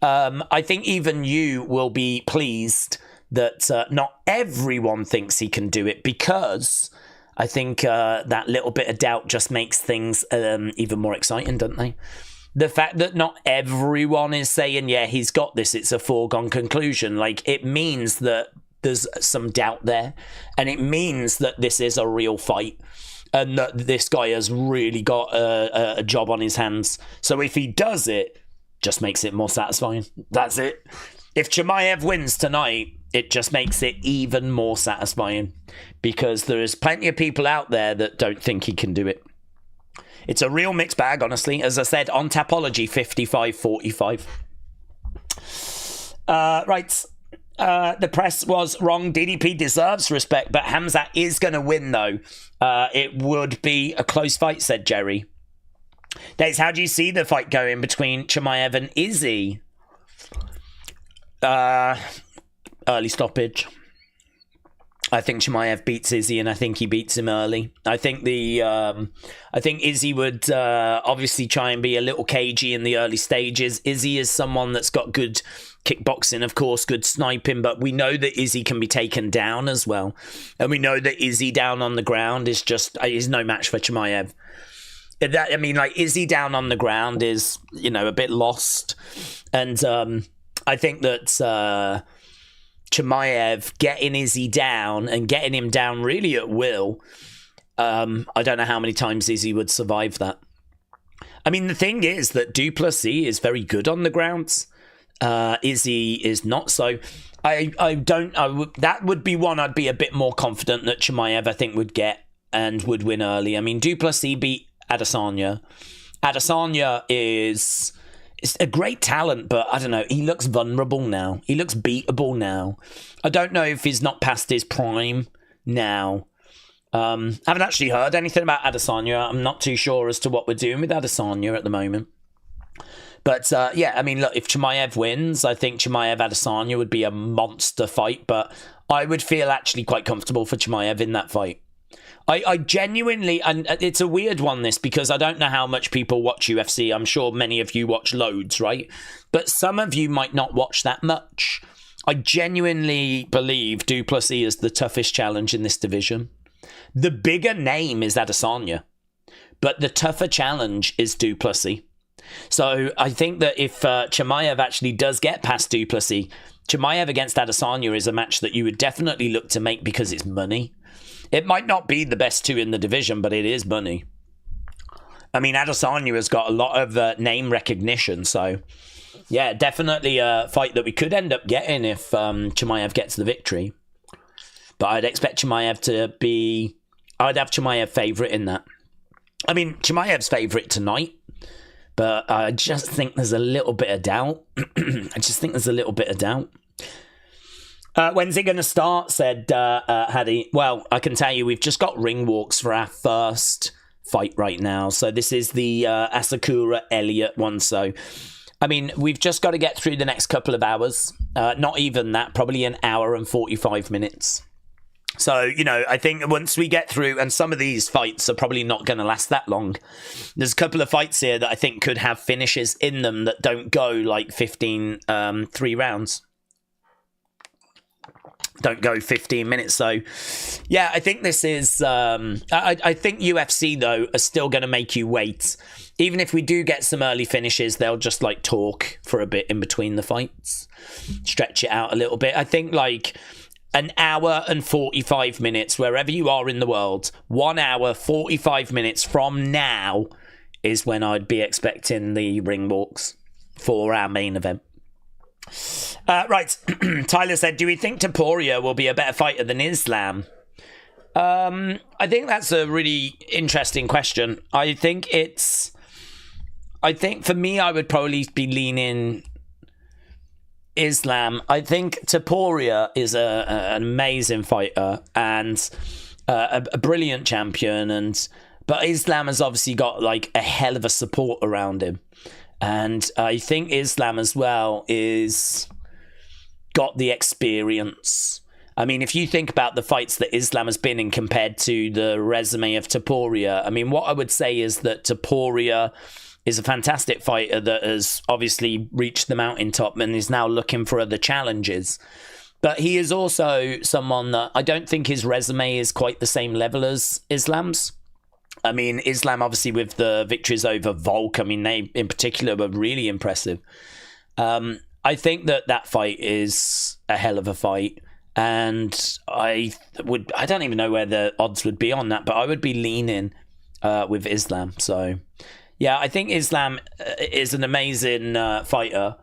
I think even you will be pleased that not everyone thinks he can do it, because I think that little bit of doubt just makes things even more exciting, don't they? The fact that not everyone is saying, yeah, he's got this, it's a foregone conclusion, like, it means that there's some doubt there, and it means that this is a real fight, and that this guy has really got a job on his hands. So if he does it, just makes it more satisfying. That's it. If Chimaev wins tonight, it just makes it even more satisfying, because there is plenty of people out there that don't think he can do it. It's a real mixed bag, honestly. As I said, on Tapology, 55-45. Right. The press was wrong. DDP deserves respect, but Khamzat is going to win, though. It would be a close fight, said Jerry. Dates, how do you see the fight going between Chimaev and Izzy? Early stoppage. I think Chimaev beats Izzy, and I think he beats him early. I think Izzy would obviously try and be a little cagey in the early stages. Izzy is someone that's got good kickboxing, of course, good sniping, but we know that Izzy can be taken down as well. And we know that Izzy down on the ground is no match for Chimaev. Izzy down on the ground is, a bit lost. And I think that Chimaev getting Izzy down and getting him down really at will, I don't know how many times Izzy would survive that. I mean, the thing is that Du Plessis is very good on the ground. Izzy is not. So that would be one I'd be a bit more confident that Chimaev, I think, would get and would win early. I mean, Du Plessis beat Adesanya. Adesanya is a great talent, but I don't know. He looks vulnerable now. He looks beatable now. I don't know if he's not past his prime now. I haven't actually heard anything about Adesanya. I'm not too sure as to what we're doing with Adesanya at the moment. But yeah, I mean, look, if Chimaev wins, I think Chimaev-Adesanya would be a monster fight, but I would feel actually quite comfortable for Chimaev in that fight. I genuinely, and it's a weird one, this, because I don't know how much people watch UFC. I'm sure many of you watch loads, right? But some of you might not watch that much. I genuinely believe Du Plessis is the toughest challenge in this division. The bigger name is Adesanya, but the tougher challenge is Du Plessis. So I think that if Chimaev actually does get past Du Plessis, Chimaev against Adesanya is a match that you would definitely look to make because it's money. It might not be the best two in the division, but it is money. I mean, Adesanya has got a lot of name recognition, so yeah, definitely a fight that we could end up getting if Chimaev gets the victory. But I'd expect Chimaev to be... I'd have Chimaev favourite in that. I mean, Chimaev's favourite tonight, but I just think there's a little bit of doubt. When's it going to start, said Hadi. Well, I can tell you, we've just got ring walks for our first fight right now. So this is the Asakura Elliott one. So, I mean, we've just got to get through the next couple of hours. Not even that, probably an hour and 45 minutes. So, I think once we get through, and some of these fights are probably not going to last that long. There's a couple of fights here that I think could have finishes in them that don't go like 3 rounds. Don't go 15 minutes. So, yeah, I think this is... I think UFC, though, are still going to make you wait. Even if we do get some early finishes, they'll just, talk for a bit in between the fights. Stretch it out a little bit. I think, an hour and 45 minutes, wherever you are in the world, 1 hour, 45 minutes from now is when I'd be expecting the ring walks for our main event. Right, Tyler said, do we think Topuria will be a better fighter than Islam? I think that's a really interesting question. I think for me, I would probably be leaning Islam. I think Topuria is an amazing fighter and a brilliant champion, but Islam has obviously got a hell of a support around him. And I think Islam as well is got the experience. I mean, if you think about the fights that Islam has been in compared to the resume of Topuria, I mean, what I would say is that Topuria is a fantastic fighter that has obviously reached the mountaintop and is now looking for other challenges. But he is also someone that I don't think his resume is quite the same level as Islam's. I mean, Islam, obviously, with the victories over Volk, I mean, they, in particular, were really impressive. I think that fight is a hell of a fight. And I don't even know where the odds would be on that, but I would be leaning with Islam. So, yeah, I think Islam is an amazing fighter.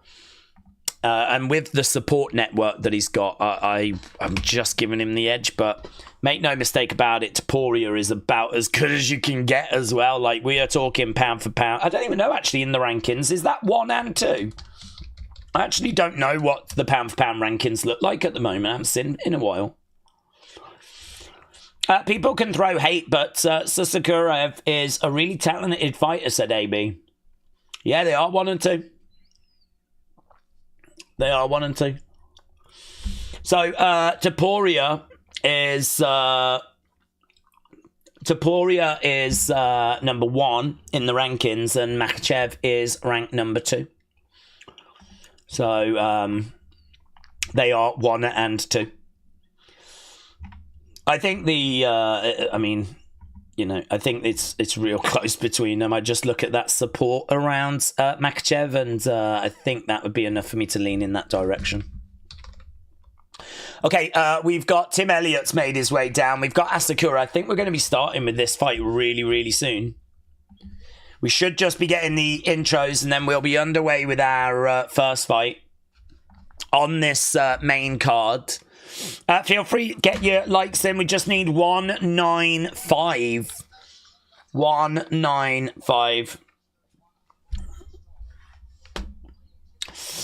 And with the support network that he's got, I'm just giving him the edge. But make no mistake about it, Topuria is about as good as you can get as well. We are talking pound for pound. I don't even know, actually, in the rankings. Is that 1 and 2? I actually don't know what the pound-for-pound rankings look like at the moment. I haven't seen in a while. People can throw hate, but Chimaev is a really talented fighter, said AB. Yeah, they are 1 and 2. They are 1 and 2. So Topuria is number 1 in the rankings, and Makhachev is ranked number 2. So they are 1 and 2. I think I think it's real close between them. I just look at that support around Makhachev, and I think that would be enough for me to lean in that direction. Okay, we've got Tim Elliott's made his way down. We've got Asakura. I think we're going to be starting with this fight really, really soon. We should just be getting the intros, and then we'll be underway with our first fight on this main card. Feel free to get your likes in. We just need 195. 195.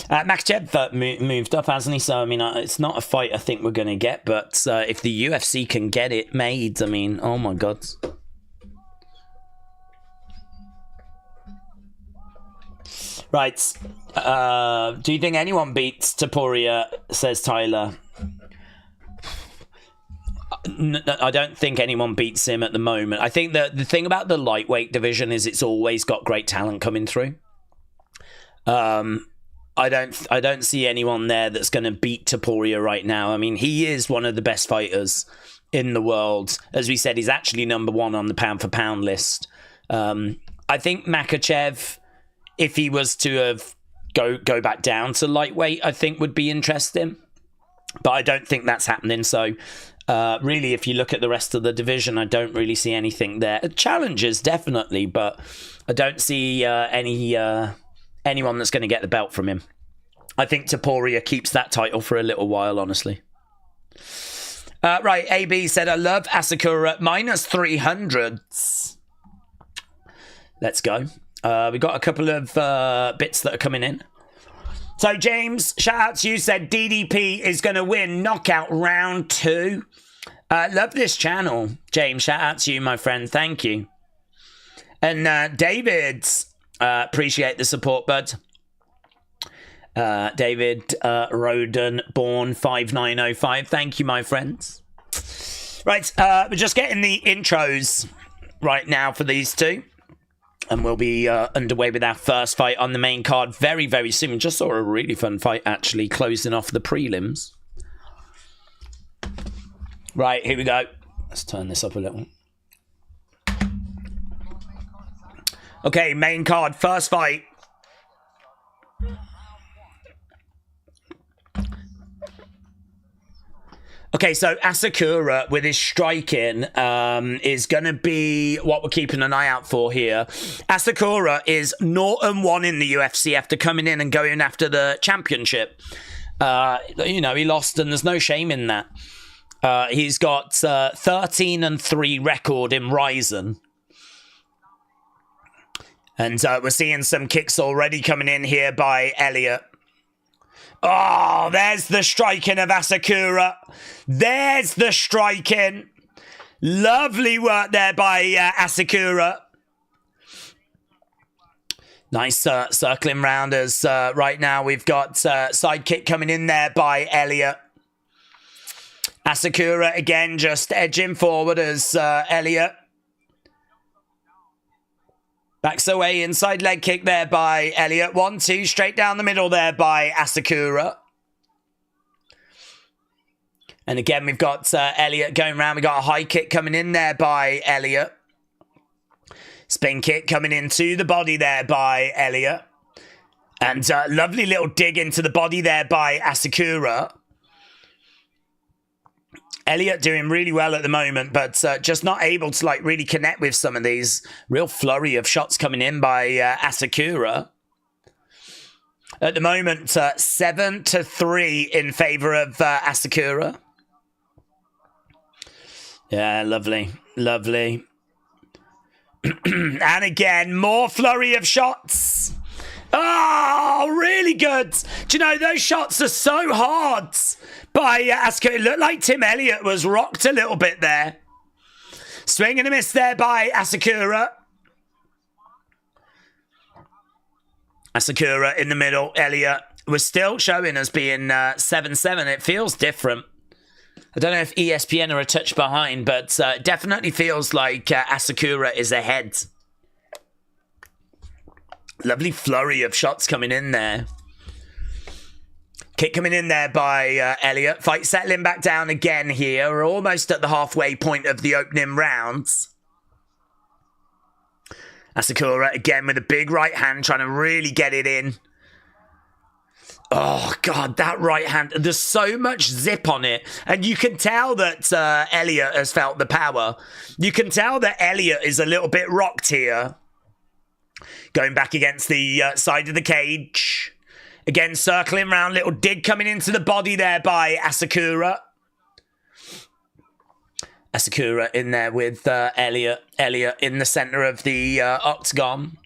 Makhachev moved up, hasn't he? So, I mean, it's not a fight I think we're going to get, but if the UFC can get it made, I mean, oh my God. Right. Do you think anyone beats Topuria, says Tyler? I don't think anyone beats him at the moment. I think that the thing about the lightweight division is it's always got great talent coming through. I don't see anyone there that's going to beat Topuria right now. I mean, he is one of the best fighters in the world. As we said, he's actually number 1 on the pound-for-pound list. I think Makhachev, if he was to have go back down to lightweight, I think would be interesting. But I don't think that's happening. So, really, if you look at the rest of the division, I don't really see anything there. Challenges, definitely, but I don't see anyone that's going to get the belt from him. I think Topuria keeps that title for a little while, honestly. Right, AB said, I love Asakura minus 300s. Let's go. We got a couple of bits that are coming in. So, James, shout out to you, said DDP is going to win knockout round 2. Love this channel. James, shout out to you, my friend. Thank you. And David, appreciate the support, bud. David Roden, born 5905. Thank you, my friends. Right, we're just getting the intros right now for these two. And we'll be underway with our first fight on the main card very, very soon. We just saw a really fun fight, actually, closing off the prelims. Right, here we go. Let's turn this up a little. Okay, main card, first fight. Okay, so Asakura with his striking is going to be what we're keeping an eye out for here. Asakura is 0-1 in the UFC after coming in and going after the championship. You know, he lost, and there's no shame in that. He's got 13-3 record in Ryzen. And we're seeing some kicks already coming in here by Elliott. Oh, there's the striking of Asakura. There's the striking. Lovely work there by Asakura. Nice circling rounders. Right now we've got side kick coming in there by Elliott. Asakura again just edging forward as Elliott. Backs away, inside leg kick there by Elliott. 1-2, straight down the middle there by Asakura. And again, we've got Elliott going round. We've got a high kick coming in there by Elliott. Spin kick coming into the body there by Elliott. And lovely little dig into the body there by Asakura. Elliott doing really well at the moment, but just not able to like really connect with some of these. Real flurry of shots coming in by Asakura. At the moment, 7-3 in favour of Asakura. Yeah, lovely, lovely. And again, more flurry of shots. Oh, really good. Do you know, those shots are so hard by Asakura. It looked like Tim Elliott was rocked a little bit there. Swing and a miss there by Asakura. Asakura in the middle. Elliott was still showing as being 7-7. It feels different. I don't know if ESPN are a touch behind, but it definitely feels like Asakura is ahead. Lovely flurry of shots coming in there. Kick coming in there by Elliott. Fight settling back down again here. We're almost at the halfway point of the opening rounds. Asakura again with a big right hand, trying to really get it in. Oh, God, that right hand. There's so much zip on it. And you can tell that Elliott has felt the power. You can tell that Elliott is a little bit rocked here. Going back against the side of the cage. Again, circling round. Little dig coming into the body there by Asakura. Asakura in there with Elliott. Elliott in the centre of the octagon.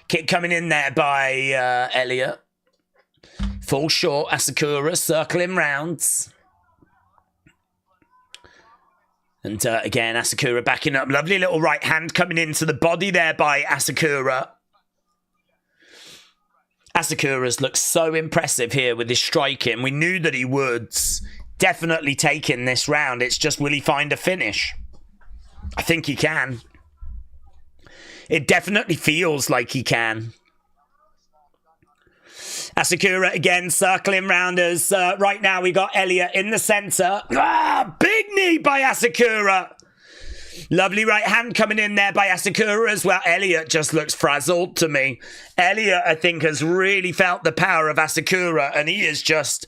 Kick coming in there by Elliott. Full short. Asakura circling rounds. And again, Asakura backing up. Lovely little right hand coming into the body there by Asakura. Asakura's looked so impressive here with his striking. We knew that he would definitely take in this round. It's just, will he find a finish? I think he can. It definitely feels like he can. Asakura again circling round us. Right now we got Elliott in the centre. Ah, big knee by Asakura. Lovely right hand coming in there by Asakura as well. Elliott just looks frazzled to me. Elliott, I think, has really felt the power of Asakura, and he is just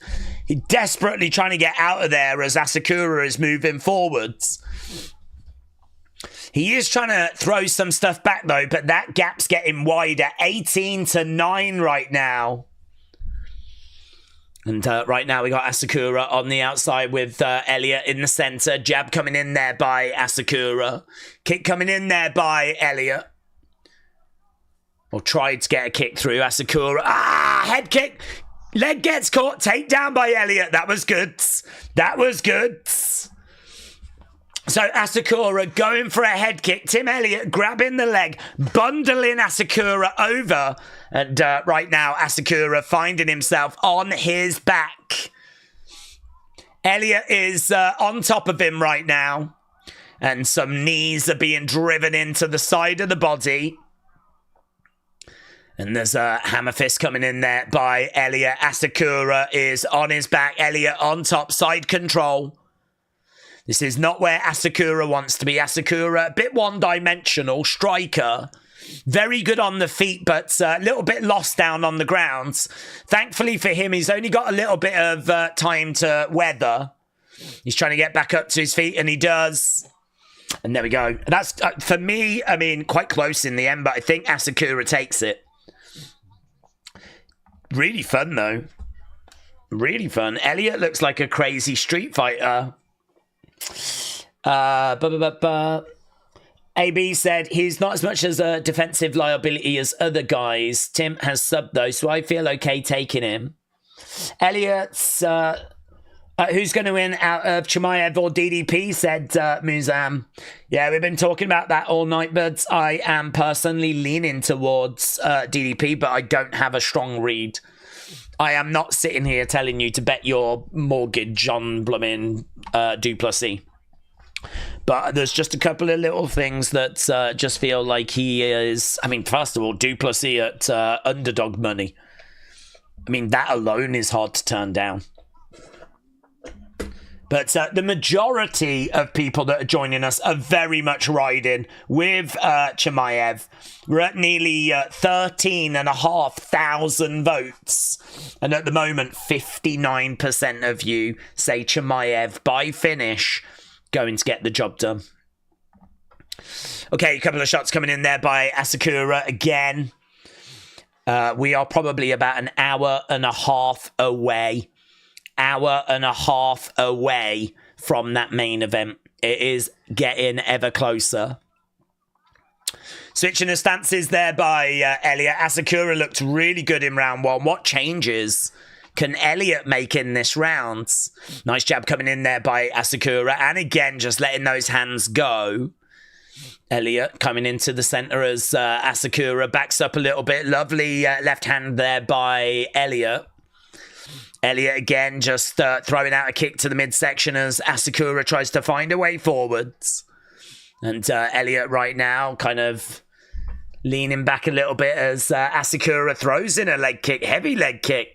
desperately trying to get out of there as Asakura is moving forwards. He is trying to throw some stuff back though, but that gap's getting wider. 18-9 right now. And right now we got Asakura on the outside with Elliott in the centre. Jab coming in there by Asakura. Kick coming in there by Elliott. Or tried to get a kick through. Asakura. Ah! Head kick. Leg gets caught. Takedown by Elliott. That was good. That was good. So Asakura going for a head kick. Tim Elliott grabbing the leg, bundling Asakura over. And right now, Asakura finding himself on his back. Elliott is on top of him right now. And some knees are being driven into the side of the body. And there's a hammer fist coming in there by Elliott. Asakura is on his back. Elliott on top, side control. This is not where Asakura wants to be. Asakura, a bit one-dimensional, striker. Very good on the feet, but a little bit lost down on the ground. Thankfully for him, he's only got a little bit of time to weather. He's trying to get back up to his feet, and he does. And there we go. That's, for me, I mean, quite close in the end, but I think Asakura takes it. Really fun, though. Really fun. Elliott looks like a crazy street fighter. AB said he's not as much as a defensive liability as other guys. Tim has subbed though, so I feel okay taking him. Elliott's who's going to win out of Chimaev or DDP, said Muzam. Yeah, we've been talking about that all night, but I am personally leaning towards DDP, but I don't have a strong read. I am not sitting here telling you to bet your mortgage on blooming Du Plessis. But there's just a couple of little things that just feel like he is... I mean, first of all, Du Plessis at underdog money. I mean, that alone is hard to turn down. But the majority of people that are joining us are very much riding with Chimaev. We're at nearly 13,500 votes. And at the moment, 59% of you say Chimaev by finish going to get the job done. Okay, a couple of shots coming in there by Asakura again. We are probably about an hour and a half away. Hour and a half away from that main event. It is getting ever closer. Switching the stances there by Elliot. Asakura looked really good in round 1. What changes can Elliot make in this round? Nice jab coming in there by Asakura. And again, just letting those hands go. Elliot coming into the center as Asakura backs up a little bit. Lovely left hand there by Elliot. Elliot again just throwing out a kick to the midsection as Asakura tries to find a way forwards. And Elliot right now kind of leaning back a little bit as Asakura throws in a leg kick, heavy leg kick.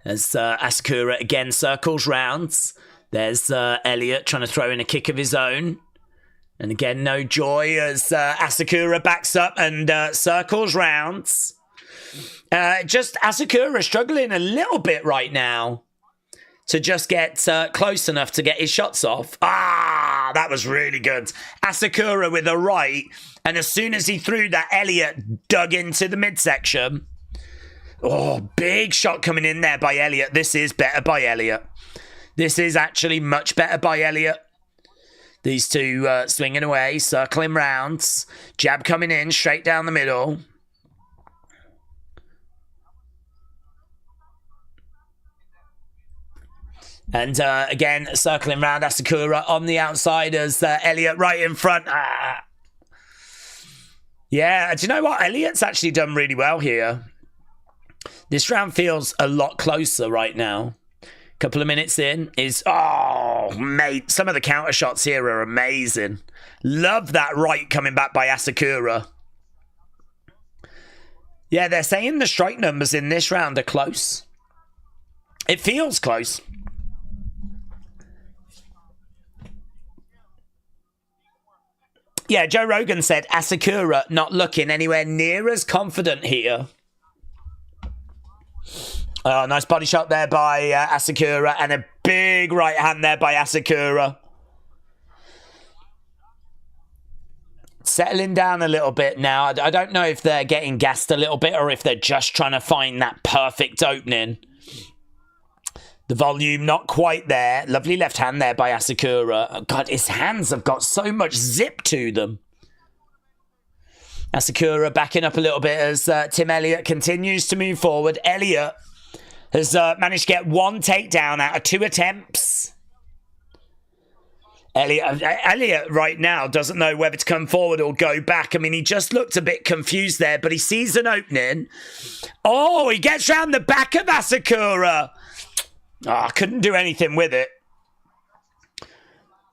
As Asakura again circles rounds. There's Elliot trying to throw in a kick of his own. And again, no joy as Asakura backs up and circles rounds. Just Asakura struggling a little bit right now to just get close enough to get his shots off. That was really good. Asakura with a right, and as soon as he threw that, Elliot dug into the midsection. Oh, big shot coming in there by Elliot. This is better by Elliot. This is actually much better by Elliot. These two swinging away, circling rounds. Jab coming in, straight down the middle. And again, circling round Asakura on the outside as Elliot right in front. Yeah, do you know what? Elliot's actually done really well here. This round feels a lot closer right now. Couple of minutes in is, oh, mate, some of the counter shots here are amazing. Love that right coming back by Asakura. Yeah, they're saying the strike numbers in this round are close. It feels close. Yeah, Joe Rogan said Asakura not looking anywhere near as confident here. Oh, nice body shot there by Asakura, and a big right hand there by Asakura. Settling down a little bit now. I don't know if they're getting gassed a little bit or if they're just trying to find that perfect opening. The volume not quite there. Lovely left hand there by Asakura. Oh, God, his hands have got so much zip to them. Asakura backing up a little bit as Tim Elliott continues to move forward. Elliott has managed to get 1 takedown out of 2 attempts. Elliott right now doesn't know whether to come forward or go back. I mean, he just looked a bit confused there, but he sees an opening. Oh, he gets round the back of Asakura. Oh, couldn't do anything with it.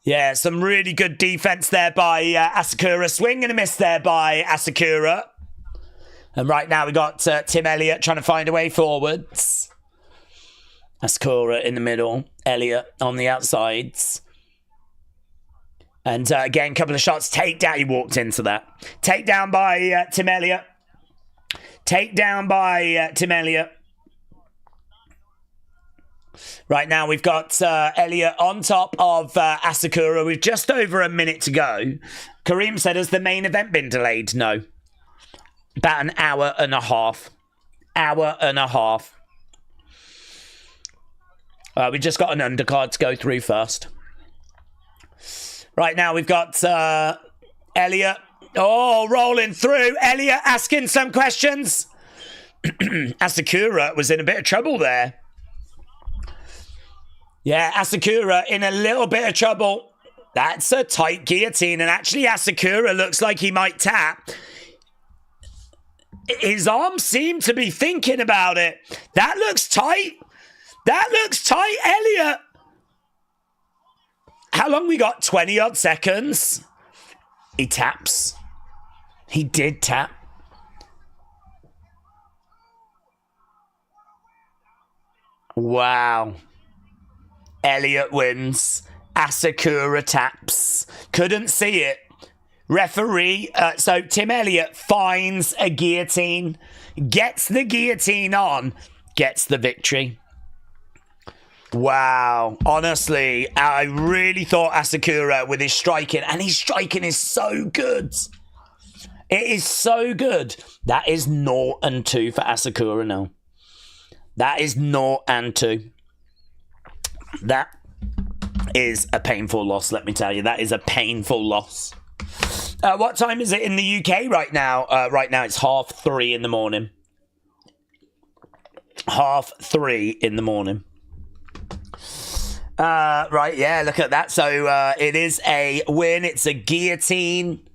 Yeah, some really good defense there by Asakura. Swing and a miss there by Asakura. And right now we got Tim Elliott trying to find a way forwards. Asakura in the middle. Elliott on the outsides. And again, a couple of shots. Takedown. He walked into that. Takedown by Tim Elliott. Takedown by Tim Elliott. Right now, we've got Elliott on top of Asakura with just over a minute to go. Kareem said, has the main event been delayed? No. About an hour and a half. Hour and a half. We just got an undercard to go through first. Right now, we've got Elliott. Oh, rolling through. Elliott asking some questions. Asakura was in a bit of trouble there. Yeah, Asakura in a little bit of trouble. That's a tight guillotine. And actually, Asakura looks like he might tap. His arms seem to be thinking about it. That looks tight. That looks tight, Elliott. How long we got? 20-odd seconds. He taps. He did tap. Wow. Elliott wins. Asakura taps. Couldn't see it. Referee, so Tim Elliott finds a guillotine, gets the guillotine on, gets the victory. Wow. Honestly, I really thought Asakura with his striking, and his striking is so good. It is so good. That is 0-2 for Asakura now. That is 0-2. That is a painful loss, let me tell you. That is a painful loss. What time is it in the UK right now? Right now it's 3:30 in the morning. 3:30 in the morning. Right, yeah, look at that. So it is a win. It's a guillotine.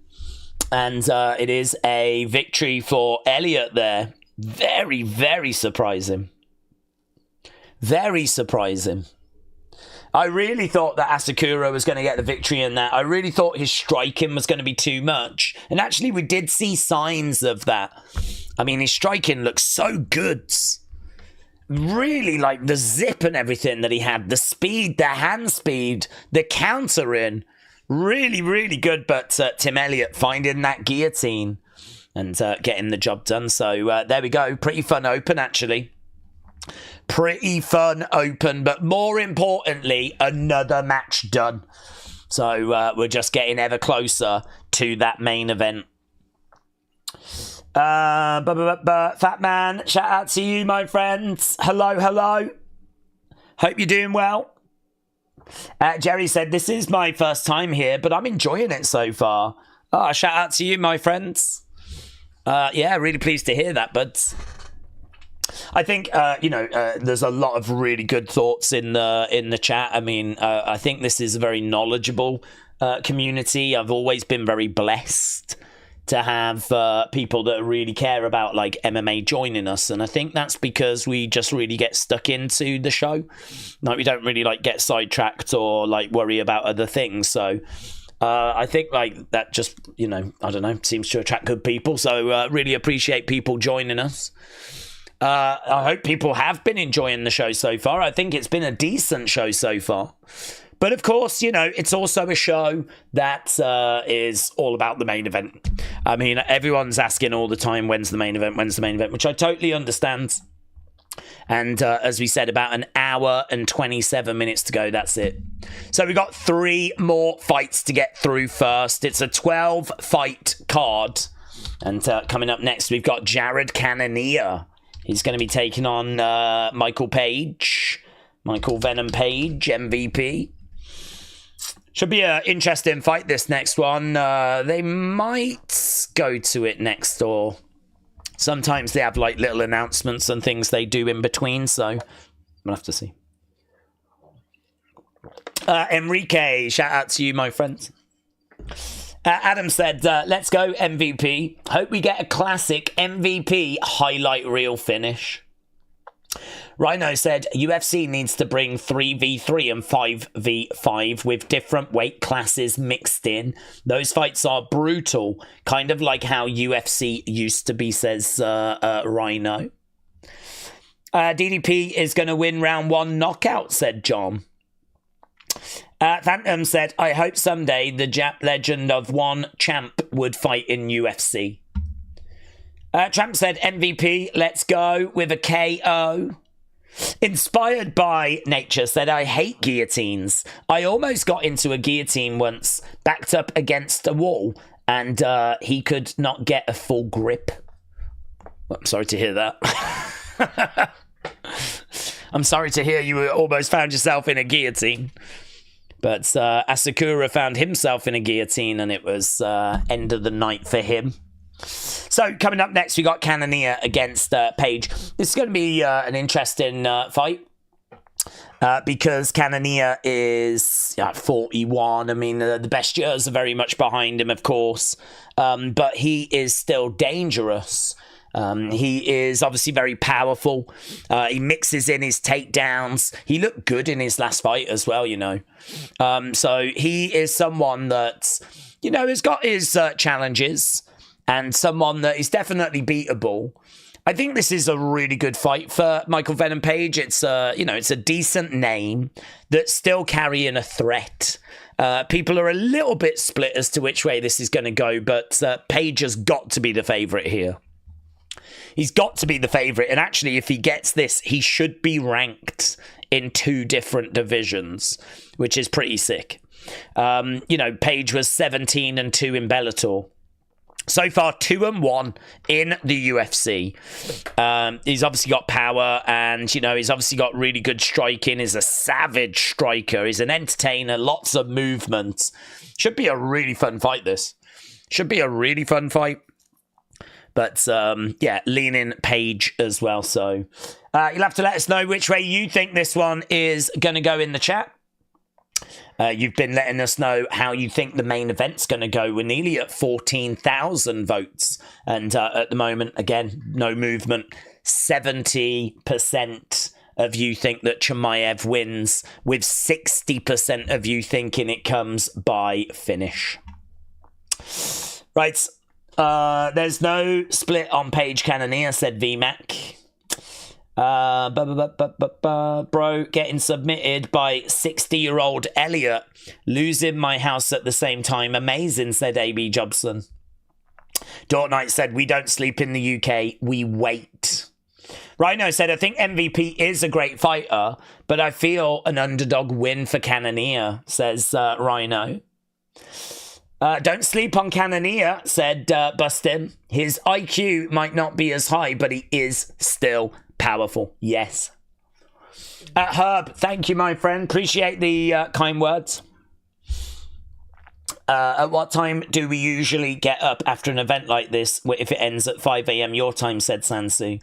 And it is a victory for Elliot there. Very, very surprising. Very surprising. I really thought that Asakura was going to get the victory in that. I really thought his striking was going to be too much. And actually, we did see signs of that. I mean, his striking looks so good. Really, like the zip and everything that he had. The speed, the hand speed, the countering. Really, really good. But Tim Elliott finding that guillotine and getting the job done. So there we go. Pretty fun open, actually. Pretty fun open, but more importantly, another match done. So we're just getting ever closer to that main event. Fat Man, shout out to you, my friends. Hello, hello. Hope you're doing well. Jerry said, this is my first time here, but I'm enjoying it so far. Oh, shout out to you, my friends. Yeah, really pleased to hear that, bud. I think there's a lot of really good thoughts in the chat. I mean, I think this is a very knowledgeable community. I've always been very blessed to have people that really care about like MMA joining us, and I think that's because we just really get stuck into the show. Like, we don't really like get sidetracked or like worry about other things. So I think like that just, I don't know, seems to attract good people. So really appreciate people joining us. I hope people have been enjoying the show so far. I think it's been a decent show so far. But of course, it's also a show that is all about the main event. I mean, everyone's asking all the time, when's the main event, which I totally understand. And as we said, about an hour and 27 minutes to go. That's it. So we've got 3 more fights to get through first. It's a 12-fight card. And coming up next, we've got Jared Cannonier. He's going to be taking on Michael Venom Page, MVP. Should be an interesting fight, this next one. They might go to it next, or sometimes they have like little announcements and things they do in between, so we'll have to see. Enrique, shout out to you, my friends. Adam said, let's go MVP. Hope we get a classic MVP highlight reel finish. Rhino said, UFC needs to bring 3v3 and 5v5 with different weight classes mixed in. Those fights are brutal, kind of like how UFC used to be, says Rhino. DDP is going to win round 1 knockout, said John. Phantom said, I hope someday the Jap legend of one champ would fight in UFC. Tramp said, MVP, let's go with a KO. Inspired by Nature said, I hate guillotines. I almost got into a guillotine once, backed up against a wall, and he could not get a full grip. I'm sorry to hear that. I'm sorry to hear you almost found yourself in a guillotine. But Asakura found himself in a guillotine, and it was end of the night for him. So coming up next, we got Cannonier against Page. This is going to be an interesting fight because Cannonier is 41. I mean, the best years are very much behind him, of course, but he is still dangerous. He is obviously very powerful. He mixes in his takedowns. He looked good in his last fight as well, So he is someone that, has got his challenges and someone that is definitely beatable. I think this is a really good fight for Michael Venom Page. It's it's a decent name that's still carrying a threat. People are a little bit split as to which way this is going to go, but Page has got to be the favourite here. He's got to be the favourite, and actually, if he gets this, he should be ranked in 2 different divisions, which is pretty sick. Page was 17-2 in Bellator. So far, 2-1 in the UFC. He's obviously got power, and, he's obviously got really good striking. He's a savage striker. He's an entertainer, lots of movement. Should be a really fun fight, this. Should be a really fun fight. But, yeah, leaning Page as well. So you'll have to let us know which way you think this one is going to go in the chat. You've been letting us know how you think the main event's going to go. We're nearly at 14,000 votes. And at the moment, again, no movement. 70% of you think that Chimaev wins, with 60% of you thinking it comes by finish. Right. There's no split on Page Cannonier, said VMAC. Bro, getting submitted by 60-year-old Elliot. Losing my house at the same time. Amazing, said AB Jobson. Dortnight said, we don't sleep in the UK, we wait. Rhino said, I think MVP is a great fighter, but I feel an underdog win for Cannonier, says Rhino. Don't sleep on Cannonier, said Bustin. His IQ might not be as high, but he is still powerful. Yes. Herb, thank you, my friend. Appreciate the kind words. At what time do we usually get up after an event like this if it ends at 5 a.m. your time, said Sansu?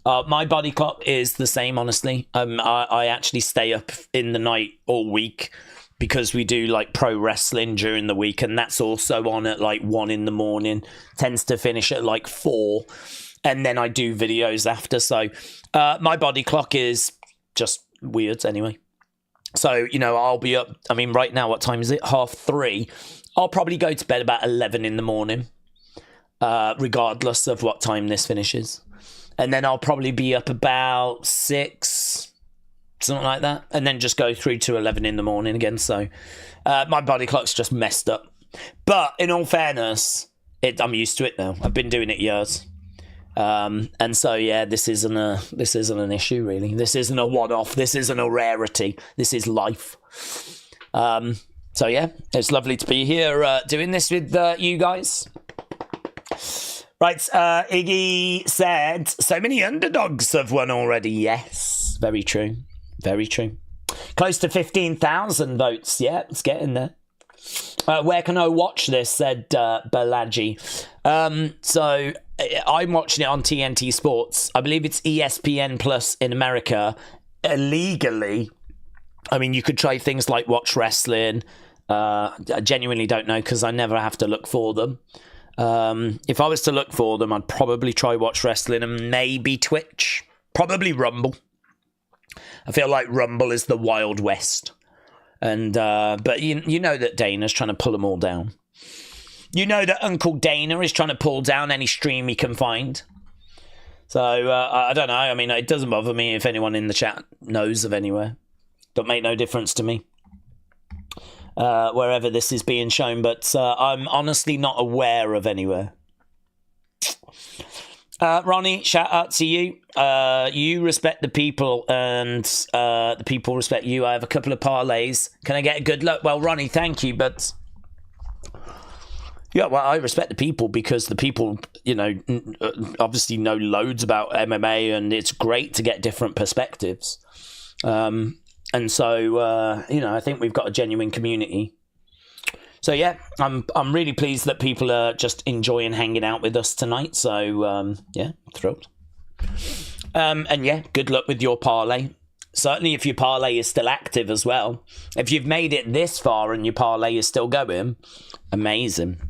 My body clock is the same, honestly. I actually stay up in the night all week because we do like pro wrestling during the week, and that's also on at like 1 in the morning, tends to finish at like 4, and then I do videos after. So my body clock is just weird anyway. So, you know, I'll be up. I mean, right now, what time is it? 3:30. I'll probably go to bed about 11 in the morning, regardless of what time this finishes. And then I'll probably be up about 6, something like that. And then just go through to 11 in the morning again. So my body clock's just messed up. But in all fairness, I'm used to it now. I've been doing it years. And so, yeah, this isn't an issue, really. This isn't a one-off. This isn't a rarity. This is life. So, yeah, it's lovely to be here doing this with you guys. Right, Iggy said, so many underdogs have won already. Yes, very true. Very true. Close to 15,000 votes. Yeah, it's getting there. Where can I watch this, said Balaji. So I'm watching it on TNT Sports. I believe it's ESPN Plus in America. Illegally, I mean, you could try things like Watch Wrestling. I genuinely don't know because I never have to look for them. If I was to look for them, I'd probably try Watch Wrestling and maybe Twitch. Probably Rumble. I feel like Rumble is the Wild West. And but you know that Dana's trying to pull them all down. You know that Uncle Dana is trying to pull down any stream he can find. So I don't know. I mean, it doesn't bother me if anyone in the chat knows of anywhere. Don't make no difference to me. Wherever this is being shown, but I'm honestly not aware of anywhere. Ronnie, shout out to you. You respect the people, and the people respect you. I have a couple of parlays. Can I get a good luck? Well, Ronnie, thank you, but yeah, well, I respect the people because the people, you know, obviously know loads about MMA, and it's great to get different perspectives. And so, you know, I think we've got a genuine community. So, yeah, I'm really pleased that people are just enjoying hanging out with us tonight. So, yeah, thrilled. And, yeah, good luck with your parlay. Certainly if your parlay is still active as well. If you've made it this far and your parlay is still going, amazing.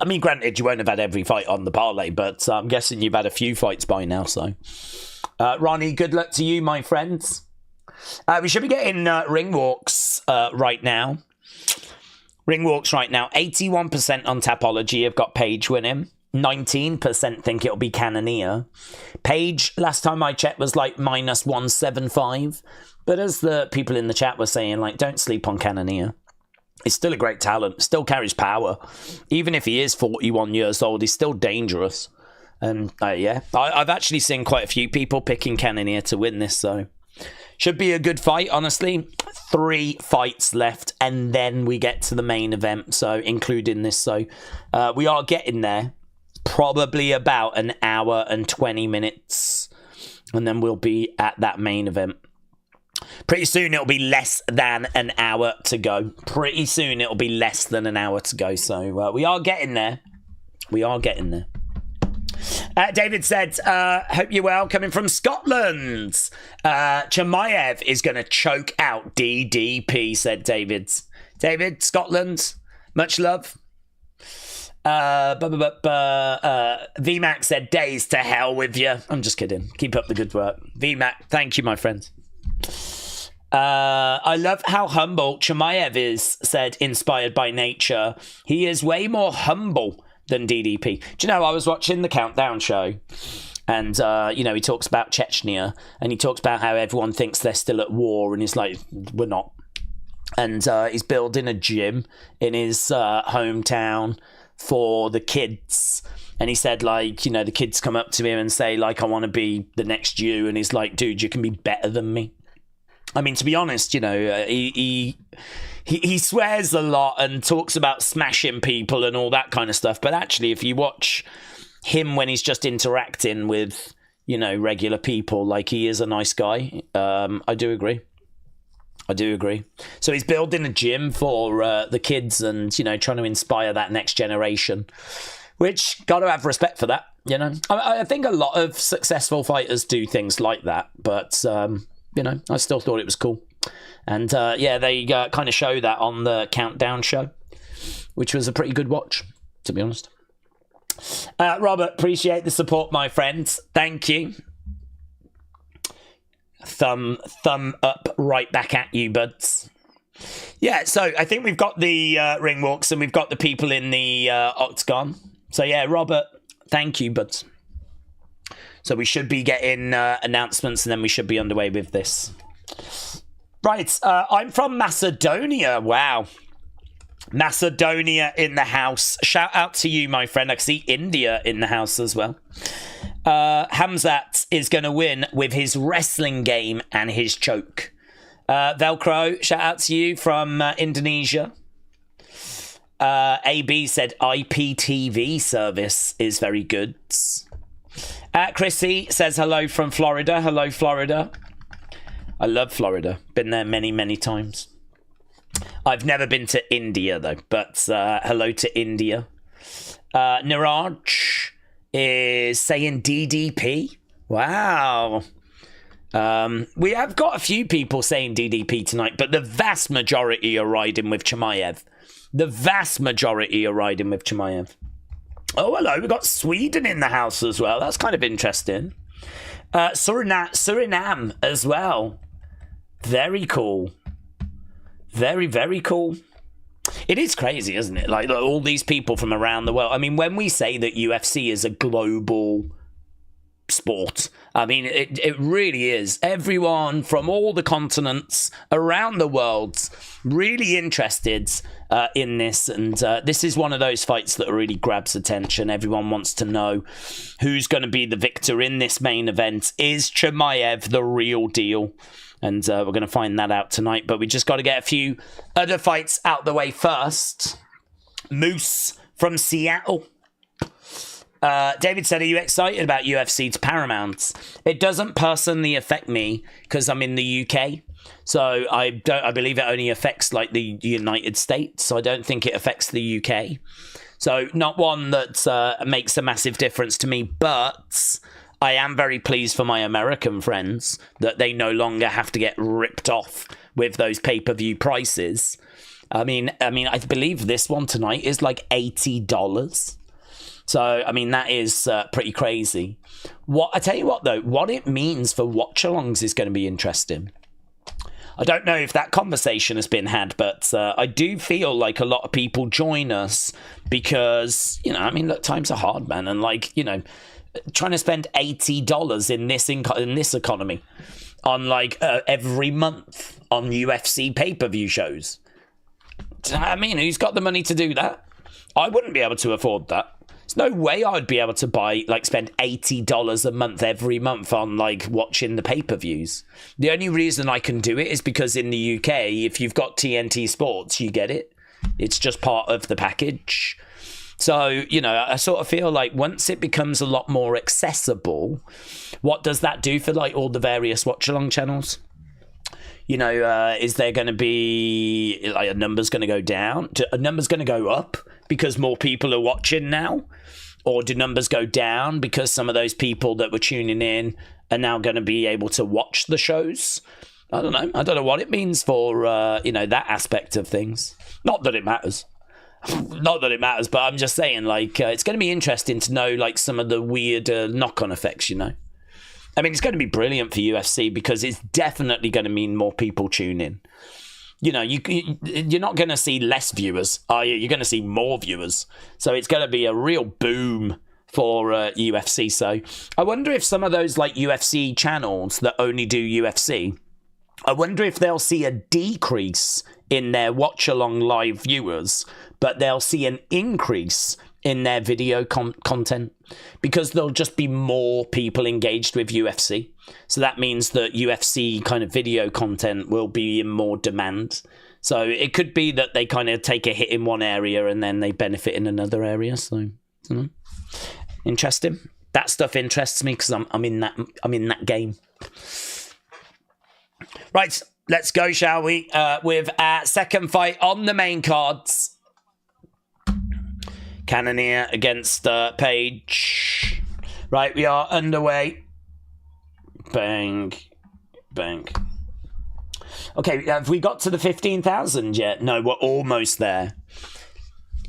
I mean, granted, you won't have had every fight on the parlay, but I'm guessing you've had a few fights by now. So, Ronnie, good luck to you, my friends. We should be getting ring walks right now. Ring walks right now. 81% on Tapology have got Page winning. 19% think it'll be Cannonier. Page, last time I checked, was like minus 175. But as the people in the chat were saying, like, don't sleep on Cannonier. He's still a great talent. Still carries power. Even if he is 41 years old, he's still dangerous. And yeah, I've actually seen quite a few people picking Cannonier to win this, so should be a good fight, honestly. 3 fights left, and then we get to the main event, so including this. So we are getting there. Probably about an hour and 20 minutes, and then we'll be at that main event. Pretty soon it'll be less than an hour to go. So we are getting there. We are getting there. David said, hope you're well, coming from Scotland. Chimaev is going to choke out DDP, said David. David, Scotland, much love. VMAC said, days to hell with you. I'm just kidding. Keep up the good work. VMAC, thank you, my friend. I love how humble Chimaev is, said inspired by nature. He is way more humble than DDP. Do you know, I was watching the Countdown show and, he talks about Chechnya and he talks about how everyone thinks they're still at war and he's like, we're not. And he's building a gym in his hometown for the kids. And he said, the kids come up to him and say, I want to be the next you. And he's like, dude, you can be better than me. I mean, to be honest, he swears a lot and talks about smashing people and all that kind of stuff. But actually, if you watch him when he's just interacting with, regular people, he is a nice guy. I do agree. So he's building a gym for the kids and, trying to inspire that next generation, which got to have respect for that, I think a lot of successful fighters do things like that, but, I still thought it was cool. And, they kind of show that on the Countdown show, which was a pretty good watch, to be honest. Robert, appreciate the support, my friends. Thank you. Thumb up right back at you, buds. Yeah, so I think we've got the ring walks and we've got the people in the octagon. So, yeah, Robert, thank you, buds. So we should be getting announcements and then we should be underway with this. Right, I'm from Macedonia. Wow. Macedonia in the house. Shout out to you, my friend. I can see India in the house as well. Khamzat is going to win with his wrestling game and his choke. Velcro, shout out to you from Indonesia. AB said IPTV service is very good. Chrissy says hello from Florida. Hello, Florida. I love Florida. Been there many, many times. I've never been to India, though. But hello to India. Niraj is saying DDP. Wow. We have got a few people saying DDP tonight, but the vast majority are riding with Chimaev. Oh, hello. We've got Sweden in the house as well. That's kind of interesting. Suriname as well. Very cool. Very, very cool. It is crazy, isn't it? All these people from around the world. I mean, when we say that UFC is a global sport, I mean, it really is. Everyone from all the continents around the world really interested in this. And this is one of those fights that really grabs attention. Everyone wants to know who's going to be the victor in this main event. Is Chimaev the real deal? And we're going to find that out tonight. But we just got to get a few other fights out the way first. Moose from Seattle. David said, are you excited about UFC to Paramount? It doesn't personally affect me because I'm in the UK. So I believe it only affects the United States. So I don't think it affects the UK. So not one that makes a massive difference to me. But I am very pleased for my American friends that they no longer have to get ripped off with those pay-per-view prices. I mean, I believe this one tonight is $80. So, I mean, that is pretty crazy. I tell you what, though, what it means for watch-alongs is going to be interesting. I don't know if that conversation has been had, but I do feel like a lot of people join us because, look, times are hard, man. And, trying to spend $80 in this economy on, every month on UFC pay-per-view shows. I mean, who's got the money to do that? I wouldn't be able to afford that. There's no way I'd be able to spend $80 a month every month on watching the pay-per-views. The only reason I can do it is because in the UK, if you've got TNT Sports, you get it. It's just part of the package. So, I sort of feel like once it becomes a lot more accessible, what does that do for all the various watch-along channels? Is there going to be a number's going to go down? A number's going to go up? because more people are watching now? Or do numbers go down because some of those people that were tuning in are now going to be able to watch the shows? I don't know. I don't know what it means for, that aspect of things. Not that it matters. Not that it matters, but I'm just saying, like, it's going to be interesting to know, like, some of the weird knock-on effects, you know? I mean, it's going to be brilliant for UFC because it's definitely going to mean more people tune in. You know, you're not going to see less viewers, are you? You're going to see more viewers. So it's going to be a real boom for UFC. So I wonder if some of those, like, UFC channels that only do UFC, I wonder if they'll see a decrease in their watch-along live viewers, but they'll see an increase in their video content because there'll just be more people engaged with UFC. So that means that UFC kind of video content will be in more demand. So it could be that they kind of take a hit in one area and then they benefit in another area. So, interesting. That stuff interests me because I'm in that game. Right, let's go, shall we? With our second fight on the main cards. Cannonier against Page. Right, we are underway. Bang. Bang. Okay, have we got to the 15,000 yet? No, we're almost there.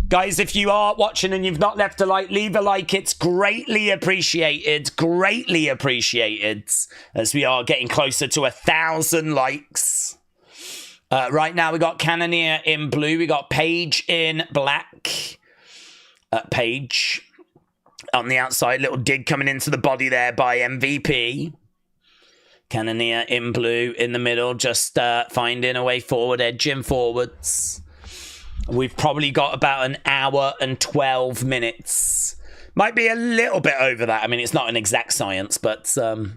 Guys, if you are watching and you've not left a like, leave a like. It's greatly appreciated. Greatly appreciated. As we are getting closer to 1,000 likes. Right now, we got Cannonier in blue. We got Page in black. Page on the outside. Little dig coming into the body there by MVP. Cannonier in blue in the middle. Just finding a way forward, edging forwards. We've probably got about an hour and 12 minutes. Might be a little bit over that. I mean, it's not an exact science, but about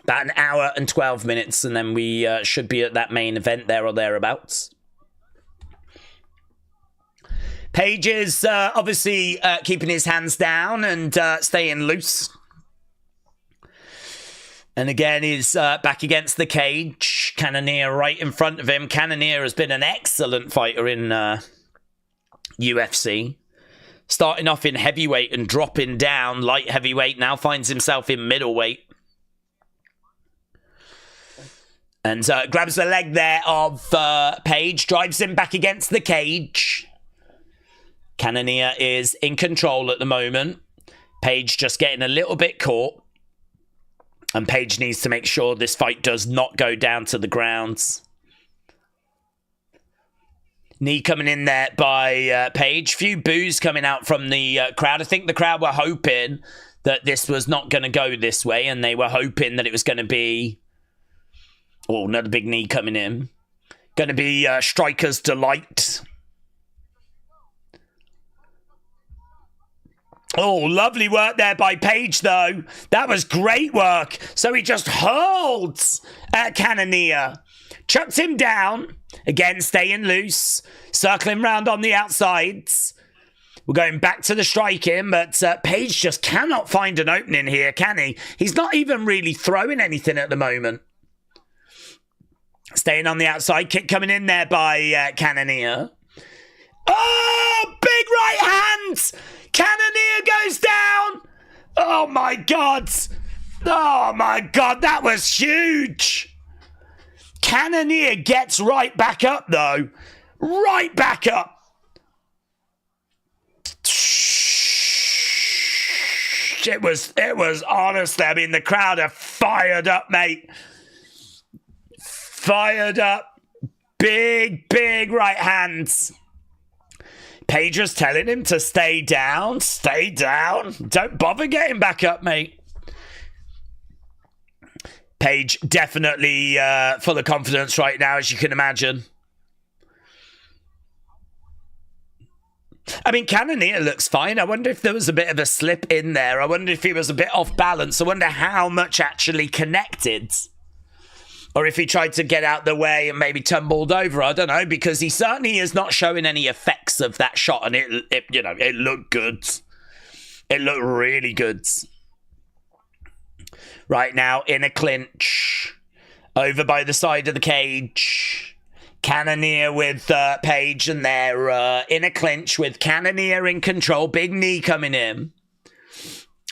an hour and 12 minutes, and then we should be at that main event there or thereabouts. Page is obviously keeping his hands down and staying loose. And again, he's back against the cage. Cannonier right in front of him. Cannonier has been an excellent fighter in UFC. Starting off in heavyweight and dropping down light heavyweight. Now finds himself in middleweight. And grabs the leg there of Page. Drives him back against the cage. Cannonier is in control at the moment. Page just getting a little bit caught. And Page needs to make sure this fight does not go down to the ground. Knee coming in there by Page. Few boos coming out from the crowd. I think the crowd were hoping that this was not going to go this way. And they were hoping that it was going to be... Oh, another big knee coming in. Going to be Striker's Delight. Oh, lovely work there by Page, though. That was great work. So he just holds Cannonier. Chucks him down. Again, staying loose. Circling round on the outsides. We're going back to the striking, but Page just cannot find an opening here, can he? He's not even really throwing anything at the moment. Staying on the outside. Kick coming in there by Cannonier. Oh, big right hand! Cannonier goes down! Oh my God! Oh my God, that was huge! Cannonier gets right back up though. Right back up. It was honestly, I mean, the crowd are fired up, mate. Fired up. Big right hands. Page was telling him to stay down. Stay down. Don't bother getting back up, mate. Page definitely full of confidence right now, as you can imagine. I mean, Cannonier looks fine. I wonder if there was a bit of a slip in there. I wonder if he was a bit off balance. I wonder how much actually connected. Or if he tried to get out the way and maybe tumbled over, I don't know, because he certainly is not showing any effects of that shot, and it looked good. It looked really good. Right now, in a clinch, over by the side of the cage. Cannonier with Page, and they're in a clinch with Cannonier in control. Big knee coming in.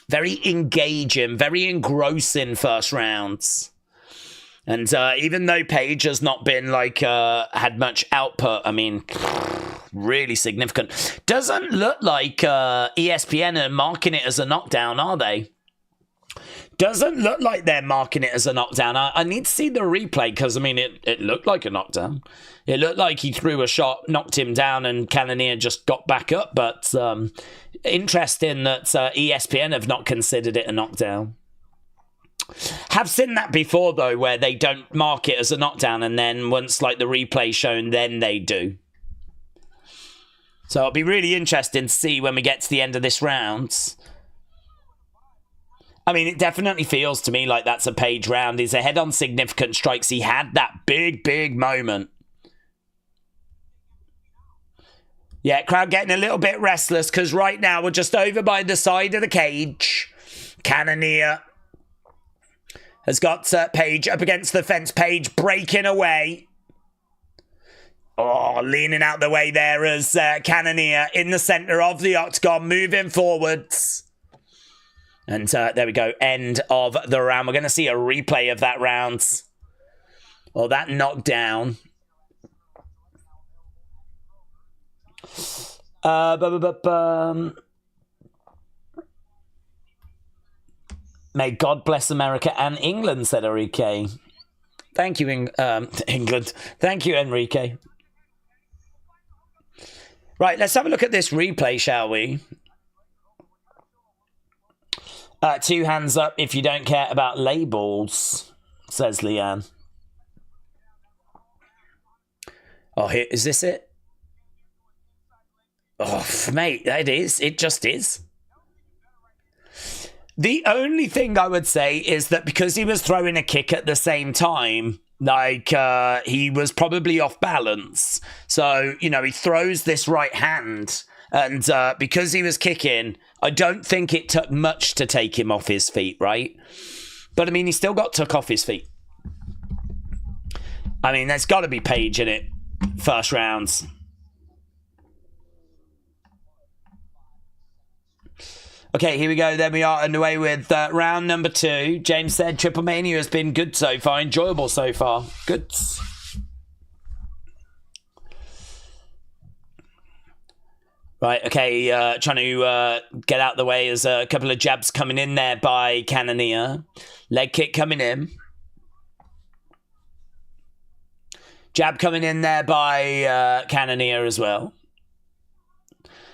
Very engaging, very engrossing first rounds. And even though Page has not been like had much output, I mean, really significant. Doesn't look like ESPN are marking it as a knockdown, are they? Doesn't look like they're marking it as a knockdown. I need to see the replay because, I mean, it looked like a knockdown. It looked like he threw a shot, knocked him down, and Cannonier just got back up. But interesting that ESPN have not considered it a knockdown. Have seen that before, though, where they don't mark it as a knockdown, and then once like the replay shown, then they do. So it'll be really interesting to see when we get to the end of this round. I mean, it definitely feels to me like that's a Page round. He's ahead on significant strikes. He had that big moment. Yeah, crowd getting a little bit restless because right now we're just over by the side of the cage. Cannonier has got Page up against the fence. Page breaking away. Oh, leaning out the way there as Cannonier in the centre of the octagon, moving forwards. And there we go, end of the round. We're going to see a replay of that round. Or that knockdown. May God bless America and England, said Enrique. Thank you, England. Thank you, Enrique. Right, let's have a look at this replay, shall we? 2 hands up if you don't care about labels, says Leanne. Oh, here, is this it? Oh, mate, it is. It just is. The only thing I would say is that because he was throwing a kick at the same time, like, he was probably off balance. So, you know, he throws this right hand, and because he was kicking, I don't think it took much to take him off his feet, right? But, I mean, he still got took off his feet. I mean, there's got to be Page in it. First rounds. Okay, here we go. Then we are underway with round number 2. James said Triple Mania has been good so far. Enjoyable so far. Good. Right, okay, trying to get out the way as a couple of jabs coming in there by Cannonier. Leg kick coming in. Jab coming in there by Cannonier as well.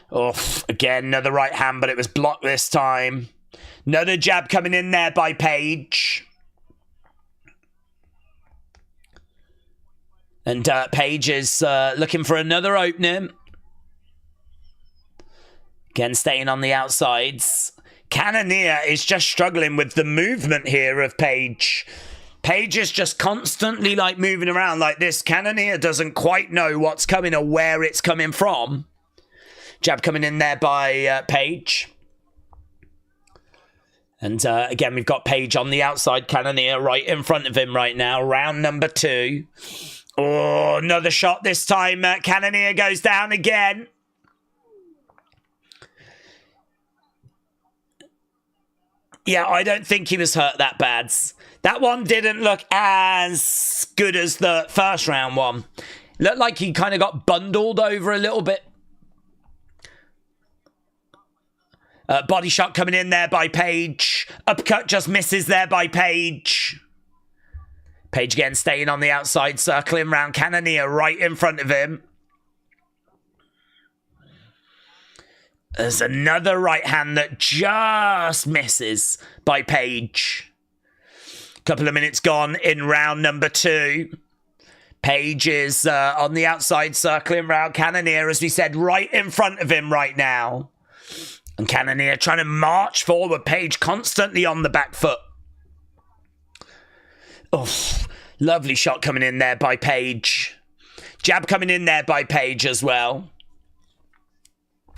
Oh, again, another right hand, but it was blocked this time. Another jab coming in there by Page. And Page is looking for another opening. Again, staying on the outsides. Cannonier is just struggling with the movement here of Page. Page is just constantly like moving around like this. Cannonier doesn't quite know what's coming or where it's coming from. Jab coming in there by Page. And again, we've got Page on the outside. Cannonier right in front of him right now. Round number 2. Oh, another shot this time. Cannonier goes down again. Yeah, I don't think he was hurt that bad. That one didn't look as good as the first round one. Looked like he kind of got bundled over a little bit. Body shot coming in there by Page. Uppercut just misses there by Page. Page again staying on the outside, circling round Cannonier right in front of him. There's another right hand that just misses by Page. Couple of minutes gone in round number 2. Page is on the outside, circling round Cannonier, as we said, right in front of him right now. And Cannonier trying to march forward. Page constantly on the back foot. Oh, lovely shot coming in there by Page. Jab coming in there by Page as well.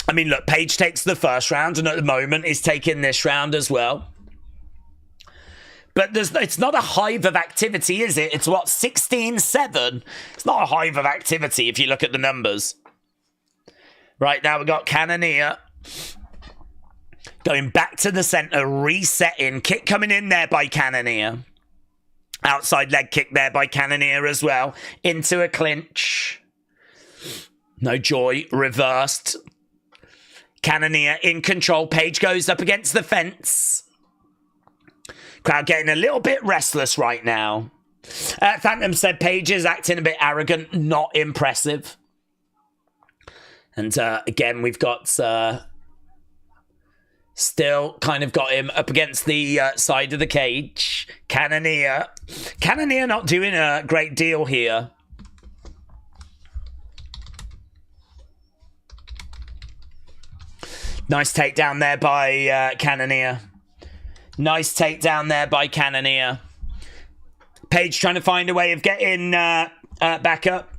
I mean, look, Page takes the first round and at the moment is taking this round as well. But it's not a hive of activity, is it? It's what, 16-7? It's not a hive of activity if you look at the numbers. Right, now we've got Cannonier going back to the center, resetting. Kick coming in there by Cannonier. Outside leg kick there by Cannonier as well. Into a clinch. No joy. Reversed. Cannonier in control. Page goes up against the fence. Crowd getting a little bit restless right now. Phantom said Page is acting a bit arrogant, not impressive. And again, we've got still kind of got him up against the side of the cage. Cannonier not doing a great deal here. Nice takedown there by Cannonier. Nice takedown there by Cannonier. Page trying to find a way of getting back up.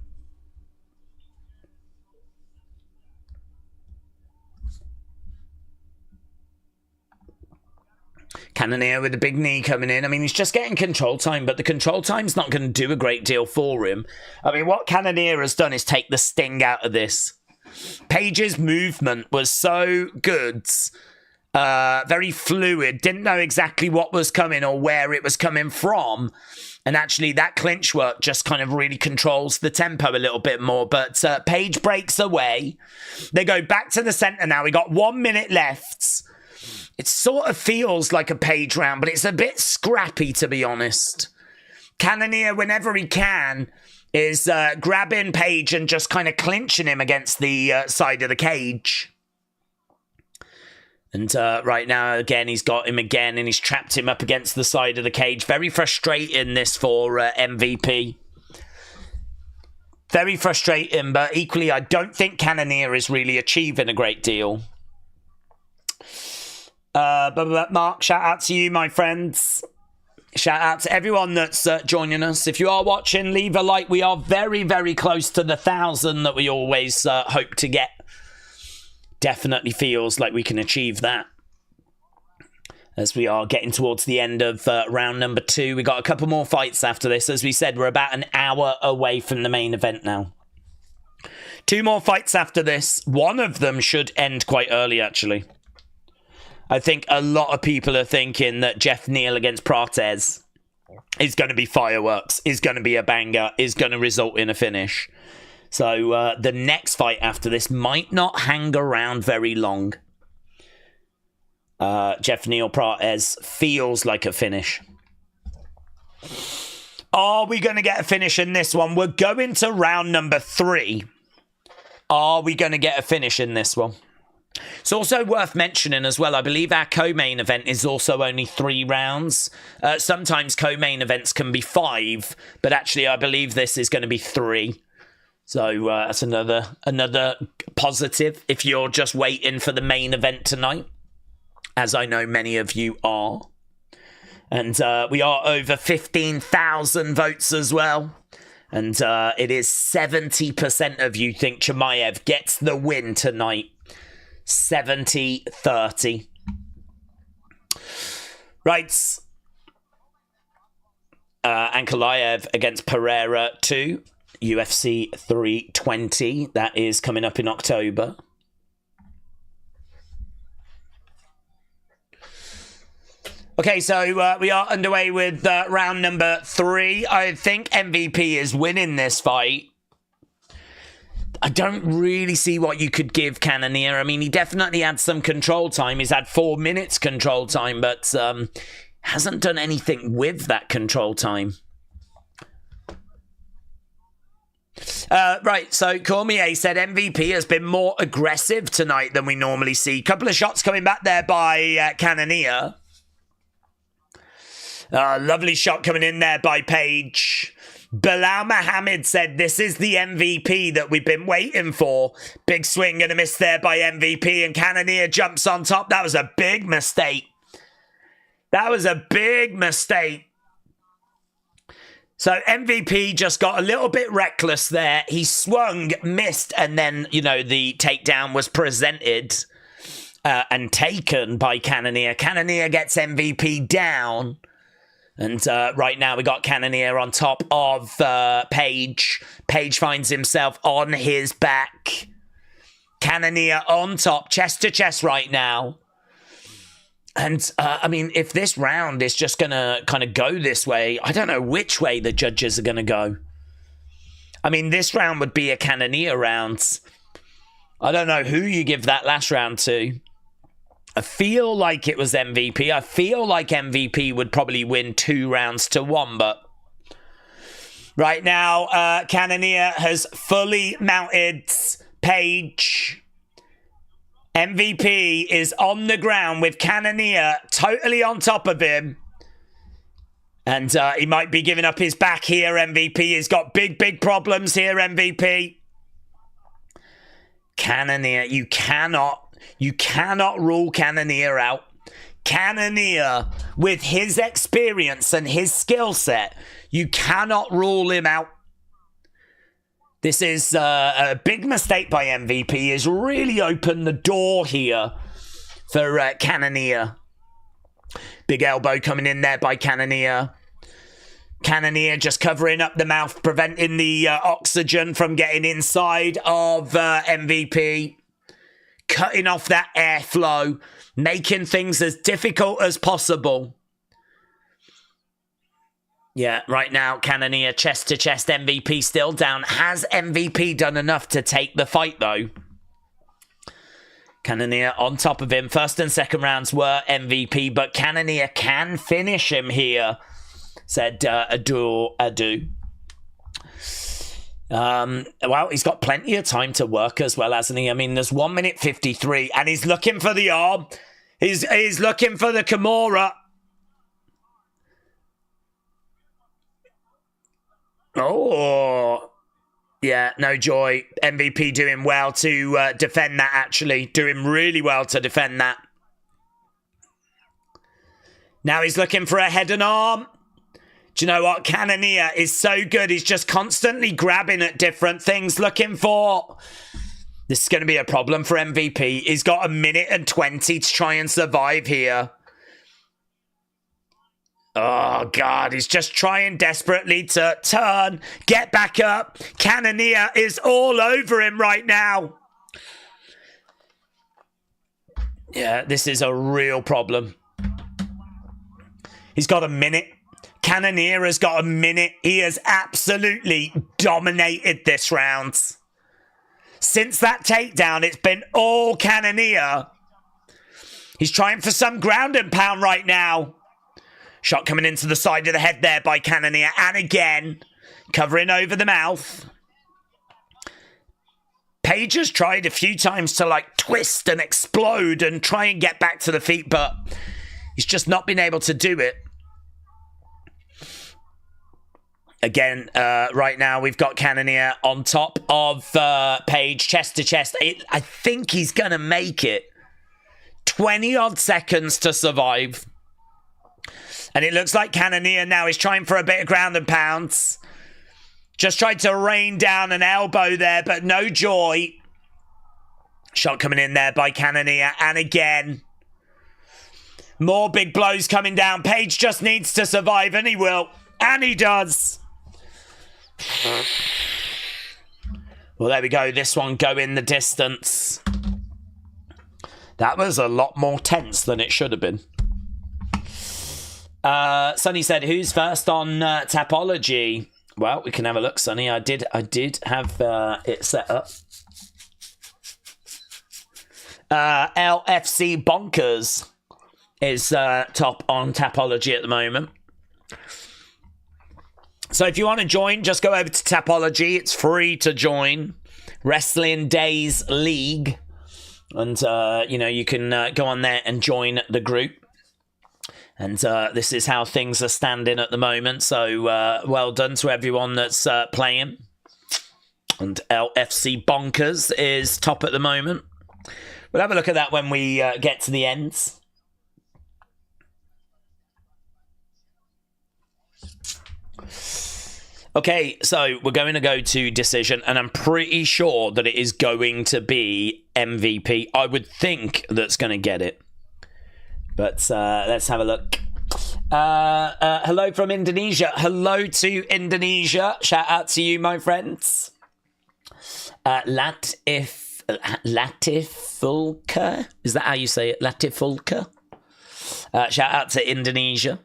Cannonier with a big knee coming in. I mean, he's just getting control time, but the control time's not going to do a great deal for him. I mean, what Cannonier has done is take the sting out of this. Page's movement was so good. Very fluid, didn't know exactly what was coming or where it was coming from, and actually that clinch work just kind of really controls the tempo a little bit more. But Page breaks away. They go back to the center now. We got 1 minute left. It sort of feels like a Page round, but it's a bit scrappy, to be honest. Cannonier, whenever he can, is grabbing Page and just kind of clinching him against the side of the cage. And right now, again, he's got him again, and he's trapped him up against the side of the cage. Very frustrating, this for MVP. Very frustrating, but equally, I don't think Cannonier is really achieving a great deal. But Mark, shout out to you, my friends. Shout out to everyone that's joining us. If you are watching, leave a like. We are very, very close to the 1,000 that we always hope to get. Definitely feels like we can achieve that. As we are getting towards the end of round number 2. We got a couple more fights after this. As we said, we're about an hour away from the main event now. 2 more fights after this. One of them should end quite early, actually. I think a lot of people are thinking that Jeff Neal against Prates is going to be fireworks, is going to be a banger, is going to result in a finish. So the next fight after this might not hang around very long. Jeff Neal Prates feels like a finish. Are we going to get a finish in this one? We're going to round number 3. Are we going to get a finish in this one? It's also worth mentioning as well, I believe our co-main event is also only 3 rounds. Sometimes co-main events can be 5, but actually I believe this is going to be 3. So that's another positive if you're just waiting for the main event tonight, as I know many of you are. And we are over 15,000 votes as well. And it is 70% of you think Chimaev gets the win tonight. 70-30. Right. Ankalaev against Pereira 2. UFC 320. That is coming up in October. Okay, so we are underway with round number 3. I think MVP is winning this fight. I don't really see what you could give Cannonier. I mean, he definitely had some control time. He's had 4 minutes control time, but hasn't done anything with that control time. Right, so Cormier said MVP has been more aggressive tonight than we normally see. Couple of shots coming back there by Cannonier. Lovely shot coming in there by Page. Bilal Muhammad said, this is the MVP that we've been waiting for. Big swing and a miss there by MVP, and Cannonier jumps on top. That was a big mistake. That was a big mistake. So MVP just got a little bit reckless there. He swung, missed, and then, you know, the takedown was presented and taken by Cannonier. Cannonier gets MVP down. And right now we got Cannonier on top of Page. Page finds himself on his back. Cannonier on top, chest to chest right now. And, I mean, if this round is just going to kind of go this way, I don't know which way the judges are going to go. I mean, this round would be a Cannonier round. I don't know who you give that last round to. I feel like it was MVP. I feel like MVP would probably win 2 rounds to 1, but right now, Cannonier has fully mounted Page. MVP is on the ground with Cannonier totally on top of him. And he might be giving up his back here, MVP. He's got big, big problems here, MVP. Cannonier, you cannot rule Cannonier out. Cannonier, with his experience and his skill set, you cannot rule him out. This is a big mistake by MVP. He's really opened the door here for Cannonier. Big elbow coming in there by Cannonier. Cannonier just covering up the mouth, preventing the oxygen from getting inside of MVP. Cutting off that airflow, making things as difficult as possible. Yeah, right now, Cannonier chest to chest, MVP still down. Has MVP done enough to take the fight, though? Cannonier on top of him. First and second rounds were MVP, but Cannonier can finish him here, said Adu. Well, he's got plenty of time to work as well, hasn't he? I mean, there's 1 minute 53, and he's looking for the arm. He's looking for the Kimura. Oh, yeah, no joy. MVP doing well to defend that, actually. Doing really well to defend that. Now he's looking for a head and arm. Do you know what? Cannonier is so good. He's just constantly grabbing at different things, looking for... This is going to be a problem for MVP. He's got 1 minute and 20 to try and survive here. Oh, God. He's just trying desperately to turn, get back up. Cannonier is all over him right now. Yeah, this is a real problem. He's got 1 minute. Cannonier has got 1 minute. He has absolutely dominated this round. Since that takedown, it's been all Cannonier. He's trying for some ground and pound right now. Shot coming into the side of the head there by Cannonier. And again, covering over the mouth. Page has tried a few times to like twist and explode and try and get back to the feet, but he's just not been able to do it. Again, right now we've got Cannonier on top of Page, chest to chest. I think he's going to make it. 20-odd seconds to survive. And it looks like Cannonier now is trying for a bit of ground and pounds. Just tried to rain down an elbow there, but no joy. Shot coming in there by Cannonier. And again, more big blows coming down. Page just needs to survive, and he will. And he does. Well, there we go. This one going the distance. That was a lot more tense than it should have been. Sonny said, who's first on Tapology? Well, we can have a look, Sonny. I did have it set up. LFC Bonkers is top on Tapology at the moment. So if you want to join, just go over to Tapology. It's free to join. Wrestling Days League. And, you can go on there and join the group. And this is how things are standing at the moment. So well done to everyone that's playing. And LFC Bonkers is top at the moment. We'll have a look at that when we get to the ends. Okay, so we're going to go to decision, and I'm pretty sure that it is going to be MVP. I would think that's going to get it. But let's have a look. Hello from Indonesia. Hello to Indonesia. Shout out to you, my friends. Latifulka? Is that how you say it? Latifulka? Shout out to Indonesia.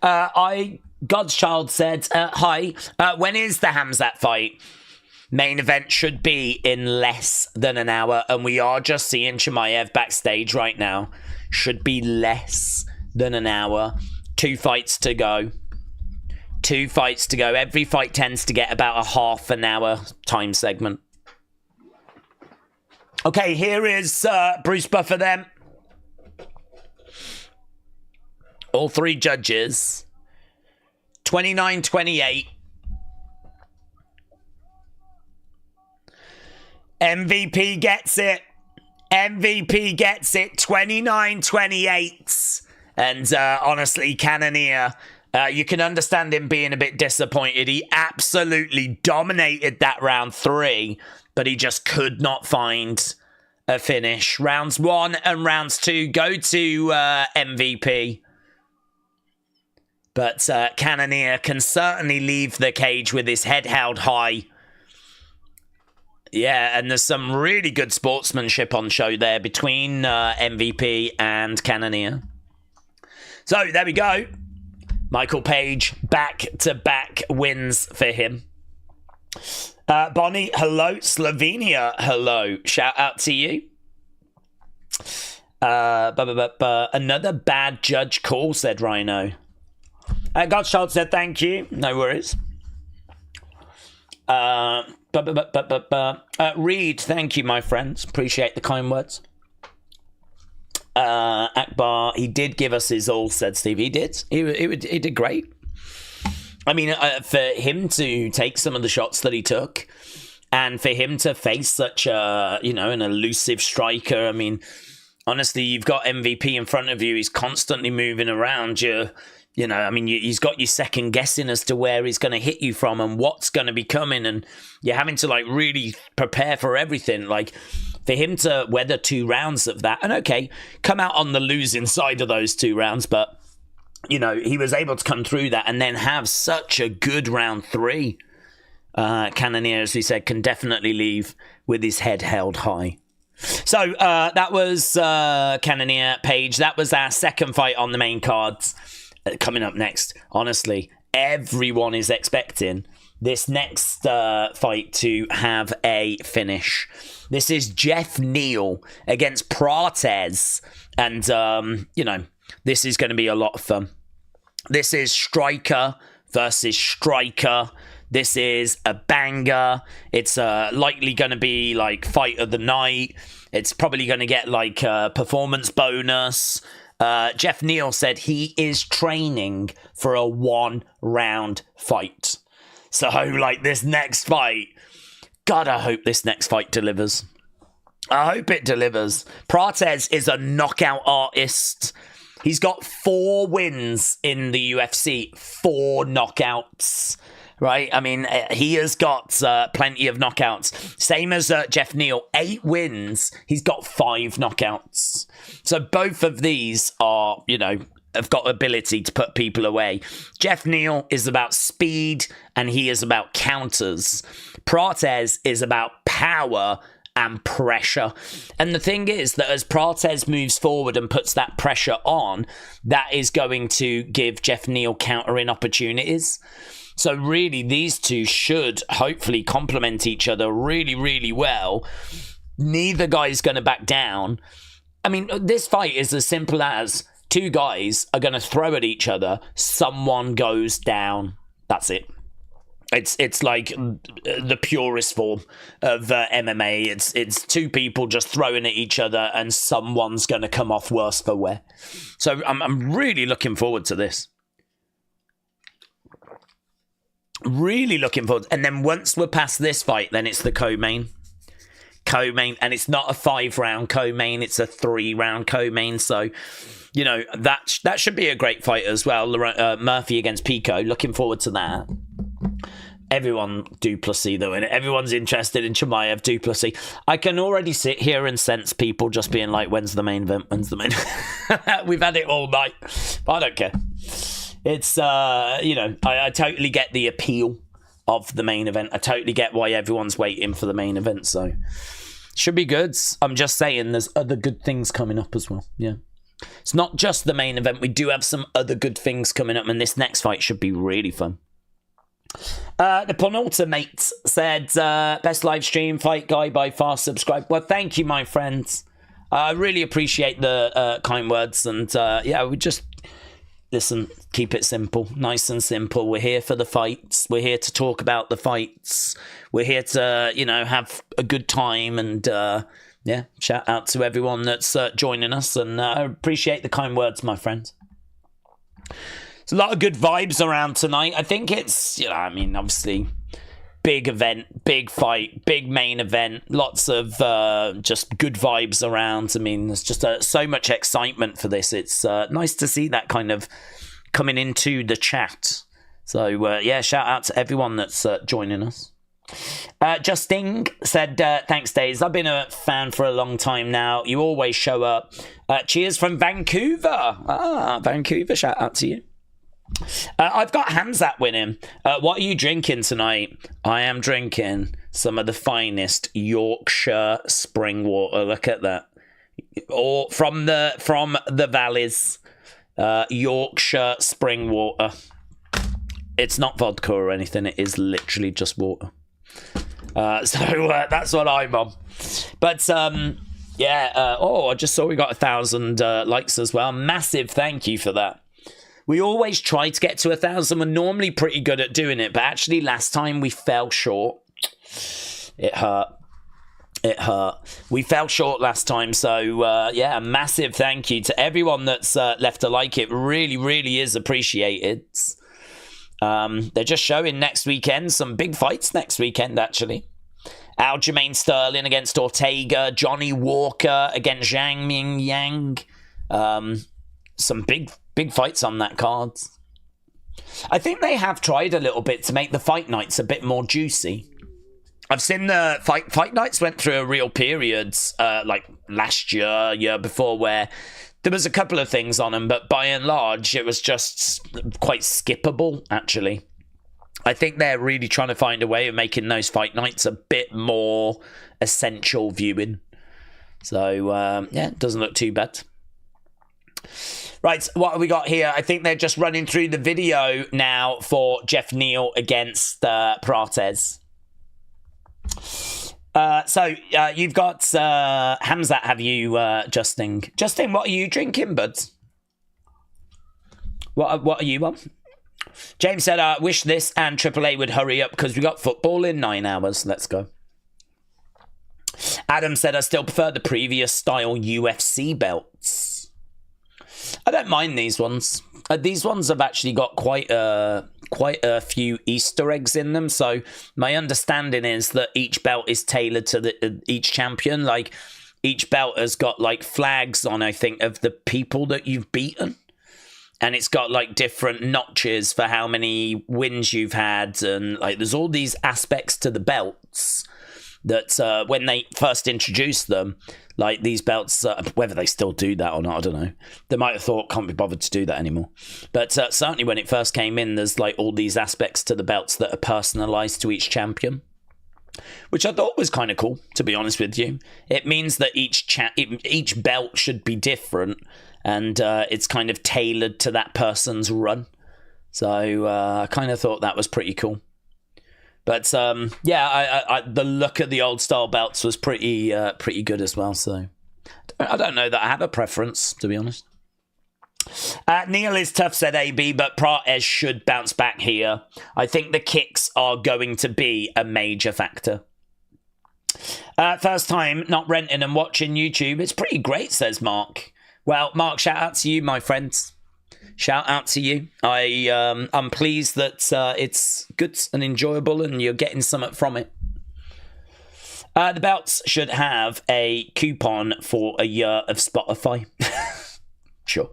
God's Child said, hi, when is the Khamzat fight? Main event should be in less than an hour, and we are just seeing Chimaev backstage right now. Should be less than an hour. 2 fights to go. 2 fights to go. Every fight tends to get about a half an hour time segment. Okay, here is Bruce Buffer then. All 3 judges. 29-28. MVP gets it. MVP gets it. 29-28. And honestly, Cannonier, you can understand him being a bit disappointed. He absolutely dominated that round 3, but he just could not find a finish. Rounds 1 and rounds 2 go to MVP. But Cannonier can certainly leave the cage with his head held high. Yeah, and there's some really good sportsmanship on show there between MVP and Cannonier. So, there we go. Michael Page, back-to-back wins for him. Bonnie, hello. Slovenia, hello. Shout out to you. Another bad judge call, said Rhino. Godchild said thank you. No worries. Reed, thank you, my friends. Appreciate the kind words. Akbar, he did give us his all, said Steve. He did. He did great. I mean, for him to take some of the shots that he took, and for him to face such a, an elusive striker. I mean, honestly, you've got MVP in front of you. He's constantly moving around you. He's got you second guessing as to where he's going to hit you from and what's going to be coming, and you're having to really prepare for everything. For him to weather 2 rounds of that, and okay, come out on the losing side of those 2 rounds, but he was able to come through that and then have such a good round 3. Cannonier, as we said, can definitely leave with his head held high. So that was Cannonier Page. That was our second fight on the main cards. Coming up next, honestly, everyone is expecting this next fight to have a finish. This is Jeff Neal against Prates, and this is going to be a lot of fun. This is striker versus striker. This is a banger. It's likely going to be fight of the night. It's probably going to get a performance bonus. Jeff Neal said he is training for a 1-round fight. So, this next fight, God, I hope this next fight delivers. I hope it delivers. Prates is a knockout artist. He's got 4 wins in the UFC, 4 knockouts. Right? I mean, he has got plenty of knockouts. Same as Jeff Neal, 8 wins. He's got 5 knockouts. So both of these are, have got ability to put people away. Jeff Neal is about speed, and he is about counters. Prates is about power and pressure. And the thing is that as Prates moves forward and puts that pressure on, that is going to give Jeff Neal countering opportunities. So really, these two should hopefully complement each other really, really well. Neither guy's going to back down. I mean, this fight is as simple as 2 guys are going to throw at each other. Someone goes down. That's it. It's like the purest form of MMA. It's 2 people just throwing at each other, and someone's going to come off worse for wear. So I'm really looking forward to this. Really looking forward. And then once we're past this fight, then it's the co-main. And it's not a 5-round co-main, it's a 3-round co-main. So, that should be a great fight as well. Murphy against Pico. Looking forward to that. Everyone Du Plessis though, and everyone's interested in Chimaev Du Plessis. I can already sit here and sense people just being like, when's the main event? When's the main? We've had it all night, but I don't care. It's, I totally get the appeal of the main event. I totally get why everyone's waiting for the main event, so should be good. I'm just saying there's other good things coming up as well. Yeah. It's not just the main event. We do have some other good things coming up, and this next fight should be really fun. The penultimate said, best live stream fight guy by far, subscribe. Well, thank you, my friends. I really appreciate the kind words, and we just listen, keep it simple, nice and simple. We're here for the fights. We're here to talk about the fights. We're here to, have a good time, and shout out to everyone that's joining us, and I appreciate the kind words, my friends. There's a lot of good vibes around tonight. I think it's, obviously, big event, big fight, big main event, lots of just good vibes around. There's just so much excitement for this. It's nice to see that kind of coming into the chat. So, shout out to everyone that's joining us. Justin said, thanks, Days. I've been a fan for a long time now. You always show up. Cheers from Vancouver. Vancouver, shout out to you. I've got Khamzat winning. What are you drinking tonight? I am drinking some of the finest Yorkshire spring water. Look at that. Or from the valleys. Yorkshire spring water. It's not vodka or anything. It is literally just water. So that's what I'm on. But I just saw we got 1,000 likes as well. Massive thank you for that. We always try to get to 1,000. We're normally pretty good at doing it, but actually last time we fell short. It hurt. We fell short last time, so a massive thank you to everyone that's left a like. It really, really is appreciated. They're just showing next weekend, some big fights next weekend, actually. Aljamain Sterling against Ortega, Johnny Walker against Zhang Ming Yang. Some big fights on that card. I think they have tried a little bit to make the fight nights a bit more juicy. I've seen the fight nights went through a real period, like last year before, where there was a couple of things on them, but by and large, it was just quite skippable, actually. I think they're really trying to find a way of making those fight nights a bit more essential viewing. So, it doesn't look too bad. Right, what have we got here? I think they're just running through the video now for Jeff Neal against Prates. You've got Khamzat, have you, Justin? Justin, what are you drinking, bud? What are you on? James said, I wish this and AAA would hurry up because we got football in 9 hours. Let's go. Adam said, I still prefer the previous style UFC belts. I don't mind these ones. These ones have actually got quite a few Easter eggs in them. So my understanding is that each belt is tailored to each champion. Like each belt has got like flags on, I think, of the people that you've beaten. And it's got like different notches for how many wins you've had. And like there's all these aspects to the belts that when they first introduced them, like these belts, whether they still do that or not, I don't know. They might have thought, can't be bothered to do that anymore. But certainly when it first came in, there's like all these aspects to the belts that are personalized to each champion, which I thought was kind of cool, to be honest with you. It means that each belt should be different, and it's kind of tailored to that person's run. So I kind of thought that was pretty cool. But I the look of the old style belts was pretty good as well. So I don't know that I have a preference, to be honest. Neil is tough, said AB, but Prates should bounce back here. I think the kicks are going to be a major factor. First time not renting and watching YouTube. It's pretty great, says Mark. Well, Mark, shout out to you, my friends. Shout out to you. I'm pleased that it's good and enjoyable and you're getting something from it. The belts should have a coupon for a year of Spotify. Sure.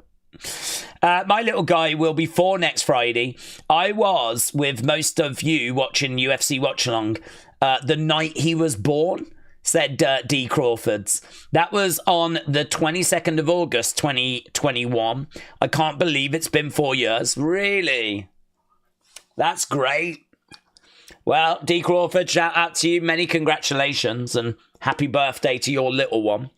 My little guy will be 4 next Friday. I was with most of you watching UFC Watch Along the night he was born. said D. Crawfords. That was on the 22nd of August, 2021. I can't believe it's been 4 years. Really? That's great. Well, D. Crawford, shout out to you. Many congratulations and happy birthday to your little one.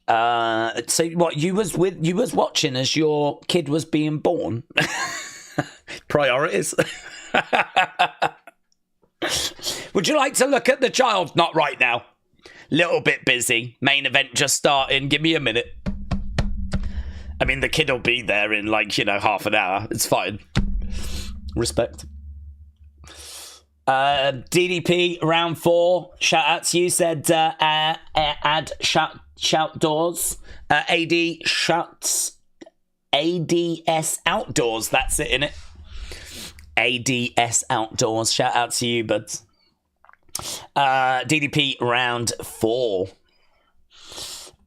So what, you was watching as your kid was being born? Priorities. Would you like to look at the child? Not right now. Little bit busy. Main event just starting. Give me a minute. I mean, the kid will be there in like, half an hour. It's fine. Respect. DDP round 4. Shout out to you. Said add shout doors. AD shouts. ADS outdoors. That's it, innit? ADS outdoors. Shout out to you, buds. DDP round 4.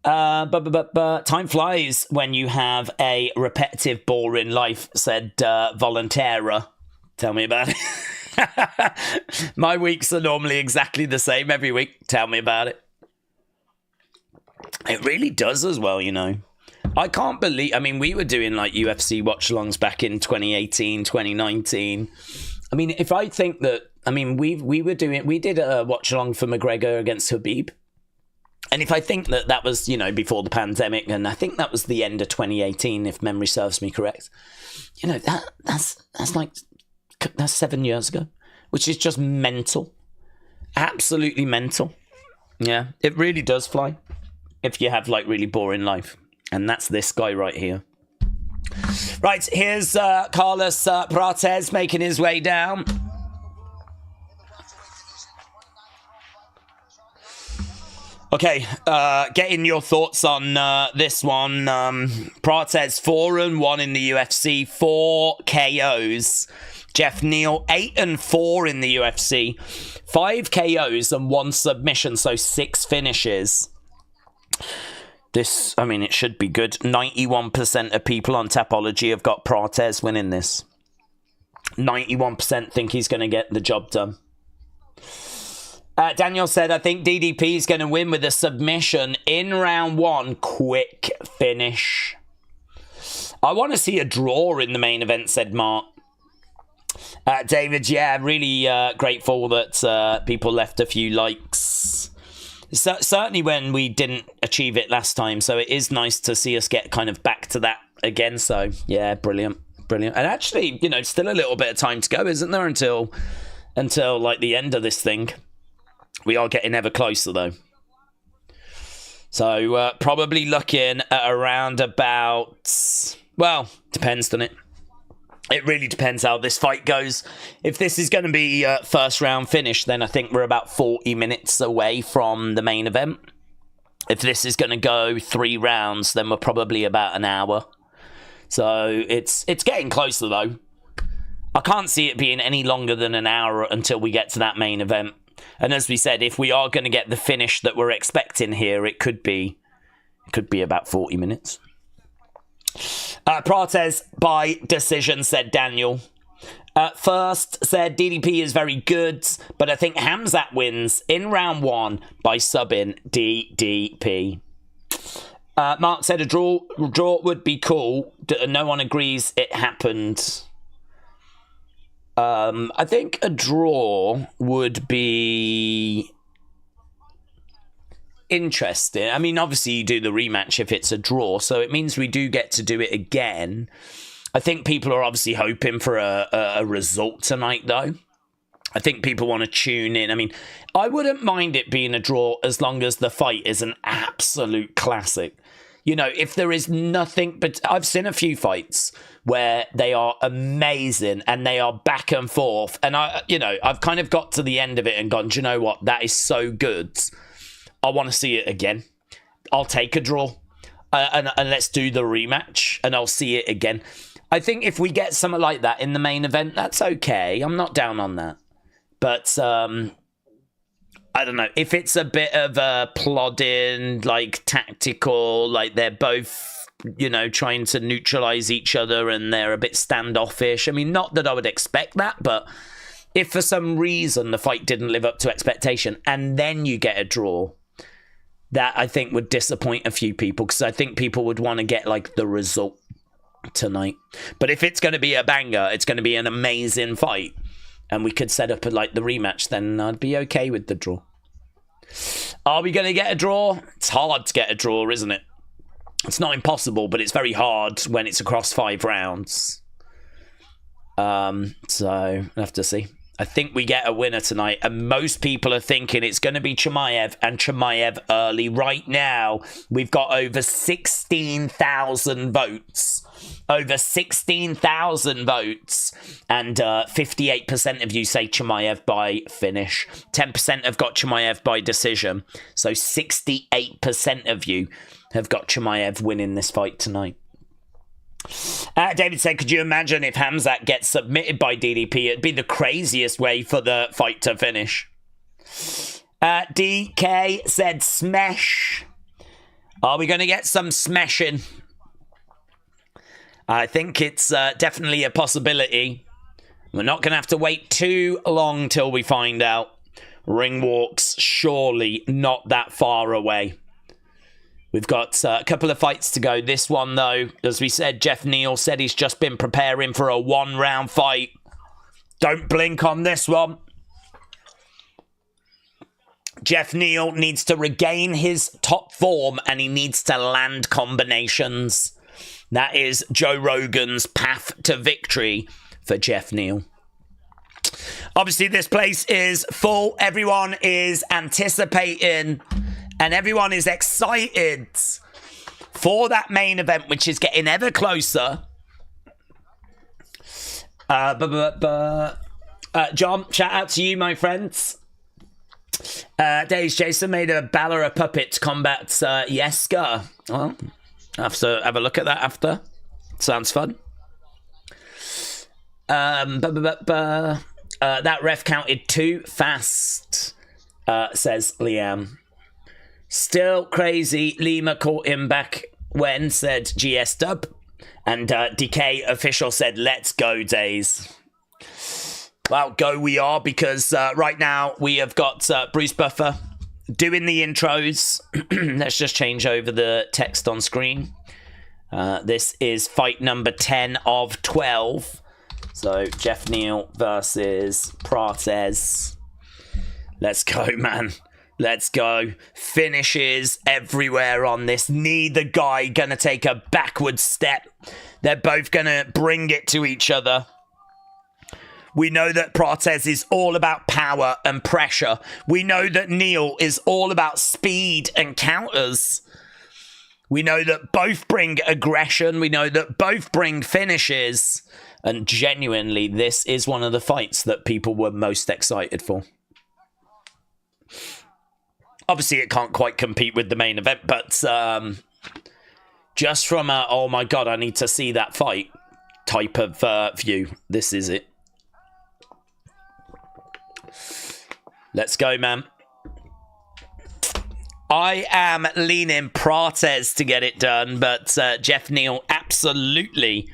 Time flies when you have a repetitive, boring life, said Volontaira. Tell me about it. My weeks are normally exactly the same every week. Tell me about it. It really does as well, I can't believe... I mean, we were doing like UFC watch-alongs back in 2018, 2019. I mean, if I think that... I mean, we did a watch-along for McGregor against Khabib. And if I think that was, before the pandemic, and I think that was the end of 2018, if memory serves me correct, that's 7 years ago, which is just mental. Absolutely mental. Yeah, it really does fly if you have like really boring life. And that's this guy right here. Right, here's Carlos Prates making his way down. Okay, getting your thoughts on this one. Prates 4-1 in the UFC, 4 KOs. Jeff Neal 8-4 in the UFC, 5 KOs and 1 submission, so 6 finishes. This, I mean, it should be good. 91% of people on Tapology have got Prates winning this. 91% think he's going to get the job done. Daniel said, I think DDP is going to win with a submission in round 1. Quick finish. I want to see a draw in the main event, said Mark. David, yeah, really grateful that people left a few likes. Certainly when we didn't achieve it last time, so it is nice to see us get kind of back to that again. So, yeah, brilliant. And actually, still a little bit of time to go, isn't there, until like the end of this thing. We are getting ever closer, though. So, probably looking at around about... Well, depends, doesn't it? It really depends how this fight goes. If this is going to be first round finish, then I think we're about 40 minutes away from the main event. If this is going to go 3 rounds, then we're probably about an hour. So it's getting closer, though. I can't see it being any longer than an hour until we get to that main event. And as we said, if we are going to get the finish that we're expecting here, it could be about 40 minutes. Prates by decision, said Daniel. First said DDP is very good, but I think Khamzat wins in round 1 by subbing DDP. Mark said a draw would be cool. No one agrees it happened. I think a draw would be interesting. I mean, obviously you do the rematch if it's a draw, so it means we do get to do it again. I think people are obviously hoping for a result tonight, though. I think people want to tune in. I mean, I wouldn't mind it being a draw as long as the fight is an absolute classic. If there is nothing, but I've seen a few fights where they are amazing and they are back and forth. And I've kind of got to the end of it and gone, do you know what? That is so good. I want to see it again. I'll take a draw and let's do the rematch and I'll see it again. I think if we get something like that in the main event, that's okay. I'm not down on that. But I don't know. If it's a bit of a plodding, like tactical, like they're both, trying to neutralize each other and they're a bit standoffish. I mean, not that I would expect that, but if for some reason the fight didn't live up to expectation and then you get a draw, that I think would disappoint a few people, because I think people would want to get like the result tonight. But if it's going to be a banger, it's going to be an amazing fight, and we could set up like the rematch, then I'd be okay with the draw. Are we going to get a draw? It's hard to get a draw, isn't it? It's not impossible, but it's very hard when it's across 5 rounds. So we'll have to see. I think we get a winner tonight, and most people are thinking it's going to be Chimaev, and Chimaev early. Right now, we've got over 16,000 votes. Over 16,000 votes, and 58% of you say Chimaev by finish. 10% have got Chimaev by decision. So 68% of you have got Chimaev winning this fight tonight. David said, could you imagine if Khamzat gets submitted by DDP? It'd be the craziest way for the fight to finish. DK said smash. Are we going to get some smashing? I think it's definitely a possibility. We're not going to have to wait too long till we find out. Ring walks surely not that far away. We've got a couple of fights to go. This one, though, as we said, Jeff Neal said he's just been preparing for a 1-round fight. Don't blink on this one. Jeff Neal needs to regain his top form, and he needs to land combinations. That is Joe Rogan's path to victory for Jeff Neal. Obviously, this place is full. Everyone is anticipating, and everyone is excited for that main event, which is getting ever closer. John, shout out to you, my friends. Days Jason made a Balor puppet to combat Yeska. Well, I have to have a look at that after. Sounds fun. That ref counted too fast, says Liam. Still crazy. Lima caught him back when, said GS Dub. And DK official said, let's go, Days. Well, go we are, because right now we have got Bruce Buffer doing the intros. Let's just change over the text on screen. This is fight number 10 of 12. So Jeff Neal versus Prates. Let's go, man. Let's go. Finishes everywhere on this. Neither guy gonna take a backward step. They're both gonna bring it to each other. We know that Prates is all about power and pressure. We know that Neal is all about speed and counters. We know that both bring aggression. We know that both bring finishes. And genuinely, this is one of the fights that people were most excited for. Obviously, it can't quite compete with the main event, but just from a, oh my God, I need to see that fight type of view, this is it. Let's go, man. I am leaning Prates to get it done, but Jeff Neal absolutely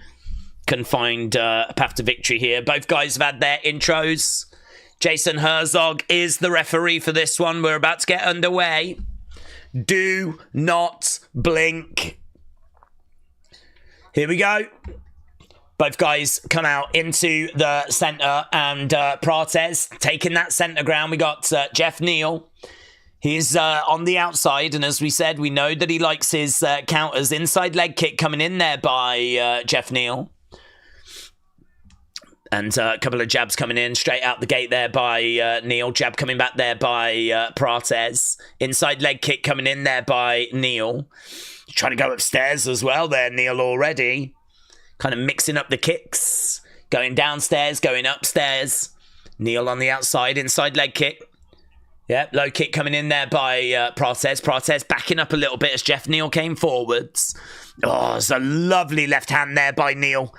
can find a path to victory here. Both guys have had their intros. Jason Herzog is the referee for this one. We're about to get underway. Do not blink. Here we go. Both guys come out into the centre, and Prates taking that centre ground. We got Jeff Neal. He's on the outside, and as we said, we know that he likes his counters. Inside leg kick coming in there by Jeff Neal. And a couple of jabs coming in straight out the gate there by Neal. Jab coming back there by Prates. Inside leg kick coming in there by Neal. He's trying to go upstairs as well there, Neal, already. Kind of mixing up the kicks. Going downstairs, going upstairs. Neal on the outside, inside leg kick. Yep, low kick coming in there by Prates. Prates backing up a little bit as Jeff Neal came forwards. Oh, it's a lovely left hand there by Neal.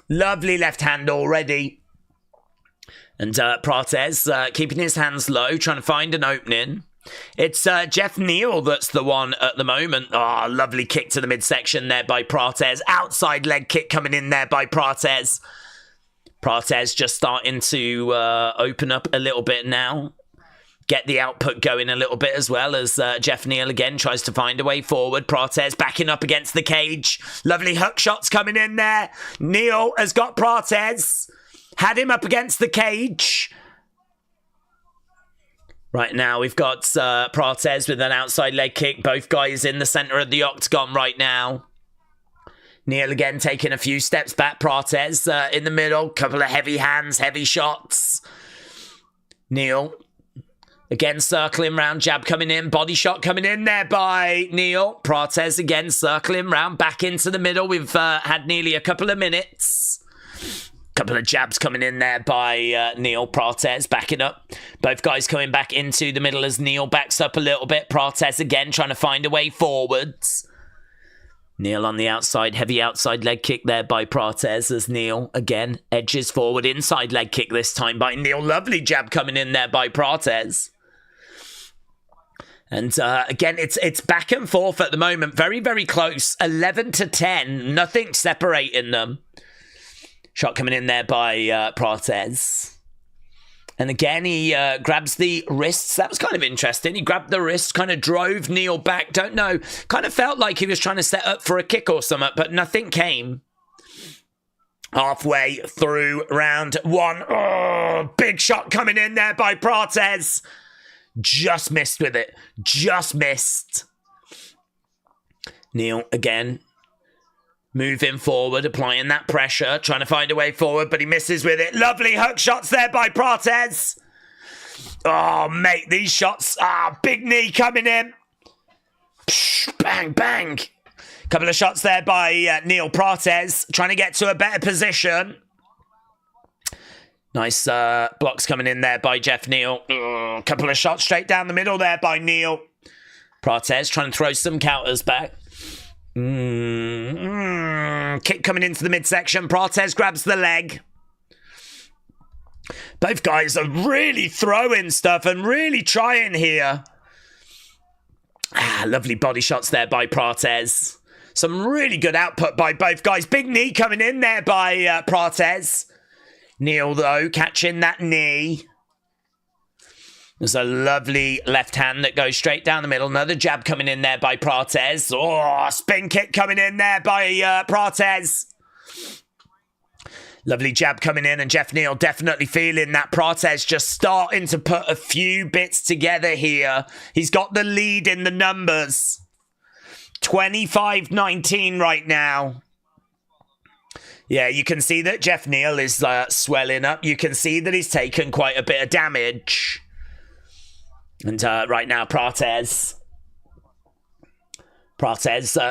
Lovely left hand already. And Prates keeping his hands low, trying to find an opening. It's Jeff Neal that's the one at the moment. Oh, lovely kick to the midsection there by Prates. Outside leg kick coming in there by Prates. Prates just starting to open up a little bit now. Get the output going a little bit as well as Jeff Neal again tries to find a way forward. Prates backing up against the cage. Lovely hook shots coming in there. Neal has got Prates. Had him up against the cage. Right now we've got Prates with an outside leg kick. Both guys in the center of the octagon right now. Neal again taking a few steps back. Prates in the middle. Couple of heavy hands, heavy shots. Neal again circling round. Jab coming in. Body shot coming in there by Neal. Prates again circling round. Back into the middle. We've had nearly a couple of minutes. Couple of jabs coming in there by Neal. Prates backing up. Both guys coming back into the middle as Neal backs up a little bit. Prates again trying to find a way forwards. Neal on the outside, heavy outside leg kick there by Prates as Neal again edges forward, inside leg kick this time by Neal. Lovely jab coming in there by Prates. And again, it's back and forth at the moment. Very, very close. 11-10. Nothing separating them. Shot coming in there by Prates. And again, he grabs the wrists. That was kind of interesting. He grabbed the wrists, kind of drove Neal back. Don't know. Kind of felt like he was trying to set up for a kick or something, but nothing came. Halfway through round one. Oh, big shot coming in there by Prates. Just missed with it. Just missed. Neal again. Moving forward, applying that pressure, trying to find a way forward, but he misses with it. Lovely hook shots there by Prates. Oh, mate, these shots. Big knee coming in. Psh, bang, bang. Couple of shots there by Neal. Prates trying to get to a better position. Nice blocks coming in there by Jeff Neal. Couple of shots straight down the middle there by Neal. Prates trying to throw some counters back. Kick coming into the midsection. Prates grabs the leg. Both guys are really throwing stuff and really trying here. Lovely body shots there by Prates. Some really good output by both guys. Big knee coming in there by Prates. Neal, though, catching that knee. There's a lovely left hand that goes straight down the middle. Another jab coming in there by Prates. Oh, spin kick coming in there by Prates. Lovely jab coming in, and Jeff Neal definitely feeling that. Prates just starting to put a few bits together here. He's got the lead in the numbers. 25-19 right now. Yeah, you can see that Jeff Neal is swelling up. You can see that he's taken quite a bit of damage. And right now, Prates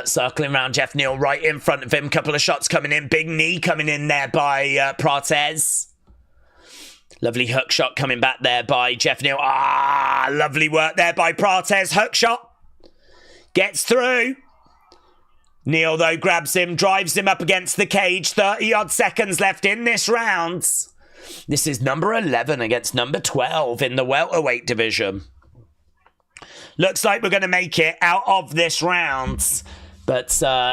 circling around Jeff Neal right in front of him. Couple of shots coming in. Big knee coming in there by Prates. Lovely hook shot coming back there by Jeff Neal. Lovely work there by Prates. Hook shot. Gets through. Neal, though, grabs him, drives him up against the cage. 30-odd seconds left in this round. This is number 11 against number 12 in the welterweight division. Looks like we're going to make it out of this round. But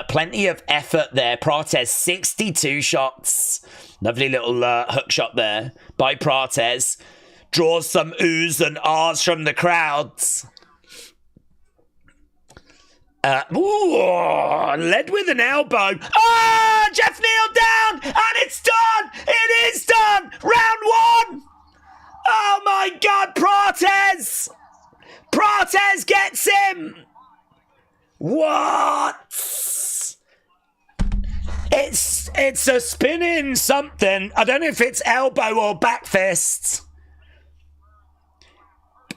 plenty of effort there. Prates, 62 shots. Lovely little hook shot there by Prates. Draws some oohs and ahs from the crowds. Led with an elbow. Jeff Neal down, and it's done. It is done. Round one. Oh my God, Prates. Prates gets him. What? It's a spinning something. I don't know if it's elbow or back fist.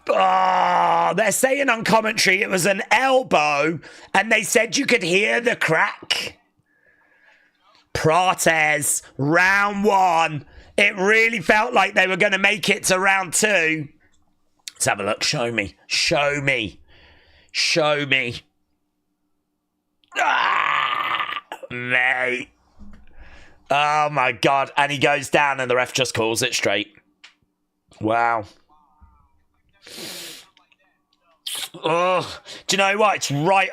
They're saying on commentary it was an elbow, and they said you could hear the crack. Prates, round one. It really felt like they were going to make it to round two. Let's have a look. Show me. Show me. Show me. Mate. Oh, my God. And he goes down, and the ref just calls it straight. Wow. Oh, do you know what? It's right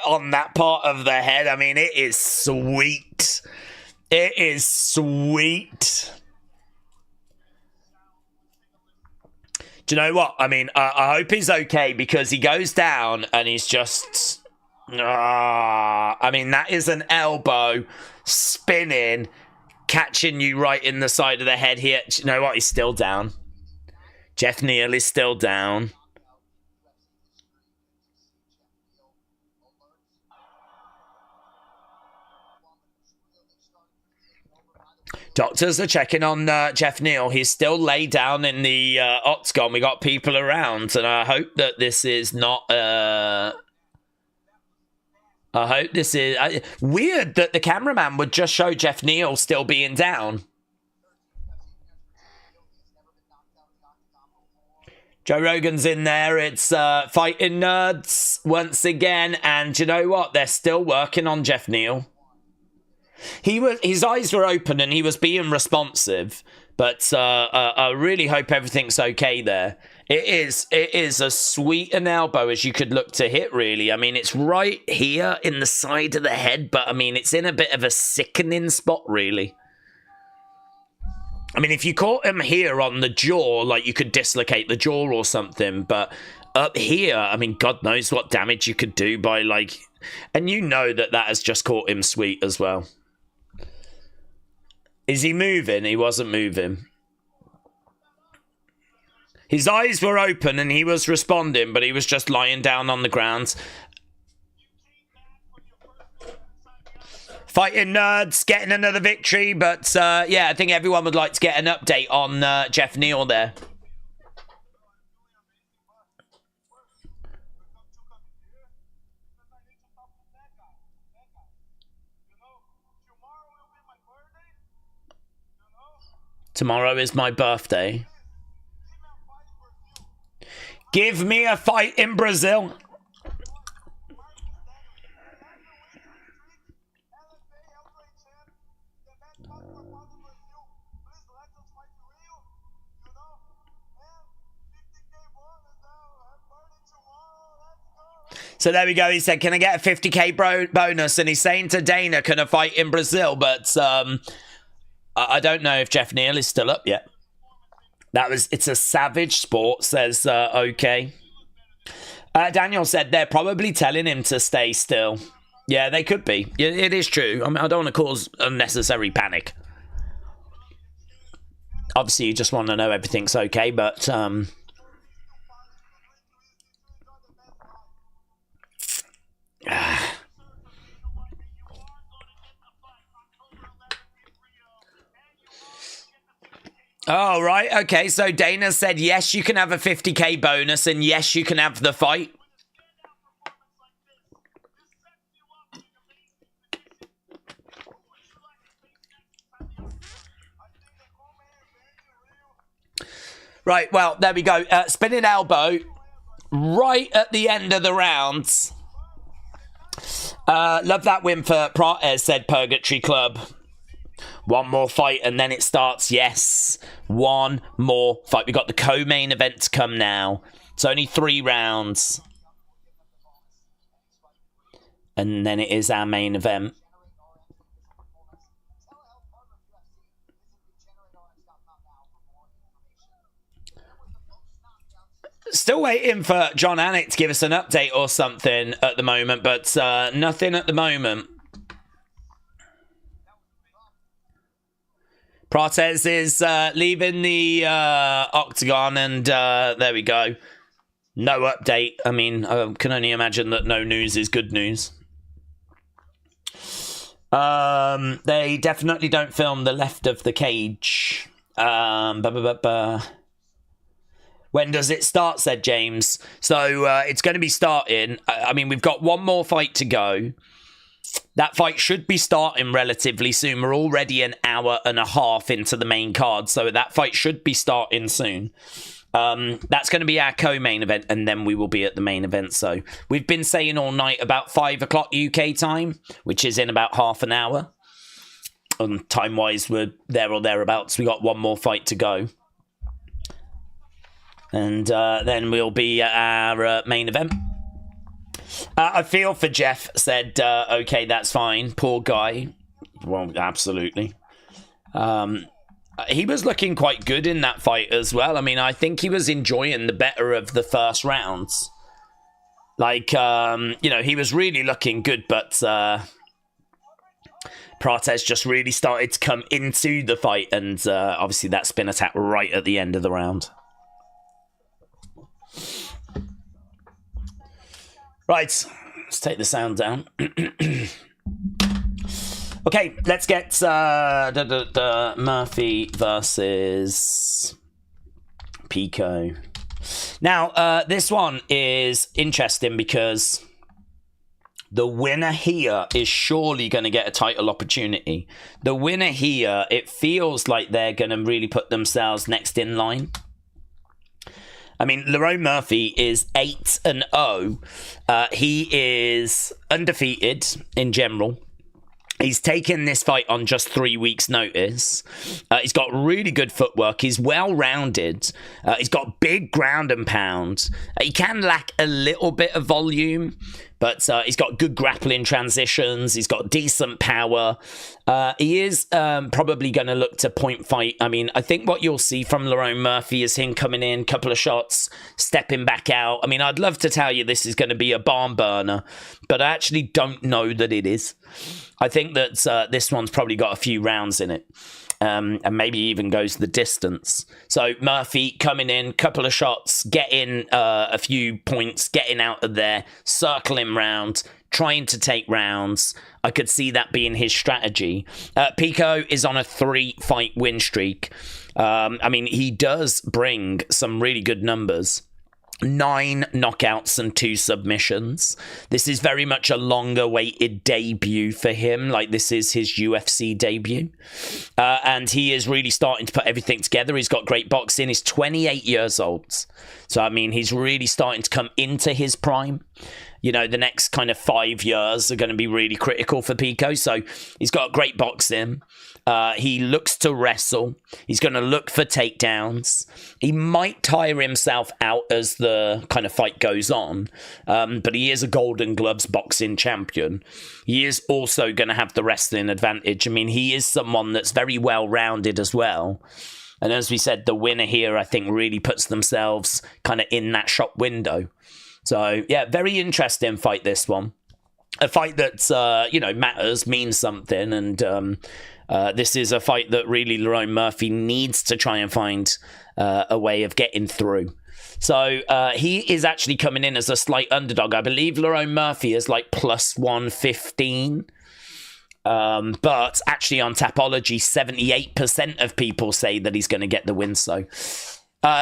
on that part of the head. I mean, it is sweet. It is sweet. Do you know what? I mean, I hope he's okay, because he goes down and he's just... I mean, that is an elbow spinning, catching you right in the side of the head here. Do you know what? He's still down. Jeff Neal is still down. Doctors are checking on Jeff Neal. He's still laid down in the octagon. We got people around, and I hope that this is not... I hope this is... weird that the cameraman would just show Jeff Neal still being down. Joe Rogan's in there. It's Fighting Nerds once again. And you know what? They're still working on Jeff Neal. His eyes were open and he was being responsive, but I really hope everything's okay there. It is as sweet an elbow as you could look to hit, really. I mean, it's right here in the side of the head, but I mean, it's in a bit of a sickening spot, really. I mean, if you caught him here on the jaw, like, you could dislocate the jaw or something, but up here, I mean, God knows what damage you could do by, like... And you know that has just caught him sweet as well. Is he moving? He wasn't moving. His eyes were open and he was responding, but he was just lying down on the ground. Fighting Nerds getting another victory, but yeah, I think everyone would like to get an update on Jeff Neal there. Tomorrow is my birthday. Give me a fight in Brazil. So there we go. He said, can I get a 50k bonus? And he's saying to Dana, can I fight in Brazil? But I don't know if Jeff Neal is still up yet. It's a savage sport, says okay. Daniel said they're probably telling him to stay still. Yeah, they could be. It is true. I mean, I don't want to cause unnecessary panic. Obviously, you just want to know everything's okay, but... Oh, right. Okay, so Dana said, yes, you can have a 50k bonus, and yes, you can have the fight. Right, well, there we go. Spinning elbow right at the end of the rounds. Love that win for Prates, said Purgatory Club. One more fight and then it starts. Yes, one more fight. We've got the co-main event to come now. It's only 3 rounds. And then it is our main event. Still waiting for John Anik to give us an update or something at the moment, but nothing at the moment. Prates is leaving the octagon, and there we go. No update. I mean, I can only imagine that no news is good news. They definitely don't film the left of the cage. When does it start, said James. So it's going to be starting. I mean, we've got one more fight to go. That fight should be starting relatively soon. We're already an hour and a half into the main card, so that fight should be starting soon. That's going to be our co-main event, and then we will be at the main event. So we've been saying all night about 5 o'clock UK time, which is in about half an hour. And time-wise, we're there or thereabouts. We got one more fight to go. And then we'll be at our main event. I feel for Jeff, said, okay, that's fine. Poor guy. Well, absolutely. He was looking quite good in that fight as well. I mean, I think he was enjoying the better of the first rounds. Like, you know, he was really looking good, but Prates just really started to come into the fight, and obviously that spin attack right at the end of the round. Right, let's take the sound down. Okay, let's get Murphy versus Pico. Now, this one is interesting because the winner here is surely going to get a title opportunity. The winner here, it feels like they're going to really put themselves next in line. I mean, Lerone Murphy is 8-0. He is undefeated in general. He's taken this fight on just 3 weeks' notice. He's got really good footwork. He's well-rounded. He's got big ground and pound. He can lack a little bit of volume, but he's got good grappling transitions. He's got decent power. He is probably going to look to point fight. I mean, I think what you'll see from Lerone Murphy is him coming in, couple of shots, stepping back out. I mean, I'd love to tell you this is going to be a barn burner, but I actually don't know that it is. I think that this one's probably got a few rounds in it. And maybe even goes the distance. So Murphy coming in, couple of shots, getting a few points, getting out of there, circling round, trying to take rounds. I could see that being his strategy. Pico is on a 3-fight win streak. I mean, he does bring some really good numbers. 9 knockouts and 2 submissions. This is very much a longer-awaited debut for him. Like, this is his UFC debut. And he is really starting to put everything together. He's got great boxing. He's 28 years old. So, I mean, he's really starting to come into his prime. You know, the next kind of 5 years are going to be really critical for Pico. So, he's got great boxing. He looks to wrestle. He's going to look for takedowns. He might tire himself out as the kind of fight goes on, but he is a Golden Gloves boxing champion. He is also going to have the wrestling advantage. I mean, he is someone that's very well-rounded as well. And as we said, the winner here, I think, really puts themselves kind of in that shop window. So, yeah, very interesting fight, this one. A fight that, you know, matters, means something, and this is a fight that really Lerone Murphy needs to try and find a way of getting through. So he is actually coming in as a slight underdog. I believe Lerone Murphy is like plus 115. But actually on Tapology, 78% of people say that he's going to get the win. So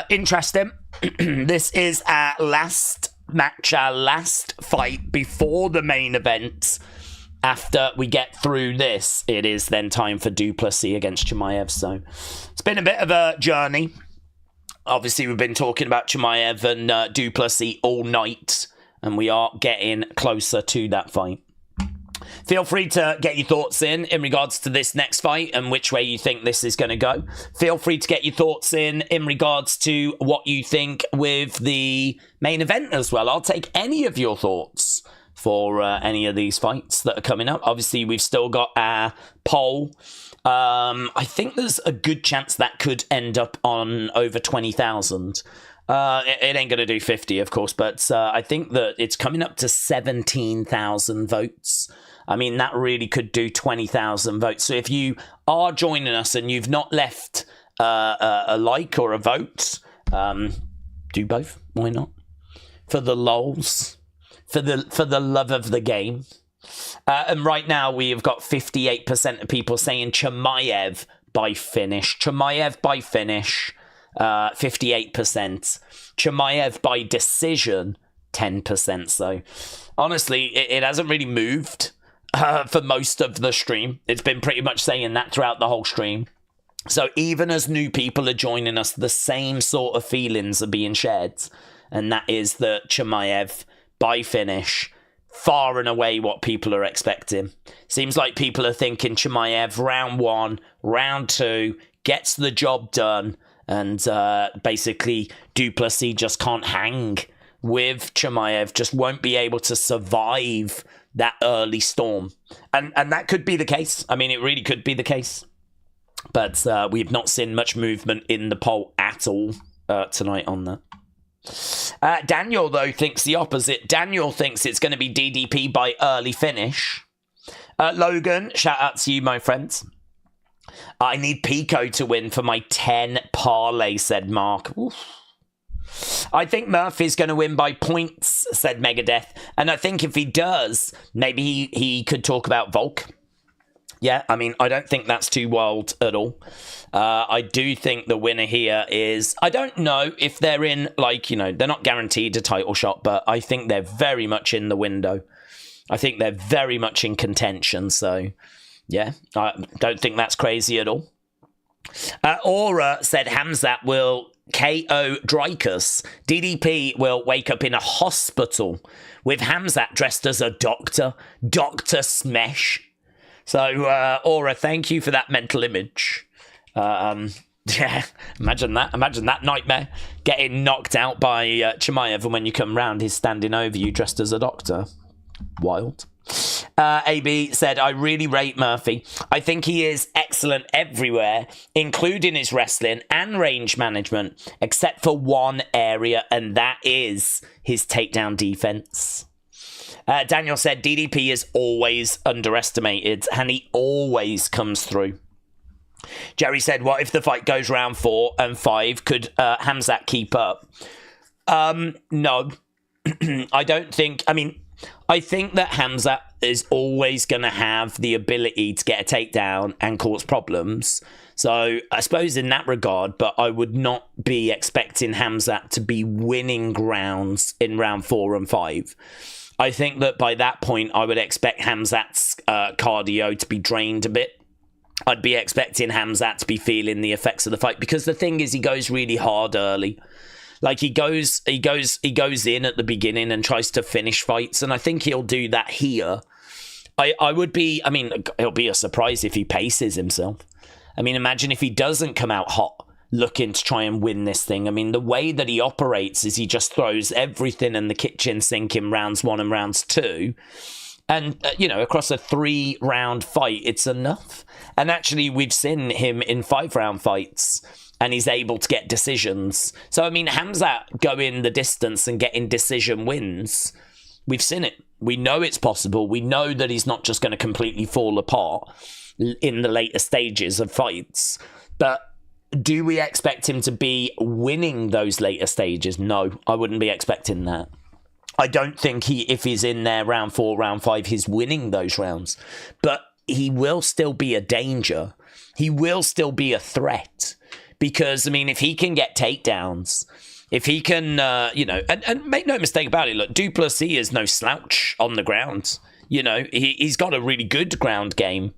interesting. This is our last match, our last fight before the main event. After we get through this, it is then time for Du Plessis against Chimaev. So it's been a bit of a journey. Obviously, we've been talking about Chimaev and Du Plessis all night, and we are getting closer to that fight. Feel free to get your thoughts in regards to this next fight and which way you think this is going to go. Feel free to get your thoughts in regards to what you think with the main event as well. I'll take any of your thoughts for any of these fights that are coming up. Obviously, we've still got our poll. I think there's a good chance that could end up on over 20,000. It ain't going to do 50, of course, but I think that it's coming up to 17,000 votes. I mean, that really could do 20,000 votes. So if you are joining us and you've not left a like or a vote, do both. Why not? For the lols. For the love of the game. And right now we have got 58% of people saying Chimaev by finish. Chimaev by finish, 58%. Chimaev by decision, 10%. So honestly, it hasn't really moved for most of the stream. It's been pretty much saying that throughout the whole stream. So even as new people are joining us, the same sort of feelings are being shared. And that is that Chimaev by finish, far and away what people are expecting. Seems like people are thinking Chimaev round 1, round 2, gets the job done, and basically Du Plessis just can't hang with Chimaev, just won't be able to survive that early storm. And that could be the case. I mean, it really could be the case. But we've not seen much movement in the poll at all tonight on that. Daniel, though, thinks the opposite. Daniel thinks it's going to be DDP by early finish. Logan, shout out to you, my friends. I need Pico to win for my 10 parlay, said Mark. Oof. I think Murphy's going to win by points, said Megadeth. And I think if he does, maybe he could talk about Volk. Yeah, I mean, I don't think that's too wild at all. I do think the winner here is... I don't know if they're in, like, you know, they're not guaranteed a title shot, but I think they're very much in the window. I think they're very much in contention, so... Yeah, I don't think that's crazy at all. Aura said Khamzat will KO Dricus. DDP will wake up in a hospital with Khamzat dressed as a doctor. Dr. Smesh. So, Aura, thank you for that mental image. Yeah, imagine that nightmare. Getting knocked out by Chimaev, and when you come round, he's standing over you dressed as a doctor. Wild. AB said, I really rate Murphy. I think he is excellent everywhere, including his wrestling and range management, except for one area, and that is his takedown defense. Daniel said, DDP is always underestimated, and he always comes through. Jerry said, what if the fight goes round 4 and 5? Could Khamzat keep up? No. I don't think... I mean... I think that Khamzat is always going to have the ability to get a takedown and cause problems. So I suppose in that regard, but I would not be expecting Khamzat to be winning rounds in round 4 and 5. I think that by that point, I would expect Khamzat's cardio to be drained a bit. I'd be expecting Khamzat to be feeling the effects of the fight, because the thing is, he goes really hard early. Like, he goes in at the beginning and tries to finish fights, and I think he'll do that here. I would be, I mean, it'll be a surprise if he paces himself. I mean, imagine if he doesn't come out hot, looking to try and win this thing. I mean, the way that he operates is he just throws everything in the kitchen sink in rounds 1 and rounds 2. And, you know, across a 3-round fight, it's enough. And actually, we've seen him in 5-round fights, and he's able to get decisions. So, I mean, Khamzat going the distance and getting decision wins, we've seen it. We know it's possible. We know that he's not just going to completely fall apart in the later stages of fights. But do we expect him to be winning those later stages? No, I wouldn't be expecting that. I don't think if he's in there round 4, round 5, he's winning those rounds. But he will still be a danger. He will still be a threat. Because, I mean, if he can get takedowns, if he can, you know, and make no mistake about it, look, Du Plessis is no slouch on the ground. You know, he's got a really good ground game.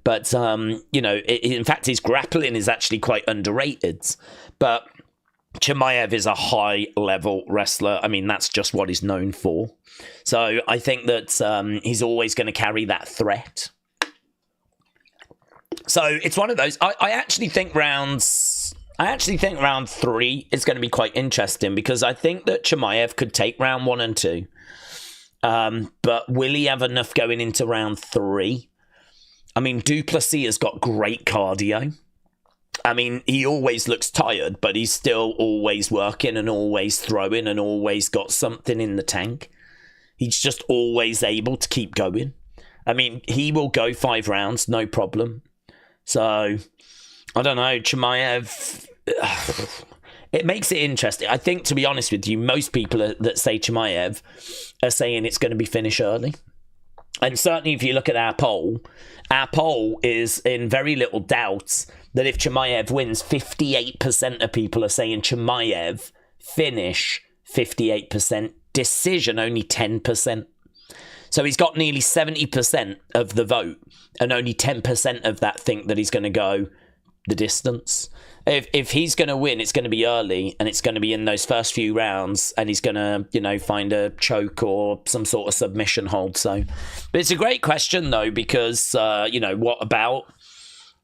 But, you know, in fact, his grappling is actually quite underrated. But Chimaev is a high-level wrestler. I mean, that's just what he's known for. So I think that he's always going to carry that threat. So it's one of those. I actually think round 3 is going to be quite interesting, because I think that Chimaev could take round 1 and 2. But will he have enough going into round 3? I mean, Du Plessis has got great cardio. I mean, he always looks tired, but he's still always working and always throwing and always got something in the tank. He's just always able to keep going. I mean, he will go 5 rounds, no problem. So, I don't know, Chimaev, it makes it interesting. I think, to be honest with you, most people that say Chimaev are saying it's going to be finish early. And certainly if you look at our poll is in very little doubt that if Chimaev wins, 58% of people are saying Chimaev finish, 58%, decision only 10%. So he's got nearly 70% of the vote, and only 10% of that think that he's going to go the distance. If he's going to win, it's going to be early, and it's going to be in those first few rounds, and he's going to, you know, find a choke or some sort of submission hold. So, but it's a great question, though, because, you know, what about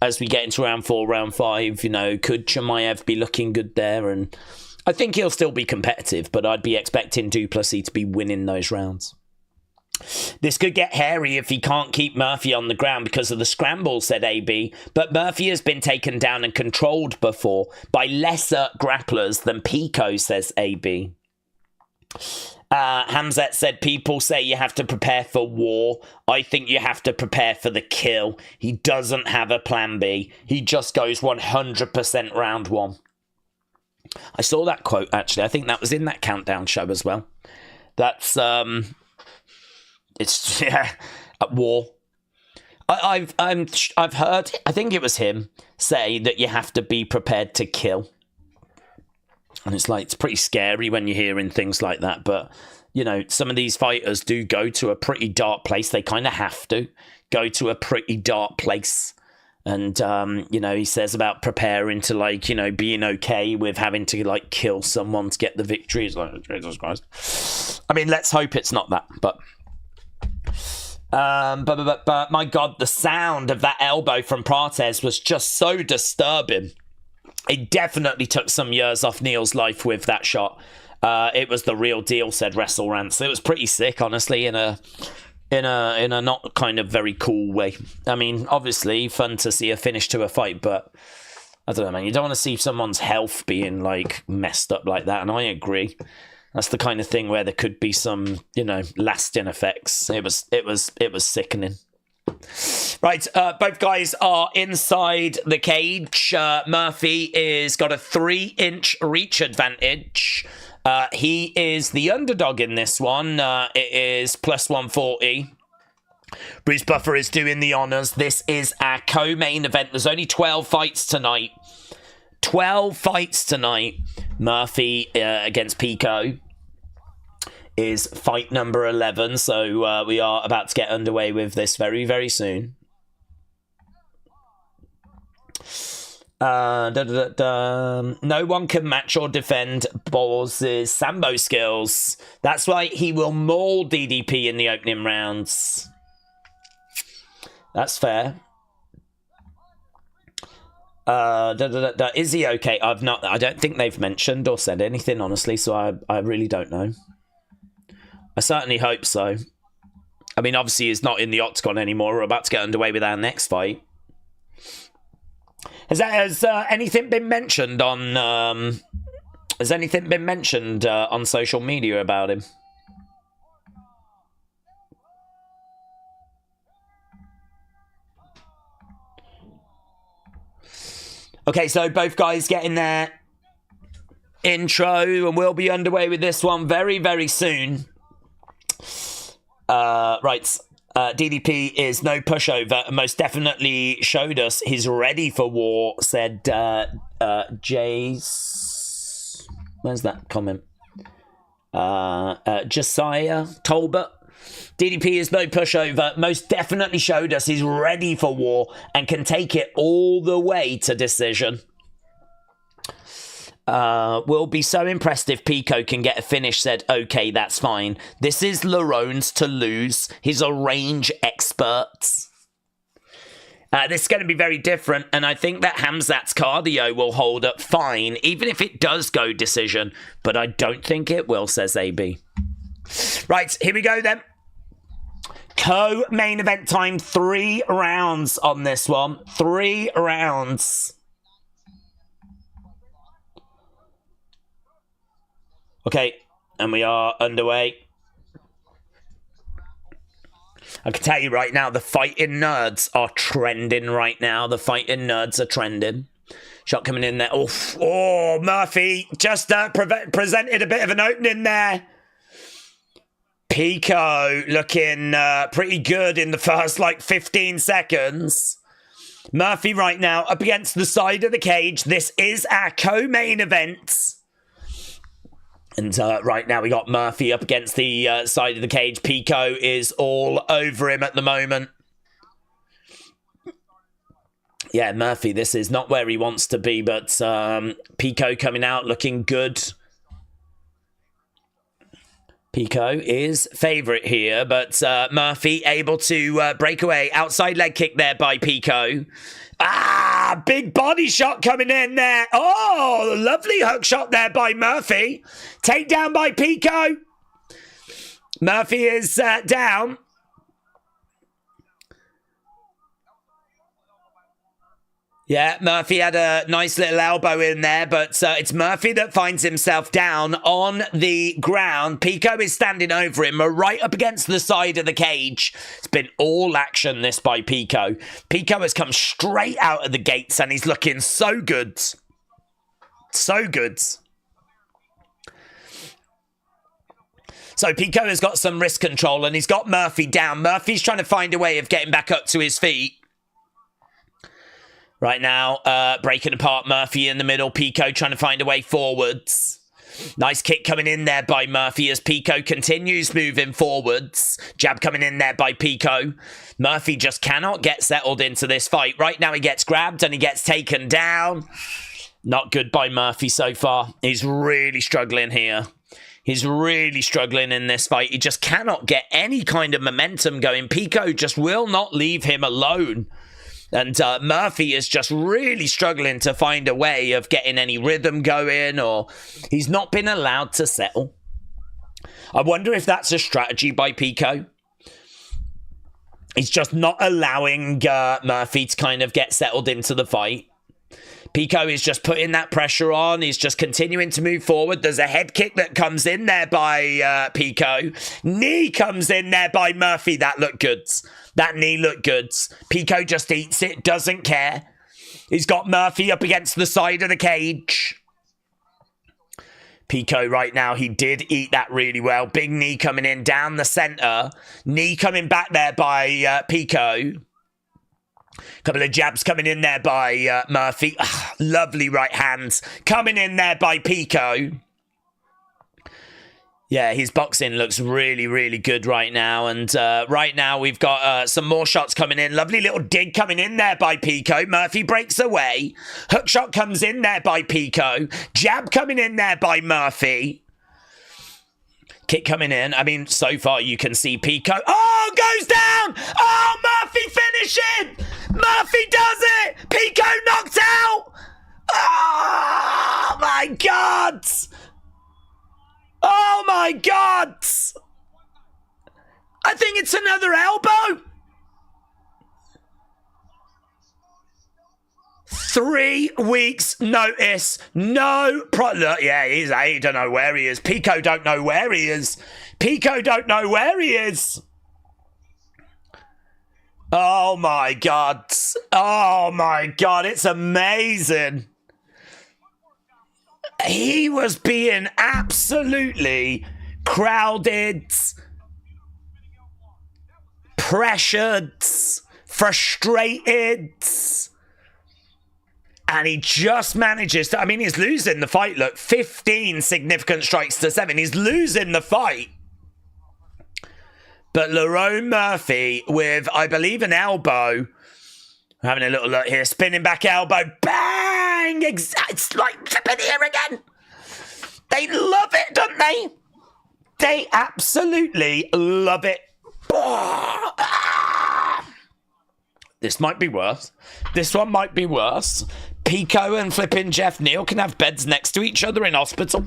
as we get into round 4, round 5, you know, could Chimaev be looking good there? And I think he'll still be competitive, but I'd be expecting Du Plessis to be winning those rounds. This could get hairy if he can't keep Murphy on the ground because of the scramble, said AB. But Murphy has been taken down and controlled before by lesser grapplers than Pico, says AB. Khamzat said, people say you have to prepare for war. I think you have to prepare for the kill. He doesn't have a plan B. He just goes 100% round one. I saw that quote, actually. I think that was in that countdown show as well. That's, it's, yeah, at war. I've heard, I think it was him, say that you have to be prepared to kill. And it's like, it's pretty scary when you're hearing things like that. But, you know, some of these fighters do go to a pretty dark place. They kind of have to go to a pretty dark place. And, you know, he says about preparing to, like, you know, being okay with having to, like, kill someone to get the victory. It's like, Jesus Christ. I mean, let's hope it's not that. But my God, the sound of that elbow from Prates was just so disturbing. It definitely took some years off Neil's life with that shot. It was the real deal, said WrestleRants. It was pretty sick, honestly, in a not kind of very cool way. I mean, obviously, fun to see a finish to a fight, but I don't know, man. You don't want to see someone's health being like messed up like that, and I agree. That's the kind of thing where there could be some, you know, lasting effects. It was sickening. Right, both guys are inside the cage. Murphy is got a 3-inch reach advantage. He is the underdog in this one. It is plus 140. Bruce Buffer is doing the honors. This is our co-main event. There's only 12 fights tonight. 12 fights tonight. Murphy against Pico is fight number 11, so we are about to get underway with this very, very soon. No one can match or defend Ball's Sambo skills. That's why he will maul DDP in the opening rounds. That's fair. Is he okay? I don't think they've mentioned or said anything, honestly, so I really don't know. I certainly hope so. I mean, obviously he's not in the octagon anymore. We're about to get underway with our next fight. Has anything been mentioned on on social media about him? Okay, so both guys getting their intro, and we'll be underway with this one very, very soon. Right. DDP is no pushover and most definitely showed us he's ready for war, said Jay's... Where's that comment? Josiah Tolbert. DDP is no pushover, most definitely showed us he's ready for war and can take it all the way to decision. Will be so impressed if Pico can get a finish, said, okay, that's fine. This is Lerone's to lose. He's a range expert. This is going to be very different, and I think that Khamzat's cardio will hold up fine, even if it does go decision, but I don't think it will, says AB. Right, here we go then. Co-main event time, 3 rounds on this one. 3 rounds. Okay, and we are underway. I can tell you right now, the fighting nerds are trending right now. The fighting nerds are trending. Shot coming in there. Oh, Murphy just presented a bit of an opening there. Pico looking pretty good in the first, 15 seconds. Murphy right now up against the side of the cage. This is our co-main event. And right now we got Murphy up against the side of the cage. Pico is all over him at the moment. Yeah, Murphy, this is not where he wants to be, but Pico coming out looking good. Pico is favourite here, but Murphy able to break away. Outside leg kick there by Pico. Big body shot coming in there. Oh, lovely hook shot there by Murphy. Takedown by Pico. Murphy is down. Yeah, Murphy had a nice little elbow in there, but it's Murphy that finds himself down on the ground. Pico is standing over him, right up against the side of the cage. It's been all action, this, by Pico. Pico has come straight out of the gates, and he's looking so good. So good. So Pico has got some wrist control, and he's got Murphy down. Murphy's trying to find a way of getting back up to his feet. Right now, breaking apart Murphy in the middle. Pico trying to find a way forwards. Nice kick coming in there by Murphy as Pico continues moving forwards. Jab coming in there by Pico. Murphy just cannot get settled into this fight. Right now he gets grabbed and he gets taken down. Not good by Murphy so far. He's really struggling here. He's really struggling in this fight. He just cannot get any kind of momentum going. Pico just will not leave him alone. And Murphy is just really struggling to find a way of getting any rhythm going, or he's not been allowed to settle. I wonder if that's a strategy by Pico. He's just not allowing Murphy to kind of get settled into the fight. Pico is just putting that pressure on. He's just continuing to move forward. There's a head kick that comes in there by Pico. Knee comes in there by Murphy. That looked good. That knee looked good. Pico just eats it, doesn't care. He's got Murphy up against the side of the cage. Pico right now, he did eat that really well. Big knee coming in down the center. Knee coming back there by Pico. Couple of jabs coming in there by Murphy. Lovely right hands coming in there by Pico. Yeah, his boxing looks really, really good right now. And right now we've got some more shots coming in. Lovely little dig coming in there by Pico. Murphy breaks away. Hook shot comes in there by Pico. Jab coming in there by Murphy. Kick coming in. I mean, so far you can see Pico. Oh, goes down! Oh, Murphy finishing! Murphy does it! Pico knocked out! Oh, my God! Oh, my God! I think it's another elbow! 3 weeks notice. No look, yeah, he don't know where he is. Pico don't know where he is. Pico don't know where he is. Oh my God. Oh my God, it's amazing. He was being absolutely crowded, pressured, frustrated. And he just manages to, I mean, he's losing the fight. Look, 15 significant strikes to 7. He's losing the fight. But Lerone Murphy with, I believe, an elbow. Having a little look here. Spinning back elbow. Bang! It's like flipping here again. They love it, don't they? They absolutely love it. This might be worse. This one might be worse. Pico and flipping Jeff Neal can have beds next to each other in hospital.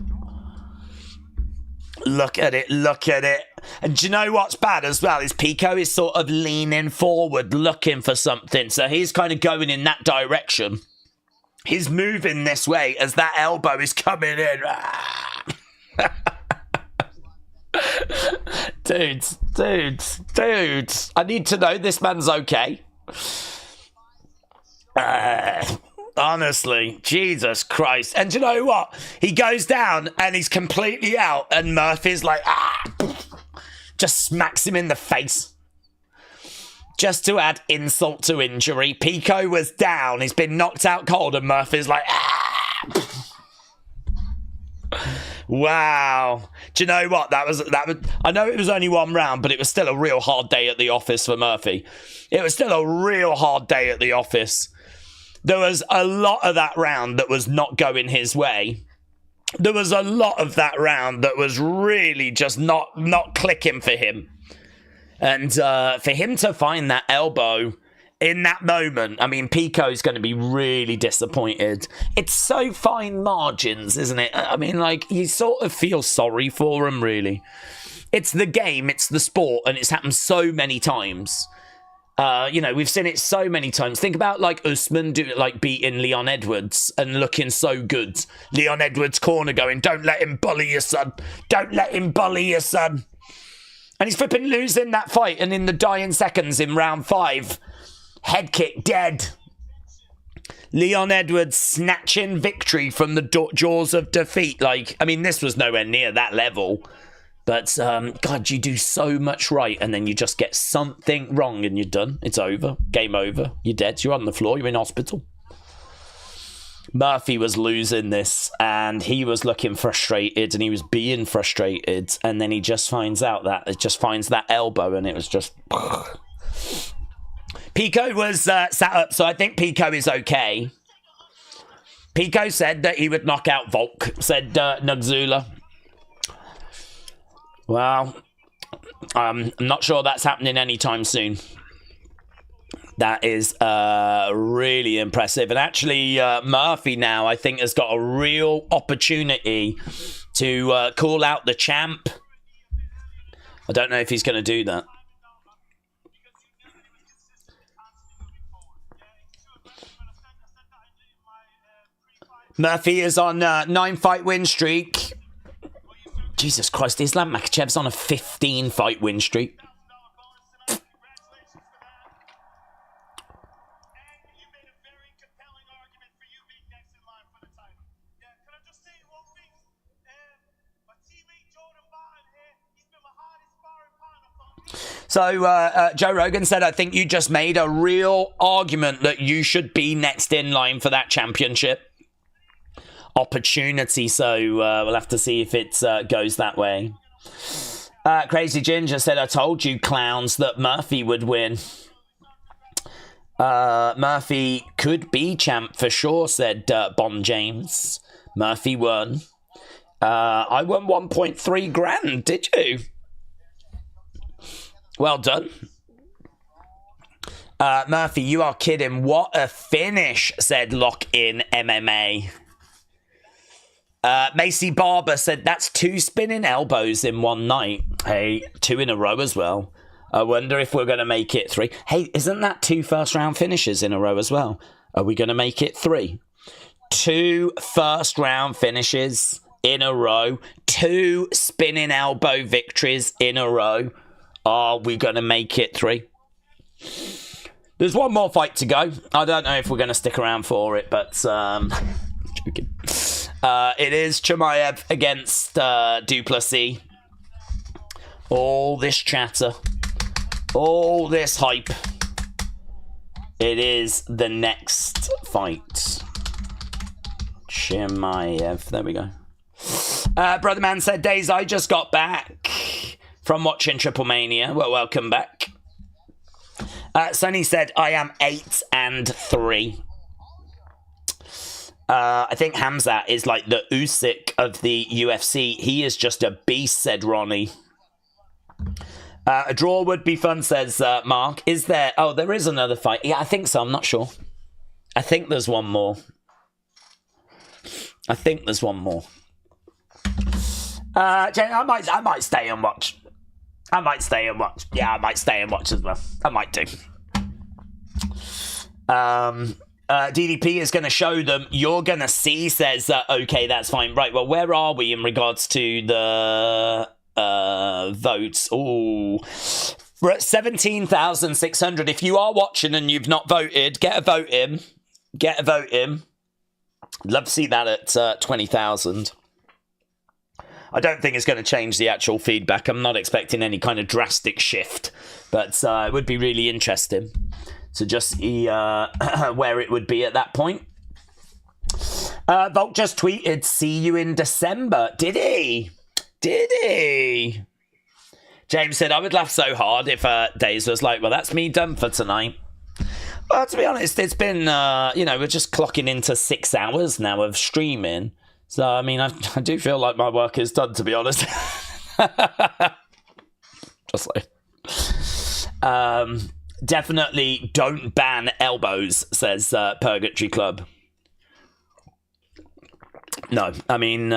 Look at it, look at it. And do you know what's bad as well? Is Pico is sort of leaning forward, looking for something. So he's kind of going in that direction. He's moving this way as that elbow is coming in. Dudes. I need to know this man's okay. Honestly, Jesus Christ. And do you know what? He goes down and he's completely out, and Murphy's like, just smacks him in the face. Just to add insult to injury. Pico was down, he's been knocked out cold, and Murphy's like, Wow. Do you know what? That was I know it was only one round, but it was still a real hard day at the office for Murphy. It was still a real hard day at the office. There was a lot of that round that was not going his way. There was a lot of that round that was really just not clicking for him. And for him to find that elbow in that moment, I mean, Pico's going to be really disappointed. It's so fine margins, isn't it? I mean, like, you sort of feel sorry for him, really. It's the game, it's the sport, and it's happened so many times. You know, we've seen it so many times. Think about like Usman beating Leon Edwards and looking so good. Leon Edwards' corner going, don't let him bully your son. Don't let him bully your son. And he's flipping losing that fight. And in the dying seconds in round 5, head kick, dead. Leon Edwards snatching victory from the jaws of defeat. Like, I mean, this was nowhere near that level. But, God, you do so much right, and then you just get something wrong, and you're done. It's over. Game over. You're dead. You're on the floor. You're in hospital. Murphy was losing this, and he was looking frustrated, and he was being frustrated, and then he just finds out that it just finds that elbow, and it was just... Pico was sat up, so I think Pico is okay. Pico said that he would knock out Volk, said Nugzula. Well, I'm not sure that's happening anytime soon. That is really impressive. And actually, Murphy now, I think, has got a real opportunity to call out the champ. I don't know if he's going to do that. Murphy is on a 9-fight win streak. Jesus Christ, Islam Makhachev's on a 15-fight win streak. So Joe Rogan said, I think you just made a real argument that you should be next in line for that championship opportunity, so we'll have to see if it goes that way. Crazy Ginger said, I told you clowns that Murphy would win. Murphy could be champ for sure, said Bon James. Murphy won. I won 1.3 grand, did you? Well done. Murphy, you are kidding. What a finish, said Lock In MMA. Macy Barber said, that's 2 spinning elbows in one night. Hey, 2 in a row as well. I wonder if we're going to make it 3. Hey, isn't that 2 first-round finishes in a row as well? Are we going to make it 3? 2 first-round finishes in a row. 2 spinning elbow victories in a row. Are we going to make it 3? There's one more fight to go. I don't know if we're going to stick around for it, but... joking. It is Chimaev against Du Plessis. All this chatter, all this hype. It is the next fight. Chimaev. There we go. Brother Man said, Days, I just got back from watching Triple Mania. Well, welcome back. Sonny said, I am 8-3. I think Khamzat is like the Usyk of the UFC. He is just a beast, said Ronnie. A draw would be fun, says Mark. Is there... Oh, there is another fight. Yeah, I think so. I'm not sure. I think there's one more. I might stay and watch. Yeah, I might stay and watch as well. I might do. DDP is going to show them. You're going to see, says, okay, that's fine. Right, well, where are we in regards to the votes? Oh, we're at 17,600. If you are watching and you've not voted, get a vote in. Love to see that at 20,000. I don't think it's going to change the actual feedback. I'm not expecting any kind of drastic shift, but it would be really interesting to just see where it would be at that point. Volk just tweeted, see you in December. Did he? James said, I would laugh so hard if Days was like, well, that's me done for tonight. Well, to be honest, it's been, we're just clocking into 6 hours now of streaming. So, I mean, I do feel like my work is done, to be honest. Just like... Definitely don't ban elbows, says Purgatory Club. No, I mean,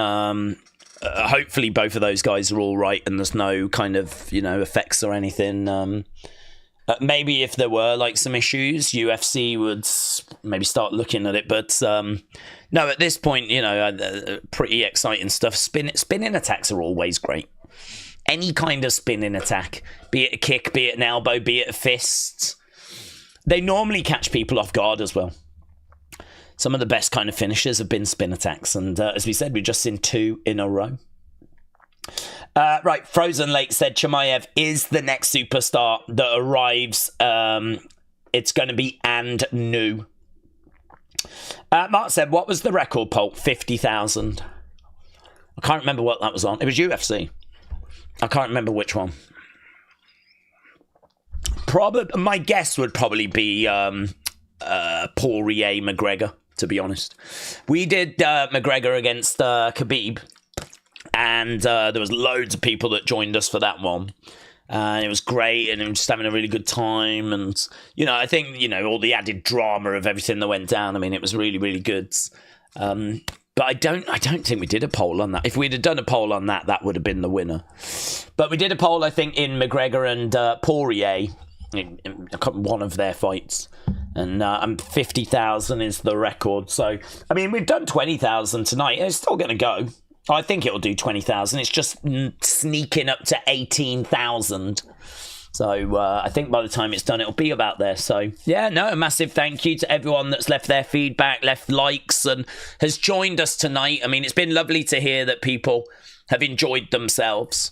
hopefully both of those guys are all right and there's no kind of, effects or anything Maybe if there were like some issues, UFC would maybe start looking at it. But no, at this point, you know, pretty exciting stuff. Spinning attacks are always great. Any kind of spinning attack, be it a kick, be it an elbow, be it a fist, they normally catch people off guard as well. Some of the best kind of finishes have been spin attacks. And as we said, we've just seen 2 in a row. Right, Frozen Lake said Chimaev is the next superstar that arrives. It's going to be and new. Mark said, what was the record poll? 50,000. I can't remember what that was on. It was UFC. I can't remember which one. My guess would probably be Poirier McGregor, to be honest. We did McGregor against Khabib. And there was loads of people that joined us for that one. And it was great, and we were just having a really good time. And, you know, I think, you know, all the added drama of everything that went down, I mean, it was really, really good. But I don't think we did a poll on that. If we'd have done a poll on that, that would have been the winner. But we did a poll, I think, in McGregor and Poirier, in one of their fights. And 50,000 is the record. So, I mean, we've done 20,000 tonight. It's still going to go. I think it'll do 20,000. It's just sneaking up to 18,000. So I think by the time it's done, it'll be about there. So yeah, no, a massive thank you to everyone that's left their feedback, left likes, and has joined us tonight. I mean, it's been lovely to hear that people have enjoyed themselves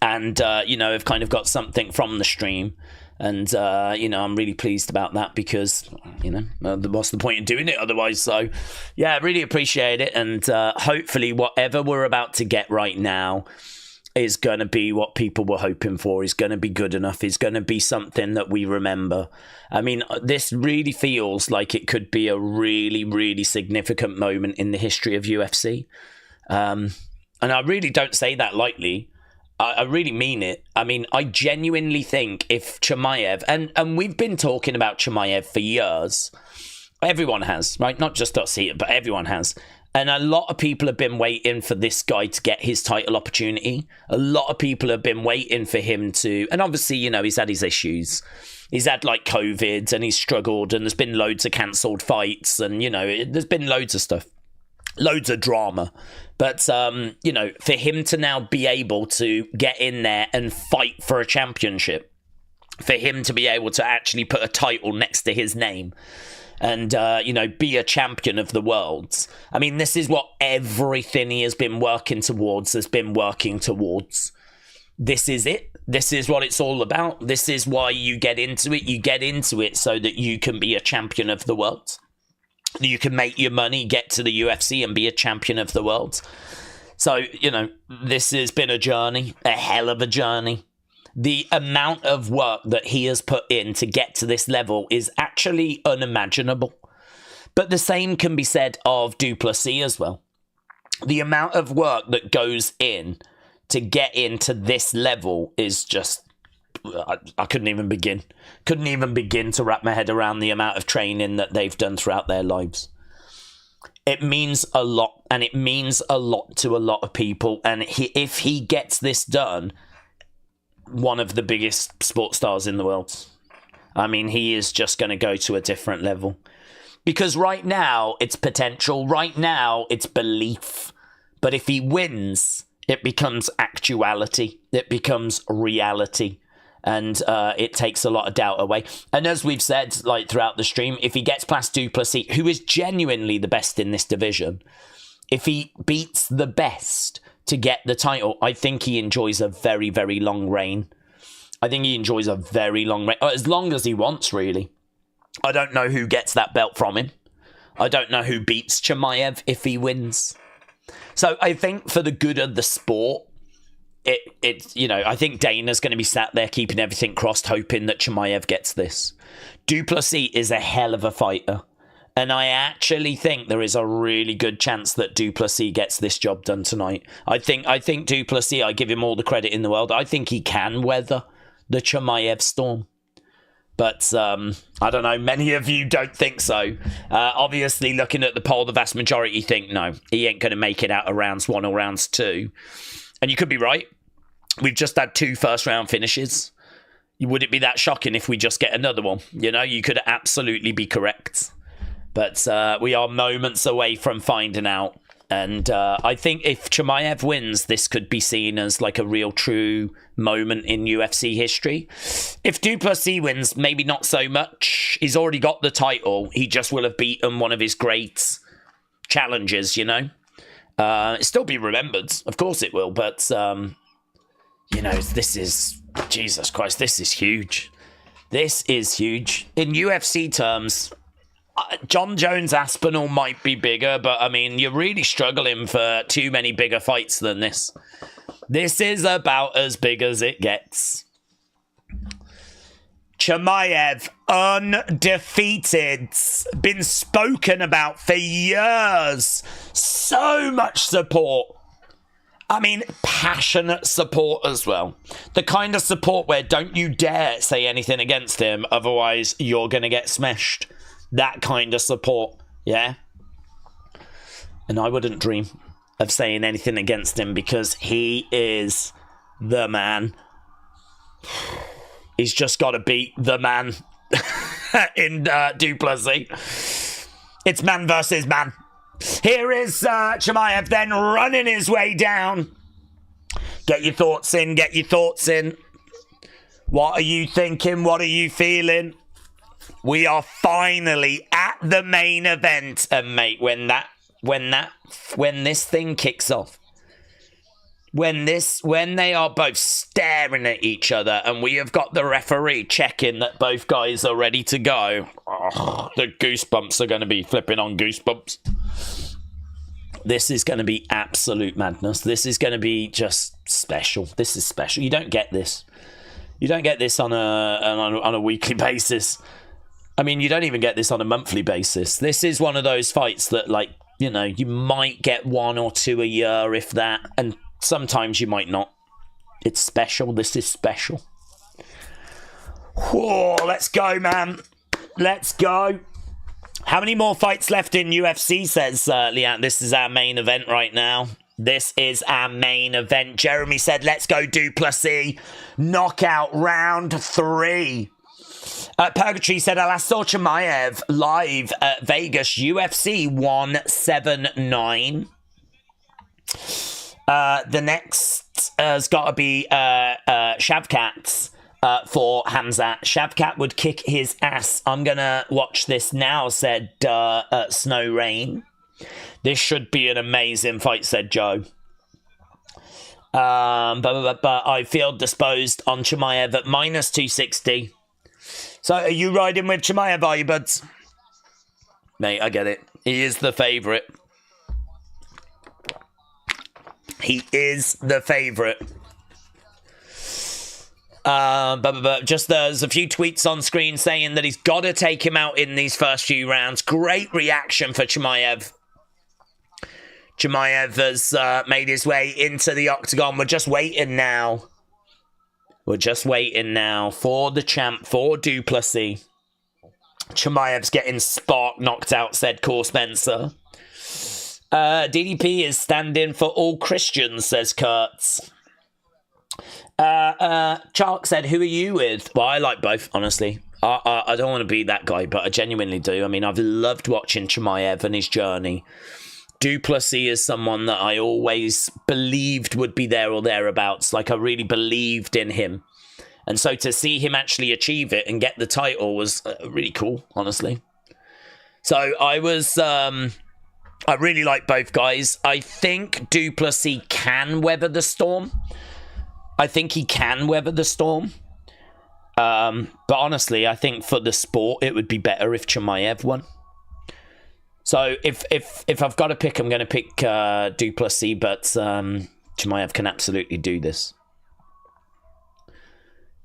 and, you know, have kind of got something from the stream. And, you know, I'm really pleased about that because, you know, what's the point in doing it otherwise? So, yeah, I really appreciate it. And hopefully whatever we're about to get right now is going to be what people were hoping for, is going to be good enough, is going to be something that we remember. I mean, this really feels like it could be a really, really significant moment in the history of UFC. And I really don't say that lightly. I really mean it. I mean, I genuinely think if Chimaev, and we've been talking about Chimaev for years, everyone has, right? Not just us here, but everyone has. And a lot of people have been waiting for this guy to get his title opportunity. A lot of people have been waiting for him to, and obviously, you know, he's had his issues. He's had like COVID and he's struggled and there's been loads of cancelled fights and, you know, there's been loads of stuff. Loads of drama. But, you know, for him to now be able to get in there and fight for a championship, for him to be able to actually put a title next to his name and, you know, be a champion of the world. I mean, this is what everything he has been working towards has been working towards. This is it. This is what it's all about. This is why you get into it. You get into it so that you can be a champion of the world. You can make your money, get to the UFC and be a champion of the world. So, you know, this has been a journey, a hell of a journey. The amount of work that he has put in to get to this level is actually unimaginable. But the same can be said of Du Plessis as well. The amount of work that goes in to get into this level is just... I couldn't even begin. Couldn't even begin to wrap my head around the amount of training that they've done throughout their lives. It means a lot, and it means a lot to a lot of people. And if he gets this done, one of the biggest sports stars in the world. I mean, he is just going to go to a different level. Because right now, it's potential. Right now, it's belief. But if he wins, it becomes actuality. It becomes reality. And it takes a lot of doubt away. And as we've said, like throughout the stream, if he gets past Du Plessis, who is genuinely the best in this division, if he beats the best to get the title, I think he enjoys a very, very long reign. I think he enjoys a very long reign, as long as he wants, really. I don't know who gets that belt from him. I don't know who beats Chimaev if he wins. So I think for the good of the sport, It's you know, I think Dana's going to be sat there keeping everything crossed, hoping that Chimaev gets this. Du Plessis is a hell of a fighter. And I actually think there is a really good chance that Du Plessis gets this job done tonight. I think Du Plessis, I give him all the credit in the world. I think he can weather the Chimaev storm. But I don't know, many of you don't think so. Obviously, looking at the poll, the vast majority think, no, he ain't going to make it out of rounds 1 or rounds 2. And you could be right. We've just had 2 first-round finishes. would it be that shocking if we just get another one? You know, you could absolutely be correct. But we are moments away from finding out. And I think if Chimaev wins, this could be seen as like a real true moment in UFC history. If Du Plessis wins, maybe not so much. He's already got the title. He just will have beaten one of his great challengers, you know. It'll still be remembered. Of course it will. But, you know, this is... Jesus Christ, this is huge. This is huge. In UFC terms... John Jones Aspinall might be bigger, but I mean, you're really struggling for too many bigger fights than this. This is about as big as it gets. Chimaev, undefeated. Been spoken about for years. So much support. I mean, passionate support as well. The kind of support where don't you dare say anything against him, otherwise you're going to get smashed. That kind of support, yeah? And I wouldn't dream of saying anything against him because he is the man. He's just got to beat the man in Du Plessis. It's man versus man. Here is Chimaev then running his way down. Get your thoughts in, get your thoughts in. What are you thinking? What are you feeling? We are finally at the main event, and mate, when this thing kicks off, when they are both staring at each other, and we have got the referee checking that both guys are ready to go, the goosebumps are going to be flipping on goosebumps. This is going to be absolute madness. This is going to be just special. This is special. You don't get this. You don't get this on a weekly basis. I mean, you don't even get this on a monthly basis. This is one of those fights that, like, you know, you might get one or two a year, if that, and sometimes you might not. It's special. This is special. Whoa, let's go, man. Let's go. How many more fights left in UFC, says Leanne. This is our main event right now. This is our main event. Jeremy said, let's go Du Plessis. Knockout round 3. Purgatory said, I last saw Chimaev live at Vegas, UFC 179. The next has got to be Shavkat for Khamzat. Shavkat would kick his ass. I'm going to watch this now, said Snow Rain. This should be an amazing fight, said Joe. But I feel disposed on Chimaev at minus 260. So, are you riding with Chimaev, are you, buds? Mate, I get it. He is the favourite. He is the favourite. Just there's a few tweets on screen saying that he's got to take him out in these first few rounds. Great reaction for Chimaev. Chimaev has made his way into the octagon. We're just waiting now. We're just waiting now for the champ, for Du Plessis. Chimaev's getting spark knocked out, said Core Spencer. DDP is standing for all Christians, says Kurtz. Chark said, who are you with? Well, I like both, honestly. I don't want to be that guy, but I genuinely do. I mean, I've loved watching Chimaev and his journey. Du Plessis is someone that I always believed would be there or thereabouts. Like, I really believed in him. And so to see him actually achieve it and get the title was really cool, honestly. So I was... I really like both guys. I think Du Plessis can weather the storm. I think he can weather the storm. But honestly, I think for the sport, it would be better if Chimaev won. So if I've got to pick, I'm going to pick Du Plessis, but Chimaev can absolutely do this.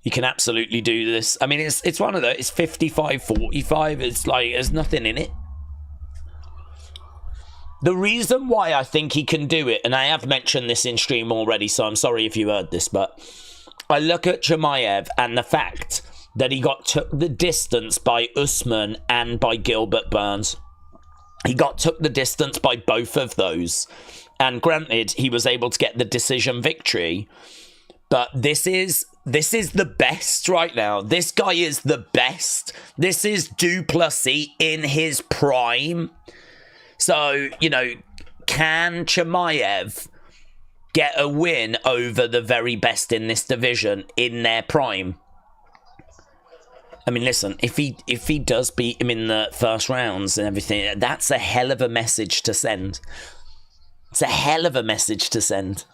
He can absolutely do this. I mean, it's one of those. It's 55-45. It's like there's nothing in it. The reason why I think he can do it, and I have mentioned this in stream already, so I'm sorry if you heard this, but I look at Chimaev and the fact that he took the distance by Usman and by Gilbert Burns. He took the distance by both of those. And granted, he was able to get the decision victory. But this is this is the best right now. This guy is the best. This is Du Plessis in his prime. So, you know, can Chimaev get a win over the very best in this division in their prime? I mean, listen, if he does beat him in the first rounds and everything, that's a hell of a message to send. It's a hell of a message to send.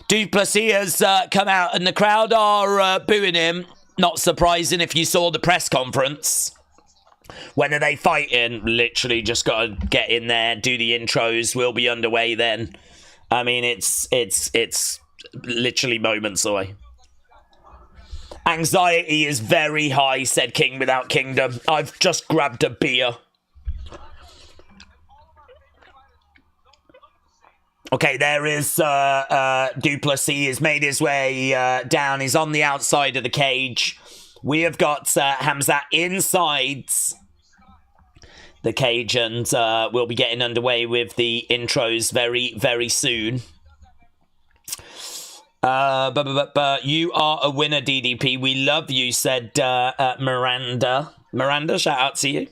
Du Plessis has come out and the crowd are booing him. Not surprising if you saw the press conference. When are they fighting? Literally just got to get in there, do the intros. We'll be underway then. I mean, it's literally moments away. Anxiety is very high, said King Without Kingdom. I've just grabbed a beer. Okay, there is Du Plessis has made his way down. He's on the outside of the cage. We have got Khamzat inside the cage, and we'll be getting underway with the intros very, very soon. But you are a winner, DDP. We love you, said Miranda. Miranda, shout out to you.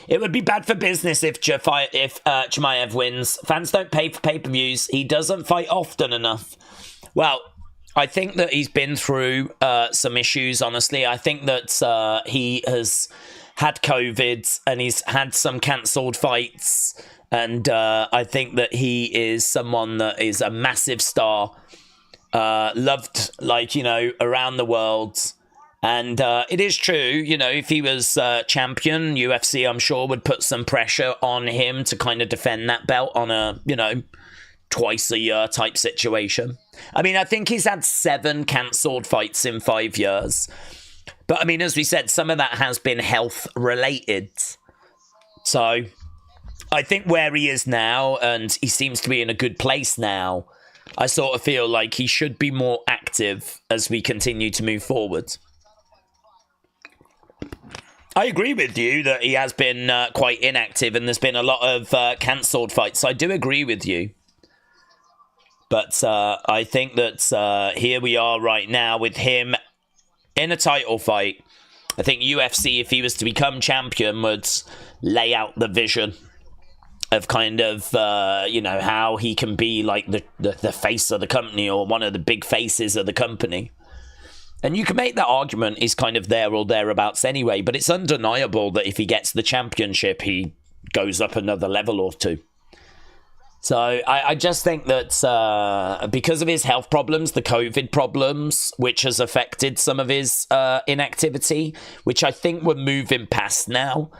It would be bad for business if Chimaev wins. Fans don't pay for pay-per-views. He doesn't fight often enough. Well, I think that he's been through some issues, honestly. I think that he has had COVID and he's had some cancelled fights. And I think that he is someone that is a massive star. Loved, like, you know, around the world. And it is true, you know, if he was champion, UFC, I'm sure, would put some pressure on him to kind of defend that belt on a, you know, twice a year type situation. I mean, I think he's had 7 cancelled fights in 5 years. But, I mean, as we said, some of that has been health related. So I think where he is now, and he seems to be in a good place now, I sort of feel like he should be more active as we continue to move forward. I agree with you that he has been quite inactive and there's been a lot of cancelled fights. I do agree with you. But I think that here we are right now with him in a title fight. I think UFC, if he was to become champion, would lay out the vision of kind of, you know, how he can be like the face of the company or one of the big faces of the company. And you can make that argument he's kind of there or thereabouts anyway, but it's undeniable that if he gets the championship, he goes up another level or 2. So I just think that because of his health problems, the COVID problems, which has affected some of his inactivity, which I think we're moving past now,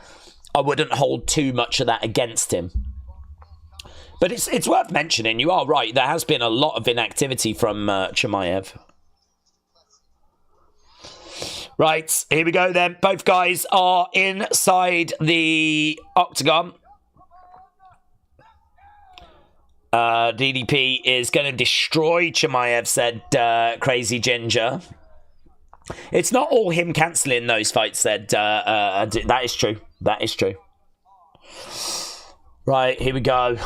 I wouldn't hold too much of that against him. But it's worth mentioning, you are right, there has been a lot of inactivity from Chimaev. Right, here we go then. Both guys are inside the octagon. DDP is going to destroy Chimaev, said Crazy Ginger. It's not all him cancelling those fights, said that is true. That is true. Right, here we go.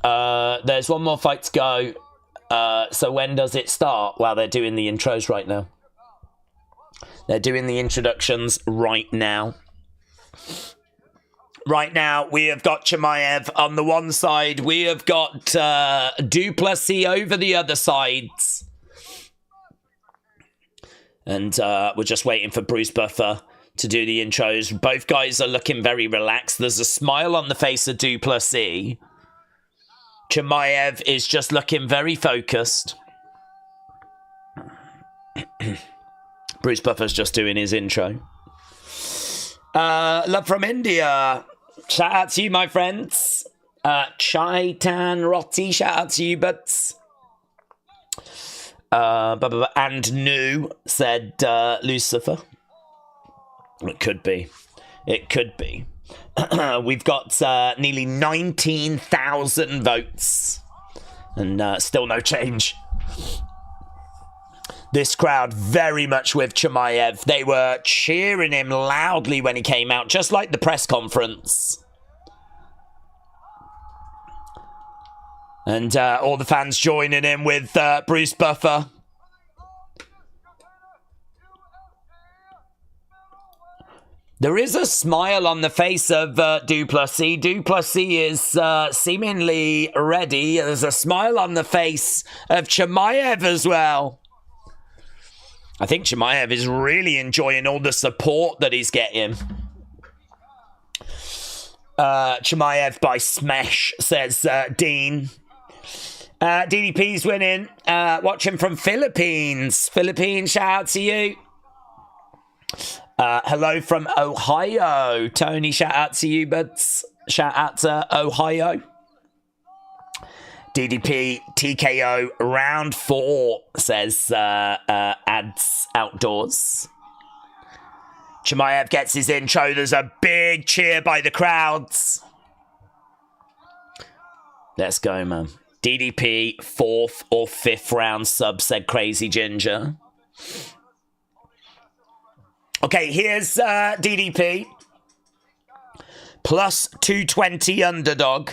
There's one more fight to go. So when does it start? Well, they're doing the intros right now. They're doing the introductions right now. Right now, we have got Chimaev on the one side. We have got Du Plessis over the other side. And we're just waiting for Bruce Buffer to do the intros. Both guys are looking very relaxed. There's a smile on the face of Du Plessis. Chimaev is just looking very focused. Bruce Buffer's just doing his intro. Love from India. Shout out to you, my friends. Chaitan Roti, shout out to you, buds. And new, said Lucifer. It could be. It could be. We've got nearly 19,000 votes. And still no change. This crowd very much with Chimaev. They were cheering him loudly when he came out, just like the press conference. And all the fans joining in with Bruce Buffer. There is a smile on the face of Du Plessis. Du Plessis is seemingly ready. There's a smile on the face of Chimaev as well. I think Chimaev is really enjoying all the support that he's getting. Chimaev by smash, says Dean. DDP's winning. Watching from Philippines. Philippines, shout out to you. Hello from Ohio. Tony, shout out to you, buds. Shout out to Ohio. DDP TKO round 4, says Ads Outdoors. Chimaev gets his intro. There's a big cheer by the crowds. Let's go, man. DDP 4th or 5th round sub, said Crazy Ginger. Okay, here's DDP. Plus 220 underdog.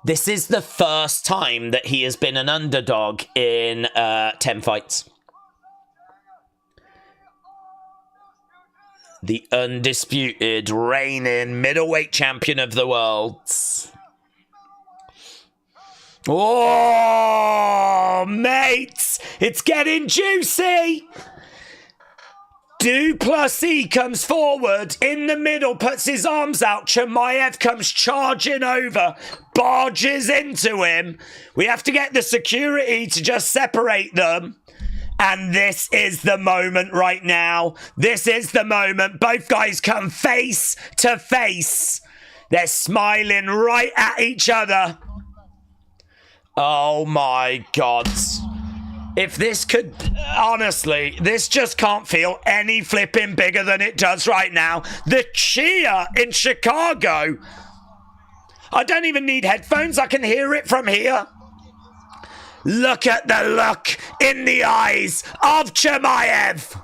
This is the first time that he has been an underdog in 10 fights. The undisputed reigning middleweight champion of the world. Oh, mates, it's getting juicy. Du Plessis comes forward in the middle, puts his arms out. Chimaev comes charging over, barges into him. We have to get the security to just separate them. And this is the moment right now. This is the moment. Both guys come face to face. They're smiling right at each other. Oh my God. If this could, honestly, this just can't feel any flipping bigger than it does right now. The cheer in Chicago. I don't even need headphones. I can hear it from here. Look at the look in the eyes of Chimaev.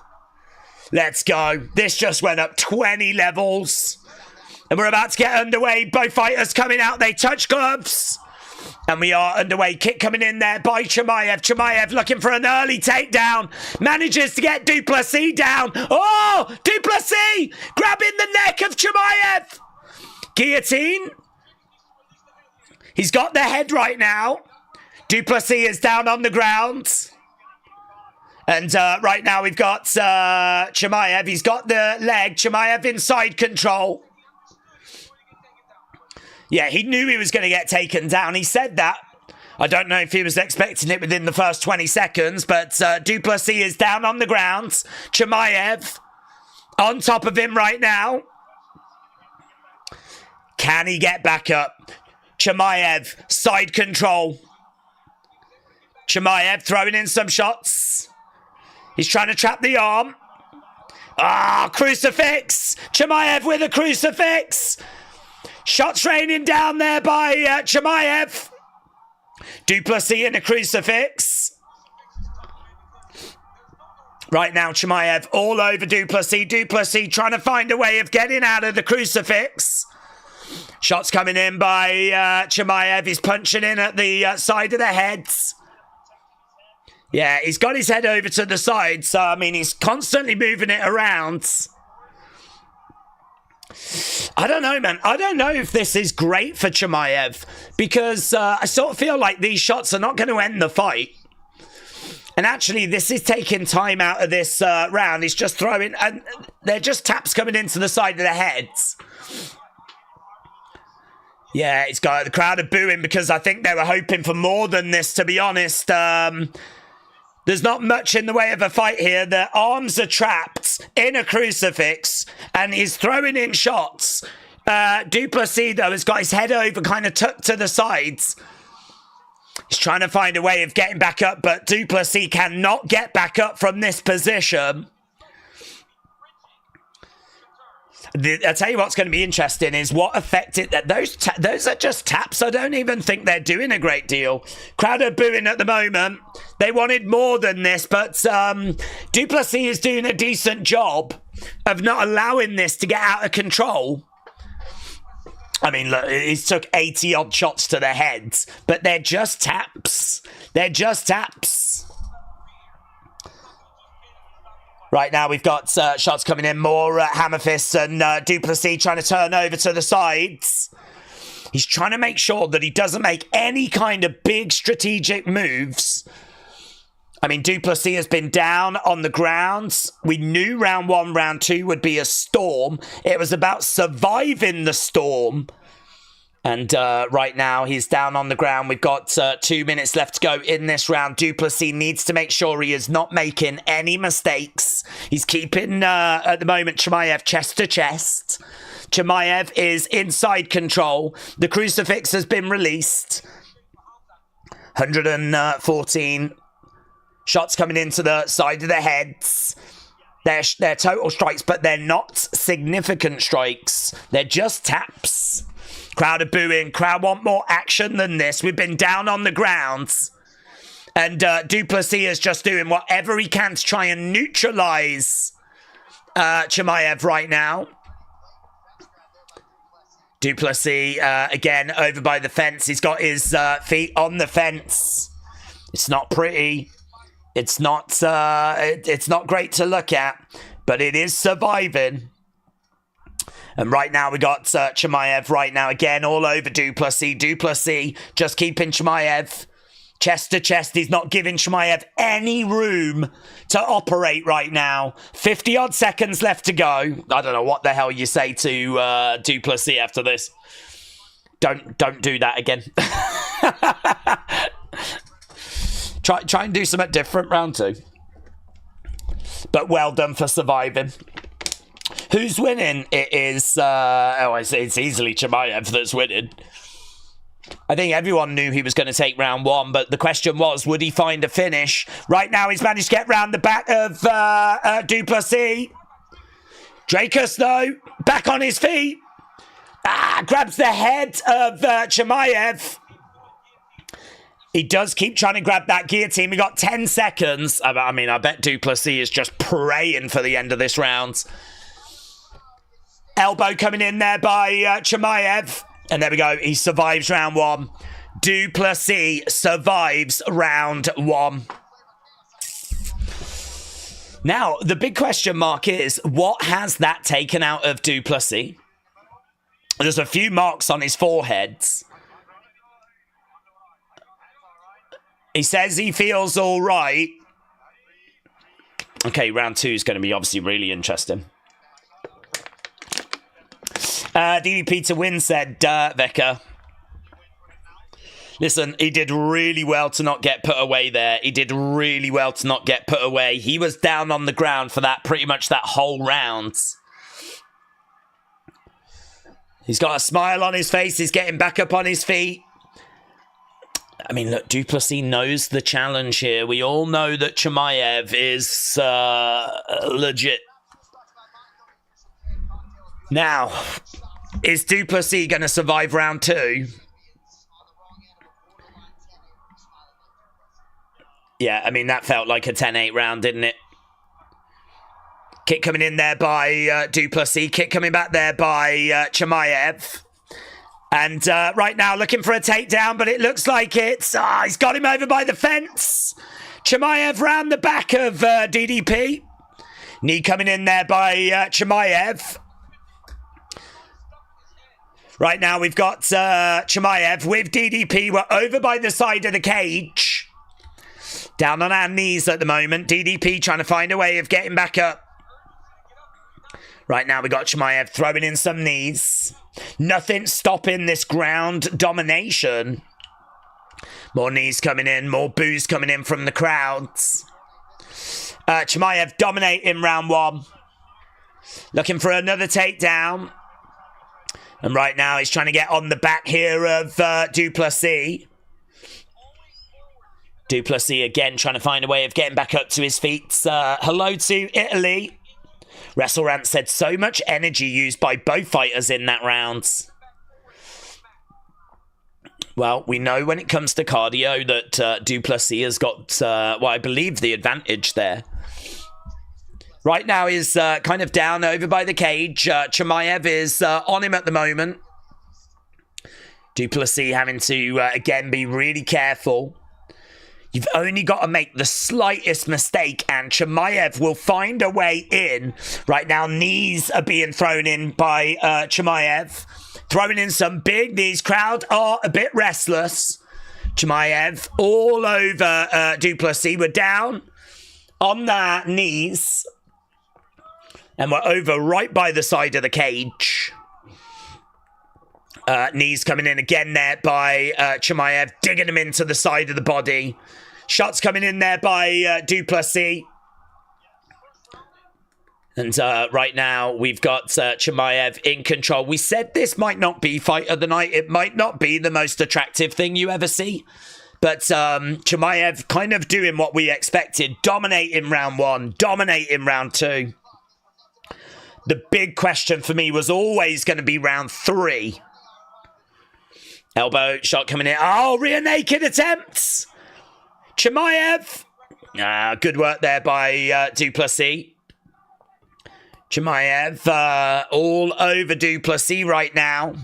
Let's go. This just went up 20 levels. And we're about to get underway. Both fighters coming out. They touch gloves. And we are underway. Kick coming in there by Chimaev. Chimaev looking for an early takedown. Manages to get Du Plessis down. Oh, Du Plessis grabbing the neck of Chimaev. Guillotine. He's got the head right now. Du Plessis is down on the ground. And right now we've got Chimaev. He's got the leg. Chimaev in side control. Yeah, he knew he was going to get taken down. He said that. I don't know if he was expecting it within the first 20 seconds, but Du Plessis is down on the ground. Chimaev on top of him right now. Can he get back up? Chimaev, side control. Chimaev throwing in some shots. He's trying to trap the arm. Ah, crucifix. Chimaev with a crucifix. Shots raining down there by Chimaev. Du Plessis in a crucifix. Right now, Chimaev all over Du Plessis. Du Plessis trying to find a way of getting out of the crucifix. Shots coming in by Chimaev. He's punching in at the side of the heads. Yeah, he's got his head over to the side. So, I mean, he's constantly moving it around. I don't know, man. I don't know if this is great for Chimaev because I sort of feel like these shots are not going to end the fight. And actually, this is taking time out of this round. He's just throwing, and they're just taps coming into the side of the heads. Yeah, it's got the crowd are booing because I think they were hoping for more than this, to be honest. There's not much in the way of a fight here. Their arms are trapped in a crucifix, and he's throwing in shots. Du Plessis, though, has got his head over, kind of tucked to the sides. He's trying to find a way of getting back up, but Du Plessis cannot get back up from this position. I'll tell you what's going to be interesting is what affected that. Those are just taps. I don't even think they're doing a great deal. Crowd are booing at the moment. They wanted more than this, but Du Plessis is doing a decent job of not allowing this to get out of control. I mean, look, he's took 80-odd shots to the head, but they're just taps. They're just taps. Right now, we've got shots coming in, more hammer fists, and Du Plessis trying to turn over to the sides. He's trying to make sure that he doesn't make any kind of big strategic moves. I mean, Du Plessis has been down on the ground. We knew round 1, round 2 would be a storm. It was about surviving the storm. And right now, he's down on the ground. We've got 2 minutes left to go in this round. Du Plessis needs to make sure he is not making any mistakes. He's keeping, at the moment, Chimaev chest to chest. Chimaev is inside control. The crucifix has been released. 114 shots coming into the side of the heads. They're total strikes, but they're not significant strikes. They're just taps. Crowd are booing. Crowd want more action than this. We've been down on the ground. And Du Plessis is just doing whatever he can to try and neutralize Chimaev right now. Du Plessis, again, over by the fence. He's got his feet on the fence. It's not pretty. It's not great to look at, but it is surviving. And right now we got Chimaev right now again all over Du Plessis. Du Plessis just keeping Chimaev chest to chest. He's not giving Chimaev any room to operate right now. 50-odd seconds left to go. I don't know what the hell you say to Du Plessis after this. Don't do that again. Try and do something different round 2. But well done for surviving. Who's winning? It is... it's easily Chimaev that's winning. I think everyone knew he was going to take round 1, but the question was, would he find a finish? Right now, he's managed to get round the back of Du Plessis. Dricus, though, back on his feet. Grabs the head of Chimaev. He does keep trying to grab that guillotine. We got 10 seconds. I mean, I bet Du Plessis is just praying for the end of this round. Elbow coming in there by Chimaev. And there we go. He survives round 1. Du Plessis survives round 1. Now, the big question mark is, what has that taken out of Du Plessis? There's a few marks on his forehead. He says he feels all right. Okay, round 2 is going to be obviously really interesting. DDP to win, said Vecca. Listen, he did really well to not get put away there. He did really well to not get put away. He was down on the ground for that pretty much that whole round. He's got a smile on his face. He's getting back up on his feet. I mean, look, Du Plessis knows the challenge here. We all know that Chimaev is legit. Now, is Du Plessis going to survive round 2? Yeah, I mean, that felt like a 10-8 round, didn't it? Kick coming in there by Du Plessis. Kick coming back there by Chimaev. And right now looking for a takedown, but it looks like it's... he's got him over by the fence. Chimaev round the back of DDP. Knee coming in there by Chimaev. Right now we've got Chimaev with DDP. We're over by the side of the cage. Down on our knees at the moment. DDP trying to find a way of getting back up. Right now we got Chimaev throwing in some knees. Nothing stopping this ground domination. More knees coming in. More boos coming in from the crowds. Chimaev dominating round 1. Looking for another takedown. And right now he's trying to get on the back here of Du Plessis. Du Plessis again trying to find a way of getting back up to his feet. Hello to Italy. WrestleRant said so much energy used by both fighters in that round. Well, we know when it comes to cardio that Du Plessis has got, I believe, the advantage there. Right now he's kind of down over by the cage. Chimaev is on him at the moment. Du Plessis having to, again, be really careful. You've only got to make the slightest mistake and Chimaev will find a way in. Right now, knees are being thrown in by Chimaev. Throwing in some big knees. Crowd are a bit restless. Chimaev all over Du Plessis. We're down on their knees. And we're over right by the side of the cage. Knees coming in again there by Chimaev. Digging him into the side of the body. Shots coming in there by Du Plessis. And right now, we've got Chimaev in control. We said this might not be fight of the night. It might not be the most attractive thing you ever see. But Chimaev kind of doing what we expected. Dominating round 1. Dominating round 2. The big question for me was always going to be round 3. Elbow shot coming in. Oh, rear naked attempts. Chimaev. Good work there by Du Plessis. Chimaev all over Du Plessis right now.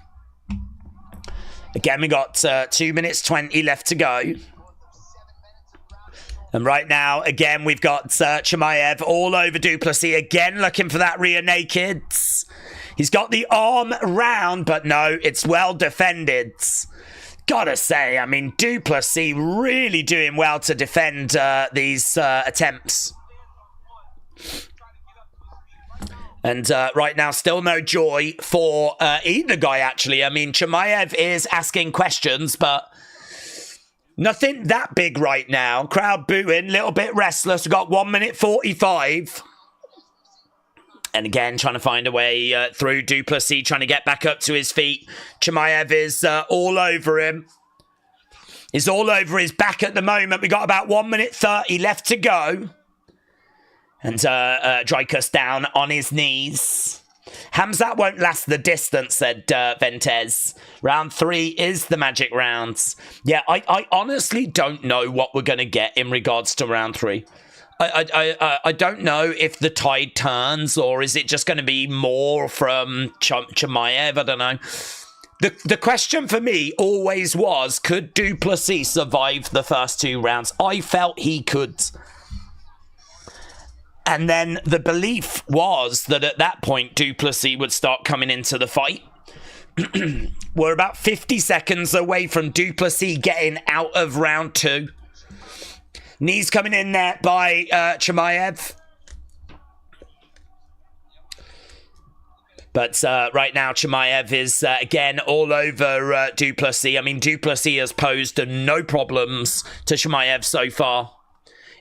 Again, we got 2 minutes 20 left to go. And right now, again, we've got Chimaev all over Du Plessis. Again, looking for that rear naked. He's got the arm round, but no, it's well defended. Gotta say, I mean, Du Plessis really doing well to defend these attempts. And right now, still no joy for either guy, actually. I mean, Chimaev is asking questions, but nothing that big right now. Crowd booing, little bit restless. We've got 1 minute 45. And again, trying to find a way through. Du Plessis trying to get back up to his feet. Chimaev is all over him. He's all over his back at the moment. We got about 1 minute 30 left to go. And Dricus down on his knees. Khamzat won't last the distance, said Ventez. Round 3 is the magic rounds. Yeah, I honestly don't know what we're going to get in regards to round 3. I don't know if the tide turns or is it just going to be more from Chimaev. I don't know. The question for me always was, could Du Plessis survive the first 2 rounds? I felt he could. And then the belief was that at that point, Du Plessis would start coming into the fight. We're about 50 seconds away from Du Plessis getting out of round 2. Knees coming in there by Chimaev. But right now, Chimaev is, again, all over Du Plessis. I mean, Du Plessis has posed no problems to Chimaev so far.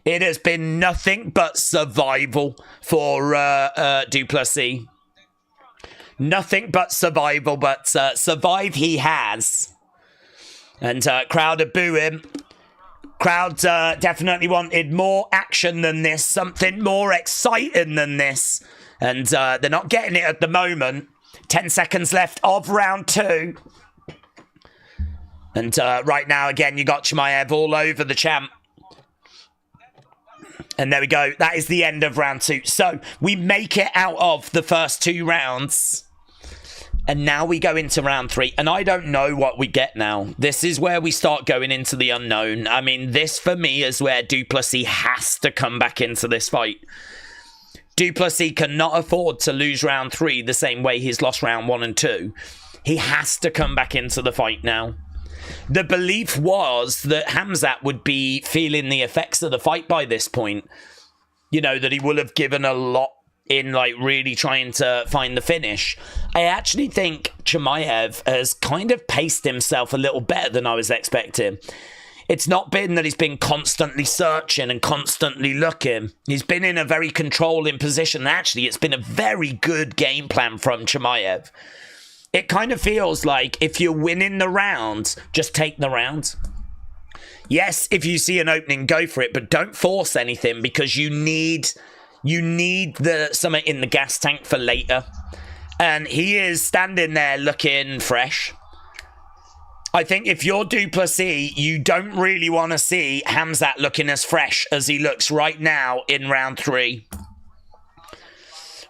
It has been nothing but survival for Du Plessis. Nothing but survival, but survive he has. And crowd are booing. Crowd definitely wanted more action than this, something more exciting than this. And they're not getting it at the moment. 10 seconds left of round 2. And right now, again, you got Chimaev all over the champ. And there we go. That is the end of round 2. So we make it out of the first 2 rounds. And now we go into round 3. And I don't know what we get now. This is where we start going into the unknown. I mean, this for me is where Du Plessis has to come back into this fight. Du Plessis cannot afford to lose round 3 the same way he's lost round 1 and 2. He has to come back into the fight now. The belief was that Khamzat would be feeling the effects of the fight by this point. You know, that he will have given a lot in, like, really trying to find the finish. I actually think Chimaev has kind of paced himself a little better than I was expecting. It's not been that he's been constantly searching and constantly looking. He's been in a very controlling position. Actually, it's been a very good game plan from Chimaev. It kind of feels like if you're winning the round, just take the round. Yes, if you see an opening, go for it, but don't force anything because you need something in the gas tank for later. And he is standing there looking fresh. I think if you're Du Plessis, you don't really want to see Khamzat looking as fresh as he looks right now in round 3.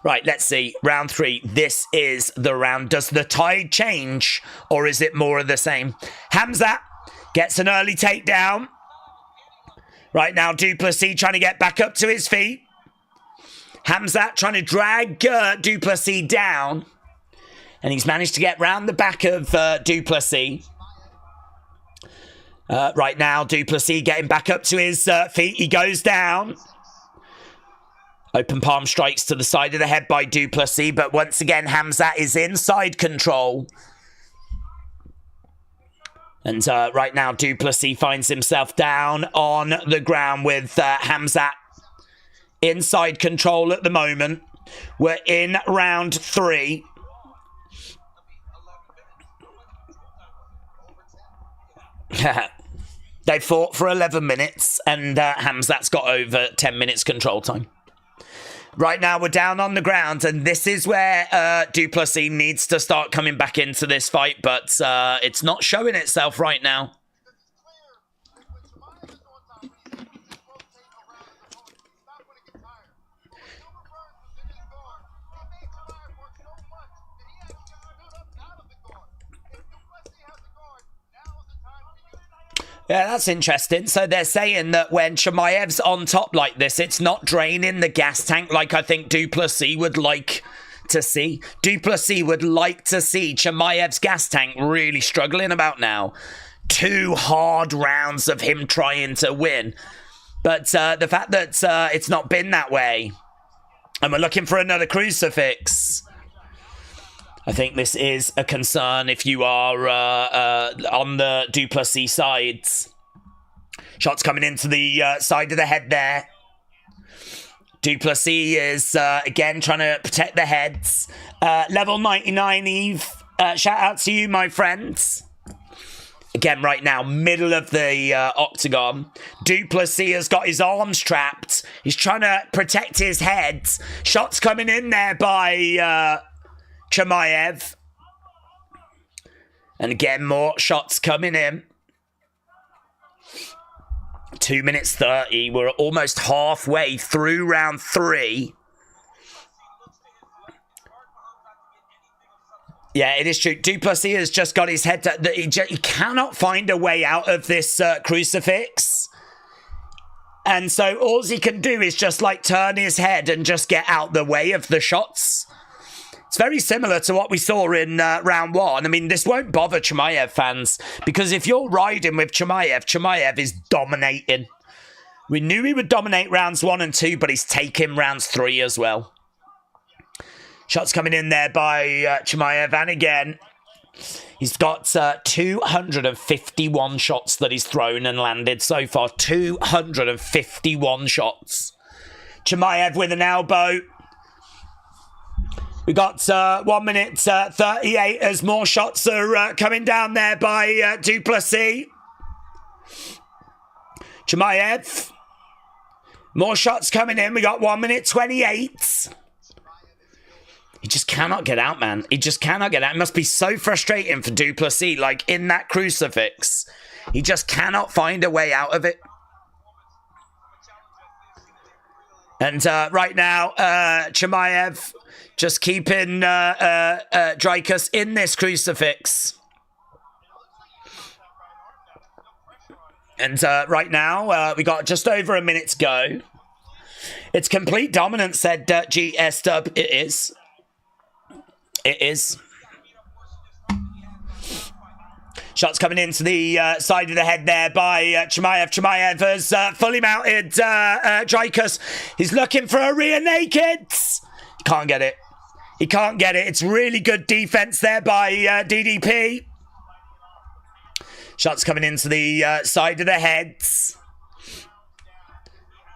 Right, let's see. Round 3. This is the round. Does the tide change, or is it more of the same? Khamzat gets an early takedown. Right now, Du Plessis trying to get back up to his feet. Khamzat trying to drag Du Plessis down. And he's managed to get round the back of Du Plessis. Right now, Du Plessis getting back up to his feet. He goes down. Open palm strikes to the side of the head by Du Plessis, but once again, Khamzat is inside control. And right now, Du Plessis finds himself down on the ground with Khamzat inside control at the moment. We're in round 3. They fought for 11 minutes, and Khamzat's got over 10 minutes control time. Right now, we're down on the ground, and this is where Du Plessis needs to start coming back into this fight, but it's not showing itself right now. Yeah, that's interesting. So they're saying that when Chimaev's on top like this, it's not draining the gas tank like I think Du Plessis would like to see. Du Plessis would like to see Chimaev's gas tank really struggling about now. 2 hard rounds of him trying to win. But the fact that it's not been that way, and we're looking for another crucifix, I think this is a concern if you are on the Du Plessis sides. Shots coming into the side of the head there. Du Plessis is, again, trying to protect the heads. Level 99, Eve. Shout out to you, my friends. Again, right now, middle of the octagon. Du Plessis has got his arms trapped. He's trying to protect his head. Shots coming in there by Chimaev. And again, more shots coming in. 2 minutes 30. We're almost halfway through round 3. Yeah, it is true. Du Plessis has just got his head... He cannot find a way out of this crucifix. And so all he can do is just like turn his head and just get out the way of the shots. It's very similar to what we saw in round 1. I mean, this won't bother Chimaev fans, because if you're riding with Chimaev, Chimaev is dominating. We knew he would dominate rounds 1 and 2, but he's taking rounds 3 as well. Shots coming in there by Chimaev, and again, he's got 251 shots that he's thrown and landed so far. 251 shots. Chimaev with an elbow. We got 1 minute 38 as more shots are coming down there by Du Plessis. Chimaev. More shots coming in. We got 1 minute 28. He just cannot get out, man. He just cannot get out. It must be so frustrating for Du Plessis, like in that crucifix. He just cannot find a way out of it. And right now, Chimaev just keeping Dricus in this crucifix. And right now, we got just over a minute to go. It's complete dominance, said GS Dub. It is. It is. Shots coming into the side of the head there by Chimaev. Chimaev has fully mounted Dricus. He's looking for a rear naked. Can't get it. He can't get it. It's really good defense there by DDP. Shots coming into the side of the heads.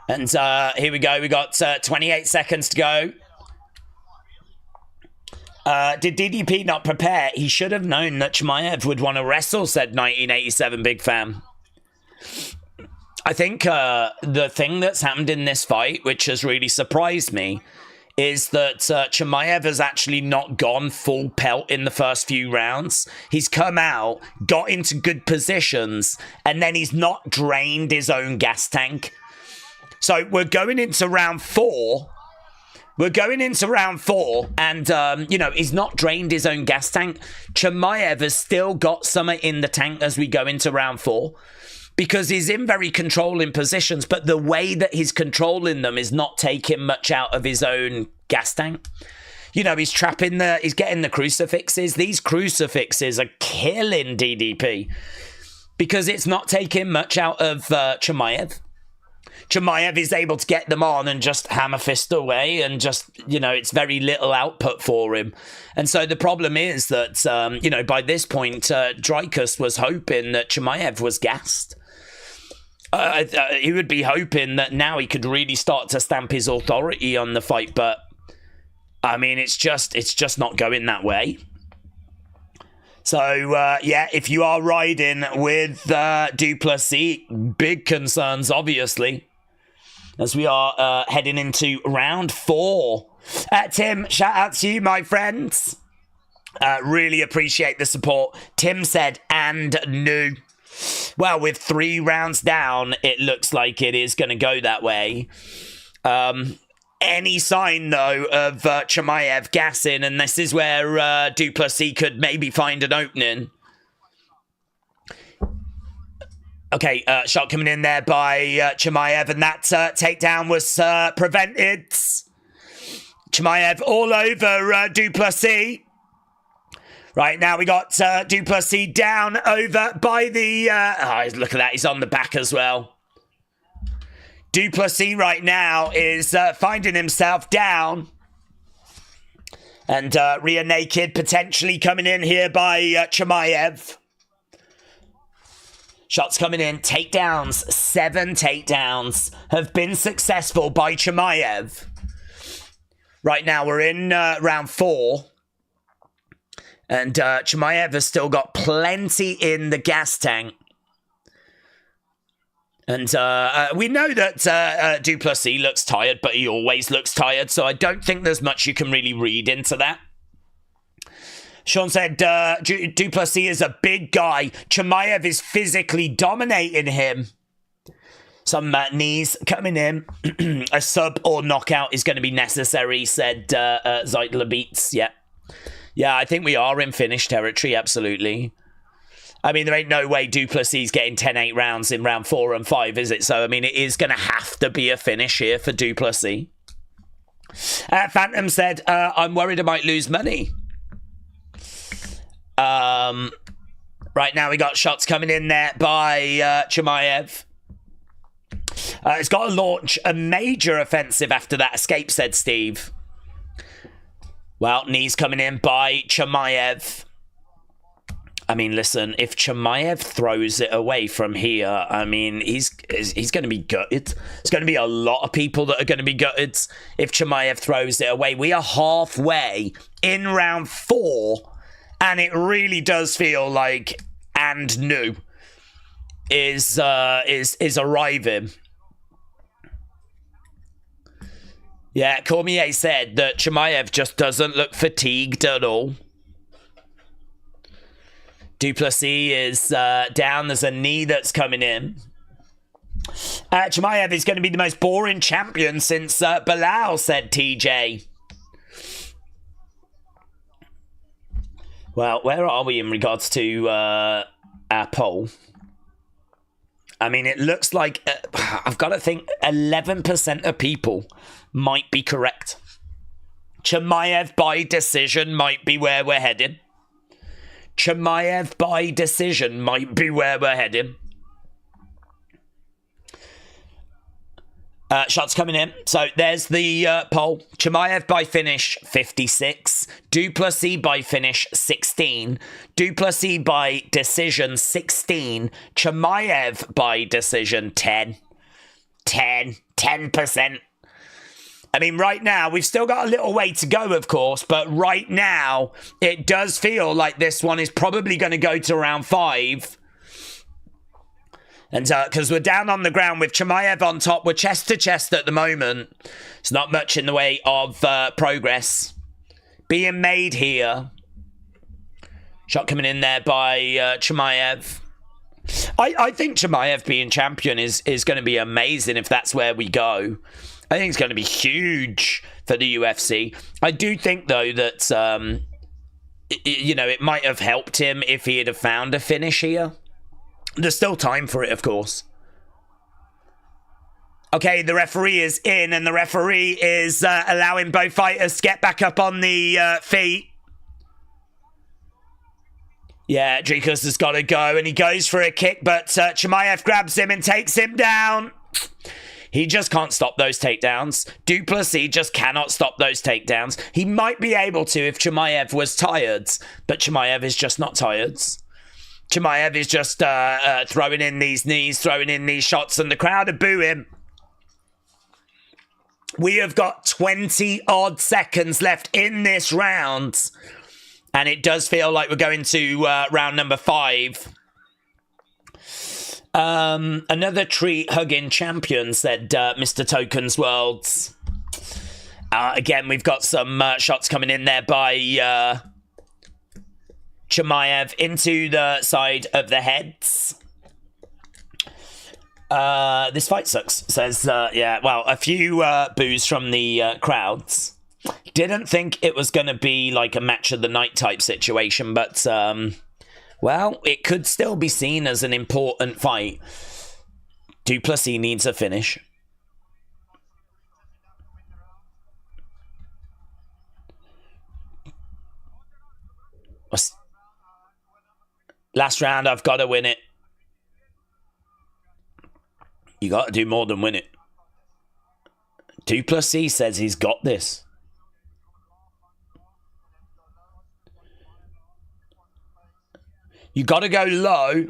And here we go. We got 28 seconds to go. Did DDP not prepare? He should have known that Chimaev would want to wrestle, said 1987 Big Fan. I think the thing that's happened in this fight, which has really surprised me, is that Chimaev has actually not gone full pelt in the first few rounds. He's come out, got into good positions, and then he's not drained his own gas tank. So we're going into round 4, We're going into round 4, and, you know, he's not drained his own gas tank. Chimaev has still got some in the tank as we go into round 4, because he's in very controlling positions, but the way that he's controlling them is not taking much out of his own gas tank. You know, he's getting the crucifixes. These crucifixes are killing DDP, because it's not taking much out of Chimaev. Chimaev is able to get them on and just hammer fist away, and just, you know, it's very little output for him. And so the problem is that, you know, by this point, Dricus was hoping that Chimaev was gassed. He would be hoping that now he could really start to stamp his authority on the fight, but I mean, it's just not going that way. So, yeah, if you are riding with Du Plessis, big concerns, obviously, as we are heading into round 4. Tim, shout out to you, my friends. Really appreciate the support. Tim said, and new. Well, with 3 rounds down, it looks like it is going to go that way. Any sign, though, of Chimaev gassing, and this is where Du Plessis could maybe find an opening. Okay, shot coming in there by Chimaev, and that takedown was prevented. Chimaev all over Du Plessis. Right, now we got Du Plessis down over by the... look at that, he's on the back as well. Du Plessis right now is finding himself down. And rear naked potentially coming in here by Chimaev. Shots coming in, takedowns, 7 takedowns have been successful by Chimaev. Right now we're in round 4. And Chimaev has still got plenty in the gas tank. And we know that Du Plessis looks tired, but he always looks tired, so I don't think there's much you can really read into that. Sean said Du Plessis is a big guy. Chimaev is physically dominating him. Some knees coming in. A sub or knockout is going to be necessary, said Zeitler Beats. Yeah. Yeah, I think we are in finish territory, absolutely. I mean, there ain't no way Du Plessis getting 10-8 rounds in round 4 and 5, is it? So, I mean, it is going to have to be a finish here for Du Plessis. Phantom said, I'm worried I might lose money. Right now we got shots coming in there by Chimaev. It's got to launch a major offensive after that escape, said Steve. Well, knees coming in by Chimaev. I mean, listen, if Chimaev throws it away from here, I mean, he's going to be gutted. There's going to be a lot of people that are going to be gutted if Chimaev throws it away. We are halfway in round 4, and it really does feel like and new is arriving. Yeah, Cormier said that Chimaev just doesn't look fatigued at all. Du Plessis is down. There's a knee that's coming in. Chimaev is going to be the most boring champion since Bilal, said TJ. Well, where are we in regards to our poll? I mean, it looks like, I've got to think, 11% of people might be correct. Chimaev by decision might be where we're heading. Chimaev by decision might be where we're heading. Shots coming in. So there's the poll. Chimaev by finish, 56. Du Plessis by finish, 16. Du Plessis by decision, 16. Chimaev by decision, 10. 10%. I mean, right now, we've still got a little way to go, of course, but right now, it does feel like this one is probably going to go to round 5. And because we're down on the ground with Chimaev on top, we're chest to chest at the moment. It's not much in the way of progress being made here. Shot coming in there by Chimaev. I think Chimaev being champion is going to be amazing if that's where we go. I think it's going to be huge for the UFC. I do think, though, that, you know, it might have helped him if he had have found a finish here. There's still time for it, of course. Okay, the referee is in, and the referee is allowing both fighters to get back up on the feet. Yeah, Dricus has got to go, and he goes for a kick, but Chimaev grabs him and takes him down. He just can't stop those takedowns. Du Plessis just cannot stop those takedowns. He might be able to if Chimaev was tired, but Chimaev is just not tired. Chimaev is just throwing in these knees, throwing in these shots, and the crowd are booing. We have got 20-odd seconds left in this round. And it does feel like we're going to round number 5. Another tree-hugging champion, said Mr. Tokens Worlds. Again, we've got some shots coming in there by Chimaev into the side of the heads. This fight sucks, says, yeah, well, a few boos from the crowds. Didn't think it was going to be like a match of the night type situation, but, well, it could still be seen as an important fight. Du Plessis needs a finish. Last round, I've got to win it. You got to do more than win it. Du Plessis says he's got this. You got to go low.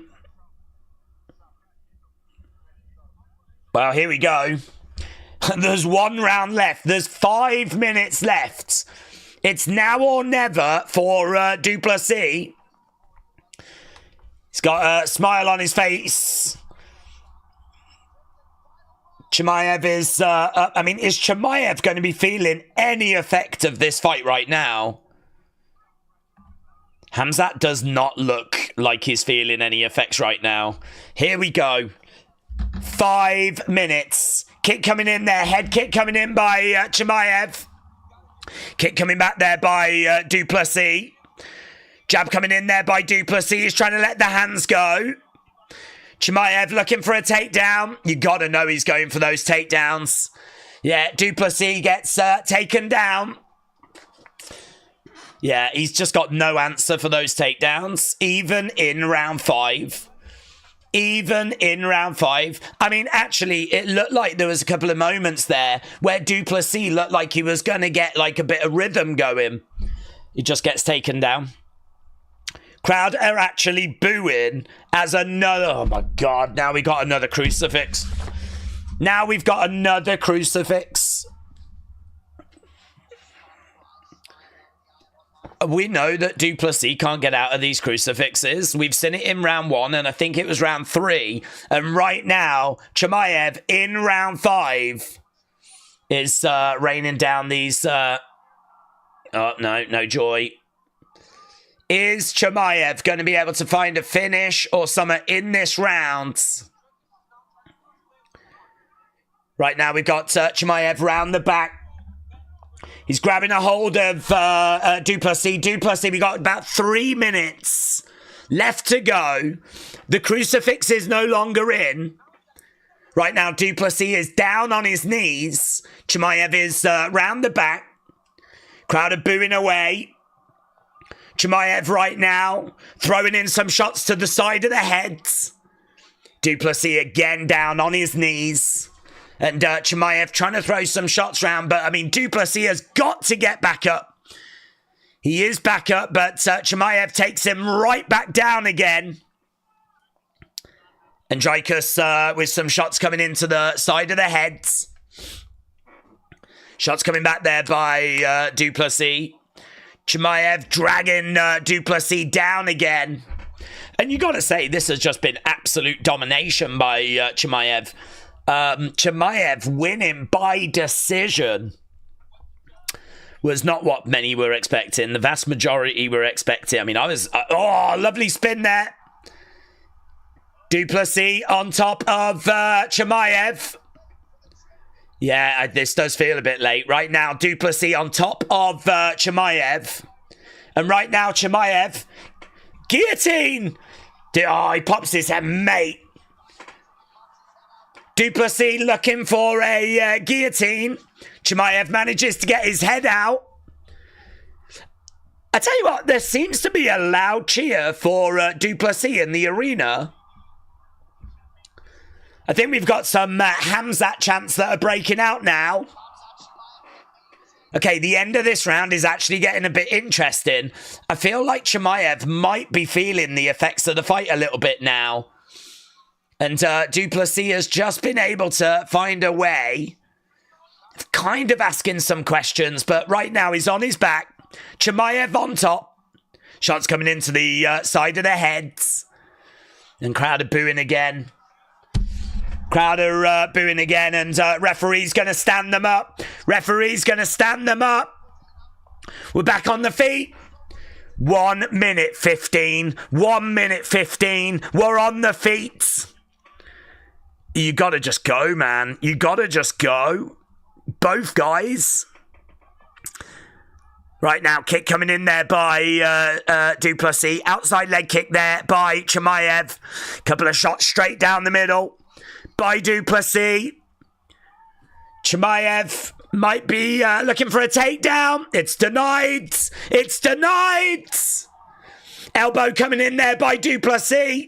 Well, here we go. There's 1 round left. There's 5 minutes left. It's now or never for Du Plessis. He's got a smile on his face. Chimaev is... I mean, is Chimaev going to be feeling any effect of this fight right now? Khamzat does not look like he's feeling any effects right now. Here we go. 5 minutes. Kick coming in there. Head kick coming in by Chimaev. Kick coming back there by Du Plessis. Jab coming in there by Du Plessis. He's trying to let the hands go. Chimaev looking for a takedown. You got to know he's going for those takedowns. Yeah, Du Plessis gets taken down. Yeah, he's just got no answer for those takedowns, even in round 5. Even in round 5. I mean, actually, it looked like there was a couple of moments there where Du Plessis looked like he was going to get like a bit of rhythm going. He just gets taken down. Crowd are actually booing as another... Oh, my God. Now we got another crucifix. Now we've got another crucifix. We know that Du Plessis can't get out of these crucifixes. We've seen it in round 1, and I think it was round 3. And right now, Chimaev in round 5 is raining down these... Oh, no joy. Is Chimaev going to be able to find a finish or something in this round? Right now, we've got Chimaev round the back. He's grabbing a hold of Du Plessis. Du Plessis, we got about 3 minutes left to go. The crucifix is no longer in. Right now, Du Plessis is down on his knees. Chimaev is round the back. Crowd are booing away. Chimaev right now throwing in some shots to the side of the head. Du Plessis again down on his knees. And Chimaev trying to throw some shots round. But, I mean, Du Plessis has got to get back up. He is back up, but Chimaev takes him right back down again. And Dricus with some shots coming into the side of the heads. Shots coming back there by Du Plessis. Chimaev dragging Du Plessis down again. And you got to say, this has just been absolute domination by Chimaev. Chimaev winning by decision was not what many were expecting. The vast majority were expecting. I mean, I was... oh, lovely spin there. Du Plessis on top of Chimaev. Yeah, this does feel a bit late. Right now, Du Plessis on top of Chimaev. And right now, Chimaev, guillotine! Oh, he pops his head, mate. Du Plessis looking for a guillotine. Chimaev manages to get his head out. I tell you what, there seems to be a loud cheer for Du Plessis in the arena. I think we've got some Khamzat chants that are breaking out now. Okay, the end of this round is actually getting a bit interesting. I feel like Chimaev might be feeling the effects of the fight a little bit now. And Du Plessis has just been able to find a way. Kind of asking some questions, but right now he's on his back. Chimaev on top. Shots coming into the side of the heads. And Crowder booing again. Crowder booing again, and referee's going to stand them up. Referee's going to stand them up. We're back on the feet. 1 minute 15. 1 minute 15. We're on the feet. You got to just go, man. You got to just go. Both guys. Right now, kick coming in there by Du Plessis. Outside leg kick there by Chimaev. Couple of shots straight down the middle by Du Plessis. Chimaev might be looking for a takedown. It's denied. It's denied. Elbow coming in there by Du Plessis.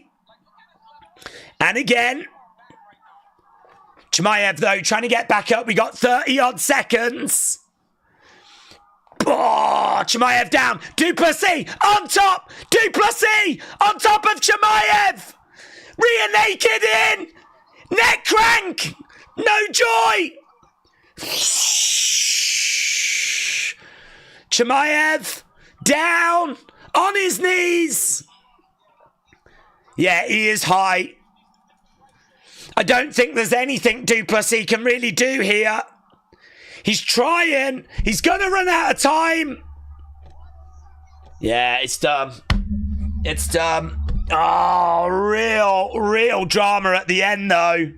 And again. Chimaev, though, trying to get back up. We got 30-odd seconds. Oh, Chimaev down. Du Plessis on top. Du Plessis on top of Chimaev. Rear naked in. Neck crank. No joy. Chimaev down on his knees. Yeah, he is high. I don't think there's anything Du Plessis can really do here. He's trying. He's going to run out of time. Yeah, it's done. It's done. Oh, real drama at the end, though.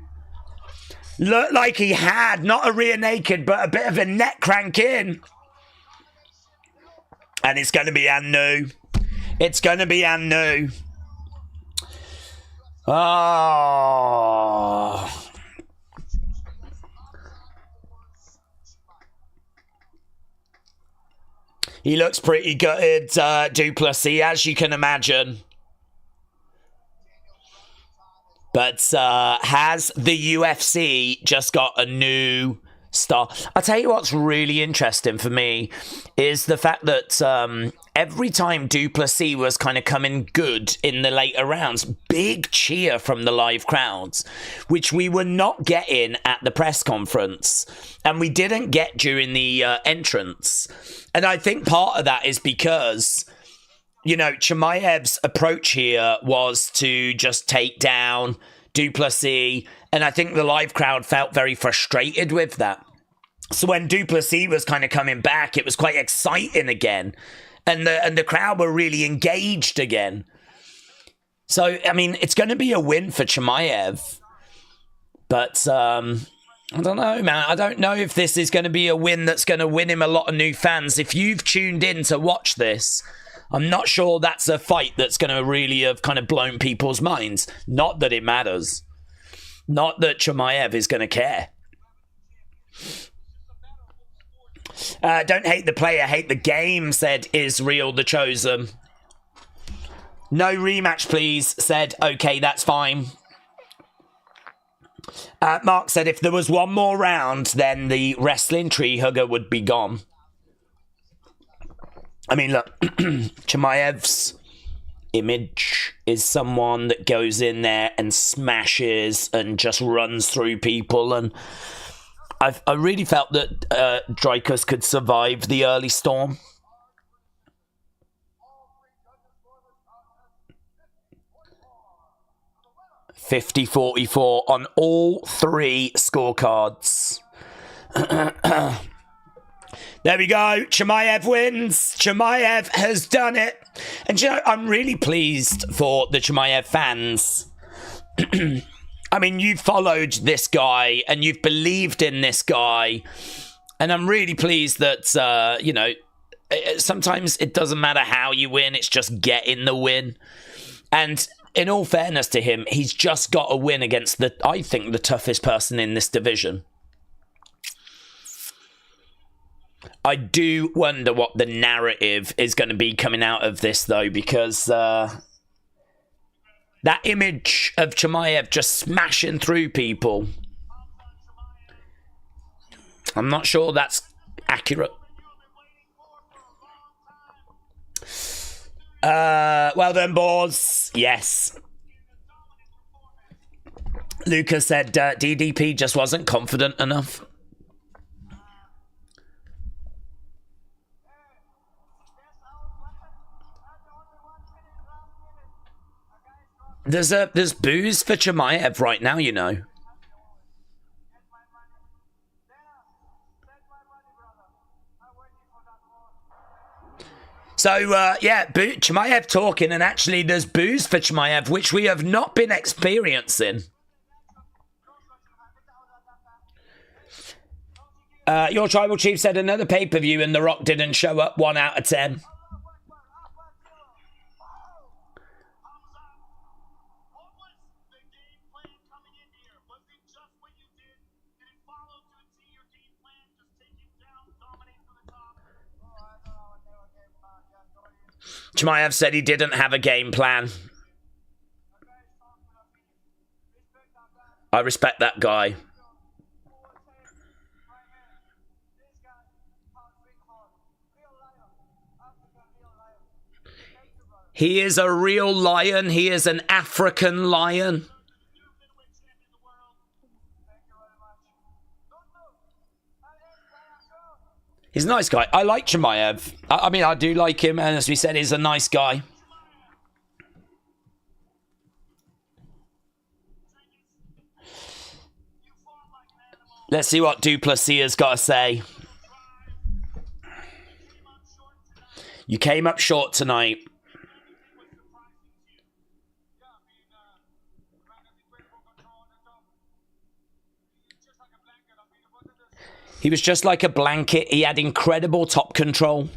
Looked like he had, not a rear naked, but a bit of a neck crank in. And it's going to be Anu. It's going to be Anu. Oh. He looks pretty gutted, Du Plessis, as you can imagine. But has the UFC just got a new star? I'll tell you what's really interesting for me is the fact that every time Du Plessis was kind of coming good in the later rounds, big cheer from the live crowds, which we were not getting at the press conference. And we didn't get during the entrance. And I think part of that is because, you know, Chimaev's approach here was to just take down Du Plessis. And I think the live crowd felt very frustrated with that. So when Du Plessis was kind of coming back, it was quite exciting again. And the crowd were really engaged again. So, I mean, it's going to be a win for Chimaev. But I don't know, man. I don't know if this is going to be a win that's going to win him a lot of new fans. If you've tuned in to watch this, I'm not sure that's a fight that's going to really have kind of blown people's minds. Not that it matters. Not that Chimaev is going to care. Don't hate the player, hate the game, said Israel the Chosen. No rematch, please, said, okay, that's fine. Mark said if there was one more round, then the wrestling tree hugger would be gone. I mean, look, Chimaev's image is someone that goes in there and smashes and just runs through people. And I really felt that Dricus could survive the early storm. $50-44 on all three scorecards. There we go. Chimaev wins. Chimaev has done it. And you know, I'm really pleased for the Chimaev fans. I mean, you've followed this guy and you've believed in this guy. And I'm really pleased that, you know, sometimes it doesn't matter how you win. It's just getting the win. And in all fairness to him, he's just got a win against, I think, the toughest person in this division. I do wonder what the narrative is going to be coming out of this, though, because that image of Chimaev just smashing through people, I'm not sure that's accurate. Well done, boys. Yes. Lucas said DDP just wasn't confident enough. There's booze for Chimaev right now, you know. So, yeah, Chimaev talking, and actually there's booze for Chimaev, which we have not been experiencing. Your tribal chief said another pay-per-view and The Rock didn't show up. 1 out of 10. Chimaev said he didn't have a game plan. I respect that guy. He is a real lion. He is an African lion. He's a nice guy. I like Chimaev. I mean, I do like him, and as we said, he's a nice guy. Let's see what Du Plessis has got to say. You came up short tonight. He was just like a blanket. He had incredible top control.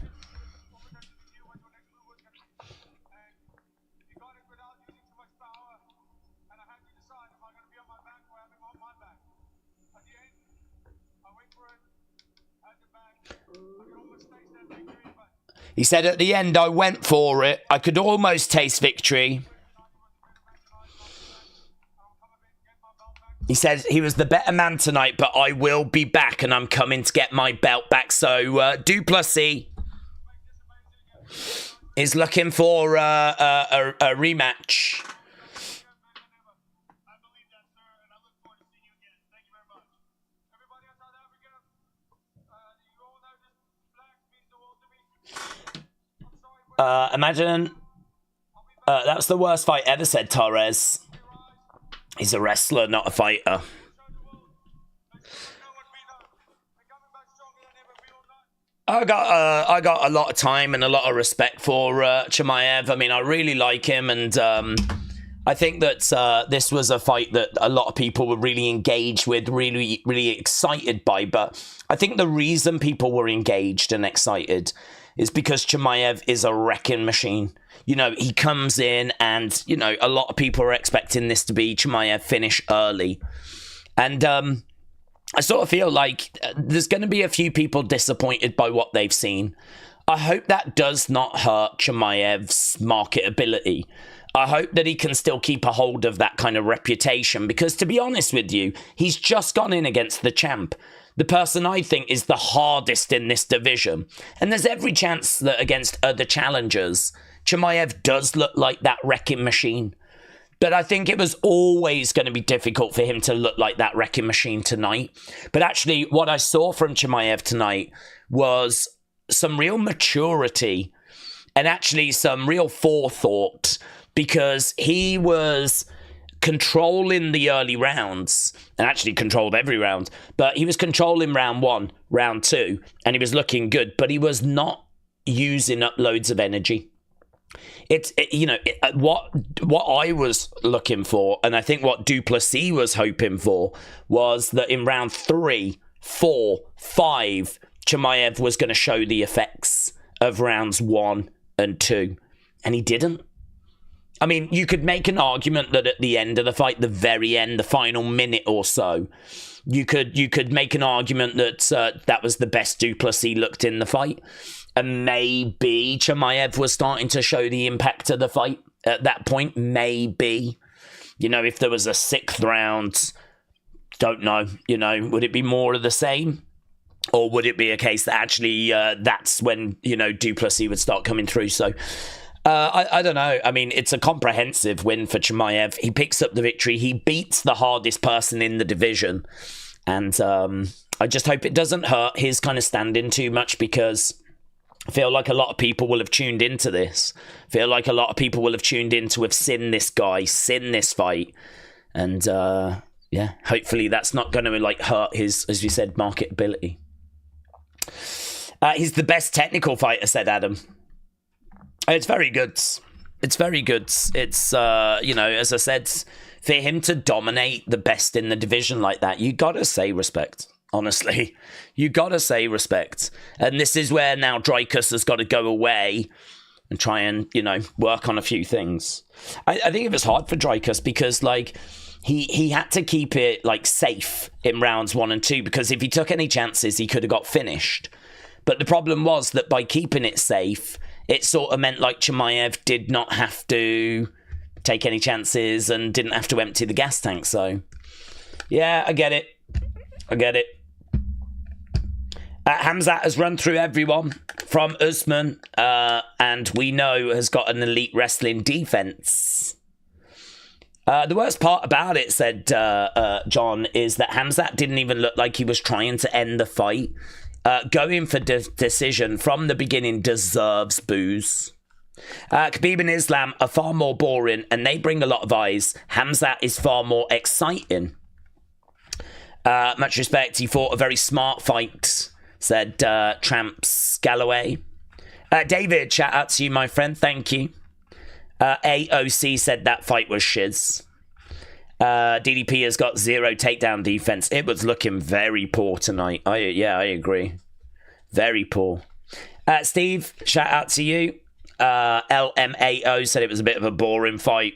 He said at the end, I went for it. I could almost taste victory. He said he was the better man tonight, but I will be back and I'm coming to get my belt back. So Du Plessis is looking for a rematch. Imagine that's the worst fight ever, said Torres. He's a wrestler, not a fighter. I got a lot of time and a lot of respect for Chimaev. I mean, I really like him, and I think that this was a fight that a lot of people were really engaged with, really excited by. But I think the reason people were engaged and excited is because Chimaev is a wrecking machine. You know, he comes in and, you know, a lot of people are expecting this to be Chimaev finish early. And I sort of feel like there's going to be a few people disappointed by what they've seen. I hope that does not hurt Chimaev's marketability. I hope that he can still keep a hold of that kind of reputation, because to be honest with you, he's just gone in against the champ. The person I think is the hardest in this division. And there's every chance that against other challengers, Chimaev does look like that wrecking machine. But I think it was always going to be difficult for him to look like that wrecking machine tonight. But actually, what I saw from Chimaev tonight was some real maturity and actually some real forethought, because he was controlling the early rounds and actually controlled every round. But he was controlling round 1, round 2, and he was looking good. But he was not using up loads of energy. What I was looking for, and I think what Du Plessis was hoping for, was that in round 3, 4, 5, Chimaev was going to show the effects of rounds 1 and 2, and he didn't. I mean, you could make an argument that at the end of the fight, the very end, the final minute or so, you could make an argument that that was the best Du Plessis looked in the fight. And maybe Chimaev was starting to show the impact of the fight at that point. Maybe. If there was a 6th round, don't know. Would it be more of the same? Or would it be a case that actually that's when, Du Plessis would start coming through? So, I don't know. I mean, it's a comprehensive win for Chimaev. He picks up the victory. He beats the hardest person in the division. And I just hope it doesn't hurt his kind of standing too much, because I feel like a lot of people will have tuned into this. I feel like a lot of people will have tuned in to have seen this guy, seen this fight. And, hopefully that's not going to, hurt his, as you said, marketability. He's the best technical fighter, said Adam. It's very good. It's very good. It's, as I said, for him to dominate the best in the division like that, you got to say respect. Honestly, you got to say respect. And this is where now Dricus has got to go away and try and, work on a few things. I think it was hard for Dricus because, he had to keep it, safe in rounds 1 and 2, because if he took any chances, he could have got finished. But the problem was that by keeping it safe, it sort of meant Chimaev did not have to take any chances and didn't have to empty the gas tank. So, yeah, I get it. Khamzat has run through everyone from Usman, and we know has got an elite wrestling defense. The worst part about it, said John, is that Khamzat didn't even look like he was trying to end the fight. Going for decision from the beginning deserves boos. Khabib and Islam are far more boring, and they bring a lot of eyes. Khamzat is far more exciting. Much respect, he fought a very smart fight, said Tramps Galloway. David, shout out to you, my friend. Thank you. AOC said that fight was shiz. DDP has got 0 takedown defense. It was looking very poor tonight. I agree. Very poor. Steve, shout out to you. LMAO said it was a bit of a boring fight.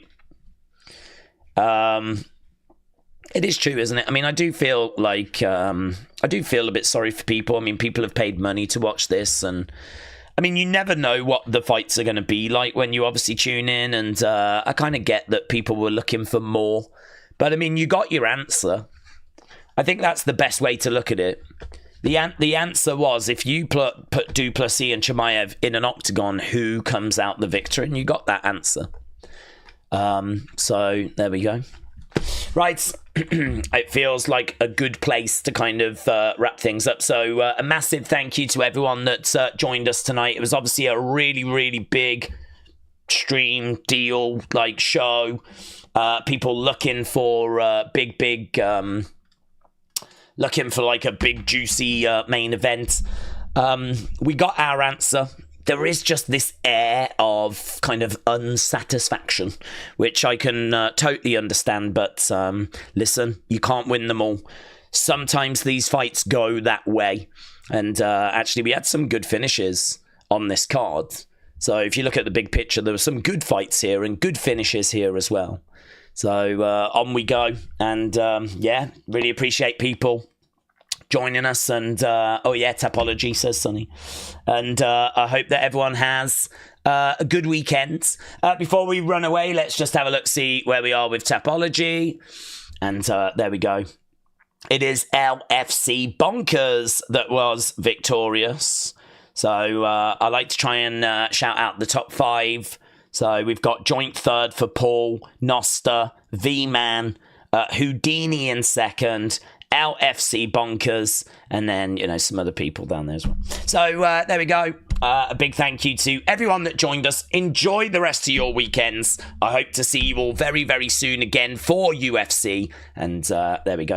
It is true, isn't it? I mean, I do feel a bit sorry for people. I mean, people have paid money to watch this, and I mean, you never know what the fights are going to be like when you obviously tune in, and I kind of get that people were looking for more, but I mean, you got your answer. I think that's the best way to look at it. The answer was, if you put Du Plessis and Chimaev in an octagon, who comes out the victor? And you got that answer. So there we go. Right, it feels like a good place to kind of wrap things up. So a massive thank you to everyone that joined us tonight. It was obviously a really, really big stream deal, show. People looking for looking for a big juicy main event. We got our answer. There is just this air of kind of unsatisfaction, which I can totally understand. But listen, you can't win them all. Sometimes these fights go that way. And actually, we had some good finishes on this card. So if you look at the big picture, there were some good fights here and good finishes here as well. So on we go. And really appreciate people joining us. And Tapology, says Sonny. And I hope that everyone has a good weekend. Before we run away, let's just have a look, see where we are with Tapology. And there we go. It is LFC Bonkers that was victorious. So I like to try and shout out the top 5. So we've got joint third for Paul, Noster, V-Man, Houdini in second, LFC Bonkers, and then, some other people down there as well. So there we go. A big thank you to everyone that joined us. Enjoy the rest of your weekends. I hope to see you all very, very soon again for UFC. And there we go.